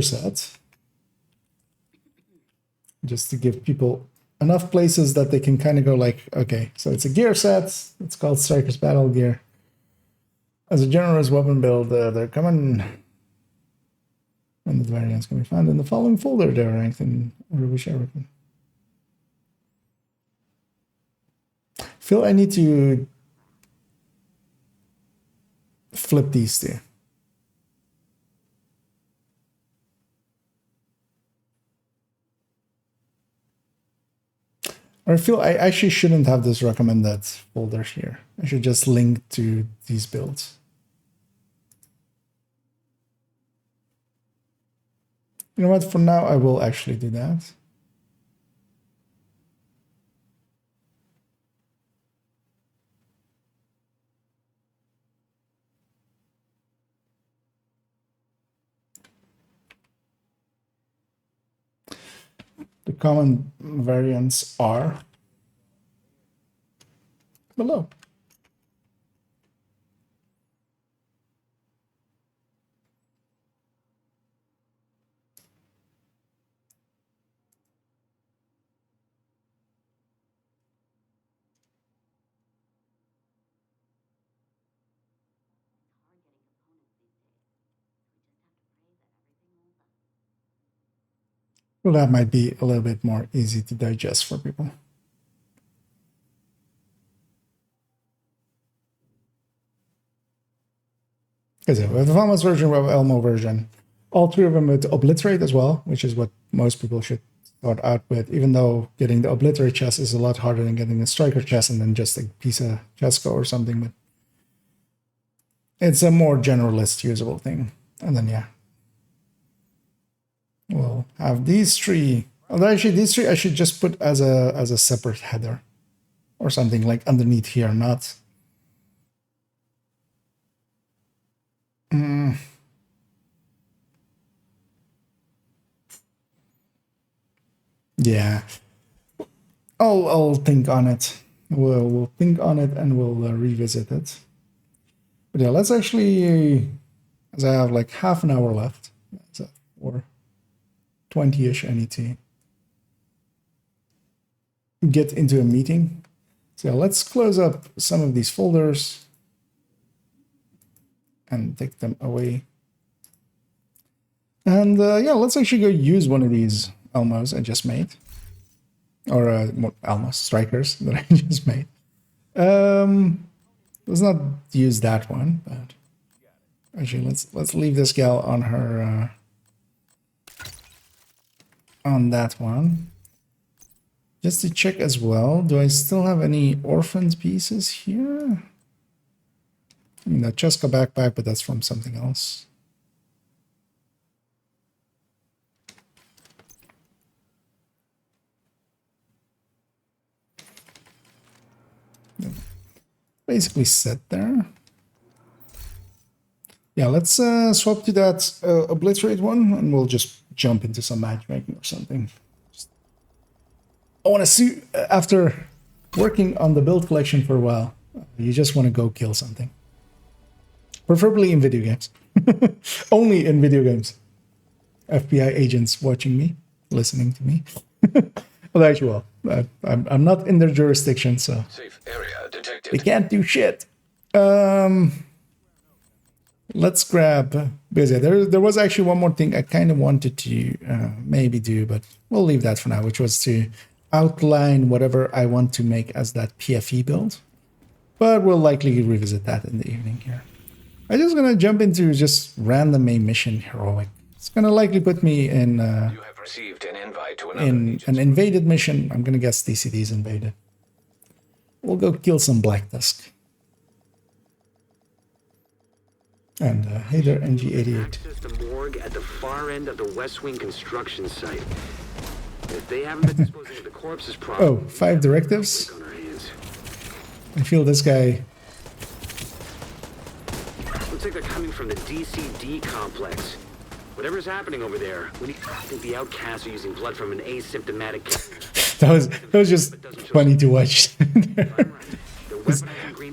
set, just to give people enough places that they can kind of go like, okay, so it's a gear set. It's called Strikers Battle Gear. As a generous weapon build, they're common, and the variants can be found in the following folder. They're ranked in whichever. Feel I need to flip these two. Or I feel I actually shouldn't have this recommended folder here. I should just link to these builds. You know what? For now, I will actually do that. The common variants are below. Well, that might be a little bit more easy to digest for people. Because we have the Thomas version, we have Elmo version. All 3 of them with Obliterate as well, which is what most people should start out with, even though getting the Obliterate chest is a lot harder than getting a Striker chest and then just a piece of Cheska or something. But it's a more generalist usable thing. And then, yeah. We'll have these 3. Although actually these 3 I should just put as a separate header or something like underneath here, not. Yeah. I'll think on it. We'll think on it and we'll revisit it. But yeah, let's actually, as I have like half an hour left. So 4:20ish. I need to get into a meeting. So let's close up some of these folders and take them away. And yeah, let's actually go use one of these Elmos I just made. Or Elmos strikers that I just made. Let's not use that one, but actually let's leave this gal on her on that one. Just to check as well, do I still have any orphaned pieces here? I mean, that Cheska backpack, but that's from something else. Basically set there. Yeah, let's swap to that obliterate one, and we'll just jump into some matchmaking or something. I want to see, after working on the build collection for a while, you just want to go kill something. Preferably in video games. Only in video games. FBI agents watching me, listening to me. Well, actually, well, I'm not in their jurisdiction, so Safe area detected. they can't do shit. Let's grab, because yeah, there was actually one more thing I kind of wanted to maybe do, but we'll leave that for now, which was to outline whatever I want to make as that PFE build. But we'll likely revisit that in the evening here. I'm just gonna jump into just random main mission heroic. It's gonna likely put me in You have received an invite to another in agent's an invaded mission. I'm gonna guess DCD's invaded. We'll go kill some Black Tusk. And hey there, NG88. Access the morgue at the far end of the West Wing construction site. If they haven't been disposing of the corpses properly, Oh, 5 directives. on our hands. I feel this guy. Looks like they're coming from the DCD complex. Whatever's happening over there, we need. I think the outcasts are using blood from an asymptomatic. That was just funny to watch.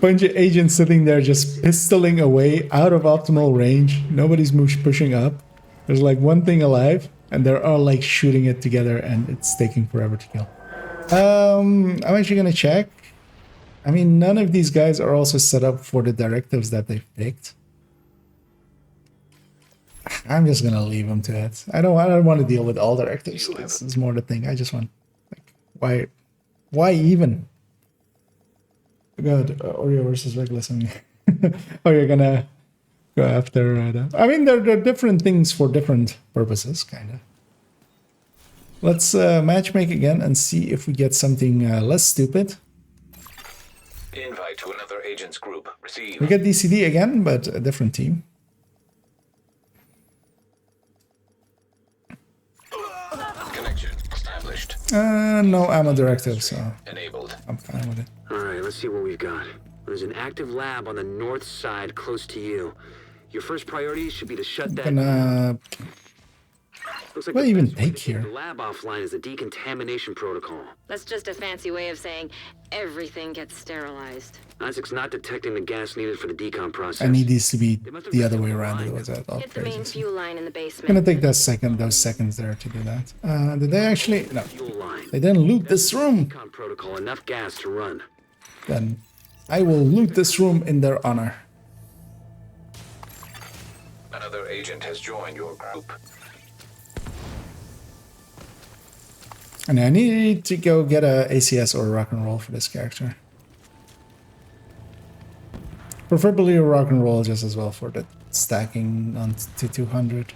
Bunch of agents sitting there just pistoling away out of optimal range. Nobody's pushing up. There's like one thing alive, and they're all like shooting it together, and it's taking forever to kill. I'm actually gonna check. I mean, none of these guys are also set up for the directives that they've picked. I'm just gonna leave them to it. I don't want to deal with all directives. This is more the thing. I just want, like, why even? God, Oreo versus Regulus. I mean, oh, you're gonna go after. I mean, they're different things for different purposes, kind of. Let's matchmake again and see if we get something less stupid. invite to another agent's group. Receive. We get DCD again, but a different team. Connection established. No ammo directive, so Enabled. I'm fine with it. Alright, let's see what we've got. There's an active lab on the north side close to you. Your first priority should be to shut that. Gonna Looks like what the even best way to take keep here? The lab offline is the decontamination protocol. That's just a fancy way of saying everything gets sterilized. Isaac's not detecting the gas needed for the decom process. I need these to be the other way around. Otherwise, I'll Hit the main crazy. fuel line in the It's gonna basement. take those seconds there to do that. Did they actually? No, Fuel line. they didn't loot this room. Decom protocol, enough gas to run. Then I will loot this room in their honor. Another agent has joined your group. And I need to go get a ACS or a rock and roll for this character. Preferably a rock and roll just as well for the stacking on to 200.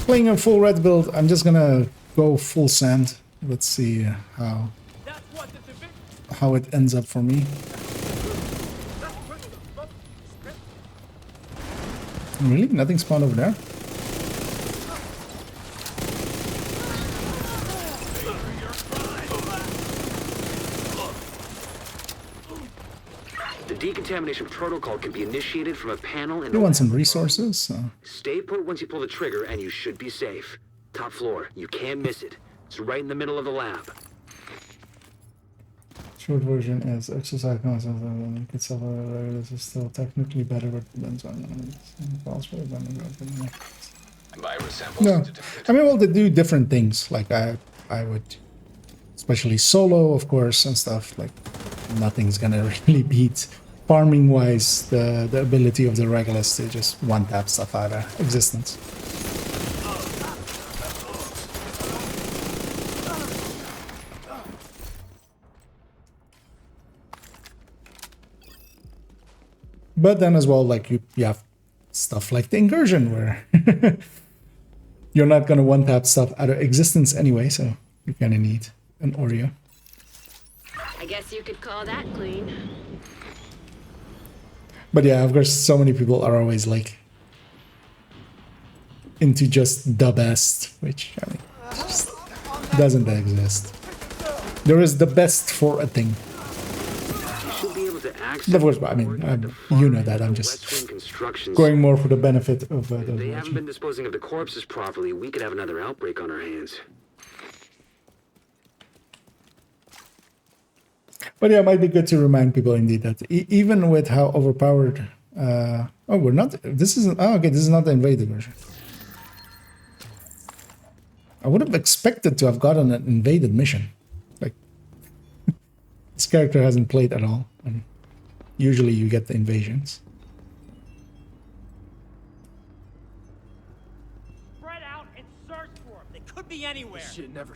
Playing a full red build, I'm just gonna go full sand. Let's see how it ends up for me. Really? Nothing spawned over there? The decontamination protocol can be initiated from a panel in You the want some lab. resources? So. Stay put once you pull the trigger and you should be safe. Top floor, you can't miss it. It's right in the middle of the lab. Short version is exercise concept itself this is still technically better, but depends on Virus samples no. detected. I mean, well, they do different things. Like I would, especially solo, of course, and stuff. Like nothing's gonna really beat farming wise the ability of the Regulus to just one tap stuff out of existence. But then as well, like you have stuff like the Incursion where you're not gonna one-tap stuff out of existence anyway, so you kinda need an Oreo. I guess you could call that clean. But yeah, of course, so many people are always like into just the best, which I mean just doesn't exist. There is the best for a thing. Of course, but I mean, you know that. I'm just going more for the benefit of the If they haven't been disposing of the corpses properly, we could have another outbreak on our hands. But yeah, it might be good to remind people indeed that even with how overpowered... oh, we're not... This isn't... Oh, okay, this is not the invaded version. I would have expected to have gotten an invaded mission. Like, this character hasn't played at all. And usually you get the invasions. Spread out and search for them. They could be anywhere. Shit never.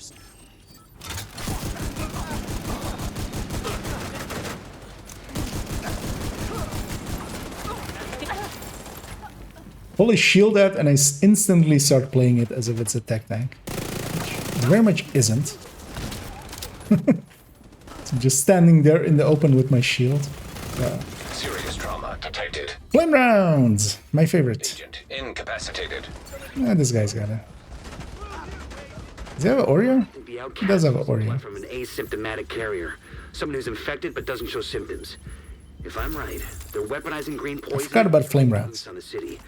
Fully shield that and I instantly start playing it as if it's a tech tank. Which it very much isn't. So just standing there in the open with my shield. Serious trauma detected. Flame rounds! My favorite. Agent incapacitated. This guy's got it. Does he have an Oreo? He does have an Oreo. From an asymptomatic carrier. Someone who's infected but doesn't show symptoms. If I'm right, they're weaponizing green poison. I forgot about flame rounds. On the city.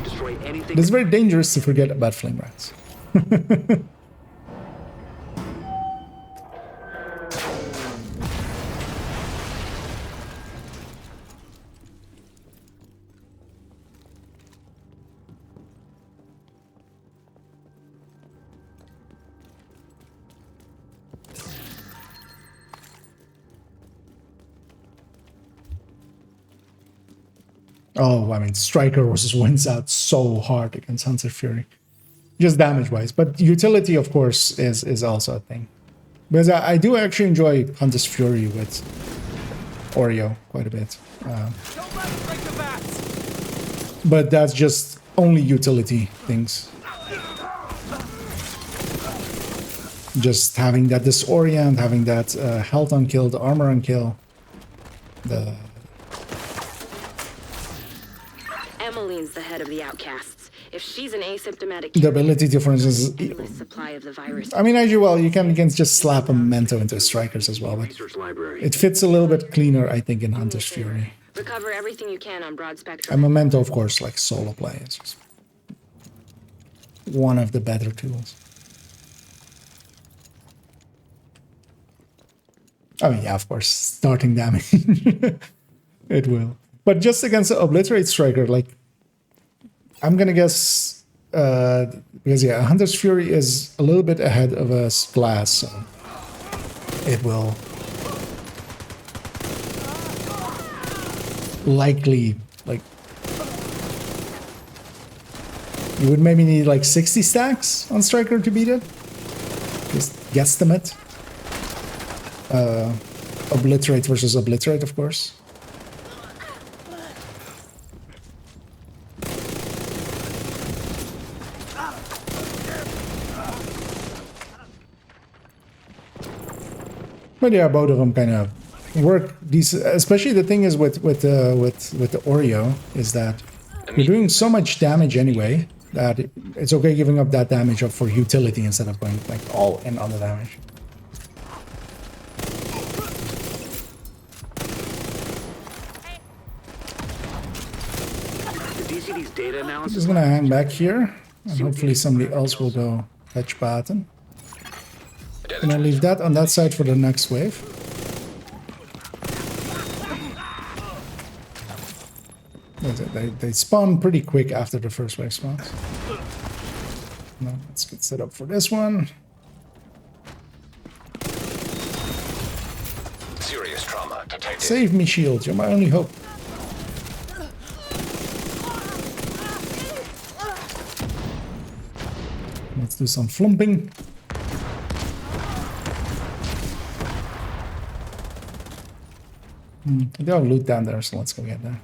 Destroy anything. It's very dangerous to forget about flame rounds. Oh, I mean, Striker just wins out so hard against Hunter Fury. Just damage-wise. But utility, of course, is also a thing. Because I do actually enjoy Hunter's Fury with Oreo quite a bit. But that's just only utility things. Just having that disorient, having that health on kill, the armor on kill, the... Emmeline's the head of the outcasts. If she's an asymptomatic... The ability to, for instance... endless supply of the virus. I mean, as well, you can just slap a Memento into Strikers as well, but it fits a little bit cleaner, I think, in Hunter's Fury. Recover everything you can on broad spectrum. And Memento, of course, like solo play, is just one of the better tools. I mean, yeah, of course, starting damage. It will. But just against the Obliterate Striker, like, I'm gonna guess, because yeah, Hunter's Fury is a little bit ahead of a Glass, so it will likely, like, you would maybe need like 60 stacks on Striker to beat it. Just guesstimate. Obliterate versus Obliterate, of course. But yeah, both of them kind of work. These, especially the thing is with the Oreo, is that you're doing so much damage anyway that it's okay giving up that damage up for utility instead of going like all in on the damage. data I'm analysis. just gonna hang back here, and hopefully somebody else will go fetch Barton. Gonna leave that on that side for the next wave. They spawn pretty quick after the first wave spawns. Now let's get set up for this one. Serious trauma detected. Save me, shield. You're my only hope. Let's do some flumping. They all loot down there, so let's go get there.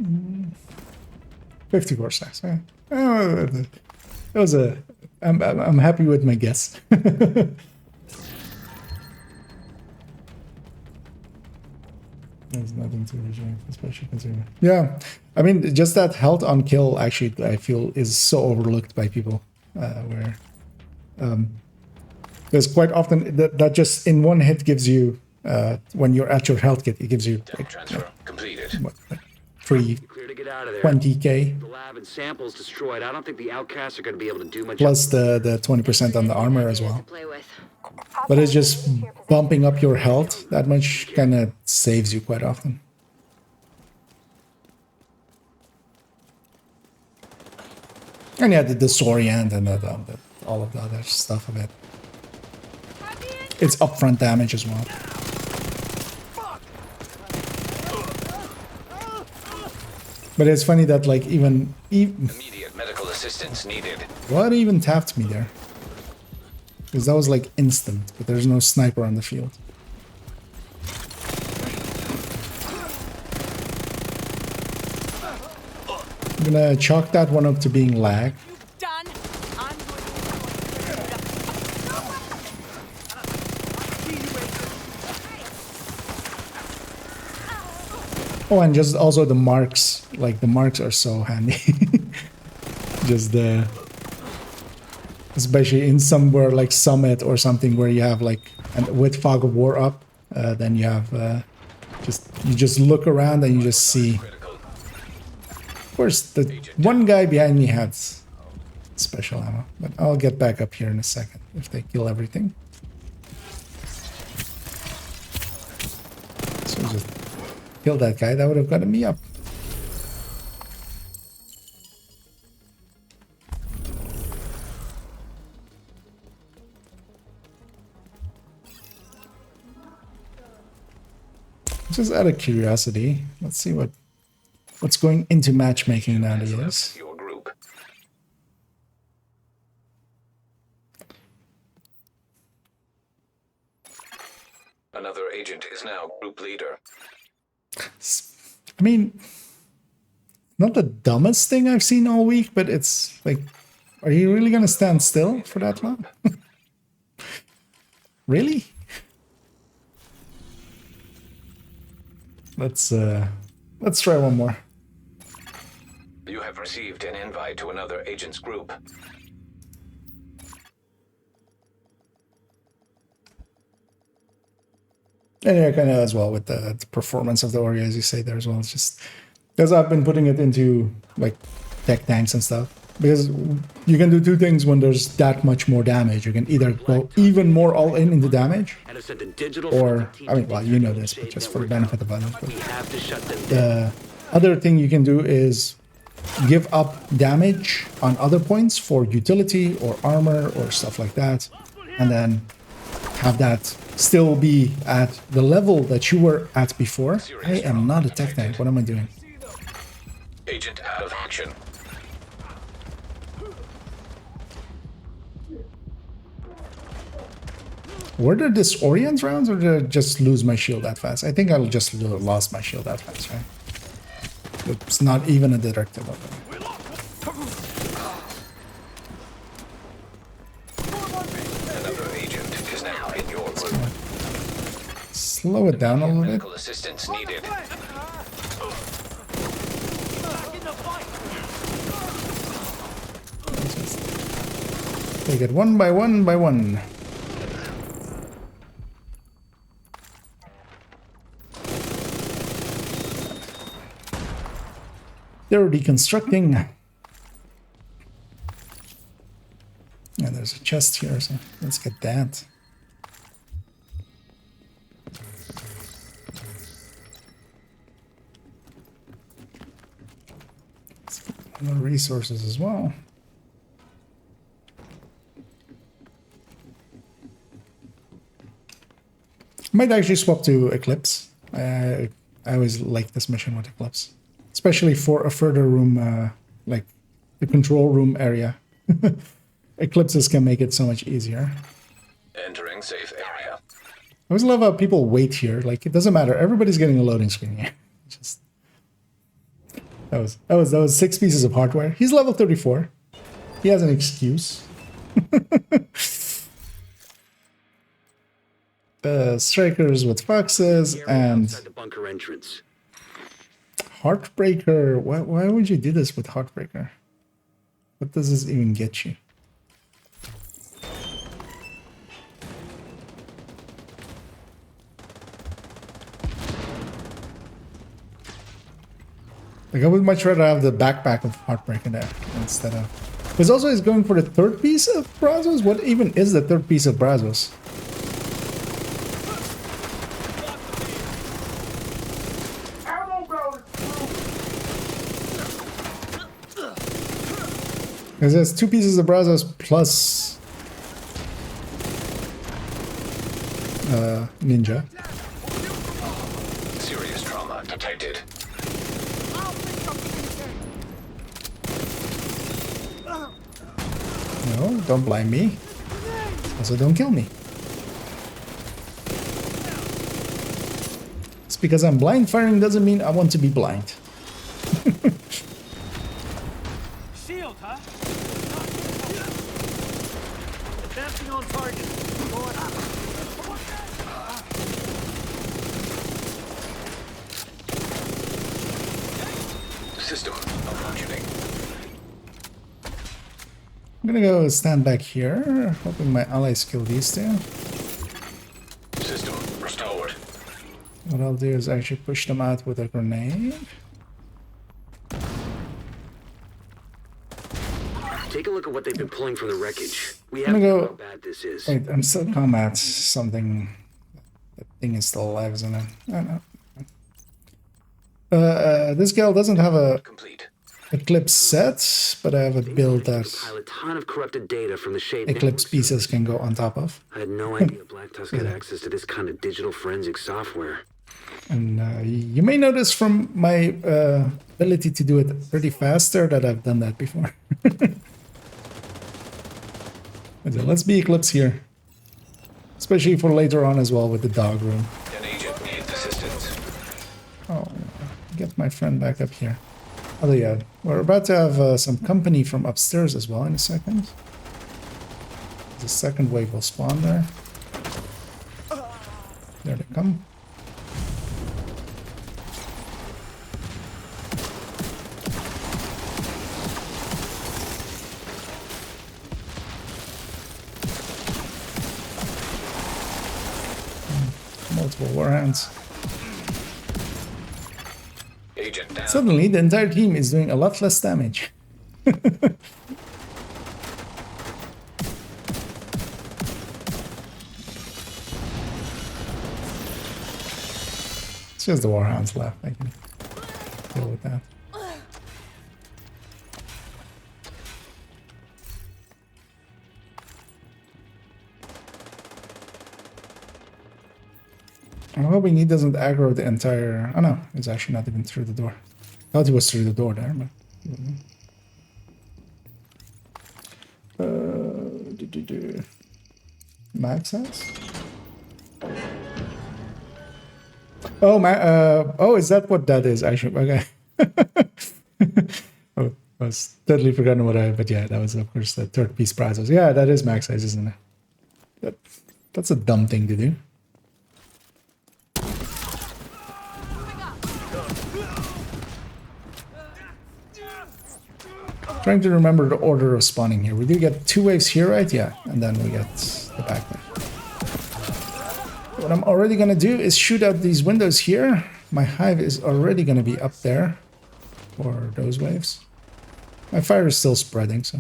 Mm. 54 stacks. That was a. I'm happy with my guess. There's nothing to reject, especially considering. Yeah, I mean, just that health on kill actually, I feel, is so overlooked by people. There's quite often that just in one hit gives you, when you're at your health kit, it gives you like, Transfer completed. what, like 3, Clear to get out of there. 20k The lab and samples destroyed. I don't think the outcasts are going to be able to do much. plus the 20% on the armor as well. Play with. But it's just bumping up your health that much kind of saves you quite often. And yeah, the disorient and all of the other stuff of it. It's upfront damage as well. But it's funny that like even Immediate medical assistance needed. what even tapped me there? Because that was like instant, but there's no sniper on the field. I'm gonna chalk that one up to being lag. Done. I'm Oh, and just also the marks. Like the marks are so handy. Just the, especially in somewhere like Summit or something where you have like, and with Fog of War up, then you have you just look around and you just see. Of course, the one guy behind me had special ammo, but I'll get back up here in a second if they kill everything. So just kill that guy, that would have gotten me up. Just out of curiosity, let's see what's going into matchmaking nowadays. Your group. Another agent is now group leader. I mean, not the dumbest thing I've seen all week, but it's like, are you really gonna stand still for that long? Really? Let's try one more. You have received an invite to another agent's group. And yeah, kind of as well with the performance of the Ori, as you say there as well. It's just because I've been putting it into like tech tanks and stuff. Because you can do two things when there's that much more damage. You can either go even more all in the damage, or, I mean, well, you know this, but just for the benefit of others. The other thing you can do is give up damage on other points for utility or armor or stuff like that, and then have that still be at the level that you were at before. I am not a tech tank. What am I doing? Agent out of action. Were there disorient rounds, or did I just lose my shield that fast? I think I just lost my shield that fast, right? It's not even a directive of it. Another agent is now in your group. Slow it down a little bit. Medical assistance needed. Take it one by one by one. They're deconstructing. And there's a chest here, so let's get that. Let's get more resources as well. Might actually swap to Eclipse. I always like this mission with Eclipse, especially for a further room, like the control room area. Eclipses can make it so much easier. Entering safe area. I always love how people wait here. Like, it doesn't matter. Everybody's getting a loading screen here. Just that was 6 pieces of hardware. He's level 34. He has an excuse. Strikers with foxes and the bunker entrance. Heartbreaker. Why would you do this with Heartbreaker? What does this even get you? Like, I would much rather have the backpack of Heartbreaker there instead of... Because also he's going for the third piece of Brazos? What even is the third piece of Brazos? Because there's 2 pieces of Brazos plus... Ninja. Serious trauma detected. No, don't blind me. Also, don't kill me. It's because I'm blind firing doesn't mean I want to be blind. Shield, huh? Advancing on target. Going up. System functioning. I'm gonna go stand back here, hoping my allies kill these two. System restored. What I'll do is actually push them out with a grenade. Take a look at what they've been pulling from the wreckage. We I'm have gonna to know go... how bad this is. Wait, I'm still combat something. That thing is still alive, isn't it? I don't know. This gal doesn't have a Complete. Eclipse set, but I have a build that Compile a ton of corrupted data from the Shade Eclipse network pieces servers. can go on top of. I had no idea Black Tusk had access to this kind of digital forensic software. And you may notice from my ability to do it pretty faster that I've done that before. So let's be Eclipse here. Especially for later on as well with the dog room. An agent needs assistance. Oh, get my friend back up here. Oh yeah, we're about to have some company from upstairs as well in a second. The second wave will spawn there. There they come. Multiple warhounds. Agent down. Suddenly, the entire team is doing a lot less damage. It's just the warhounds left. I can deal with that. I'm hoping he doesn't aggro the entire... Oh no, it's actually not even through the door. I thought he was through the door there, but... Max has? Oh, oh, is that what that is, actually? Okay. Oh, I was totally forgotten what I... But yeah, that was, of course, the third piece prizes. Yeah, that is max size, isn't it? That's a dumb thing to do. Trying to remember the order of spawning here. We do get 2 waves here, right? Yeah, and then we get the back wave. What I'm already gonna do is shoot out these windows here. My hive is already gonna be up there for those waves. My fire is still spreading, so.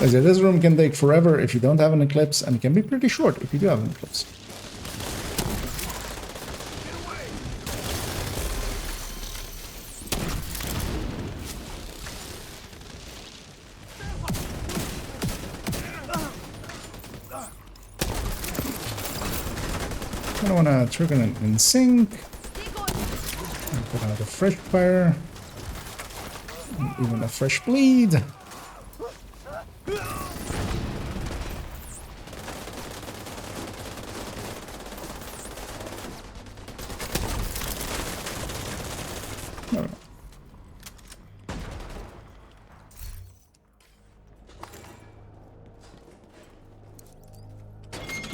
As this room can take forever if you don't have an eclipse, and it can be pretty short if you do have an eclipse. I don't want to trigger it in sync. Put out a fresh fire. And even a fresh bleed.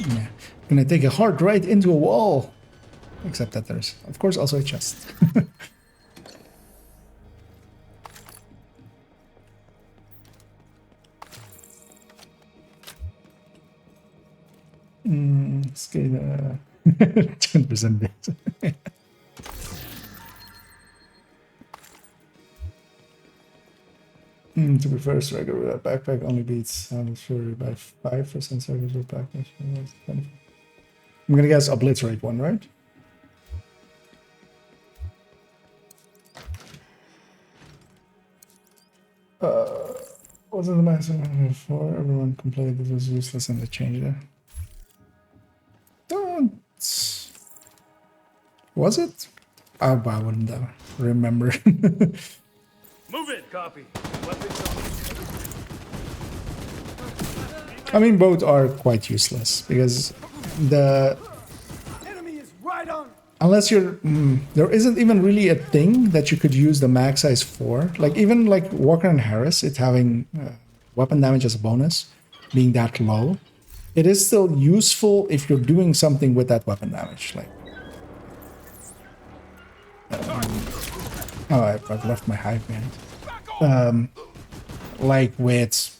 Yeah, gonna take a hard right into a wall. Except that there's, of course, also a chest. Let's get 10% bit. To be fair, striker with a backpack only beats Fury by 5% service with backpack. I'm gonna guess obliterate one, right? Wasn't the massive before everyone complained this was useless and they changed it? Don't. Was it? Oh, I wouldn't remember. Move it, copy. I mean, both are quite useless because the Enemy is right on. unless you're there isn't even really a thing that you could use the mag size for. Like even like Walker and Harris, it having weapon damage as a bonus, being that low, it is still useful if you're doing something with that weapon damage. Like, oh, I've left my hive behind. Like with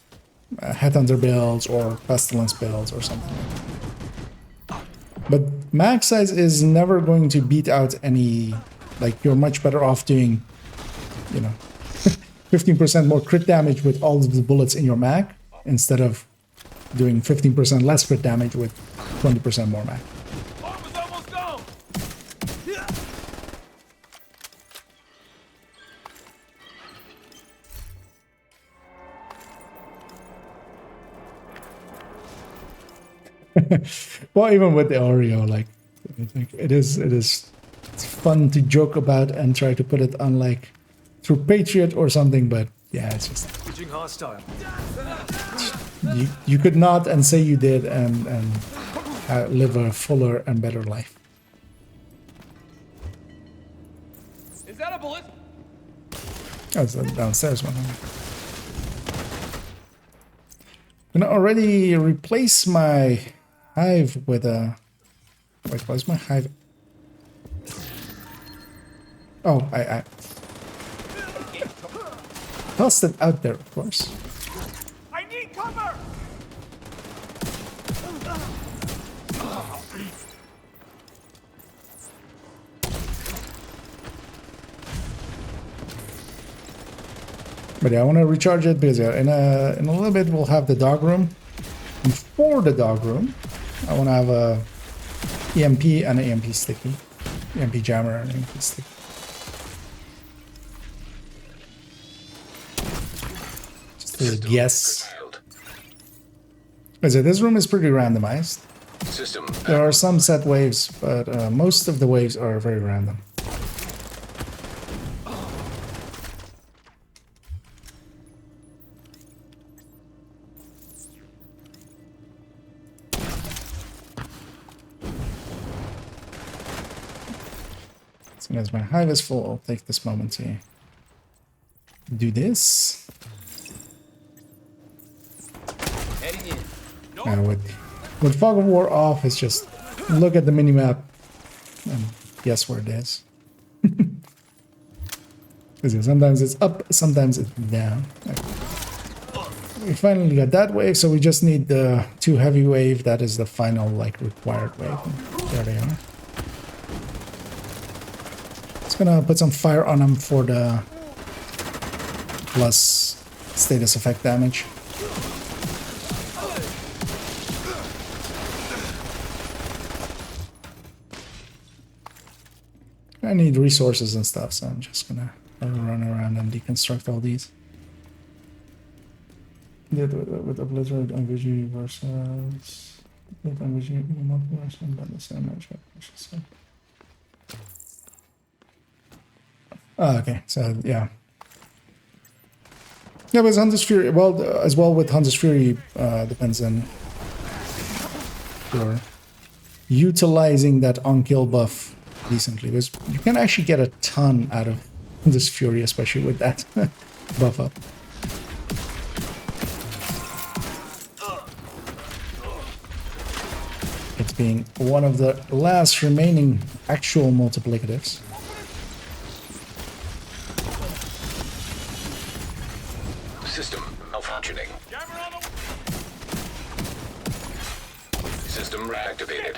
Headhunter builds or Pestilence builds or something. But max size is never going to beat out any, like you're much better off doing, you know, 15% more crit damage with all of the bullets in your mag instead of doing 15% less crit damage with 20% more mag. Well, even with the Oreo, like it's fun to joke about and try to put it on like through Patriot or something, but yeah, it's just Hostile. you could not and say you did and live a fuller and better life. Is that a bullet? Oh, it's the downstairs one. I'm gonna already replace my hive with a... Wait, where's my hive? Oh, I tossed it out there, of course. I need cover. But yeah, I want to recharge it because yeah, in a little bit we'll have the dog room. And for the dog room, I want to have a EMP and an EMP sticky. EMP jammer and EMP sticky. Just a guess. So this room is pretty randomized. There are some set waves, but most of the waves are very random. As my hive is full, I'll take this moment to do this. With Fog of War off, it's just look at the minimap and guess where it is. Sometimes it's up, sometimes it's down. Okay. We finally got that wave, so we just need the 2 heavy wave. That is the final, like, required wave. There they are. Just gonna put some fire on them for the plus status effect damage. I need resources and stuff, so I'm just gonna run around and deconstruct all these. With obliterate MVG versus with MVG multiverse and then the same match. Oh, okay, so yeah. Yeah, but Hunter's Fury, well, as well with Hunter's Fury, depends on your utilizing that on-kill buff decently, because you can actually get a ton out of Hunter's Fury, especially with that buff up. It's being one of the last remaining actual multiplicatives. System malfunctioning. System reactivated.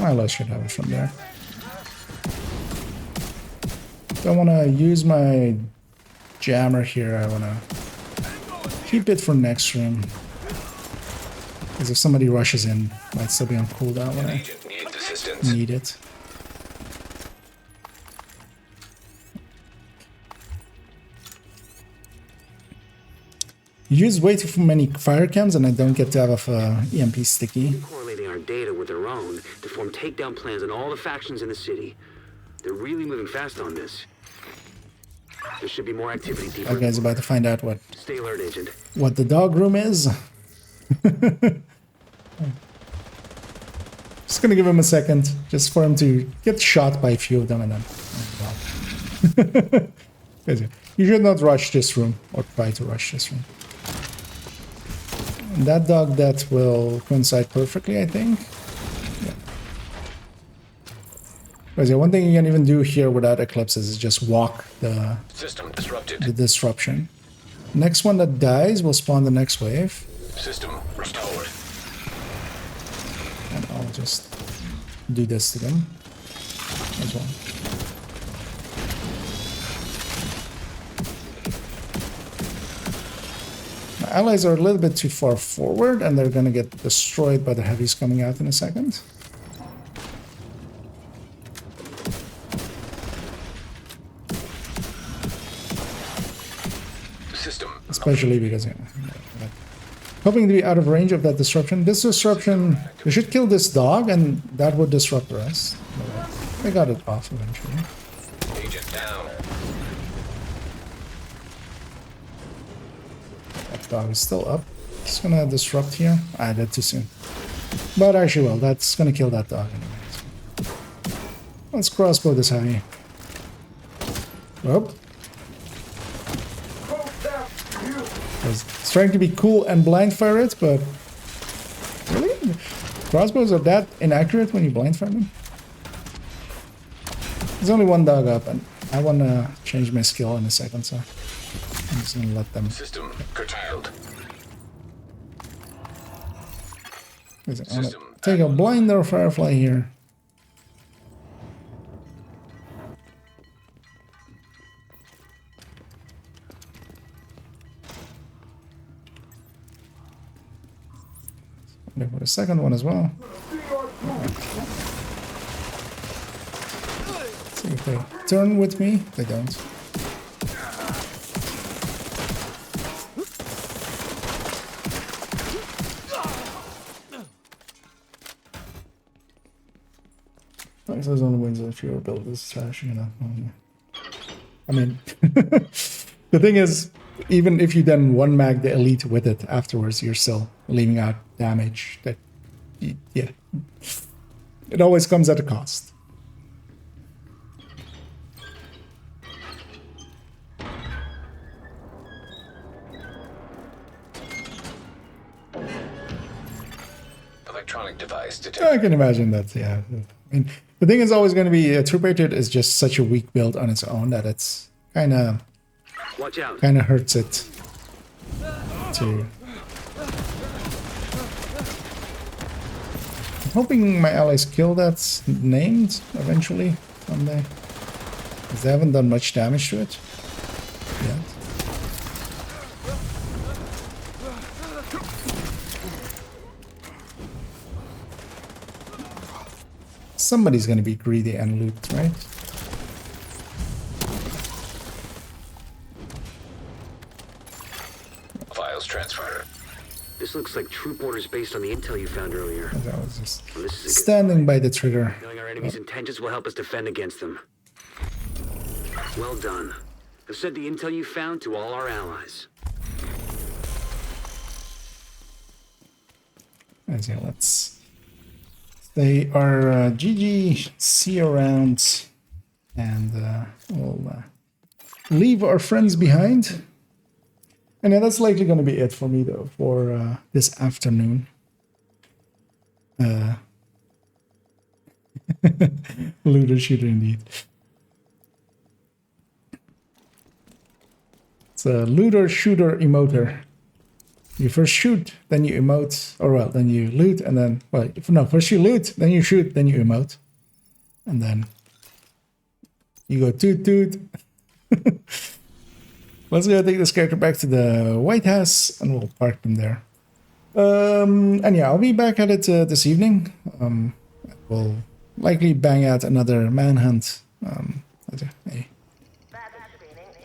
Well, I should have it from there. Don't want to use my jammer here. I want to keep it for next room. Because if somebody rushes in, might still be on cooldown when I need it. Use way too many fire cams and I don't get to have a EMP sticky. Correlating our data with their own to form takedown plans on all the factions in the city. They're really moving fast on this. There should be more activity deeper. That guy's about to find out Stay alert, Agent. what the dog room is. Just gonna give him a second, just for him to get shot by a few of them and then... You should not rush this room, or try to rush this room. And that dog death will coincide perfectly, I think. Yeah. But yeah, one thing you can even do here without eclipses is just walk the system disrupted. The disruption. Next one that dies will spawn the next wave. System restored. And I'll just do this to them as well. My allies are a little bit too far forward and they're gonna get destroyed by the heavies coming out in a second. Especially because, you know, hoping to be out of range of that disruption. This disruption, we should kill this dog and that would disrupt the rest. I got it off eventually. Agent down. That dog is still up. It's gonna disrupt here. I did too soon. But actually, well, that's gonna kill that dog anyways. Let's crossbow this heavy. Whoop. I was trying to be cool and blind fire it, but really? Crossbows are that inaccurate when you blind fire them? There's only one dog up, and I want to change my skill in a second, so I'm just going to let them... System curtailed. I'm going to take a blinder firefly here. For the second one as well. See if they turn with me. They don't. Like those only wins if your build is trash, you know. I mean, the thing is, even if you then one mag the elite with it afterwards, you're still leaving out damage. That, yeah, it always comes at a cost. electronic device I detected. can imagine that, yeah. I mean, the thing is always going to be, True Patriot is just such a weak build on its own that it's kind of Watch out. hurts it to... I'm hoping my allies kill that named eventually someday, because they haven't done much damage to it yet. Somebody's going to be greedy and loot, right? Files transferred. This looks like troop orders based on the intel you found earlier. As I was just This is a standing by the trigger. Knowing our enemy's intentions will help us defend against them. Well done. I've sent the intel you found to all our allies. As yeah, let's. They are GG, see you around, and we'll leave our friends behind. And yeah, that's likely going to be it for me though for this afternoon. Looter shooter indeed. It's a looter shooter emoter. You first shoot, then you emote, or well, then you loot, and then, well, no, first you loot, then you shoot, then you emote. And then you go toot toot. Let's go take this character back to the White House, and we'll park them there. And yeah, I'll be back at it this evening. We'll likely bang out another manhunt. I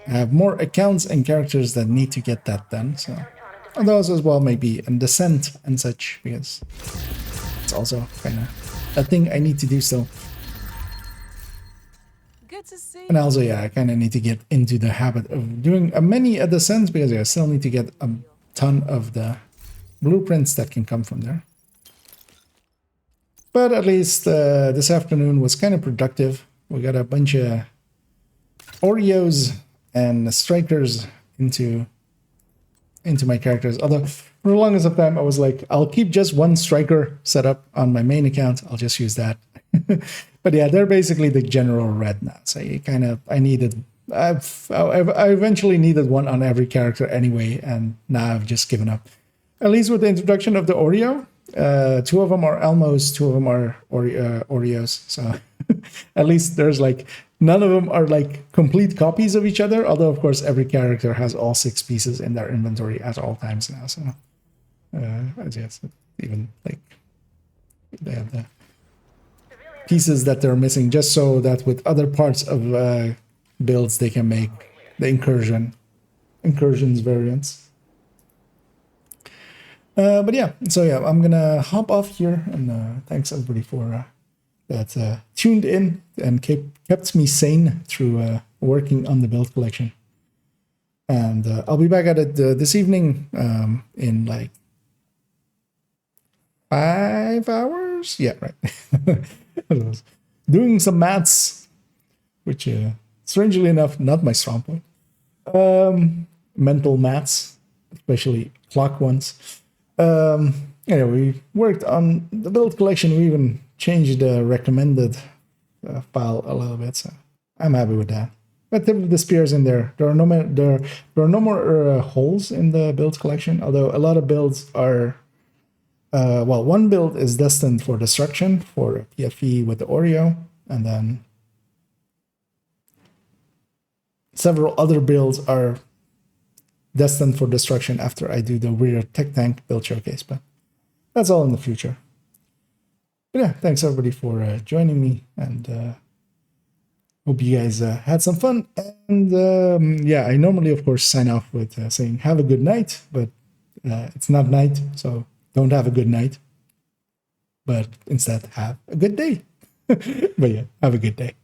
have more accounts and characters that need to get that done, so... And those as well, maybe in Descent and such, because it's also kind of a thing I need to do still. Good to see. And also, yeah, I kind of need to get into the habit of doing many a Descent, because yeah, I still need to get a ton of the blueprints that can come from there. But at least this afternoon was kind of productive. We got a bunch of Oreos and strikers into my characters. Although for the longest of time I was like, I'll keep just one striker set up on my main account. I'll just use that. But yeah, they're basically the general red now. So you I eventually needed one on every character anyway, and now I've just given up. At least with the introduction of the Oreo. 2 of them are Elmos, 2 of them are Oreos. So at least there's like, none of them are like complete copies of each other. Although of course every character has all 6 pieces in their inventory at all times now. So I guess even like they have the pieces that they're missing, just so that with other parts of builds they can make the incursions variants. But yeah, so yeah, I'm gonna hop off here, and thanks everybody for that tuned in and kept me sane through working on the build collection. And I'll be back at it this evening in like 5 hours. Yeah, right. Doing some maths, which strangely enough, not my strong point. Mental maths, especially clock ones. Anyway, we worked on the build collection. We even changed the recommended file a little bit, so I'm happy with that. But the spears in there. There are no more holes in the build collection. Although a lot of builds are, well, one build is destined for destruction for PFE with the Oreo, and then several other builds are destined for destruction after I do the weird tech tank build showcase, but that's all in the future. But yeah, thanks everybody for joining me, and hope you guys had some fun. And yeah, I normally of course sign off with saying have a good night, but it's not night, so don't have a good night, but instead have a good day. But yeah, have a good day.